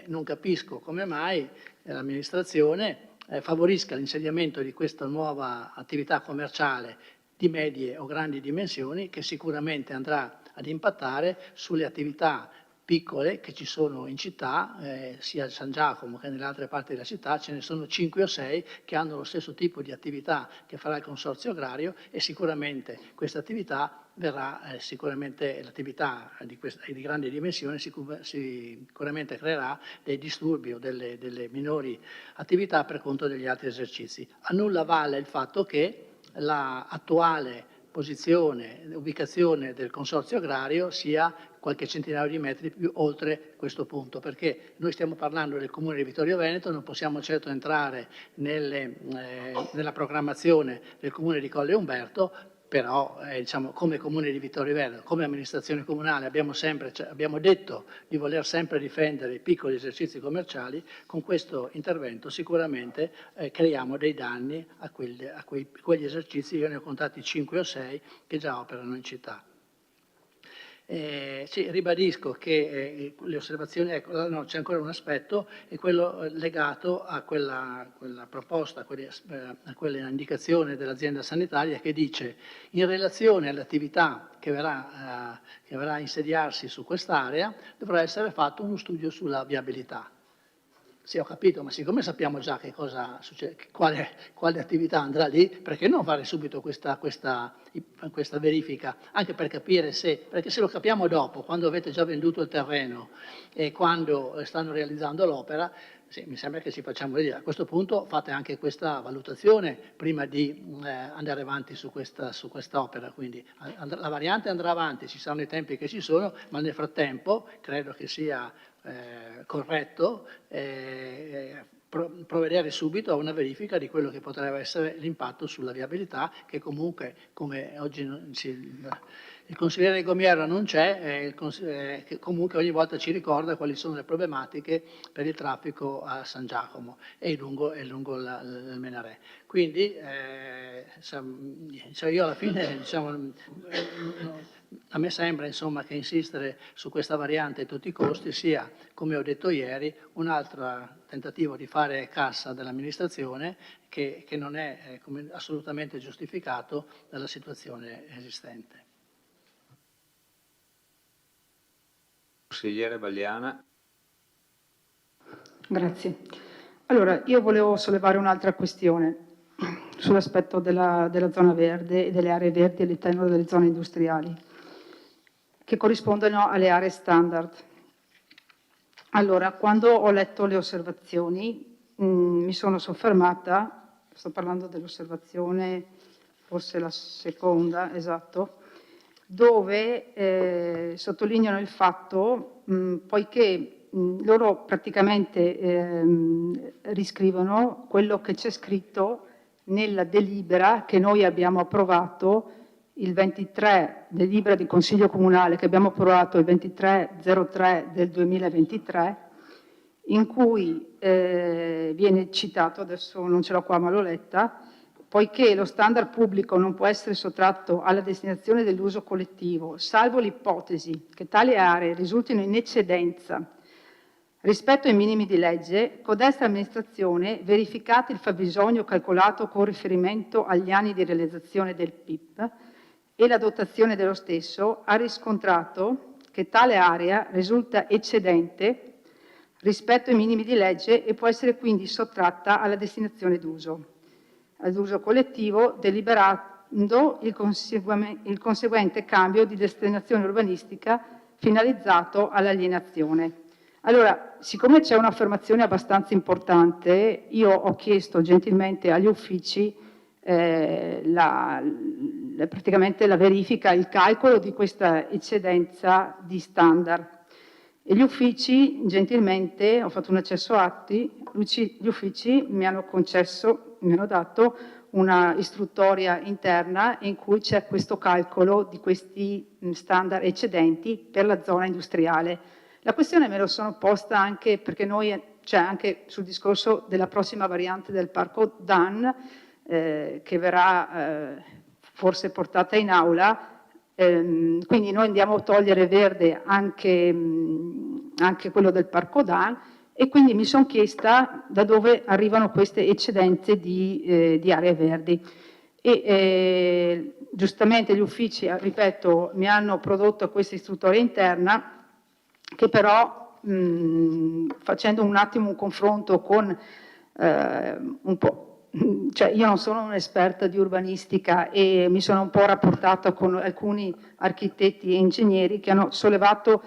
non capisco come mai l'amministrazione favorisca l'insediamento di questa nuova attività commerciale di medie o grandi dimensioni che sicuramente andrà ad impattare sulle attività piccole che ci sono in città, sia a San Giacomo che nelle altre parti della città, ce ne sono 5 o 6 che hanno lo stesso tipo di attività che farà il Consorzio Agrario e sicuramente questa attività verrà, sicuramente l'attività di grandi dimensioni sicuramente creerà dei disturbi o delle minori attività per conto degli altri esercizi. A nulla vale il fatto che l'attuale posizione, ubicazione del Consorzio Agrario sia qualche centinaio di metri più oltre questo punto, perché noi stiamo parlando del Comune di Vittorio Veneto, non possiamo certo entrare nella programmazione del Comune di Colle Umberto, però diciamo, come Comune di Vittorio Veneto, come amministrazione comunale abbiamo detto di voler sempre difendere i piccoli esercizi commerciali, con questo intervento sicuramente creiamo dei danni a quegli esercizi, io ne ho contati 5 o 6 che già operano in città. Sì, ribadisco che le osservazioni, ecco, no, c'è ancora un aspetto, è quello legato a quella proposta, a quella indicazione dell'azienda sanitaria che dice in relazione all'attività che verrà a insediarsi su quest'area dovrà essere fatto uno studio sulla viabilità. Sì, ho capito, ma siccome sappiamo già che cosa succede, quale attività andrà lì, perché non fare subito questa verifica? Anche per capire perché se lo capiamo dopo, quando avete già venduto il terreno e quando stanno realizzando l'opera, sì, mi sembra che ci facciamo vedere. A questo punto fate anche questa valutazione prima di andare avanti su questa opera. Quindi la variante andrà avanti, ci saranno i tempi che ci sono, ma nel frattempo credo che sia corretto provvedere subito a una verifica di quello che potrebbe essere l'impatto sulla viabilità, che comunque, come oggi il consigliere Gomiero non c'è, che comunque ogni volta ci ricorda quali sono le problematiche per il traffico a San Giacomo e lungo il Menarè. Quindi io alla fine a me sembra insomma, che insistere su questa variante a tutti i costi sia, come ho detto ieri, un altro tentativo di fare cassa dell'amministrazione che non è assolutamente giustificato dalla situazione esistente. Consigliere Bagliana. Grazie. Allora, io volevo sollevare un'altra questione sull'aspetto della zona verde e delle aree verdi all'interno delle zone industriali, che corrispondono alle aree standard. Allora, quando ho letto le osservazioni, mi sono soffermata, sto parlando dell'osservazione, forse la seconda, esatto, dove sottolineano il fatto, poiché loro praticamente riscrivono quello che c'è scritto nella delibera che noi abbiamo approvato il 23, delibera di Consiglio Comunale che abbiamo approvato il 23/03 del 2023, in cui viene citato, adesso non ce l'ho qua ma l'ho letta, poiché lo standard pubblico non può essere sottratto alla destinazione dell'uso collettivo, salvo l'ipotesi che tali aree risultino in eccedenza rispetto ai minimi di legge, codesta amministrazione, verificato il fabbisogno calcolato con riferimento agli anni di realizzazione del PIP e la dotazione dello stesso, ha riscontrato che tale area risulta eccedente rispetto ai minimi di legge e può essere quindi sottratta alla destinazione d'uso, ad uso collettivo, deliberando il conseguente cambio di destinazione urbanistica finalizzato all'alienazione. Allora, siccome c'è un'affermazione abbastanza importante, io ho chiesto gentilmente agli uffici praticamente la verifica, il calcolo di questa eccedenza di standard. E gli uffici, gentilmente, ho fatto un accesso atti, gli uffici mi hanno dato una istruttoria interna in cui c'è questo calcolo di questi standard eccedenti per la zona industriale. La questione me lo sono posta anche perché noi, cioè anche sul discorso della prossima variante del Parco DAN, che verrà forse portata in aula, quindi noi andiamo a togliere verde anche quello del Parco DAN, e quindi mi sono chiesta da dove arrivano queste eccedenze di aree verdi. E giustamente gli uffici, ripeto, mi hanno prodotto questa istruttoria interna che però, facendo un attimo un confronto con un po', cioè io non sono un'esperta di urbanistica e mi sono un po' rapportata con alcuni architetti e ingegneri che hanno sollevato,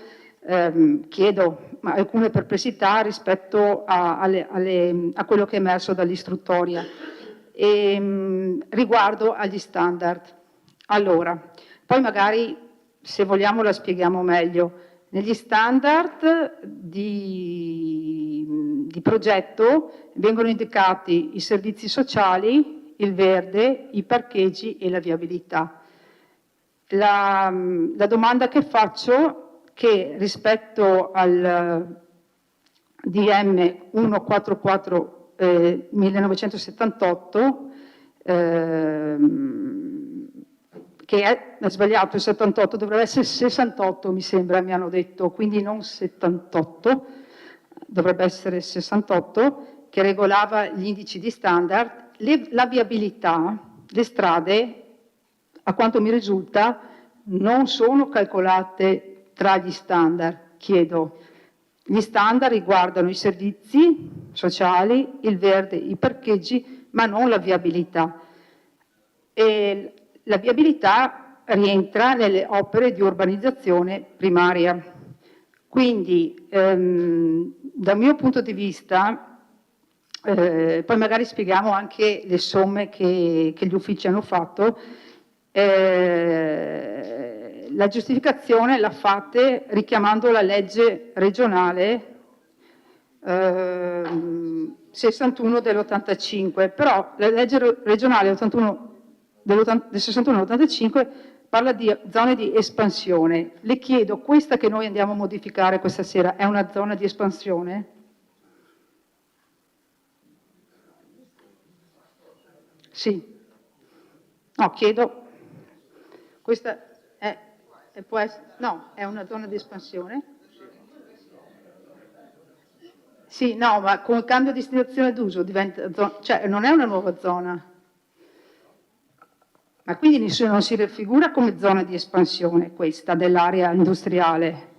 alcune perplessità rispetto a quello che è emerso dall'istruttoria riguardo agli standard. Allora, poi magari se vogliamo la spieghiamo meglio. Negli standard di progetto vengono indicati i servizi sociali, il verde, i parcheggi e la viabilità. La domanda che faccio è che rispetto al DM 144 1978, che è sbagliato, il 78, dovrebbe essere 68 mi sembra, mi hanno detto, quindi non 78, dovrebbe essere 68, che regolava gli indici di standard. La viabilità, le strade, a quanto mi risulta, non sono calcolate tra gli standard, chiedo. Gli standard riguardano i servizi sociali, il verde, i parcheggi, ma non la viabilità. E la viabilità rientra nelle opere di urbanizzazione primaria. Quindi, dal mio punto di vista, poi magari spieghiamo anche le somme che gli uffici hanno fatto, la giustificazione la fate richiamando la legge regionale 61 dell'85, però la legge regionale 81 del 61-85 parla di zone di espansione. Le chiedo, questa che noi andiamo a modificare questa sera è una zona di espansione? Sì. No, chiedo. Questa può essere, no, è una zona di espansione? Sì, no, ma con il cambio di destinazione d'uso diventa, cioè non è una nuova zona. Ma quindi non si raffigura come zona di espansione questa dell'area industriale?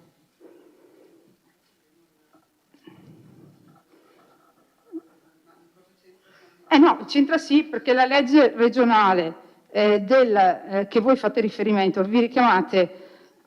No, c'entra sì, perché la legge regionale che voi fate riferimento, vi richiamate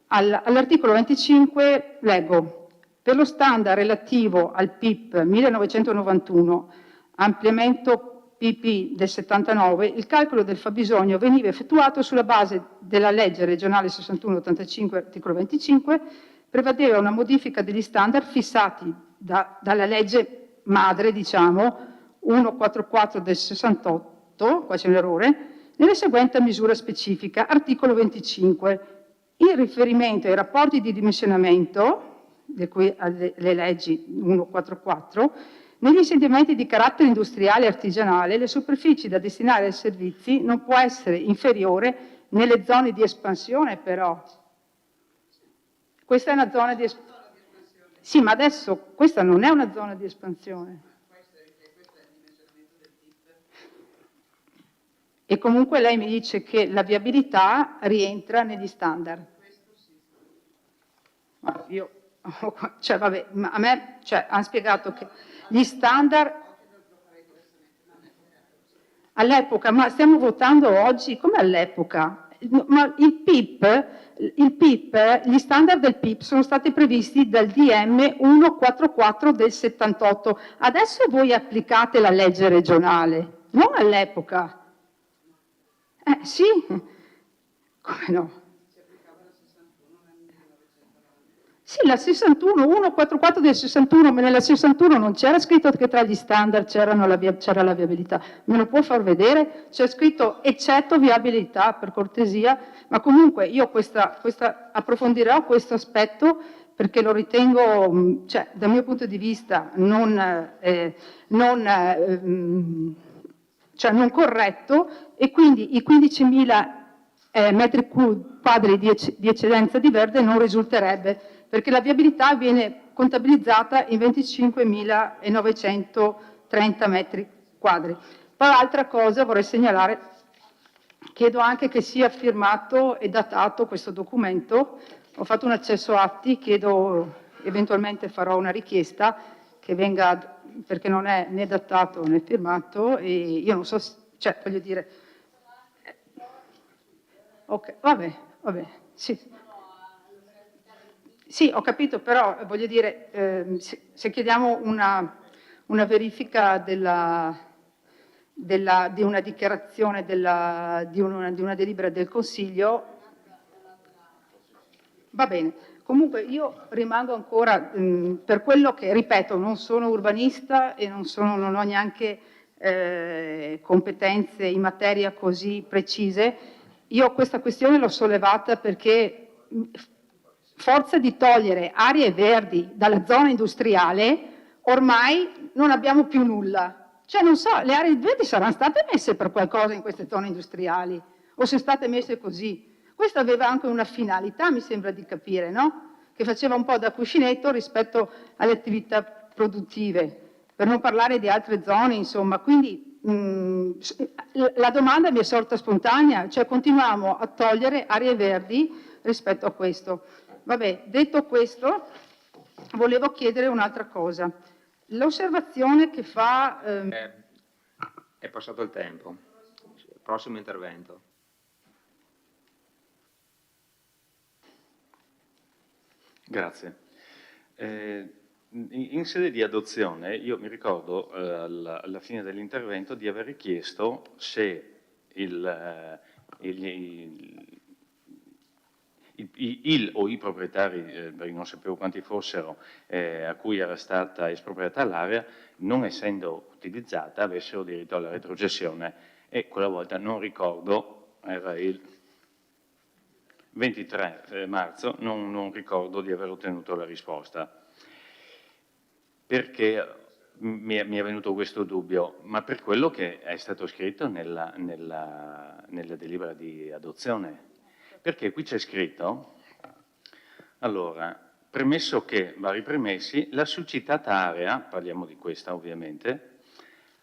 all'articolo 25, leggo, per lo standard relativo al PIP 1991, ampliamento PP del 79, il calcolo del fabbisogno veniva effettuato sulla base della legge regionale 61-85, articolo 25, prevedeva una modifica degli standard fissati dalla legge madre, diciamo, 144 del 68, qua c'è un errore, nella seguente misura specifica, articolo 25, in riferimento ai rapporti di dimensionamento, di cui alle leggi 144, negli insediamenti di carattere industriale e artigianale, le superfici da destinare ai servizi non può essere inferiore nelle zone di espansione, però. Questa è una zona di espansione. Sì, ma adesso questa non è una zona di espansione. E comunque lei mi dice che la viabilità rientra negli standard. Ma io, cioè vabbè, ma a me hanno spiegato che gli standard all'epoca, ma stiamo votando oggi come all'epoca, ma il PIP, gli standard del PIP sono stati previsti dal DM 144 del 78, adesso voi applicate la legge regionale, non all'epoca. Sì, come no? Sì, la 61, 144 del 61, ma nella 61 non c'era scritto che tra gli standard c'era la viabilità. Me lo può far vedere? C'è scritto eccetto viabilità, per cortesia, ma comunque io approfondirò questo aspetto perché lo ritengo, dal mio punto di vista, non corretto, e quindi i 15.000 metri quadri di eccedenza di verde non risulterebbe, perché la viabilità viene contabilizzata in 25.930 metri quadri. Poi altra cosa vorrei segnalare, chiedo anche che sia firmato e datato questo documento, ho fatto un accesso atti, chiedo, eventualmente farò una richiesta che venga, perché non è né datato né firmato, e io non so, voglio dire, ok, vabbè, sì. Sì, ho capito, però voglio dire, se chiediamo una verifica di una dichiarazione, di una delibera del Consiglio, va bene. Comunque io rimango ancora, per quello che, ripeto, non sono urbanista e non ho neanche competenze in materia così precise, io questa questione l'ho sollevata perché forza di togliere aree verdi dalla zona industriale, ormai non abbiamo più nulla. Non so, le aree verdi saranno state messe per qualcosa in queste zone industriali o sono state messe così? Questo aveva anche una finalità, mi sembra di capire, no? Che faceva un po' da cuscinetto rispetto alle attività produttive, per non parlare di altre zone, insomma. Quindi la domanda mi è sorta spontanea, continuiamo a togliere aree verdi rispetto a questo. Vabbè, detto questo, volevo chiedere un'altra cosa. L'osservazione che fa... È passato il tempo. Prossimo intervento. Grazie. In sede di adozione, io mi ricordo alla fine dell'intervento di aver chiesto se il o i proprietari, perché non sapevo quanti fossero, a cui era stata espropriata l'area, non essendo utilizzata, avessero diritto alla retrocessione, e quella volta non ricordo, era il 23 marzo, non ricordo di aver ottenuto la risposta. Perché mi è venuto questo dubbio? Ma per quello che è stato scritto nella delibera di adozione. Perché qui c'è scritto, allora, premesso che, vari premessi, la succitata area, parliamo di questa ovviamente,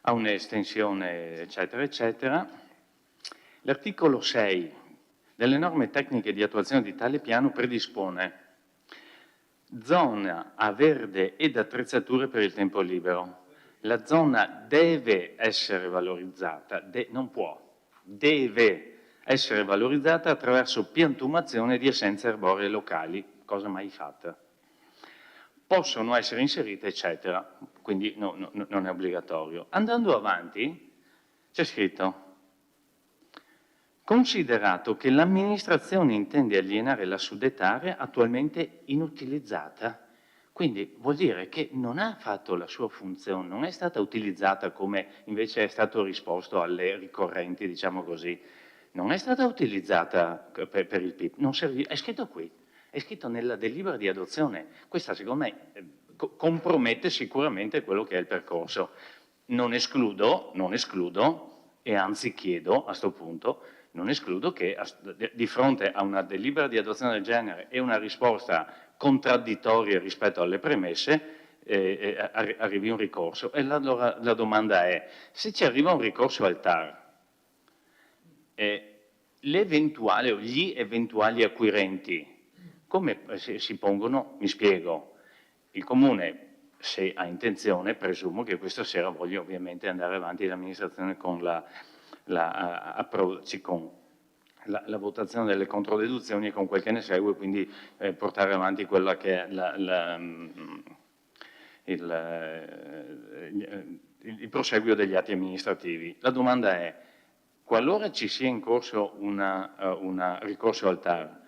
ha un'estensione eccetera eccetera, l'articolo 6 delle norme tecniche di attuazione di tale piano predispone zona a verde ed attrezzature per il tempo libero. La zona deve essere valorizzata, non può, deve essere valorizzata attraverso piantumazione di essenze arboree locali, cosa mai fatta. Possono essere inserite, eccetera, quindi non è obbligatorio. Andando avanti, c'è scritto: considerato che l'amministrazione intende alienare la suddetta area attualmente inutilizzata. Quindi vuol dire che non ha fatto la sua funzione, non è stata utilizzata come invece è stato risposto alle ricorrenti, diciamo così. Non è stata utilizzata per il PIP, non serviva, è scritto qui, è scritto nella delibera di adozione. Questa secondo me compromette sicuramente quello che è il percorso. Non escludo, e anzi chiedo a questo punto, non escludo che di fronte a una delibera di adozione del genere e una risposta contraddittoria rispetto alle premesse arrivi un ricorso. E allora la domanda è: se ci arriva un ricorso al TAR, l'eventuale o gli eventuali acquirenti come si pongono? Mi spiego. Il Comune, se ha intenzione, presumo che questa sera voglia ovviamente andare avanti l'amministrazione con la votazione delle controdeduzioni e con quel che ne segue, quindi portare avanti quella che è il proseguio degli atti amministrativi. La domanda è: qualora ci sia in corso un ricorso al TAR,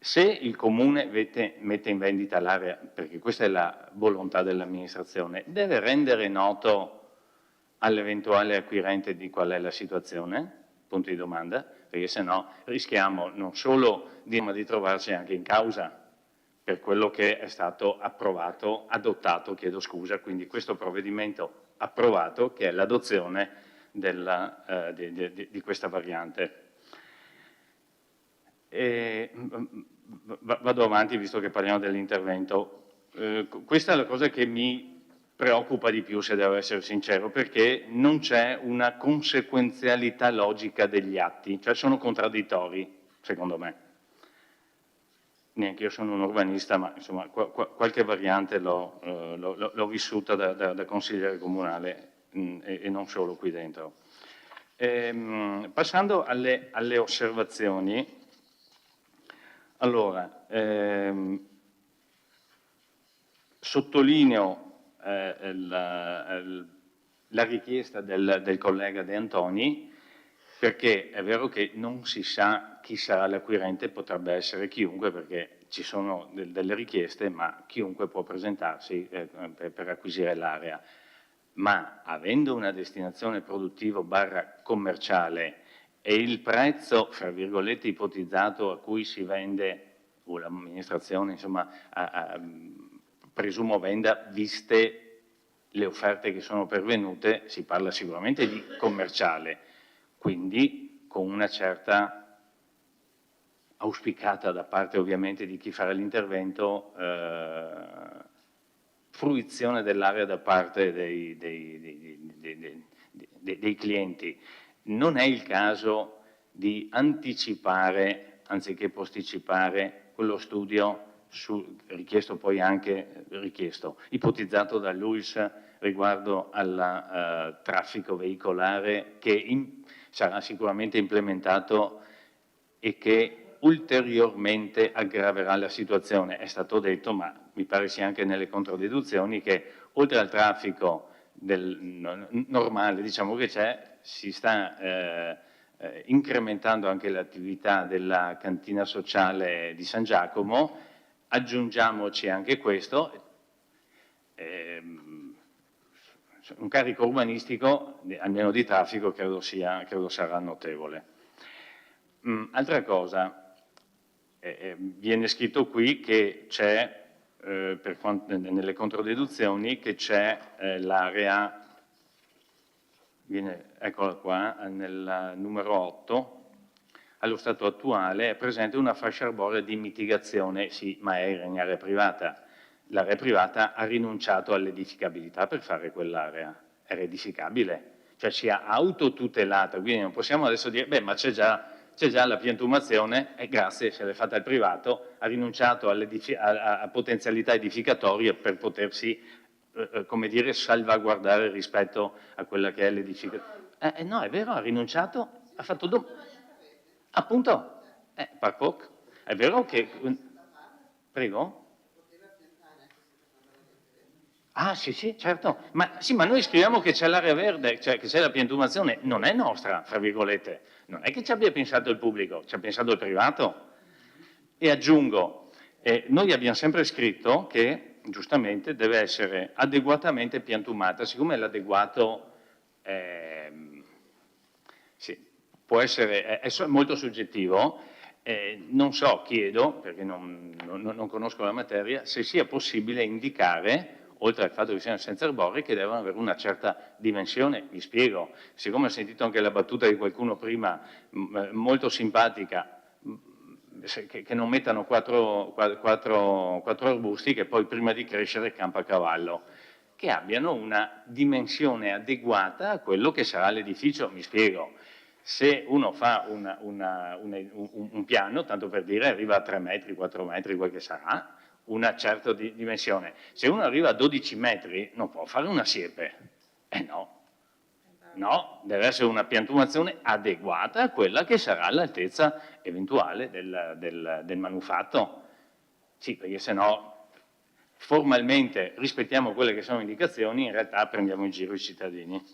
se il Comune mette in vendita l'area, perché questa è la volontà dell'amministrazione, deve rendere noto all'eventuale acquirente di qual è la situazione? Punto di domanda, perché se no rischiamo non solo di trovarci anche in causa per quello che è stato adottato, quindi questo provvedimento approvato, che è l'adozione di questa variante. Vado avanti visto che parliamo dell'intervento. Questa è la cosa che mi preoccupa di più, se devo essere sincero, perché non c'è una conseguenzialità logica degli atti, cioè sono contraddittori, secondo me. Neanche io sono un urbanista, ma insomma qualche variante l'ho vissuta da consigliere comunale e non solo qui dentro. Passando alle osservazioni, allora, sottolineo la richiesta del collega De Antoni, perché è vero che non si sa chi sarà l'acquirente, potrebbe essere chiunque, perché ci sono delle richieste, ma chiunque può presentarsi per acquisire l'area. Ma avendo una destinazione produttivo/commerciale e il prezzo, fra virgolette, ipotizzato a cui si vende, o l'amministrazione, insomma, presumo venda, viste le offerte che sono pervenute, si parla sicuramente di commerciale, quindi con una certa auspicata da parte ovviamente di chi farà l'intervento, fruizione dell'area da parte dei clienti. Non è il caso di anticipare, anziché posticipare, quello studio ipotizzato dall'UIS riguardo al traffico veicolare, che sarà sicuramente implementato e che ulteriormente aggraverà la situazione. È stato detto, ma mi pare sia anche nelle controdeduzioni, che oltre al traffico normale, diciamo, che c'è, si sta incrementando anche l'attività della cantina sociale di San Giacomo. Aggiungiamoci anche questo, un carico urbanistico, almeno di traffico, credo sarà notevole. Altra cosa, viene scritto qui che c'è, nelle controdeduzioni, che c'è l'area, eccola qua, nel numero 8, allo stato attuale è presente una fascia arborea di mitigazione, sì, ma è in area privata. L'area privata ha rinunciato all'edificabilità per fare quell'area, era edificabile, cioè si è autotutelata, quindi non possiamo adesso dire, beh, ma c'è già la piantumazione, e grazie, se l'è fatta il privato, ha rinunciato a potenzialità edificatorie per potersi, come dire, salvaguardare rispetto a quella che è l'edificazione. No, è vero, ha rinunciato, ha fatto appunto, Park, è vero che... Prego? Ah sì, certo, ma noi scriviamo che c'è l'area verde, cioè che c'è la piantumazione, non è nostra, fra virgolette, non è che ci abbia pensato il pubblico, ci ha pensato il privato. E aggiungo, noi abbiamo sempre scritto che giustamente deve essere adeguatamente piantumata, siccome l'adeguato può essere, è molto soggettivo, non so, chiedo, perché non conosco la materia, se sia possibile indicare, oltre al fatto che siano senza arbori, che devono avere una certa dimensione. Mi spiego, siccome ho sentito anche la battuta di qualcuno prima, molto simpatica, che non mettano quattro arbusti che poi prima di crescere campa a cavallo, che abbiano una dimensione adeguata a quello che sarà l'edificio. Mi spiego, se uno fa un piano, tanto per dire, arriva a 3 metri, 4 metri, quel che sarà, una certa dimensione. Se uno arriva a 12 metri non può fare una siepe, no, deve essere una piantumazione adeguata a quella che sarà l'altezza eventuale del manufatto. Sì, perché sennò formalmente rispettiamo quelle che sono indicazioni, in realtà prendiamo in giro i cittadini.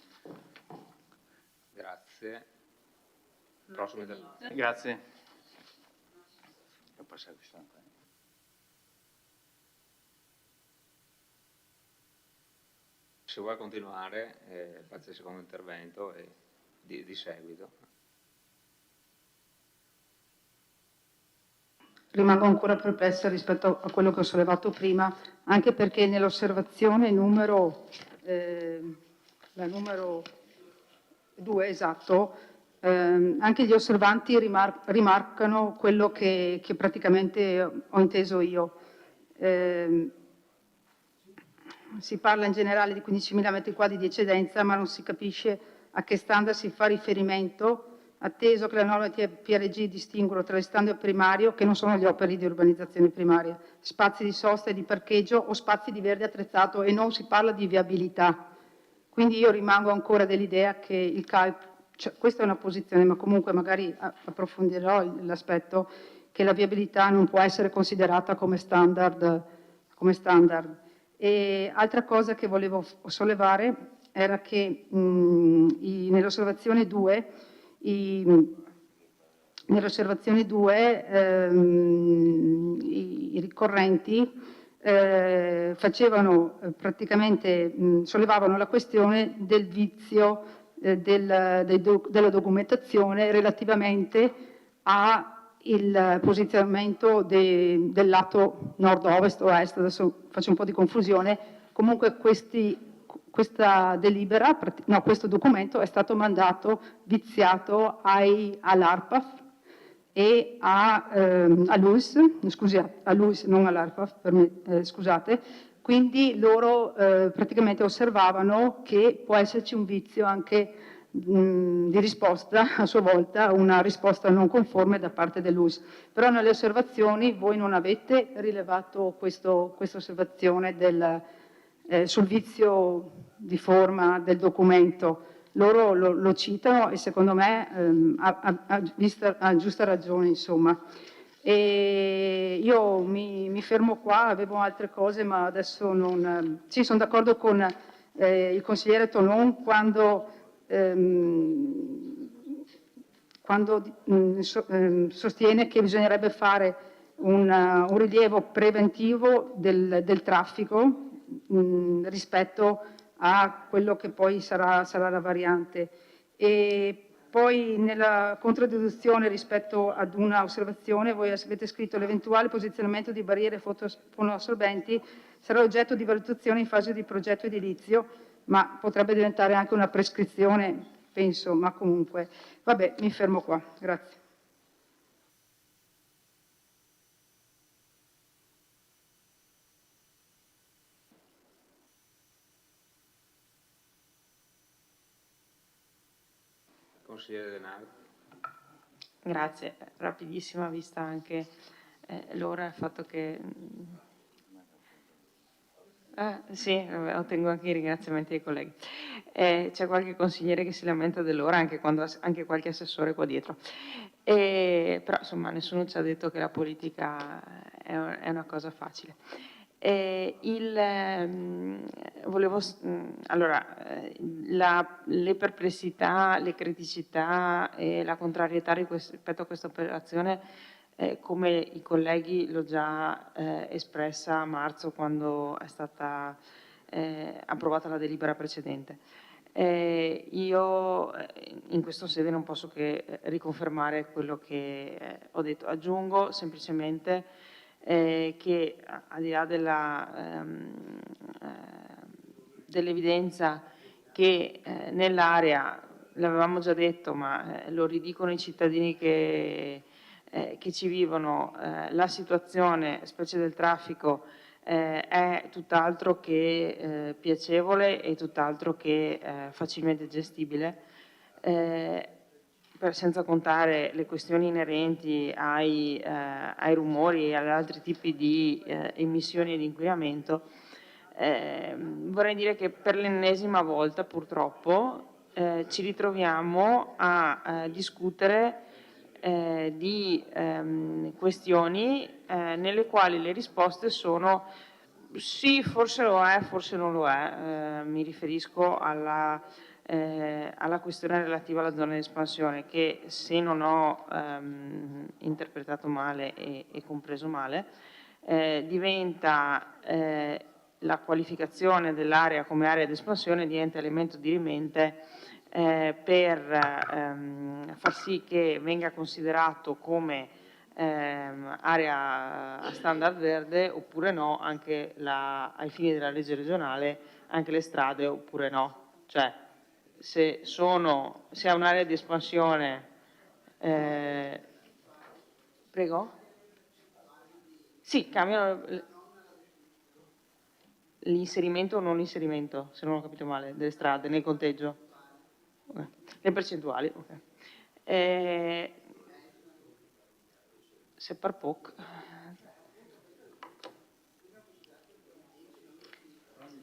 Grazie. Prossimo Grazie. Se vuoi continuare, faccio il secondo intervento e di seguito. Rimango ancora perplessa rispetto a quello che ho sollevato prima, anche perché nell'osservazione la numero 2, esatto, anche gli osservanti rimarcano quello che praticamente ho inteso io. Si parla in generale di 15.000 metri quadri di eccedenza, ma non si capisce a che standard si fa riferimento, atteso che le norme PRG distinguono tra gli standard primario, che non sono gli opere di urbanizzazione primaria, spazi di sosta e di parcheggio o spazi di verde attrezzato, e non si parla di viabilità. Quindi io rimango ancora dell'idea che il CAIP, cioè, questa è una posizione, ma comunque magari approfondirò l'aspetto, che la viabilità non può essere considerata come standard. E altra cosa che volevo sollevare era che nell'osservazione 2 i ricorrenti facevano praticamente, sollevavano la questione del vizio della documentazione relativamente al posizionamento del lato nord-ovest o est, adesso faccio un po' di confusione. Comunque questa delibera, no, questo documento è stato mandato viziato all'ARPAF e all'UIS, non all'ARPAF, scusate. Quindi loro praticamente osservavano che può esserci un vizio anche di risposta, a sua volta, una risposta non conforme da parte dell'UIS. Però nelle osservazioni voi non avete rilevato questa osservazione sul vizio di forma del documento. Loro lo citano e secondo me ha giusta ragione, insomma. E io mi fermo qua, avevo altre cose ma adesso non... Sì, sono d'accordo con il consigliere Tonon quando sostiene che bisognerebbe fare un rilievo preventivo del traffico rispetto a quello che poi sarà la variante. E poi nella contraddizione rispetto ad una osservazione voi avete scritto: l'eventuale posizionamento di barriere fonoassorbenti sarà oggetto di valutazione in fase di progetto edilizio, ma potrebbe diventare anche una prescrizione, penso, ma comunque. Vabbè, mi fermo qua. Grazie. Consigliere Denaro. Grazie, rapidissima, vista anche l'ora, il fatto che... sì, ottengo anche i ringraziamenti dei colleghi. C'è qualche consigliere che si lamenta dell'ora, anche qualche assessore qua dietro. Però insomma nessuno ci ha detto che la politica è una cosa facile. Le perplessità, le criticità e la contrarietà rispetto a questa operazione, come i colleghi l'ho già espressa a marzo quando è stata approvata la delibera precedente. Io in questa sede non posso che riconfermare quello che ho detto. Aggiungo semplicemente che al di là dell'evidenza che nell'area, l'avevamo già detto, ma lo ridicono i cittadini che ci vivono, la situazione, specie del traffico, è tutt'altro che piacevole e tutt'altro che facilmente gestibile, senza contare le questioni inerenti ai rumori e agli altri tipi di emissioni e di inquinamento. Vorrei dire che per l'ennesima volta purtroppo ci ritroviamo a discutere di questioni nelle quali le risposte sono sì, forse lo è, forse non lo è. Mi riferisco alla questione relativa alla zona di espansione che, se non ho interpretato male e compreso male, diventa la qualificazione dell'area come area di espansione diventa elemento dirimente per far sì che venga considerato come area a standard verde oppure no, anche ai fini della legge regionale, anche le strade oppure no. Cioè, se è un'area di espansione, prego? Sì, cambiano l'inserimento o non inserimento, se non ho capito male, delle strade nel conteggio. Okay. Le percentuali, ok. Se per poco.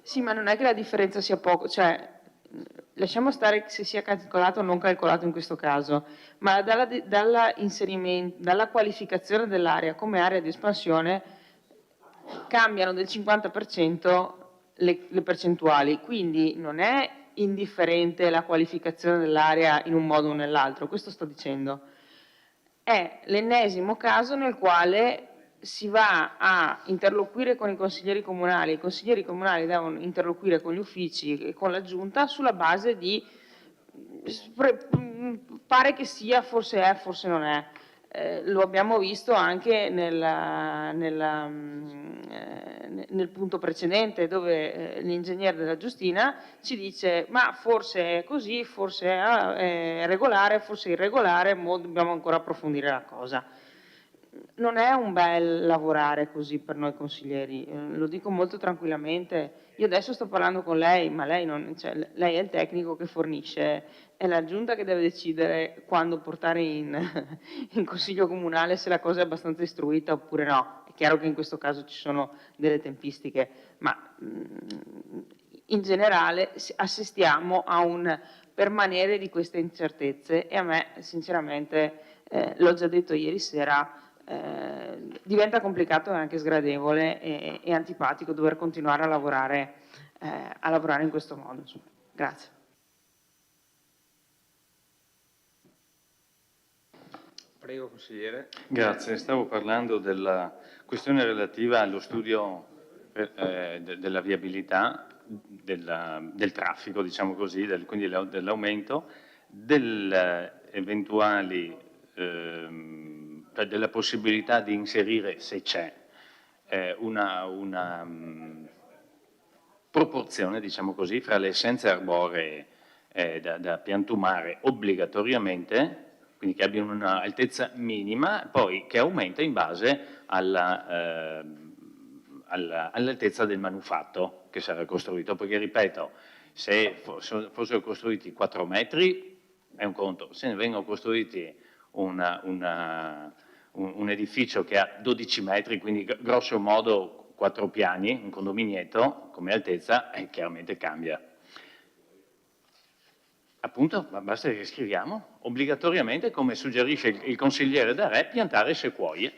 Sì, ma non è che la differenza sia poco, cioè lasciamo stare se sia calcolato o non calcolato in questo caso, ma dalla qualificazione dell'area come area di espansione cambiano del 50% le percentuali, quindi non è indifferente la qualificazione dell'area in un modo o nell'altro, questo sto dicendo. È l'ennesimo caso nel quale si va a interloquire con i consiglieri comunali devono interloquire con gli uffici e con la giunta sulla base di pare che sia, forse è, forse non è. Lo abbiamo visto anche nel punto precedente dove l'ingegnere della Giustina ci dice ma forse è così, forse è regolare, forse è irregolare, dobbiamo ancora approfondire la cosa. Non è un bel lavorare così per noi consiglieri, lo dico molto tranquillamente. Io adesso sto parlando con lei, ma lei è il tecnico che fornisce, è la giunta che deve decidere quando portare in consiglio comunale se la cosa è abbastanza istruita oppure no. È chiaro che in questo caso ci sono delle tempistiche, ma in generale assistiamo a un permanere di queste incertezze e a me sinceramente, l'ho già detto ieri sera, diventa complicato e anche sgradevole e antipatico dover continuare a lavorare in questo modo. Grazie. Prego, consigliere. Grazie, stavo parlando della questione relativa allo studio della viabilità, del traffico, diciamo così, quindi dell'aumento, dell'eventuali della possibilità di inserire, se c'è, una proporzione, diciamo così, fra le essenze arboree da piantumare obbligatoriamente, quindi che abbiano un'altezza minima, poi che aumenta in base all'altezza del manufatto che sarà costruito, perché ripeto, se fossero costruiti 4 metri è un conto, se ne vengono costruiti un edificio che ha 12 metri, quindi grosso modo 4 piani, un condominietto come altezza, chiaramente cambia. Appunto, basta che scriviamo obbligatoriamente, come suggerisce il consigliere D'Arè, piantare sequoie.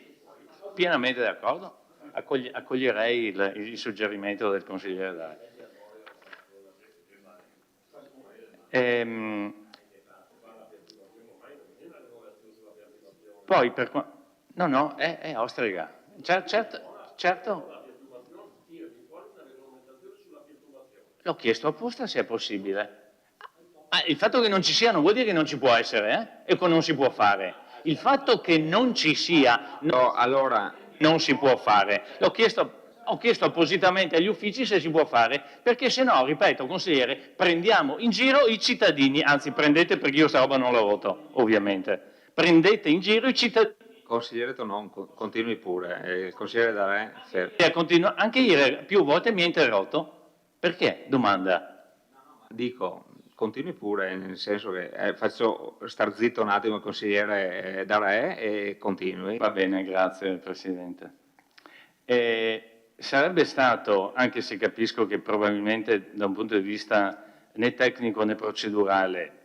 Pienamente d'accordo? accoglierei il suggerimento del consigliere D'Alia. Poi no, è ostrega. Certo. L'ho chiesto apposta se è possibile. Il fatto che non ci sia non vuol dire che non ci può essere, e che non si può fare. Il fatto che non ci sia, allora non si può fare. Ho chiesto appositamente agli uffici se si può fare, perché se no, ripeto, consigliere, prendiamo in giro i cittadini, anzi prendete, perché io sta roba non la voto, ovviamente, prendete in giro i cittadini. Consigliere Tonon, continui pure, il consigliere D'Alia Anche ieri più volte mi ha interrotto. Perché? Domanda. Dico, continui pure, nel senso che faccio star zitto un attimo il consigliere D'Alia e continui. Va bene, grazie Presidente. Sarebbe stato, anche se capisco che probabilmente da un punto di vista né tecnico né procedurale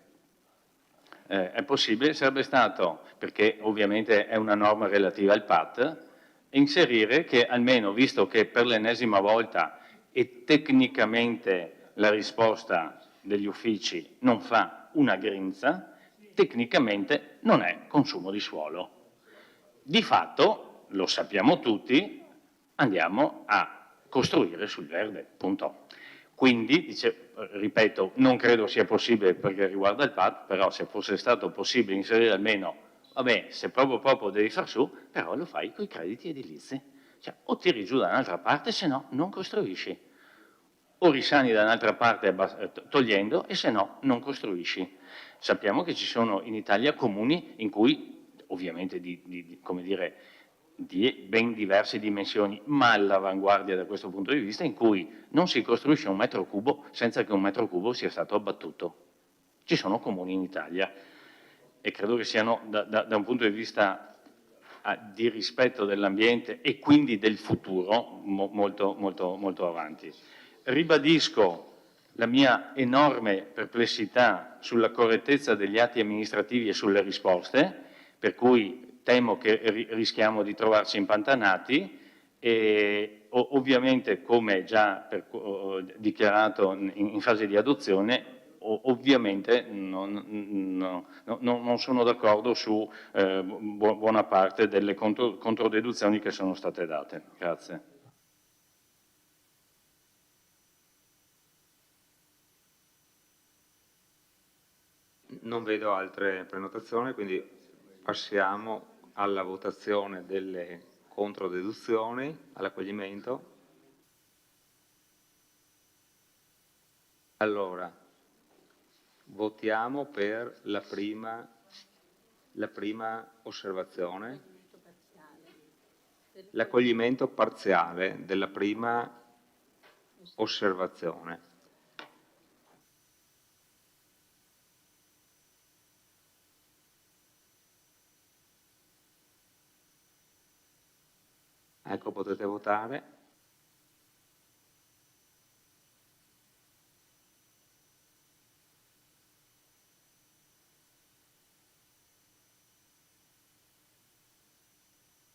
è possibile, sarebbe stato, perché ovviamente è una norma relativa al PAT, inserire che almeno, visto che per l'ennesima volta e tecnicamente la risposta degli uffici non fa una grinza, tecnicamente non è consumo di suolo. Di fatto, lo sappiamo tutti, andiamo a costruire sul verde, punto. Quindi, ripeto, non credo sia possibile perché riguarda il PAT, però se fosse stato possibile inserire almeno, vabbè, se proprio devi far su, però lo fai con i crediti edilizi. Cioè, o tiri giù da un'altra parte, se no non costruisci. O risani da un'altra parte togliendo, e se no non costruisci. Sappiamo che ci sono in Italia comuni in cui, ovviamente come dire, di ben diverse dimensioni, ma all'avanguardia da questo punto di vista, in cui non si costruisce un metro cubo senza che un metro cubo sia stato abbattuto. Ci sono comuni in Italia e credo che siano, da un punto di vista di rispetto dell'ambiente e quindi del futuro, molto avanti. Ribadisco la mia enorme perplessità sulla correttezza degli atti amministrativi e sulle risposte, per cui temo che rischiamo di trovarci impantanati e ovviamente, come già dichiarato in fase di adozione, ovviamente non sono d'accordo su buona parte delle controdeduzioni che sono state date. Grazie. Non vedo altre prenotazioni, quindi passiamo alla votazione delle controdeduzioni, all'accoglimento. Allora, votiamo per la prima osservazione, l'accoglimento parziale della prima osservazione. Ecco, potete votare.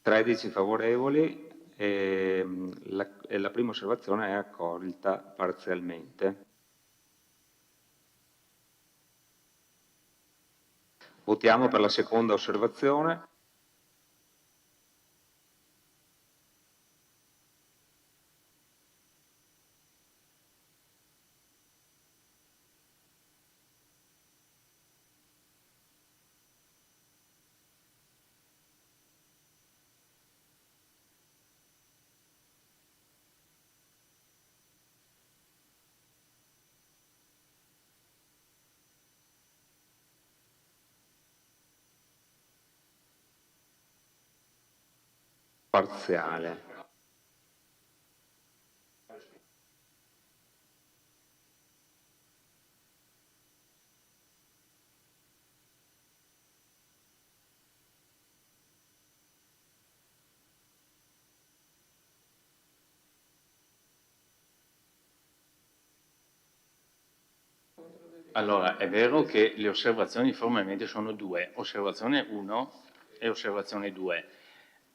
(13 favorevoli) e la prima osservazione è accolta parzialmente. Votiamo per la seconda osservazione. Parziale. Allora, è vero che le osservazioni formalmente sono due, osservazione 1 e osservazione 2.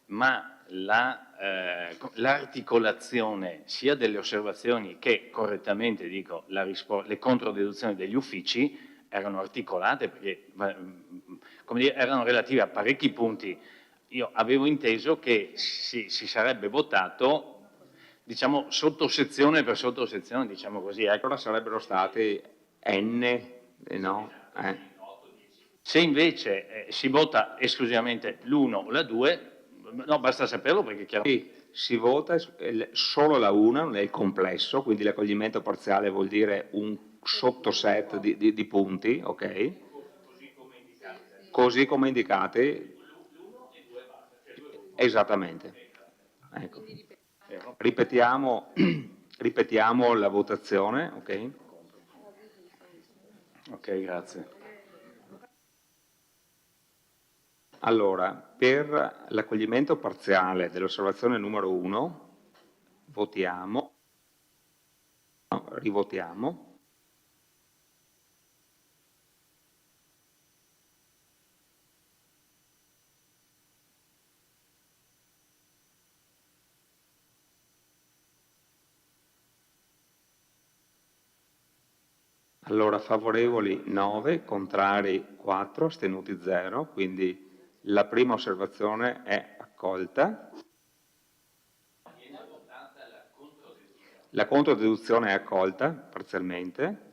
ma l'articolazione sia delle osservazioni che, correttamente dico, le controdeduzioni degli uffici erano articolate perché, come dire, erano relative a parecchi punti. Io avevo inteso che si sarebbe votato, diciamo, sottosezione per sottosezione, diciamo così. Allora sarebbero stati N, no? Se invece si vota esclusivamente l'1 o la 2, no, basta saperlo perché chiaramente... Sì, si vota solo la 1 nel complesso, quindi l'accoglimento parziale vuol dire un sottoset di punti, ok? Così come indicati. Esattamente. Ecco. Ripetiamo la votazione, ok? Ok, grazie. Allora, per l'accoglimento parziale dell'osservazione numero 1, rivotiamo. Allora, favorevoli 9, contrari 4, astenuti 0, quindi la prima osservazione è accolta. La controdeduzione è accolta parzialmente.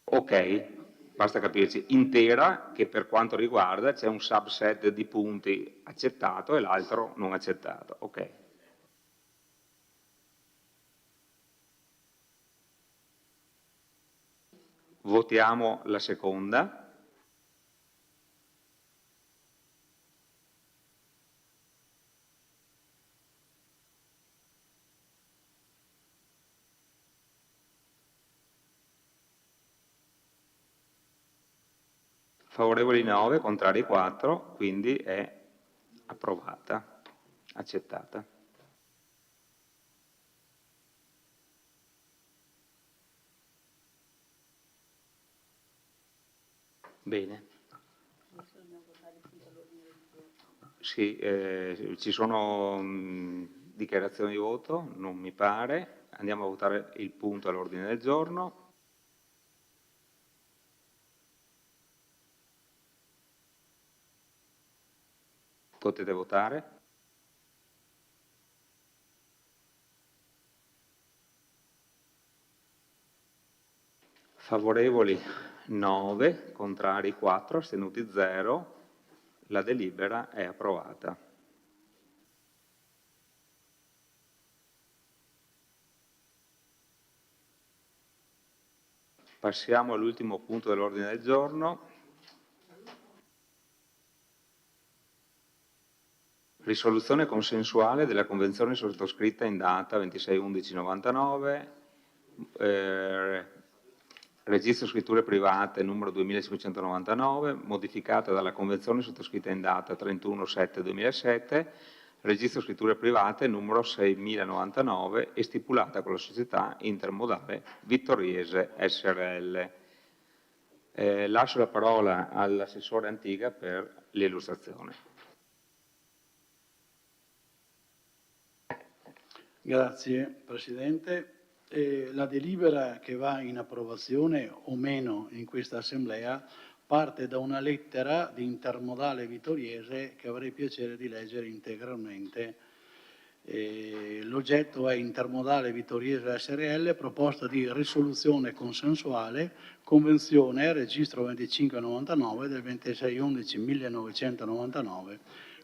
Ok, basta capirci. Intera, che per quanto riguarda c'è un subset di punti accettato e l'altro non accettato. Ok. Votiamo la seconda. Favorevoli 9, contrari 4, quindi è approvata, accettata. Bene. Sì, ci sono dichiarazioni di voto? Non mi pare. Andiamo a votare il punto all'ordine del giorno. Potete votare. Favorevoli 9, contrari 4, astenuti 0. La delibera è approvata. Passiamo all'ultimo punto dell'ordine del giorno. Risoluzione consensuale della convenzione sottoscritta in data 26/11/99, registro scritture private numero 2599, modificata dalla convenzione sottoscritta in data 31/7/2007, registro scritture private numero 6099 e stipulata con la società intermodale Vittoriese SRL. Lascio la parola all'assessore Antiga per l'illustrazione. Grazie Presidente. La delibera che va in approvazione o meno in questa Assemblea parte da una lettera di Intermodale Vittoriese che avrei piacere di leggere integralmente. L'oggetto è Intermodale Vittoriese SRL, proposta di risoluzione consensuale, convenzione, registro 2599 del 26/11/1999.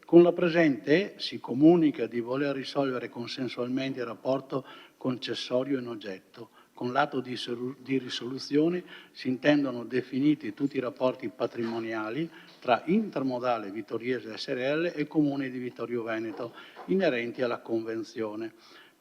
Con la presente si comunica di voler risolvere consensualmente il rapporto concessorio in oggetto. Con l'atto di risoluzione si intendono definiti tutti i rapporti patrimoniali tra Intermodale Vittoriese SRL e Comune di Vittorio Veneto inerenti alla convenzione.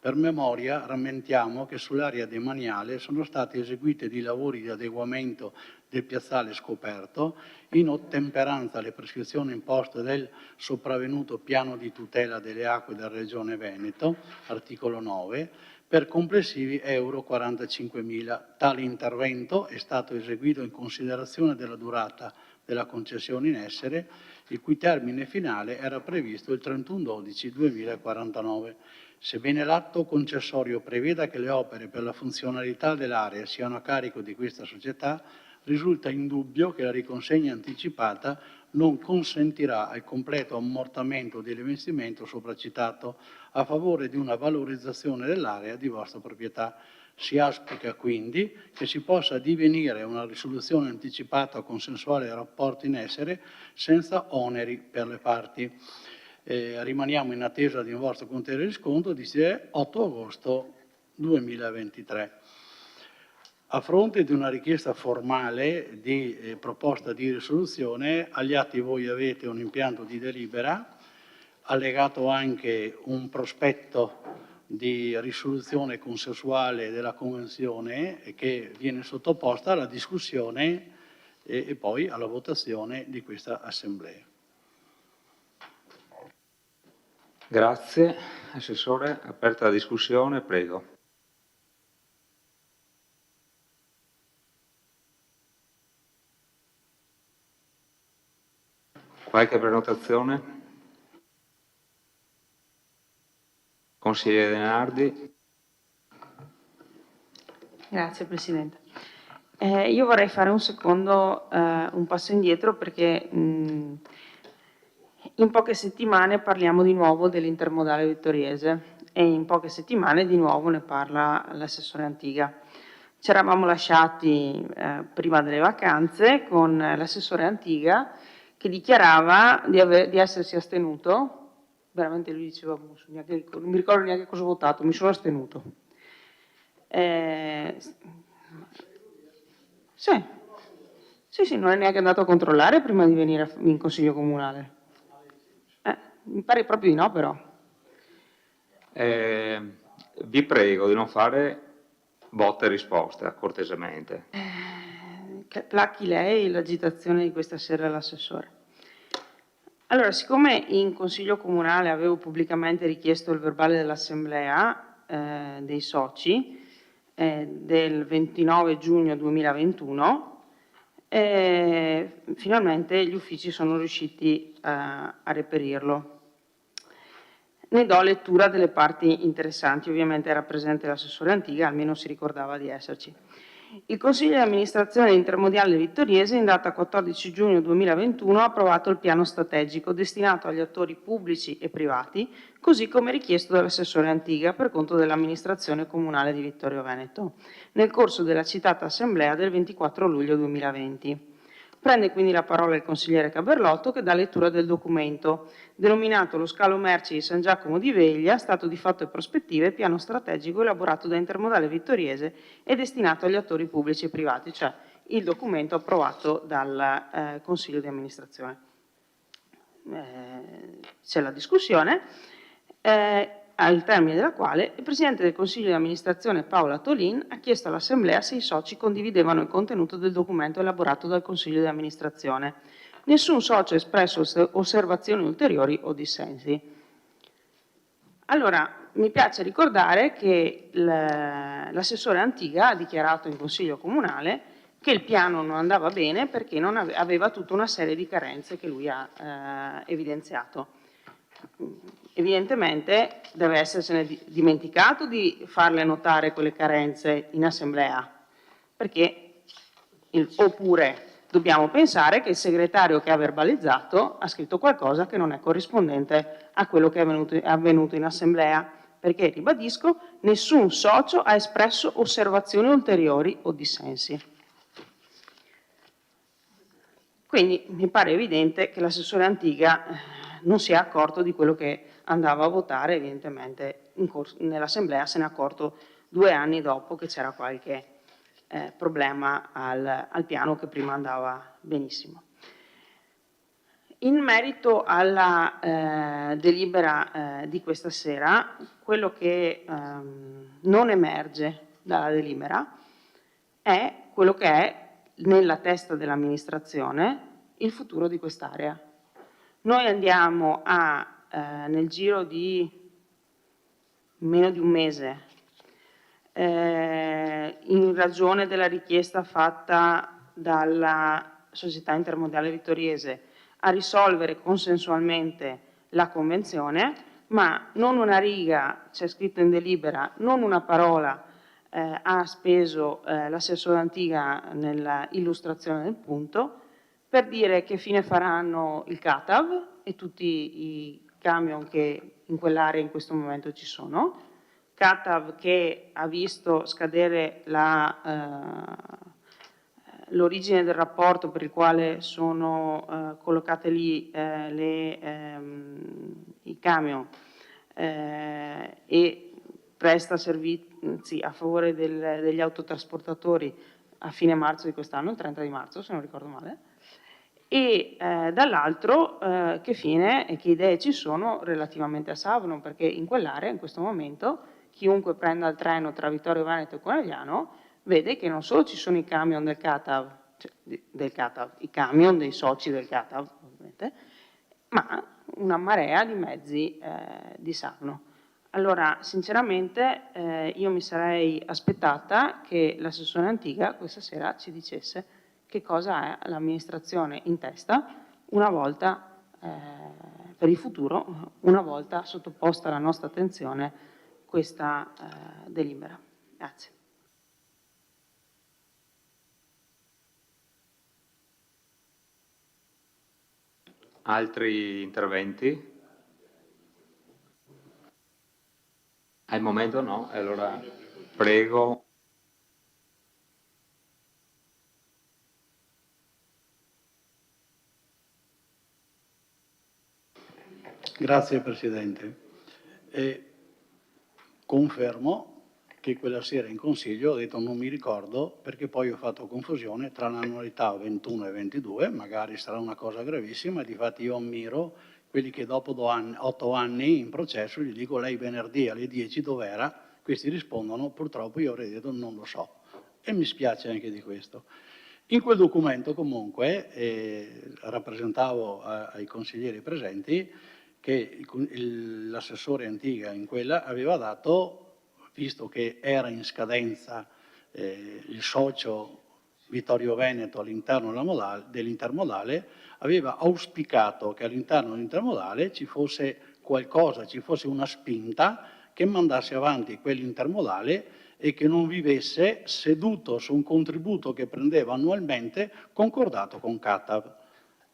Per memoria rammentiamo che sull'area demaniale sono stati eseguiti dei lavori di adeguamento del piazzale scoperto in ottemperanza alle prescrizioni imposte del sopravvenuto piano di tutela delle acque della Regione Veneto, articolo 9, per complessivi euro 45.000. Tale intervento è stato eseguito in considerazione della durata della concessione in essere, il cui termine finale era previsto il 31/12/2049. Sebbene l'atto concessorio preveda che le opere per la funzionalità dell'area siano a carico di questa società, risulta indubbio che la riconsegna anticipata non consentirà il completo ammortamento dell'investimento sopracitato a favore di una valorizzazione dell'area di vostra proprietà. Si auspica quindi che si possa addivenire a una risoluzione anticipata consensuale del rapporto in essere senza oneri per le parti. Rimaniamo in attesa di un vostro contenuto riscontro di 8 agosto 2023. A fronte di una richiesta formale di proposta di risoluzione, agli atti voi avete un impianto di delibera, allegato anche un prospetto di risoluzione consensuale della Convenzione che viene sottoposta alla discussione e poi alla votazione di questa Assemblea. Grazie. Assessore, aperta la discussione, prego. Qualche prenotazione? Consigliere Denardi. Grazie Presidente. Io vorrei fare un passo indietro perché in poche settimane parliamo di nuovo dell'intermodale vittoriese e in poche settimane di nuovo ne parla l'assessore Antiga. Ci eravamo lasciati prima delle vacanze con l'assessore Antiga che dichiarava di essersi astenuto, veramente lui diceva, non mi ricordo neanche cosa ho votato, mi sono astenuto. Sì, non è neanche andato a controllare prima di venire in Consiglio Comunale. Mi pare proprio di no, però. Vi prego di non fare botte e risposte, cortesemente. Placchi lei l'agitazione di questa sera all'assessore. Allora, siccome in Consiglio Comunale avevo pubblicamente richiesto il verbale dell'Assemblea dei soci del 29 giugno 2021, finalmente gli uffici sono riusciti a reperirlo. Ne do lettura delle parti interessanti, ovviamente era presente l'assessore Antiga, almeno si ricordava di esserci. Il Consiglio di amministrazione Intermodale Vittoriese in data 14 giugno 2021 ha approvato il piano strategico destinato agli attori pubblici e privati, così come richiesto dall'assessore Antiga per conto dell'amministrazione comunale di Vittorio Veneto, nel corso della citata assemblea del 24 luglio 2020. Prende quindi la parola il consigliere Caberlotto che dà lettura del documento, denominato lo scalo merci di San Giacomo di Veglia, stato di fatto e prospettive, piano strategico elaborato da Intermodale Vittoriese e destinato agli attori pubblici e privati, cioè il documento approvato dal Consiglio di amministrazione. C'è la discussione, al termine della quale il Presidente del Consiglio di amministrazione Paola Tolin ha chiesto all'Assemblea se i soci condividevano il contenuto del documento elaborato dal Consiglio di amministrazione. Nessun socio ha espresso osservazioni ulteriori o dissensi. Allora, mi piace ricordare che l'assessore Antiga ha dichiarato in Consiglio Comunale che il piano non andava bene perché non aveva tutta una serie di carenze che lui ha evidenziato. Evidentemente deve essersene dimenticato di farle notare quelle carenze in assemblea, oppure dobbiamo pensare che il segretario che ha verbalizzato ha scritto qualcosa che non è corrispondente a quello che è avvenuto in assemblea, perché, ribadisco, nessun socio ha espresso osservazioni ulteriori o dissensi. Quindi mi pare evidente che l'assessore Antiga non si è accorto di quello che andava a votare, evidentemente nell'assemblea se ne è accorto 2 anni dopo che c'era qualche problema al piano che prima andava benissimo. In merito alla delibera di questa sera, quello che non emerge dalla delibera è quello che è nella testa dell'amministrazione il futuro di quest'area. Noi andiamo nel giro di meno di un mese, in ragione della richiesta fatta dalla Società Intermondiale Vittoriese, a risolvere consensualmente la convenzione, ma non una riga c'è scritto in delibera, non una parola ha speso l'assessore Antiga nella illustrazione del punto, per dire che fine faranno il CATAV e tutti i camion che in quell'area in questo momento ci sono, CATAV che ha visto scadere l'origine del rapporto per il quale sono collocate lì i camion e presta servizi a favore degli autotrasportatori a fine marzo di quest'anno, il 30 di marzo se non ricordo male, e dall'altro che fine e che idee ci sono relativamente a Savno, perché in quell'area in questo momento chiunque prenda il treno tra Vittorio Veneto e Conegliano vede che non solo ci sono i camion del CATAV, i camion dei soci del CATAV ovviamente, ma una marea di mezzi di Savno. Allora, sinceramente, io mi sarei aspettata che l'assessore Antiga questa sera ci dicesse che cosa è l'amministrazione in testa una volta, per il futuro, una volta sottoposta alla nostra attenzione questa delibera. Grazie. Altri interventi? Al momento no, allora prego. Grazie Presidente. Confermo che quella sera in Consiglio ho detto non mi ricordo perché poi ho fatto confusione tra l'annualità 21 e 22, magari sarà una cosa gravissima, difatti io ammiro quelli che dopo 8 anni in processo gli dico lei venerdì alle 10 dov'era, questi rispondono purtroppo io avrei detto non lo so e mi spiace anche di questo. In quel documento comunque rappresentavo ai consiglieri presenti che l'assessore Antiga in quella aveva dato, visto che era in scadenza il socio Vittorio Veneto all'interno dell'intermodale, aveva auspicato che all'interno dell'intermodale ci fosse qualcosa, ci fosse una spinta che mandasse avanti quell'intermodale e che non vivesse seduto su un contributo che prendeva annualmente concordato con CATAV.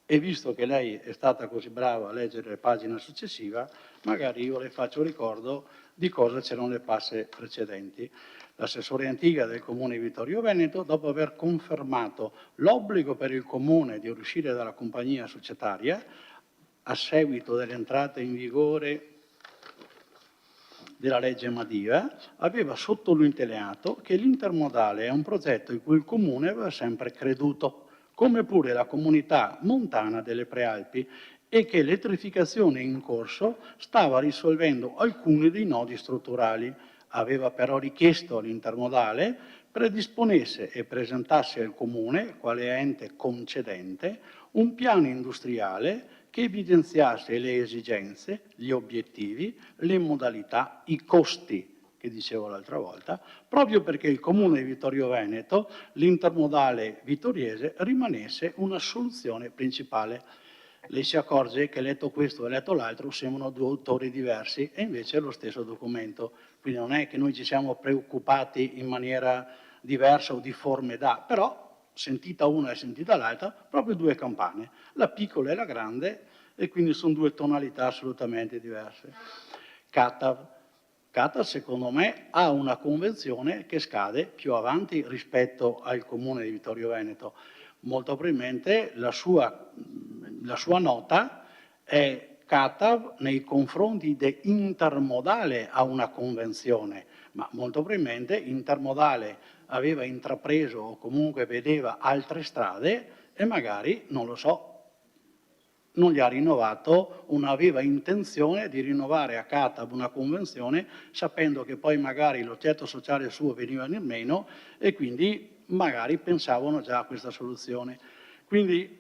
E visto che lei è stata così brava a leggere la pagina successiva, magari io le faccio ricordo di cosa c'erano le passe precedenti. L'assessore Antiga del Comune di Vittorio Veneto, dopo aver confermato l'obbligo per il Comune di uscire dalla compagnia societaria, a seguito dell'entrata in vigore della legge Madia, aveva sottolineato che l'intermodale è un progetto in cui il Comune aveva sempre creduto, come pure la comunità montana delle Prealpi, e che l'elettrificazione in corso stava risolvendo alcuni dei nodi strutturali. Aveva però richiesto all'intermodale predisponesse e presentasse al Comune, quale ente concedente, un piano industriale che evidenziasse le esigenze, gli obiettivi, le modalità, i costi, che dicevo l'altra volta, proprio perché il Comune di Vittorio Veneto, l'intermodale vittoriese, rimanesse una soluzione principale. Lei si accorge che letto questo e letto l'altro sembrano due autori diversi e invece è lo stesso documento. Quindi non è che noi ci siamo preoccupati in maniera diversa o difforme da, però sentita una e sentita l'altra, proprio due campane, la piccola e la grande, e quindi sono due tonalità assolutamente diverse. CATAV secondo me ha una convenzione che scade più avanti rispetto al Comune di Vittorio Veneto. Molto probabilmente la sua nota è CATAV nei confronti di Intermodale ha una convenzione, ma molto probabilmente Intermodale aveva intrapreso o comunque vedeva altre strade e magari, non lo so, non gli ha rinnovato, non aveva intenzione di rinnovare a CATAB una convenzione sapendo che poi magari l'oggetto sociale suo veniva nel meno e quindi magari pensavano già a questa soluzione. Quindi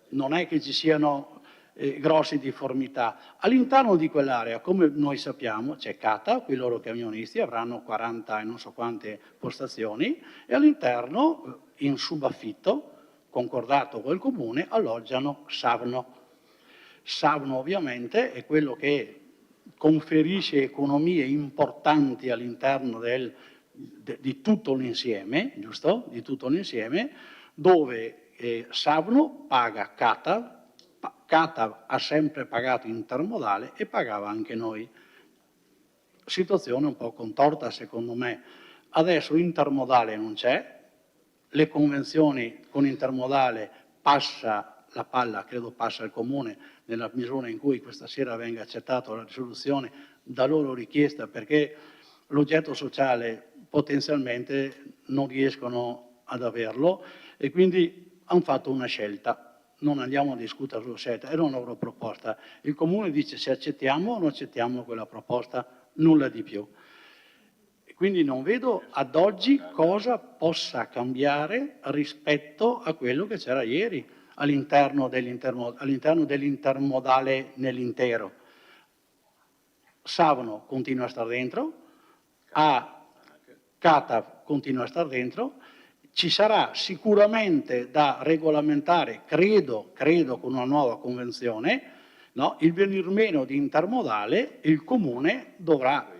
non è che ci siano grosse difformità. All'interno di quell'area, come noi sappiamo, c'è CATA, quei loro camionisti avranno 40 e non so quante postazioni, e all'interno, in subaffitto, concordato col comune, alloggiano Savno. Savno ovviamente è quello che conferisce economie importanti all'interno di tutto l'insieme, giusto? Di tutto l'insieme, dove Savno paga CATA, CATA ha sempre pagato intermodale e pagava anche noi. Situazione un po' contorta secondo me. Adesso intermodale non c'è, le convenzioni con intermodale passa la palla, credo passa al comune, nella misura in cui questa sera venga accettata la risoluzione da loro richiesta, perché l'oggetto sociale potenzialmente non riescono ad averlo e quindi hanno fatto una scelta. Non andiamo a discutere sulla scelta, era una loro proposta. Il comune dice se accettiamo o non accettiamo quella proposta, nulla di più. Quindi non vedo ad oggi cosa possa cambiare rispetto a quello che c'era ieri all'interno dell'intermodale nell'intero. Savno continua a stare dentro, CATA continua a stare dentro, ci sarà sicuramente da regolamentare, credo con una nuova convenzione, no? Il venir meno di intermodale, il comune dovrà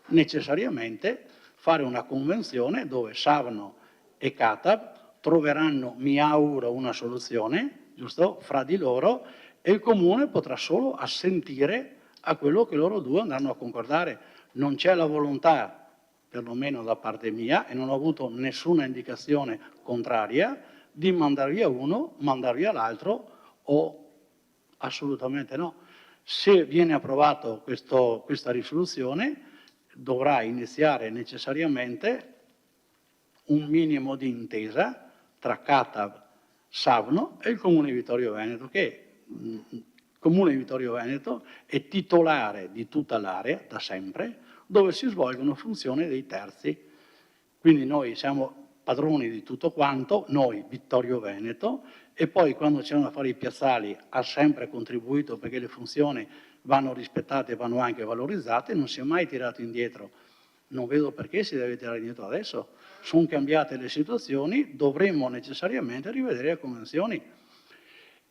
necessariamente fare una convenzione dove Savno e CATAB troveranno, mi auguro, una soluzione, giusto, fra di loro, e il comune potrà solo assentire a quello che loro due andranno a concordare. Non c'è la volontà, perlomeno da parte mia, e non ho avuto nessuna indicazione contraria, di mandar via uno, mandar via l'altro o assolutamente no. Se viene approvato questa risoluzione, dovrà iniziare necessariamente un minimo di intesa tra CATAB, Savno e il Comune di Vittorio Veneto, che il Comune di Vittorio Veneto è titolare di tutta l'area da sempre, dove si svolgono funzioni dei terzi. Quindi noi siamo padroni di tutto quanto, noi Vittorio Veneto, e poi quando c'erano da fare i piazzali ha sempre contribuito perché le funzioni vanno rispettate e vanno anche valorizzate, non si è mai tirato indietro. Non vedo perché si deve tirare indietro adesso. Sono cambiate le situazioni, dovremmo necessariamente rivedere le convenzioni.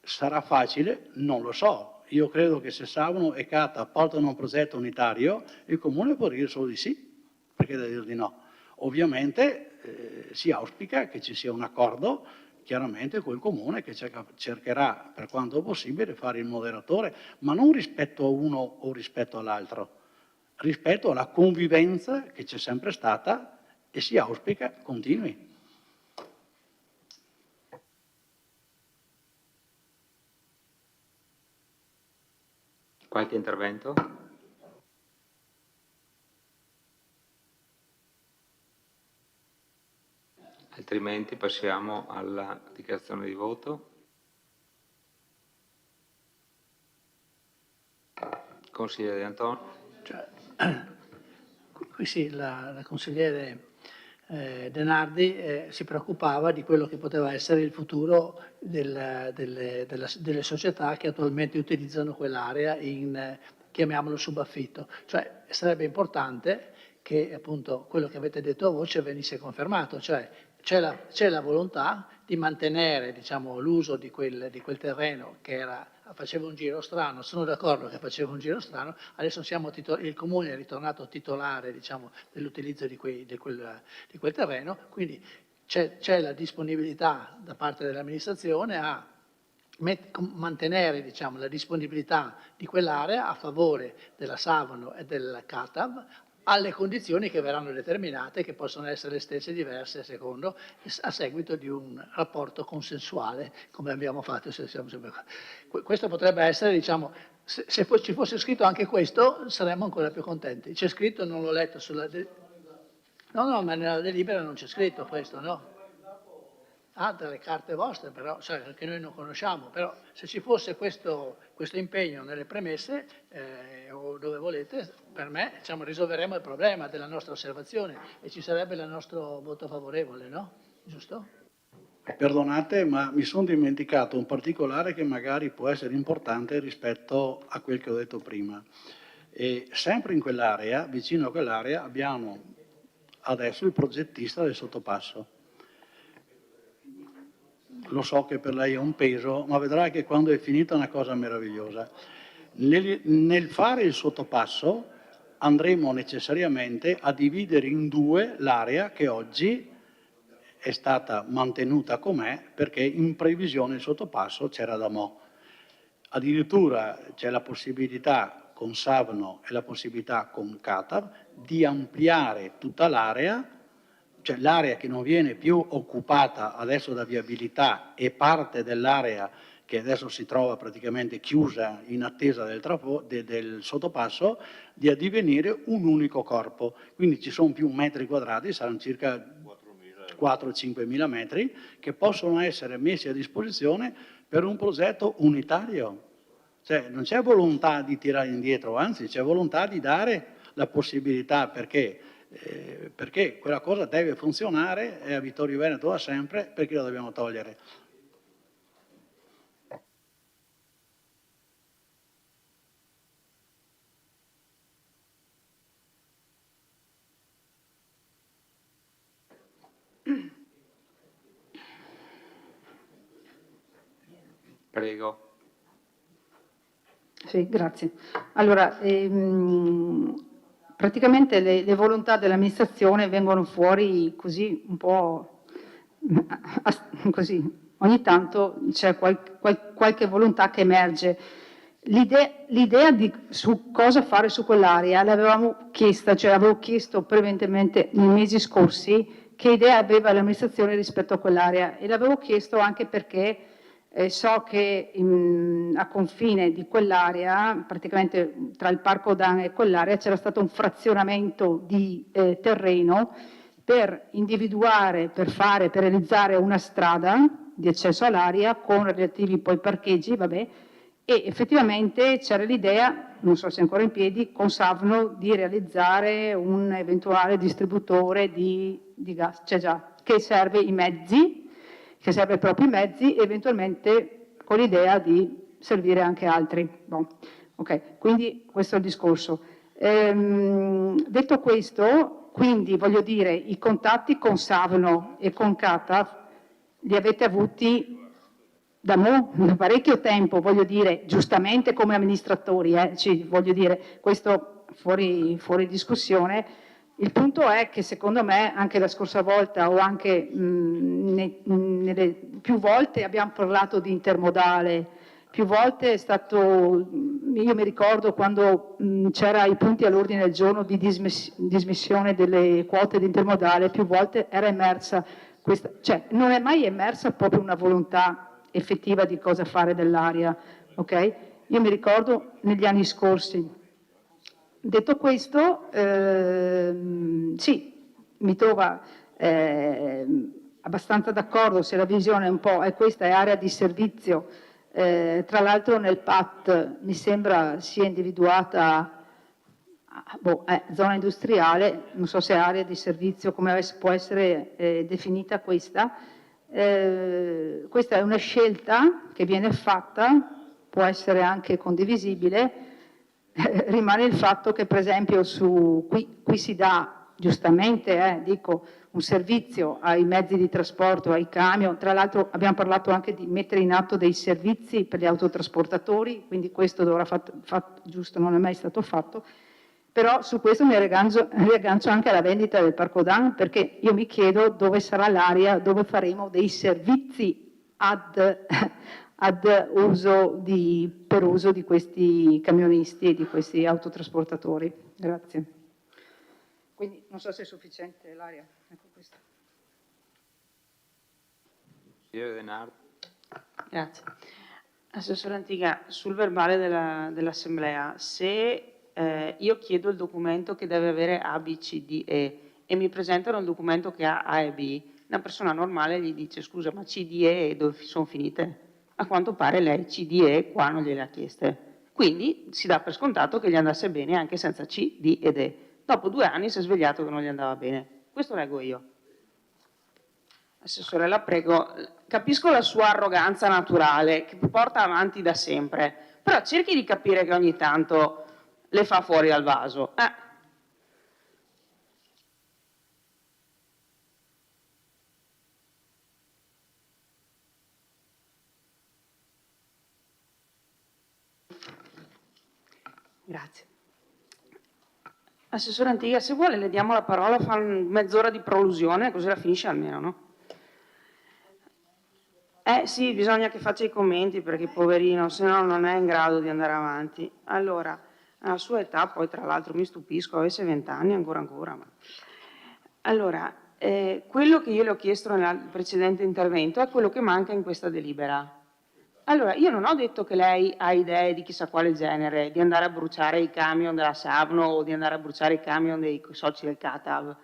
Sarà facile? Non lo so. Io credo che se Savno e CATA portano un progetto unitario, il Comune può dire solo di sì, perché deve dire di no. Ovviamente si auspica che ci sia un accordo chiaramente col Comune che cercherà per quanto possibile di fare il moderatore, ma non rispetto a uno o rispetto all'altro, rispetto alla convivenza che c'è sempre stata e si auspica continui. Qualche intervento? Altrimenti passiamo alla dichiarazione di voto. Consigliere De Antonio. Qui sì, la consigliere Denardi si preoccupava di quello che poteva essere il futuro delle società che attualmente utilizzano quell'area in, chiamiamolo, subaffitto. Cioè sarebbe importante che appunto quello che avete detto a voce venisse confermato, cioè c'è la volontà di mantenere, diciamo, l'uso di quel terreno che faceva un giro strano. Sono d'accordo che faceva un giro strano, adesso il Comune è ritornato titolare, diciamo, dell'utilizzo di quel terreno, quindi c'è la disponibilità da parte dell'amministrazione a mantenere, diciamo, la disponibilità di quell'area a favore della Savno e del CATAB, alle condizioni che verranno determinate, che possono essere le stesse diverse a seguito di un rapporto consensuale, come abbiamo fatto. Questo potrebbe essere, diciamo, se ci fosse scritto anche questo, saremmo ancora più contenti. C'è scritto, non l'ho letto sulla... No, ma nella delibera non c'è scritto questo, no? ha delle carte vostre, però, cioè, che noi non conosciamo, però se ci fosse questo impegno nelle premesse o dove volete, per me diciamo, risolveremo il problema della nostra osservazione e ci sarebbe il nostro voto favorevole, no? Giusto? Perdonate, ma mi sono dimenticato un particolare che magari può essere importante rispetto a quel che ho detto prima. E sempre in quell'area, vicino a quell'area, abbiamo adesso il progettista del sottopasso. Lo so che per lei è un peso, ma vedrà che quando è finita è una cosa meravigliosa. Nel fare il sottopasso andremo necessariamente a dividere in due l'area che oggi è stata mantenuta com'è perché in previsione il sottopasso c'era da mo'. Addirittura c'è la possibilità con Savno e la possibilità con Catav di ampliare tutta l'area, cioè l'area che non viene più occupata adesso da viabilità e parte dell'area che adesso si trova praticamente chiusa in attesa del sottopasso, di addivenire un unico corpo. Quindi ci sono più metri quadrati, saranno circa 4-5 mila metri, che possono essere messi a disposizione per un progetto unitario. Cioè non c'è volontà di tirare indietro, anzi c'è volontà di dare la possibilità perché quella cosa deve funzionare e a Vittorio Veneto da sempre, perché la dobbiamo togliere? Prego. Sì, grazie. Allora, praticamente le volontà dell'amministrazione vengono fuori così un po' così. Ogni tanto c'è qualche volontà che emerge. L'idea su cosa fare su quell'area l'avevamo chiesta, cioè avevo chiesto preventivamente nei mesi scorsi che idea aveva l'amministrazione rispetto a quell'area e l'avevo chiesto anche perché so che a confine di quell'area, praticamente tra il Parco Dan e quell'area, c'era stato un frazionamento di terreno per individuare, per realizzare una strada di accesso all'area con relativi poi parcheggi, vabbè, e effettivamente c'era l'idea, non so se è ancora in piedi, con Savno di realizzare un eventuale distributore di gas, c'è già, che serve i mezzi, che serve proprio i mezzi, eventualmente con l'idea di servire anche altri. Bon. Ok, quindi questo è il discorso. Detto questo, quindi voglio dire, i contatti con Savno e con Catav li avete avuti da parecchio tempo, voglio dire, giustamente come amministratori, voglio dire, questo fuori discussione. Il punto è che secondo me anche la scorsa volta o anche più volte abbiamo parlato di intermodale, più volte è stato, io mi ricordo quando c'era i punti all'ordine del giorno di dismissione delle quote di intermodale, più volte era emersa questa, cioè non è mai emersa proprio una volontà effettiva di cosa fare dell'area, ok? Io mi ricordo negli anni scorsi. Detto questo, sì, mi trova abbastanza d'accordo se la visione un po' è questa, è area di servizio. Tra l'altro nel PAT mi sembra sia individuata zona industriale, non so se è area di servizio, come può essere definita questa. Questa è una scelta che viene fatta, può essere anche condivisibile. Rimane il fatto che per esempio qui si dà giustamente dico, un servizio ai mezzi di trasporto, ai camion, tra l'altro abbiamo parlato anche di mettere in atto dei servizi per gli autotrasportatori, quindi questo dovrà fatto giusto, non è mai stato fatto, però su questo mi riaggancio anche alla vendita del Parco Dan, perché io mi chiedo dove sarà l'area dove faremo dei servizi per uso di questi camionisti e di questi autotrasportatori. Grazie. Quindi non so se è sufficiente l'area. Ecco questo. Grazie. Assessore Antiga, sul verbale dell'Assemblea, se io chiedo il documento che deve avere A, B, C, D, E e mi presentano il documento che ha A e B, una persona normale gli dice scusa ma C, D e dove sono finite? A quanto pare lei C, D e qua non gliele ha chieste. Quindi si dà per scontato che gli andasse bene anche senza C, D ed E. Dopo 2 anni si è svegliato che non gli andava bene. Questo leggo io. Assessore, la prego, capisco la sua arroganza naturale che porta avanti da sempre, però cerchi di capire che ogni tanto le fa fuori dal vaso. Grazie. Assessore Antigua, se vuole le diamo la parola, fa mezz'ora di prolusione, così la finisce almeno, no? Sì, bisogna che faccia i commenti perché poverino, se no non è in grado di andare avanti. Allora, alla sua età, poi tra l'altro mi stupisco, avesse 20 anni ancora. Ma... Allora, quello che io le ho chiesto nel precedente intervento è quello che manca in questa delibera. Allora, io non ho detto che lei ha idee di chissà quale genere, di andare a bruciare i camion della Savno o di andare a bruciare i camion dei soci del CATAV.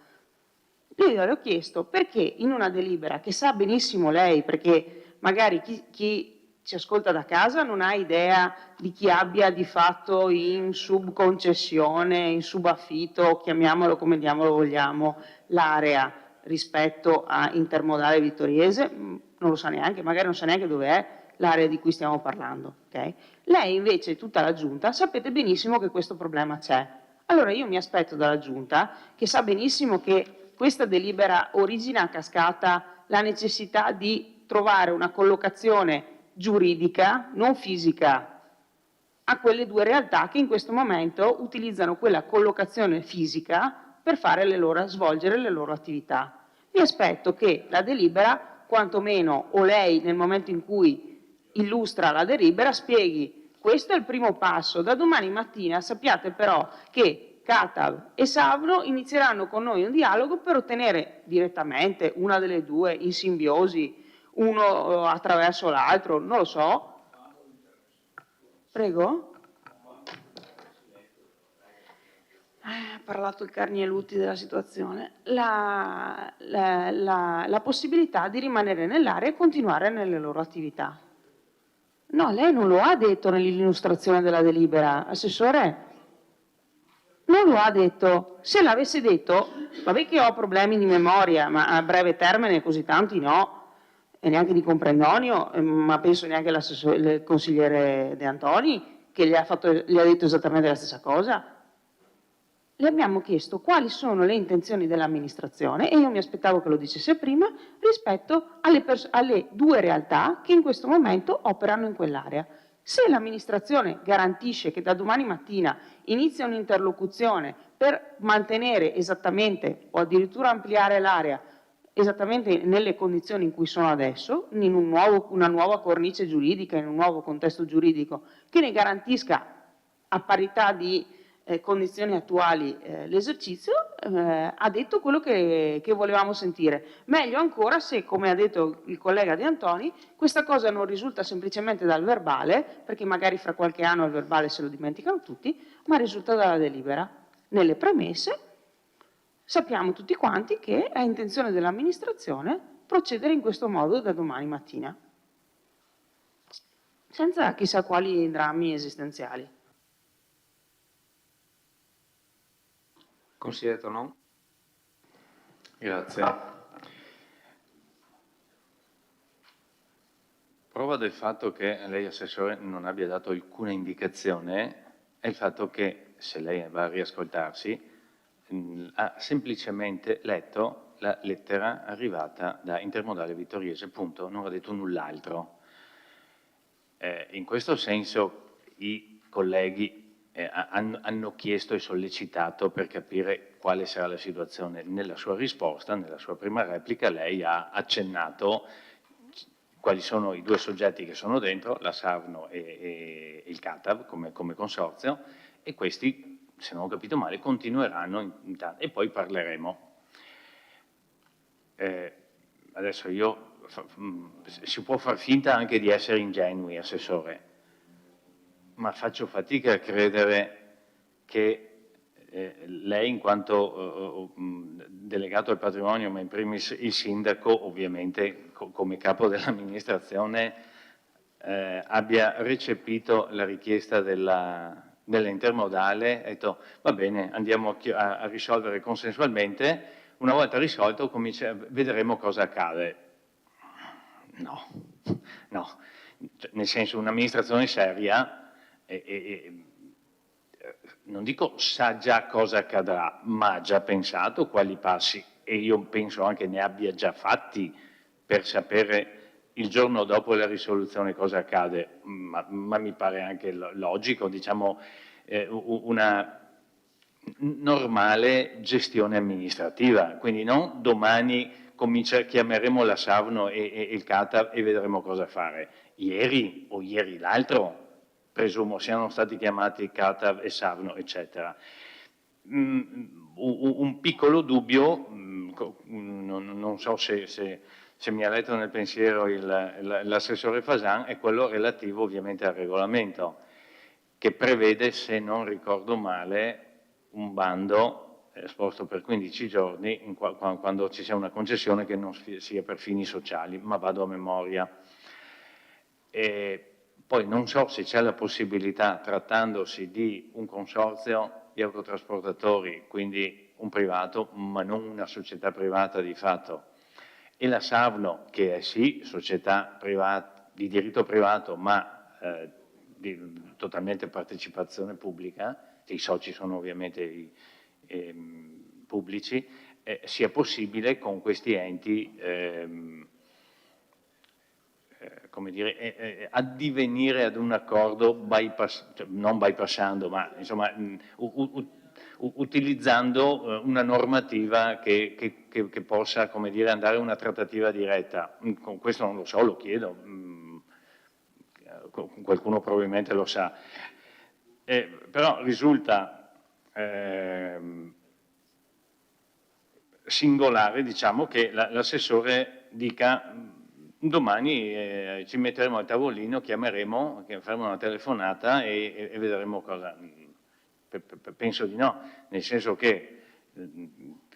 Io le ho chiesto perché in una delibera che sa benissimo lei, perché magari chi ci ascolta da casa non ha idea di chi abbia di fatto in subconcessione, in subaffitto, chiamiamolo come diamolo vogliamo, l'area rispetto a Intermodale Vittoriese, non lo sa neanche, magari non sa neanche dove è l'area di cui stiamo parlando. Okay? Lei invece, tutta la Giunta, sapete benissimo che questo problema c'è. Allora io mi aspetto dalla Giunta, che sa benissimo che questa delibera origina a cascata la necessità di trovare una collocazione giuridica, non fisica, a quelle due realtà che in questo momento utilizzano quella collocazione fisica per svolgere le loro attività. Mi aspetto che la delibera, quantomeno, o lei nel momento in cui illustra la delibera, spieghi questo è il primo passo, da domani mattina sappiate però che CATAV e Savno inizieranno con noi un dialogo per ottenere direttamente una delle due in simbiosi, uno attraverso l'altro, non lo so. Prego? Ha parlato il Carnielutti della situazione. La possibilità di rimanere nell'area e continuare nelle loro attività. No, lei non lo ha detto nell'illustrazione della delibera, Assessore. Non lo ha detto. Se l'avesse detto, vabbè che ho problemi di memoria, ma a breve termine così tanti no, e neanche di comprendonio, ma penso neanche il consigliere De Antoni, che gli ha detto esattamente la stessa cosa. Le abbiamo chiesto quali sono le intenzioni dell'amministrazione, e io mi aspettavo che lo dicesse prima, rispetto alle due realtà che in questo momento operano in quell'area. Se l'amministrazione garantisce che da domani mattina inizia un'interlocuzione per mantenere esattamente o addirittura ampliare l'area esattamente nelle condizioni in cui sono adesso, in una nuova cornice giuridica, in un nuovo contesto giuridico, che ne garantisca a parità di condizioni attuali l'esercizio, ha detto quello che volevamo sentire. Meglio ancora se, come ha detto il collega De Antoni, questa cosa non risulta semplicemente dal verbale, perché magari fra qualche anno il verbale se lo dimenticano tutti, ma risulta dalla delibera. Nelle premesse sappiamo tutti quanti che è intenzione dell'amministrazione procedere in questo modo da domani mattina, senza chissà quali drammi esistenziali. Consigliere Tonon. Grazie. Prova del fatto che lei, Assessore, non abbia dato alcuna indicazione è il fatto che, se lei va a riascoltarsi, ha semplicemente letto la lettera arrivata da Intermodale Vittoriese, punto, non ha detto null'altro. In questo senso i colleghi hanno chiesto e sollecitato per capire quale sarà la situazione. Nella sua risposta, nella sua prima replica, lei ha accennato quali sono i due soggetti che sono dentro, la Savno e il CATAV come consorzio, e questi, se non ho capito male, continueranno e poi parleremo. Adesso si può far finta anche di essere ingenui, Assessore, ma faccio fatica a credere che lei in quanto delegato al patrimonio, ma in primis il sindaco, ovviamente come capo dell'amministrazione, abbia recepito la richiesta dell'intermodale, ha detto va bene, andiamo a risolvere consensualmente, una volta risolto vedremo cosa accade. No, nel senso un'amministrazione seria non dico sa già cosa accadrà, ma ha già pensato quali passi, e io penso anche ne abbia già fatti per sapere il giorno dopo la risoluzione cosa accade, ma mi pare anche logico, diciamo, una normale gestione amministrativa, quindi non domani chiameremo la Savno e il CATAV e vedremo cosa fare. Ieri o ieri l'altro presumo siano stati chiamati CATAV e Savno, eccetera. Un piccolo dubbio, non so se mi ha letto nel pensiero l'assessore Fasan, è quello relativo ovviamente al regolamento, che prevede, se non ricordo male, un bando esposto per 15 giorni quando ci sia una concessione che non sia per fini sociali, ma vado a memoria. Poi non so se c'è la possibilità, trattandosi di un consorzio di autotrasportatori, quindi un privato, ma non una società privata di fatto, e la Savno, che è sì società privata, di diritto privato, ma di totalmente partecipazione pubblica, i soci sono ovviamente pubblici, sia possibile con questi enti come dire, addivenire ad un accordo non bypassando, ma insomma utilizzando una normativa che possa, come dire, andare a una trattativa diretta. Con questo non lo so, lo chiedo, qualcuno probabilmente lo sa. Però risulta singolare, diciamo, che l'assessore dica domani ci metteremo al tavolino, chiameremo, faremo una telefonata e vedremo cosa. Penso di no, nel senso che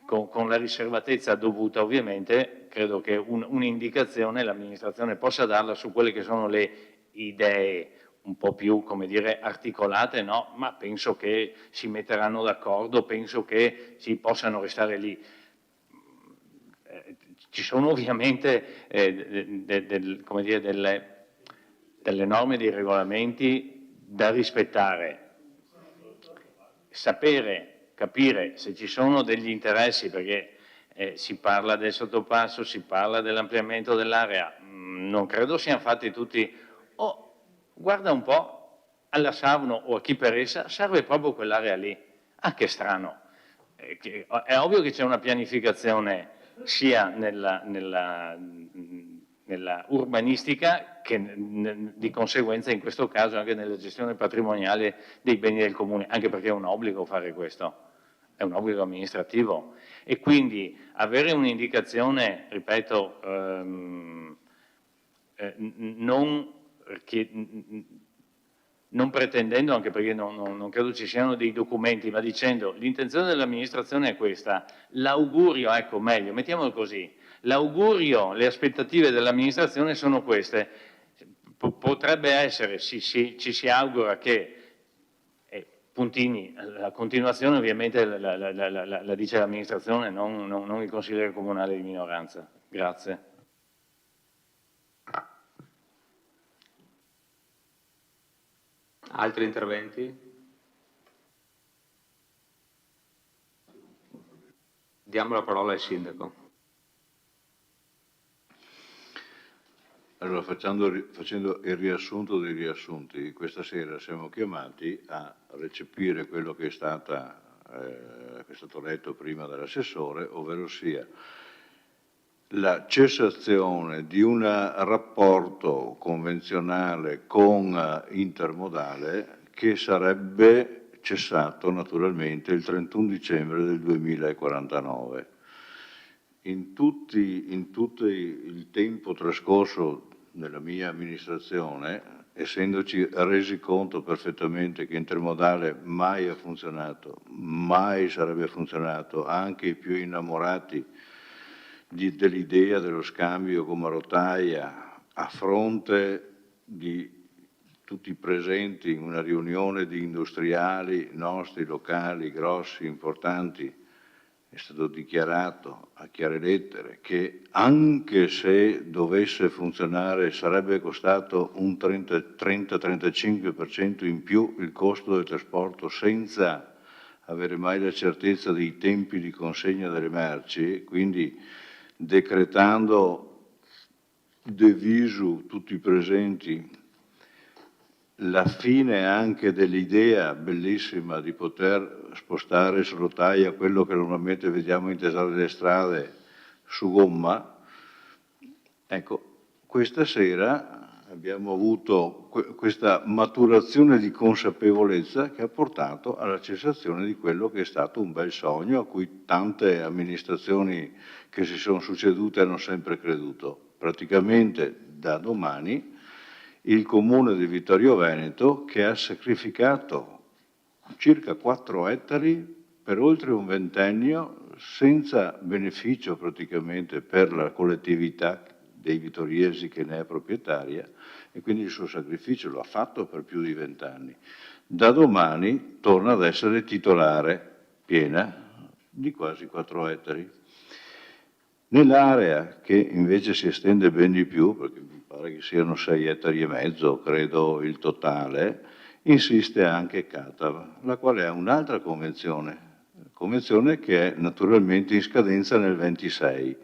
con la riservatezza dovuta ovviamente, credo che un'indicazione l'amministrazione possa darla su quelle che sono le idee un po' più, come dire, articolate, no? Ma penso che si metteranno d'accordo, penso che si possano restare lì. Ci sono ovviamente come dire, delle norme, dei regolamenti da rispettare, sapere, capire se ci sono degli interessi, perché si parla del sottopasso, si parla dell'ampliamento dell'area, non credo siano fatti tutti, guarda un po', alla Savno o a chi per essa serve proprio quell'area lì, che strano, è ovvio che c'è una pianificazione sia nella urbanistica che di conseguenza in questo caso anche nella gestione patrimoniale dei beni del comune, anche perché è un obbligo fare questo, è un obbligo amministrativo, e quindi avere un'indicazione, ripeto, non pretendendo, anche perché non credo ci siano dei documenti, ma dicendo l'intenzione dell'amministrazione è questa, l'augurio, ecco meglio, mettiamolo così, l'augurio, le aspettative dell'amministrazione sono queste, potrebbe essere, ci si augura che, puntini, la continuazione ovviamente la dice l'amministrazione, non il consigliere comunale di minoranza. Grazie. Altri interventi? Diamo la parola al sindaco. Allora, facendo il riassunto dei riassunti, questa sera siamo chiamati a recepire quello che è stato letto prima dall'assessore, ovvero sia la cessazione di un rapporto convenzionale con Intermodale che sarebbe cessato naturalmente il 31 dicembre del 2049. In tutto il tempo trascorso nella mia amministrazione, essendoci resi conto perfettamente che Intermodale mai ha funzionato, mai sarebbe funzionato, anche i più innamorati dell'idea dello scambio gomma rotaia, a fronte di tutti presenti in una riunione di industriali nostri, locali, grossi, importanti, è stato dichiarato a chiare lettere che anche se dovesse funzionare sarebbe costato un 30-35% in più il costo del trasporto senza avere mai la certezza dei tempi di consegna delle merci, quindi decretando de visu tutti i presenti la fine anche dell'idea bellissima di poter spostare su rotaia quello che normalmente vediamo in tesoro delle strade su gomma. Ecco, questa sera abbiamo avuto questa maturazione di consapevolezza che ha portato alla cessazione di quello che è stato un bel sogno a cui tante amministrazioni che si sono succedute hanno sempre creduto. Praticamente da domani il Comune di Vittorio Veneto, che ha sacrificato circa 4 ettari per oltre un ventennio senza beneficio praticamente per la collettività dei vittoriesi che ne è proprietaria, e quindi il suo sacrificio lo ha fatto per più di 20 anni. Da domani torna ad essere titolare piena di quasi 4 ettari. Nell'area che invece si estende ben di più, perché mi pare che siano 6 ettari e mezzo, credo il totale, insiste anche Catav, la quale ha un'altra convenzione che è naturalmente in scadenza nel 26.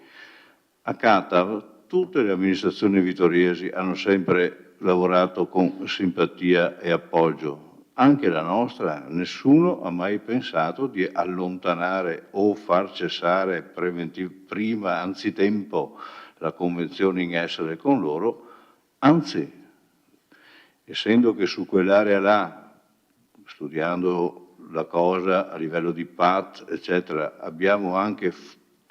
A Catav tutte le amministrazioni vittoriesi hanno sempre lavorato con simpatia e appoggio. Anche la nostra, nessuno ha mai pensato di allontanare o far cessare prima, anzitempo, la convenzione in essere con loro, anzi, essendo che su quell'area là, studiando la cosa a livello di PAT, eccetera, abbiamo anche,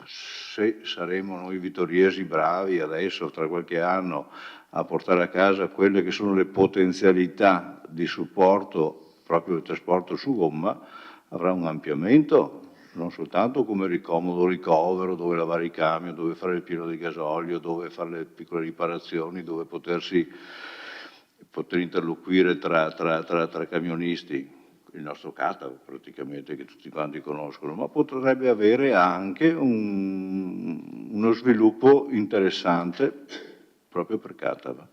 se saremo noi vittoriesi bravi adesso, tra qualche anno, a portare a casa quelle che sono le potenzialità di supporto proprio del trasporto su gomma, avrà un ampliamento, non soltanto come ricomodo ricovero, dove lavare i camion, dove fare il pieno di gasolio, dove fare le piccole riparazioni, dove poter interloquire tra camionisti, il nostro Catav praticamente, che tutti quanti conoscono, ma potrebbe avere anche uno sviluppo interessante proprio per Catav.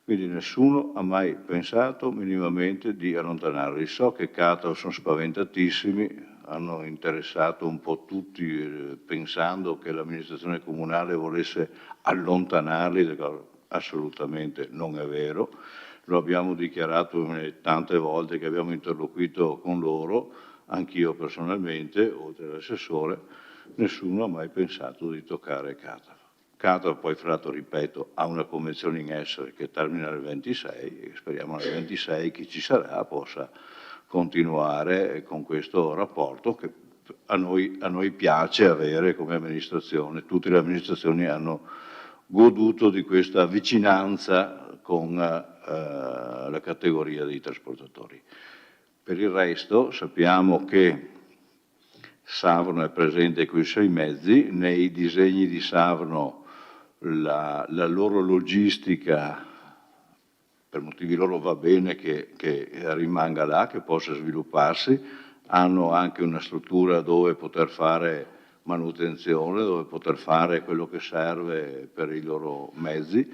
Quindi nessuno ha mai pensato minimamente di allontanarli. So che Catav sono spaventatissimi, hanno interessato un po' tutti pensando che l'amministrazione comunale volesse allontanarli, assolutamente non è vero. Lo abbiamo dichiarato tante volte che abbiamo interloquito con loro, anch'io personalmente, oltre all'assessore, nessuno ha mai pensato di toccare Catav. Catav poi, fra l'altro, ripeto, ha una convenzione in essere che termina nel 26 e speriamo nel 26 chi ci sarà possa continuare con questo rapporto che a noi piace avere come amministrazione. Tutte le amministrazioni hanno goduto di questa vicinanza con la categoria dei trasportatori. Per il resto sappiamo che Savorno è presente con i suoi mezzi, nei disegni di Savorno la loro logistica, per motivi loro va bene che rimanga là, che possa svilupparsi, hanno anche una struttura dove poter fare manutenzione, dove poter fare quello che serve per i loro mezzi.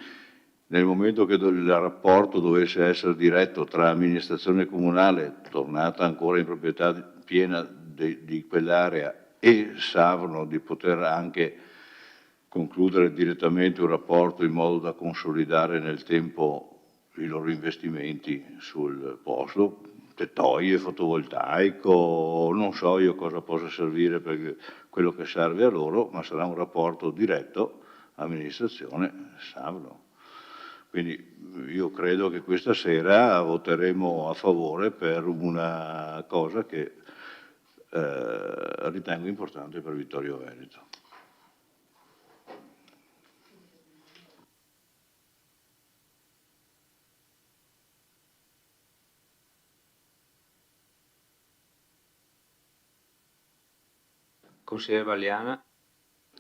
Nel momento che il rapporto dovesse essere diretto tra amministrazione comunale, tornata ancora in proprietà piena di quell'area, e Savorno, di poter anche concludere direttamente un rapporto in modo da consolidare nel tempo i loro investimenti sul posto, tettoie, fotovoltaico, non so io cosa possa servire per quello che serve a loro, ma sarà un rapporto diretto amministrazione Savorno. Quindi io credo che questa sera voteremo a favore per una cosa che ritengo importante per Vittorio Veneto. Consigliere Valiana.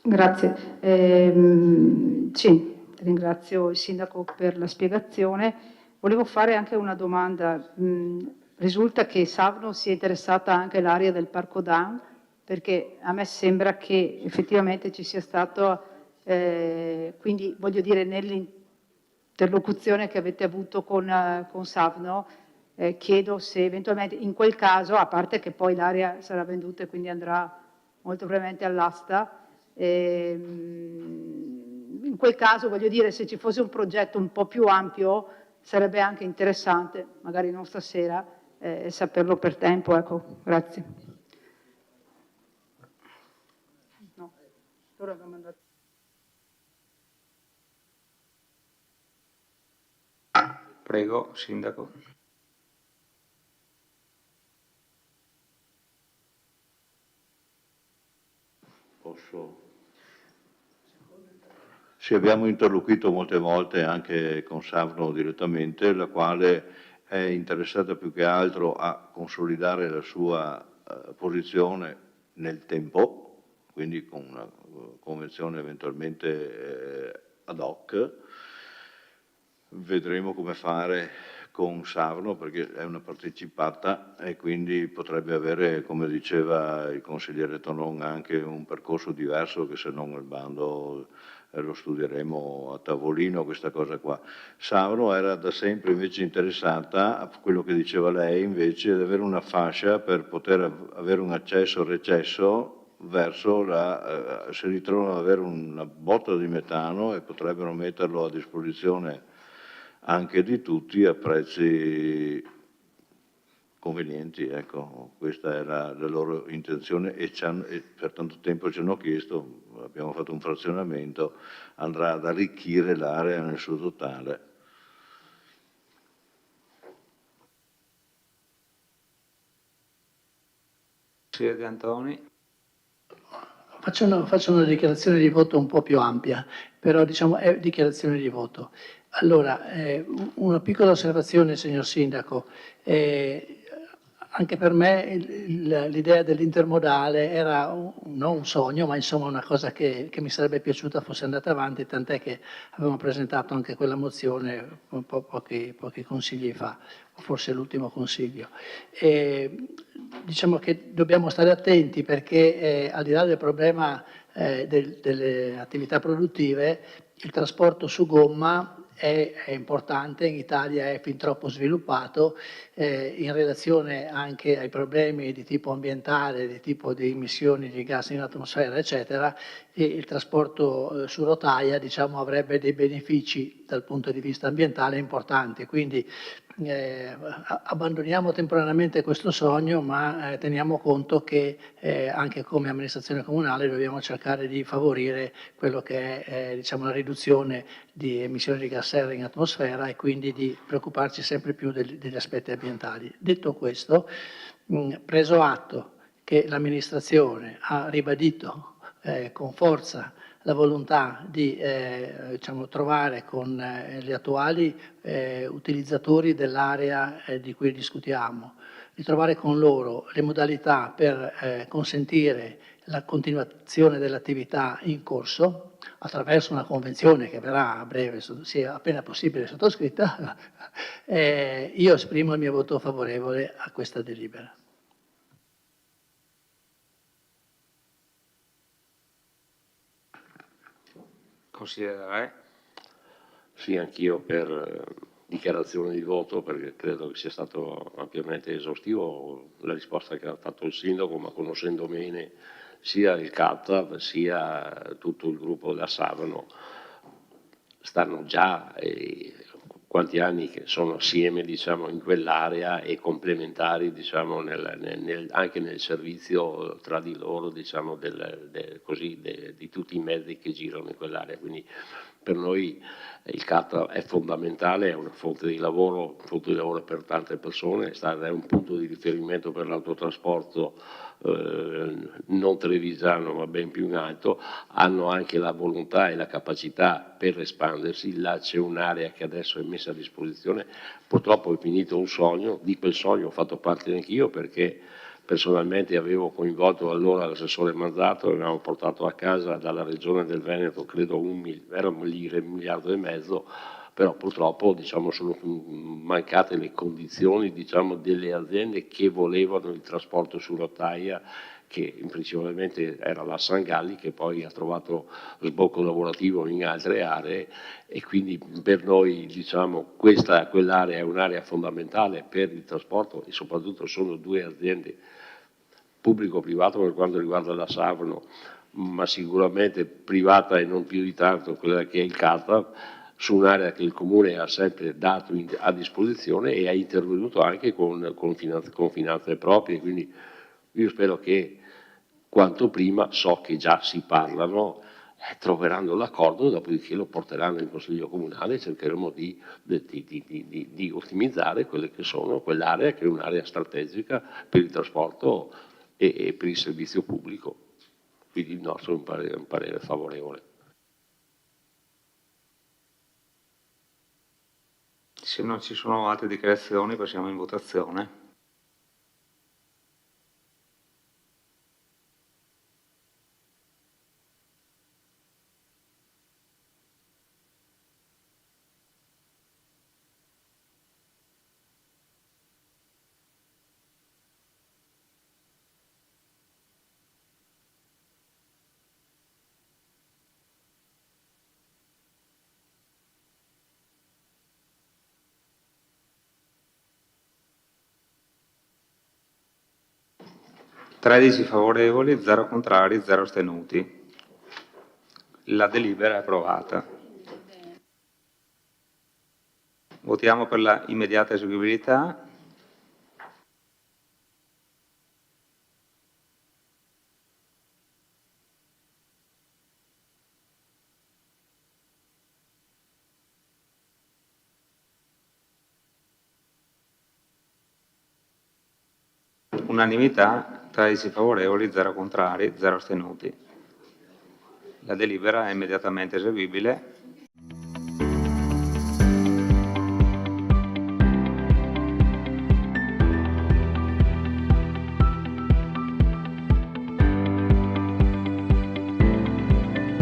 Grazie. Sì, ringrazio il Sindaco per la spiegazione. Volevo fare anche una domanda. Risulta che Savno sia interessata anche all'area del Parco Dan, perché a me sembra che effettivamente ci sia stato, quindi voglio dire, nell'interlocuzione che avete avuto con Savno, chiedo se eventualmente in quel caso, a parte che poi l'area sarà venduta e quindi andrà molto probabilmente all'asta, in quel caso voglio dire, se ci fosse un progetto un po' più ampio sarebbe anche interessante, magari non stasera, saperlo per tempo, ecco, grazie. No. Allora abbiamo mandato. Prego, Sindaco. Posso? Sì, abbiamo interloquito molte volte anche con Savno direttamente, la quale è interessata più che altro a consolidare la sua posizione nel tempo, quindi con una convenzione eventualmente ad hoc. Vedremo come fare con Savno perché è una partecipata e quindi potrebbe avere, come diceva il consigliere Tonon, anche un percorso diverso che se non il bando lo studieremo a tavolino questa cosa qua. Savno era da sempre invece interessata a quello che diceva lei, invece di avere una fascia per poter avere un accesso recesso verso se ritrovano ad avere una botta di metano e potrebbero metterlo a disposizione anche di tutti a prezzi convenienti, ecco, questa era la loro intenzione e per tanto tempo ci hanno chiesto, abbiamo fatto un frazionamento, andrà ad arricchire l'area nel suo totale. Consigliere De Antoni. Faccio una dichiarazione di voto un po' più ampia, però diciamo è dichiarazione di voto. Allora, una piccola osservazione, signor Sindaco. Anche per me l'idea dell'intermodale era non un sogno, ma insomma una cosa che mi sarebbe piaciuta fosse andata avanti, tant'è che avevamo presentato anche quella mozione pochi consigli fa, o forse l'ultimo consiglio. Diciamo che dobbiamo stare attenti perché al di là del problema delle attività produttive, il trasporto su gomma è importante, in Italia è fin troppo sviluppato, in relazione anche ai problemi di tipo ambientale, di tipo di emissioni di gas in atmosfera, eccetera, e il trasporto su rotaia diciamo, avrebbe dei benefici dal punto di vista ambientale importanti. Quindi abbandoniamo temporaneamente questo sogno, ma teniamo conto che anche come amministrazione comunale dobbiamo cercare di favorire quello che è diciamo, la riduzione di emissioni di gas serra in atmosfera e quindi di preoccuparci sempre più degli aspetti ambientali. Detto questo, preso atto che l'amministrazione ha ribadito con forza la volontà di diciamo, trovare con gli attuali utilizzatori dell'area di cui discutiamo, di trovare con loro le modalità per consentire la continuazione dell'attività in corso attraverso una convenzione che verrà a breve, sia appena possibile sottoscritta, io esprimo il mio voto favorevole a questa delibera. Consigliere Re. Sì, anch'io per dichiarazione di voto perché credo che sia stato ampiamente esaustivo la risposta che ha fatto il Sindaco, ma conoscendo bene sia il CATAV sia tutto il gruppo da Savno, stanno già quanti anni che sono assieme diciamo, in quell'area e complementari diciamo, anche nel servizio tra di loro diciamo, di tutti i mezzi che girano in quell'area. Quindi per noi il CAT è fondamentale, è una fonte di lavoro per tante persone, è un punto di riferimento per l'autotrasporto non trevigiano ma ben più in alto, hanno anche la volontà e la capacità per espandersi. Là c'è un'area che adesso è messa a disposizione, purtroppo è finito un sogno, di quel sogno ho fatto parte anch'io perché personalmente avevo coinvolto allora l'assessore Manzato, avevamo portato a casa dalla regione del Veneto, credo un miliardo e mezzo, però purtroppo diciamo, sono mancate le condizioni diciamo, delle aziende che volevano il trasporto su rotaia, che principalmente era la Sangalli, che poi ha trovato sbocco lavorativo in altre aree, e quindi per noi diciamo, quell'area è un'area fondamentale per il trasporto, e soprattutto sono due aziende pubblico-privato per quanto riguarda la Savorno, ma sicuramente privata e non più di tanto quella che è il CATA, su un'area che il Comune ha sempre dato a disposizione e ha intervenuto anche con finanze proprie, quindi io spero che quanto prima, so che già si parlano, troveranno l'accordo, dopodiché lo porteranno in Consiglio Comunale e cercheremo di ottimizzare quelle che sono quell'area che è un'area strategica per il trasporto e per il servizio pubblico. Quindi il nostro è un parere favorevole. Se non ci sono altre dichiarazioni passiamo in votazione. (13 favorevoli, 0 contrari, 0 astenuti). La delibera è approvata. Votiamo per la immediata eseguibilità. Unanimità, 13 favorevoli, 0 contrari, 0 astenuti. La delibera è immediatamente eseguibile.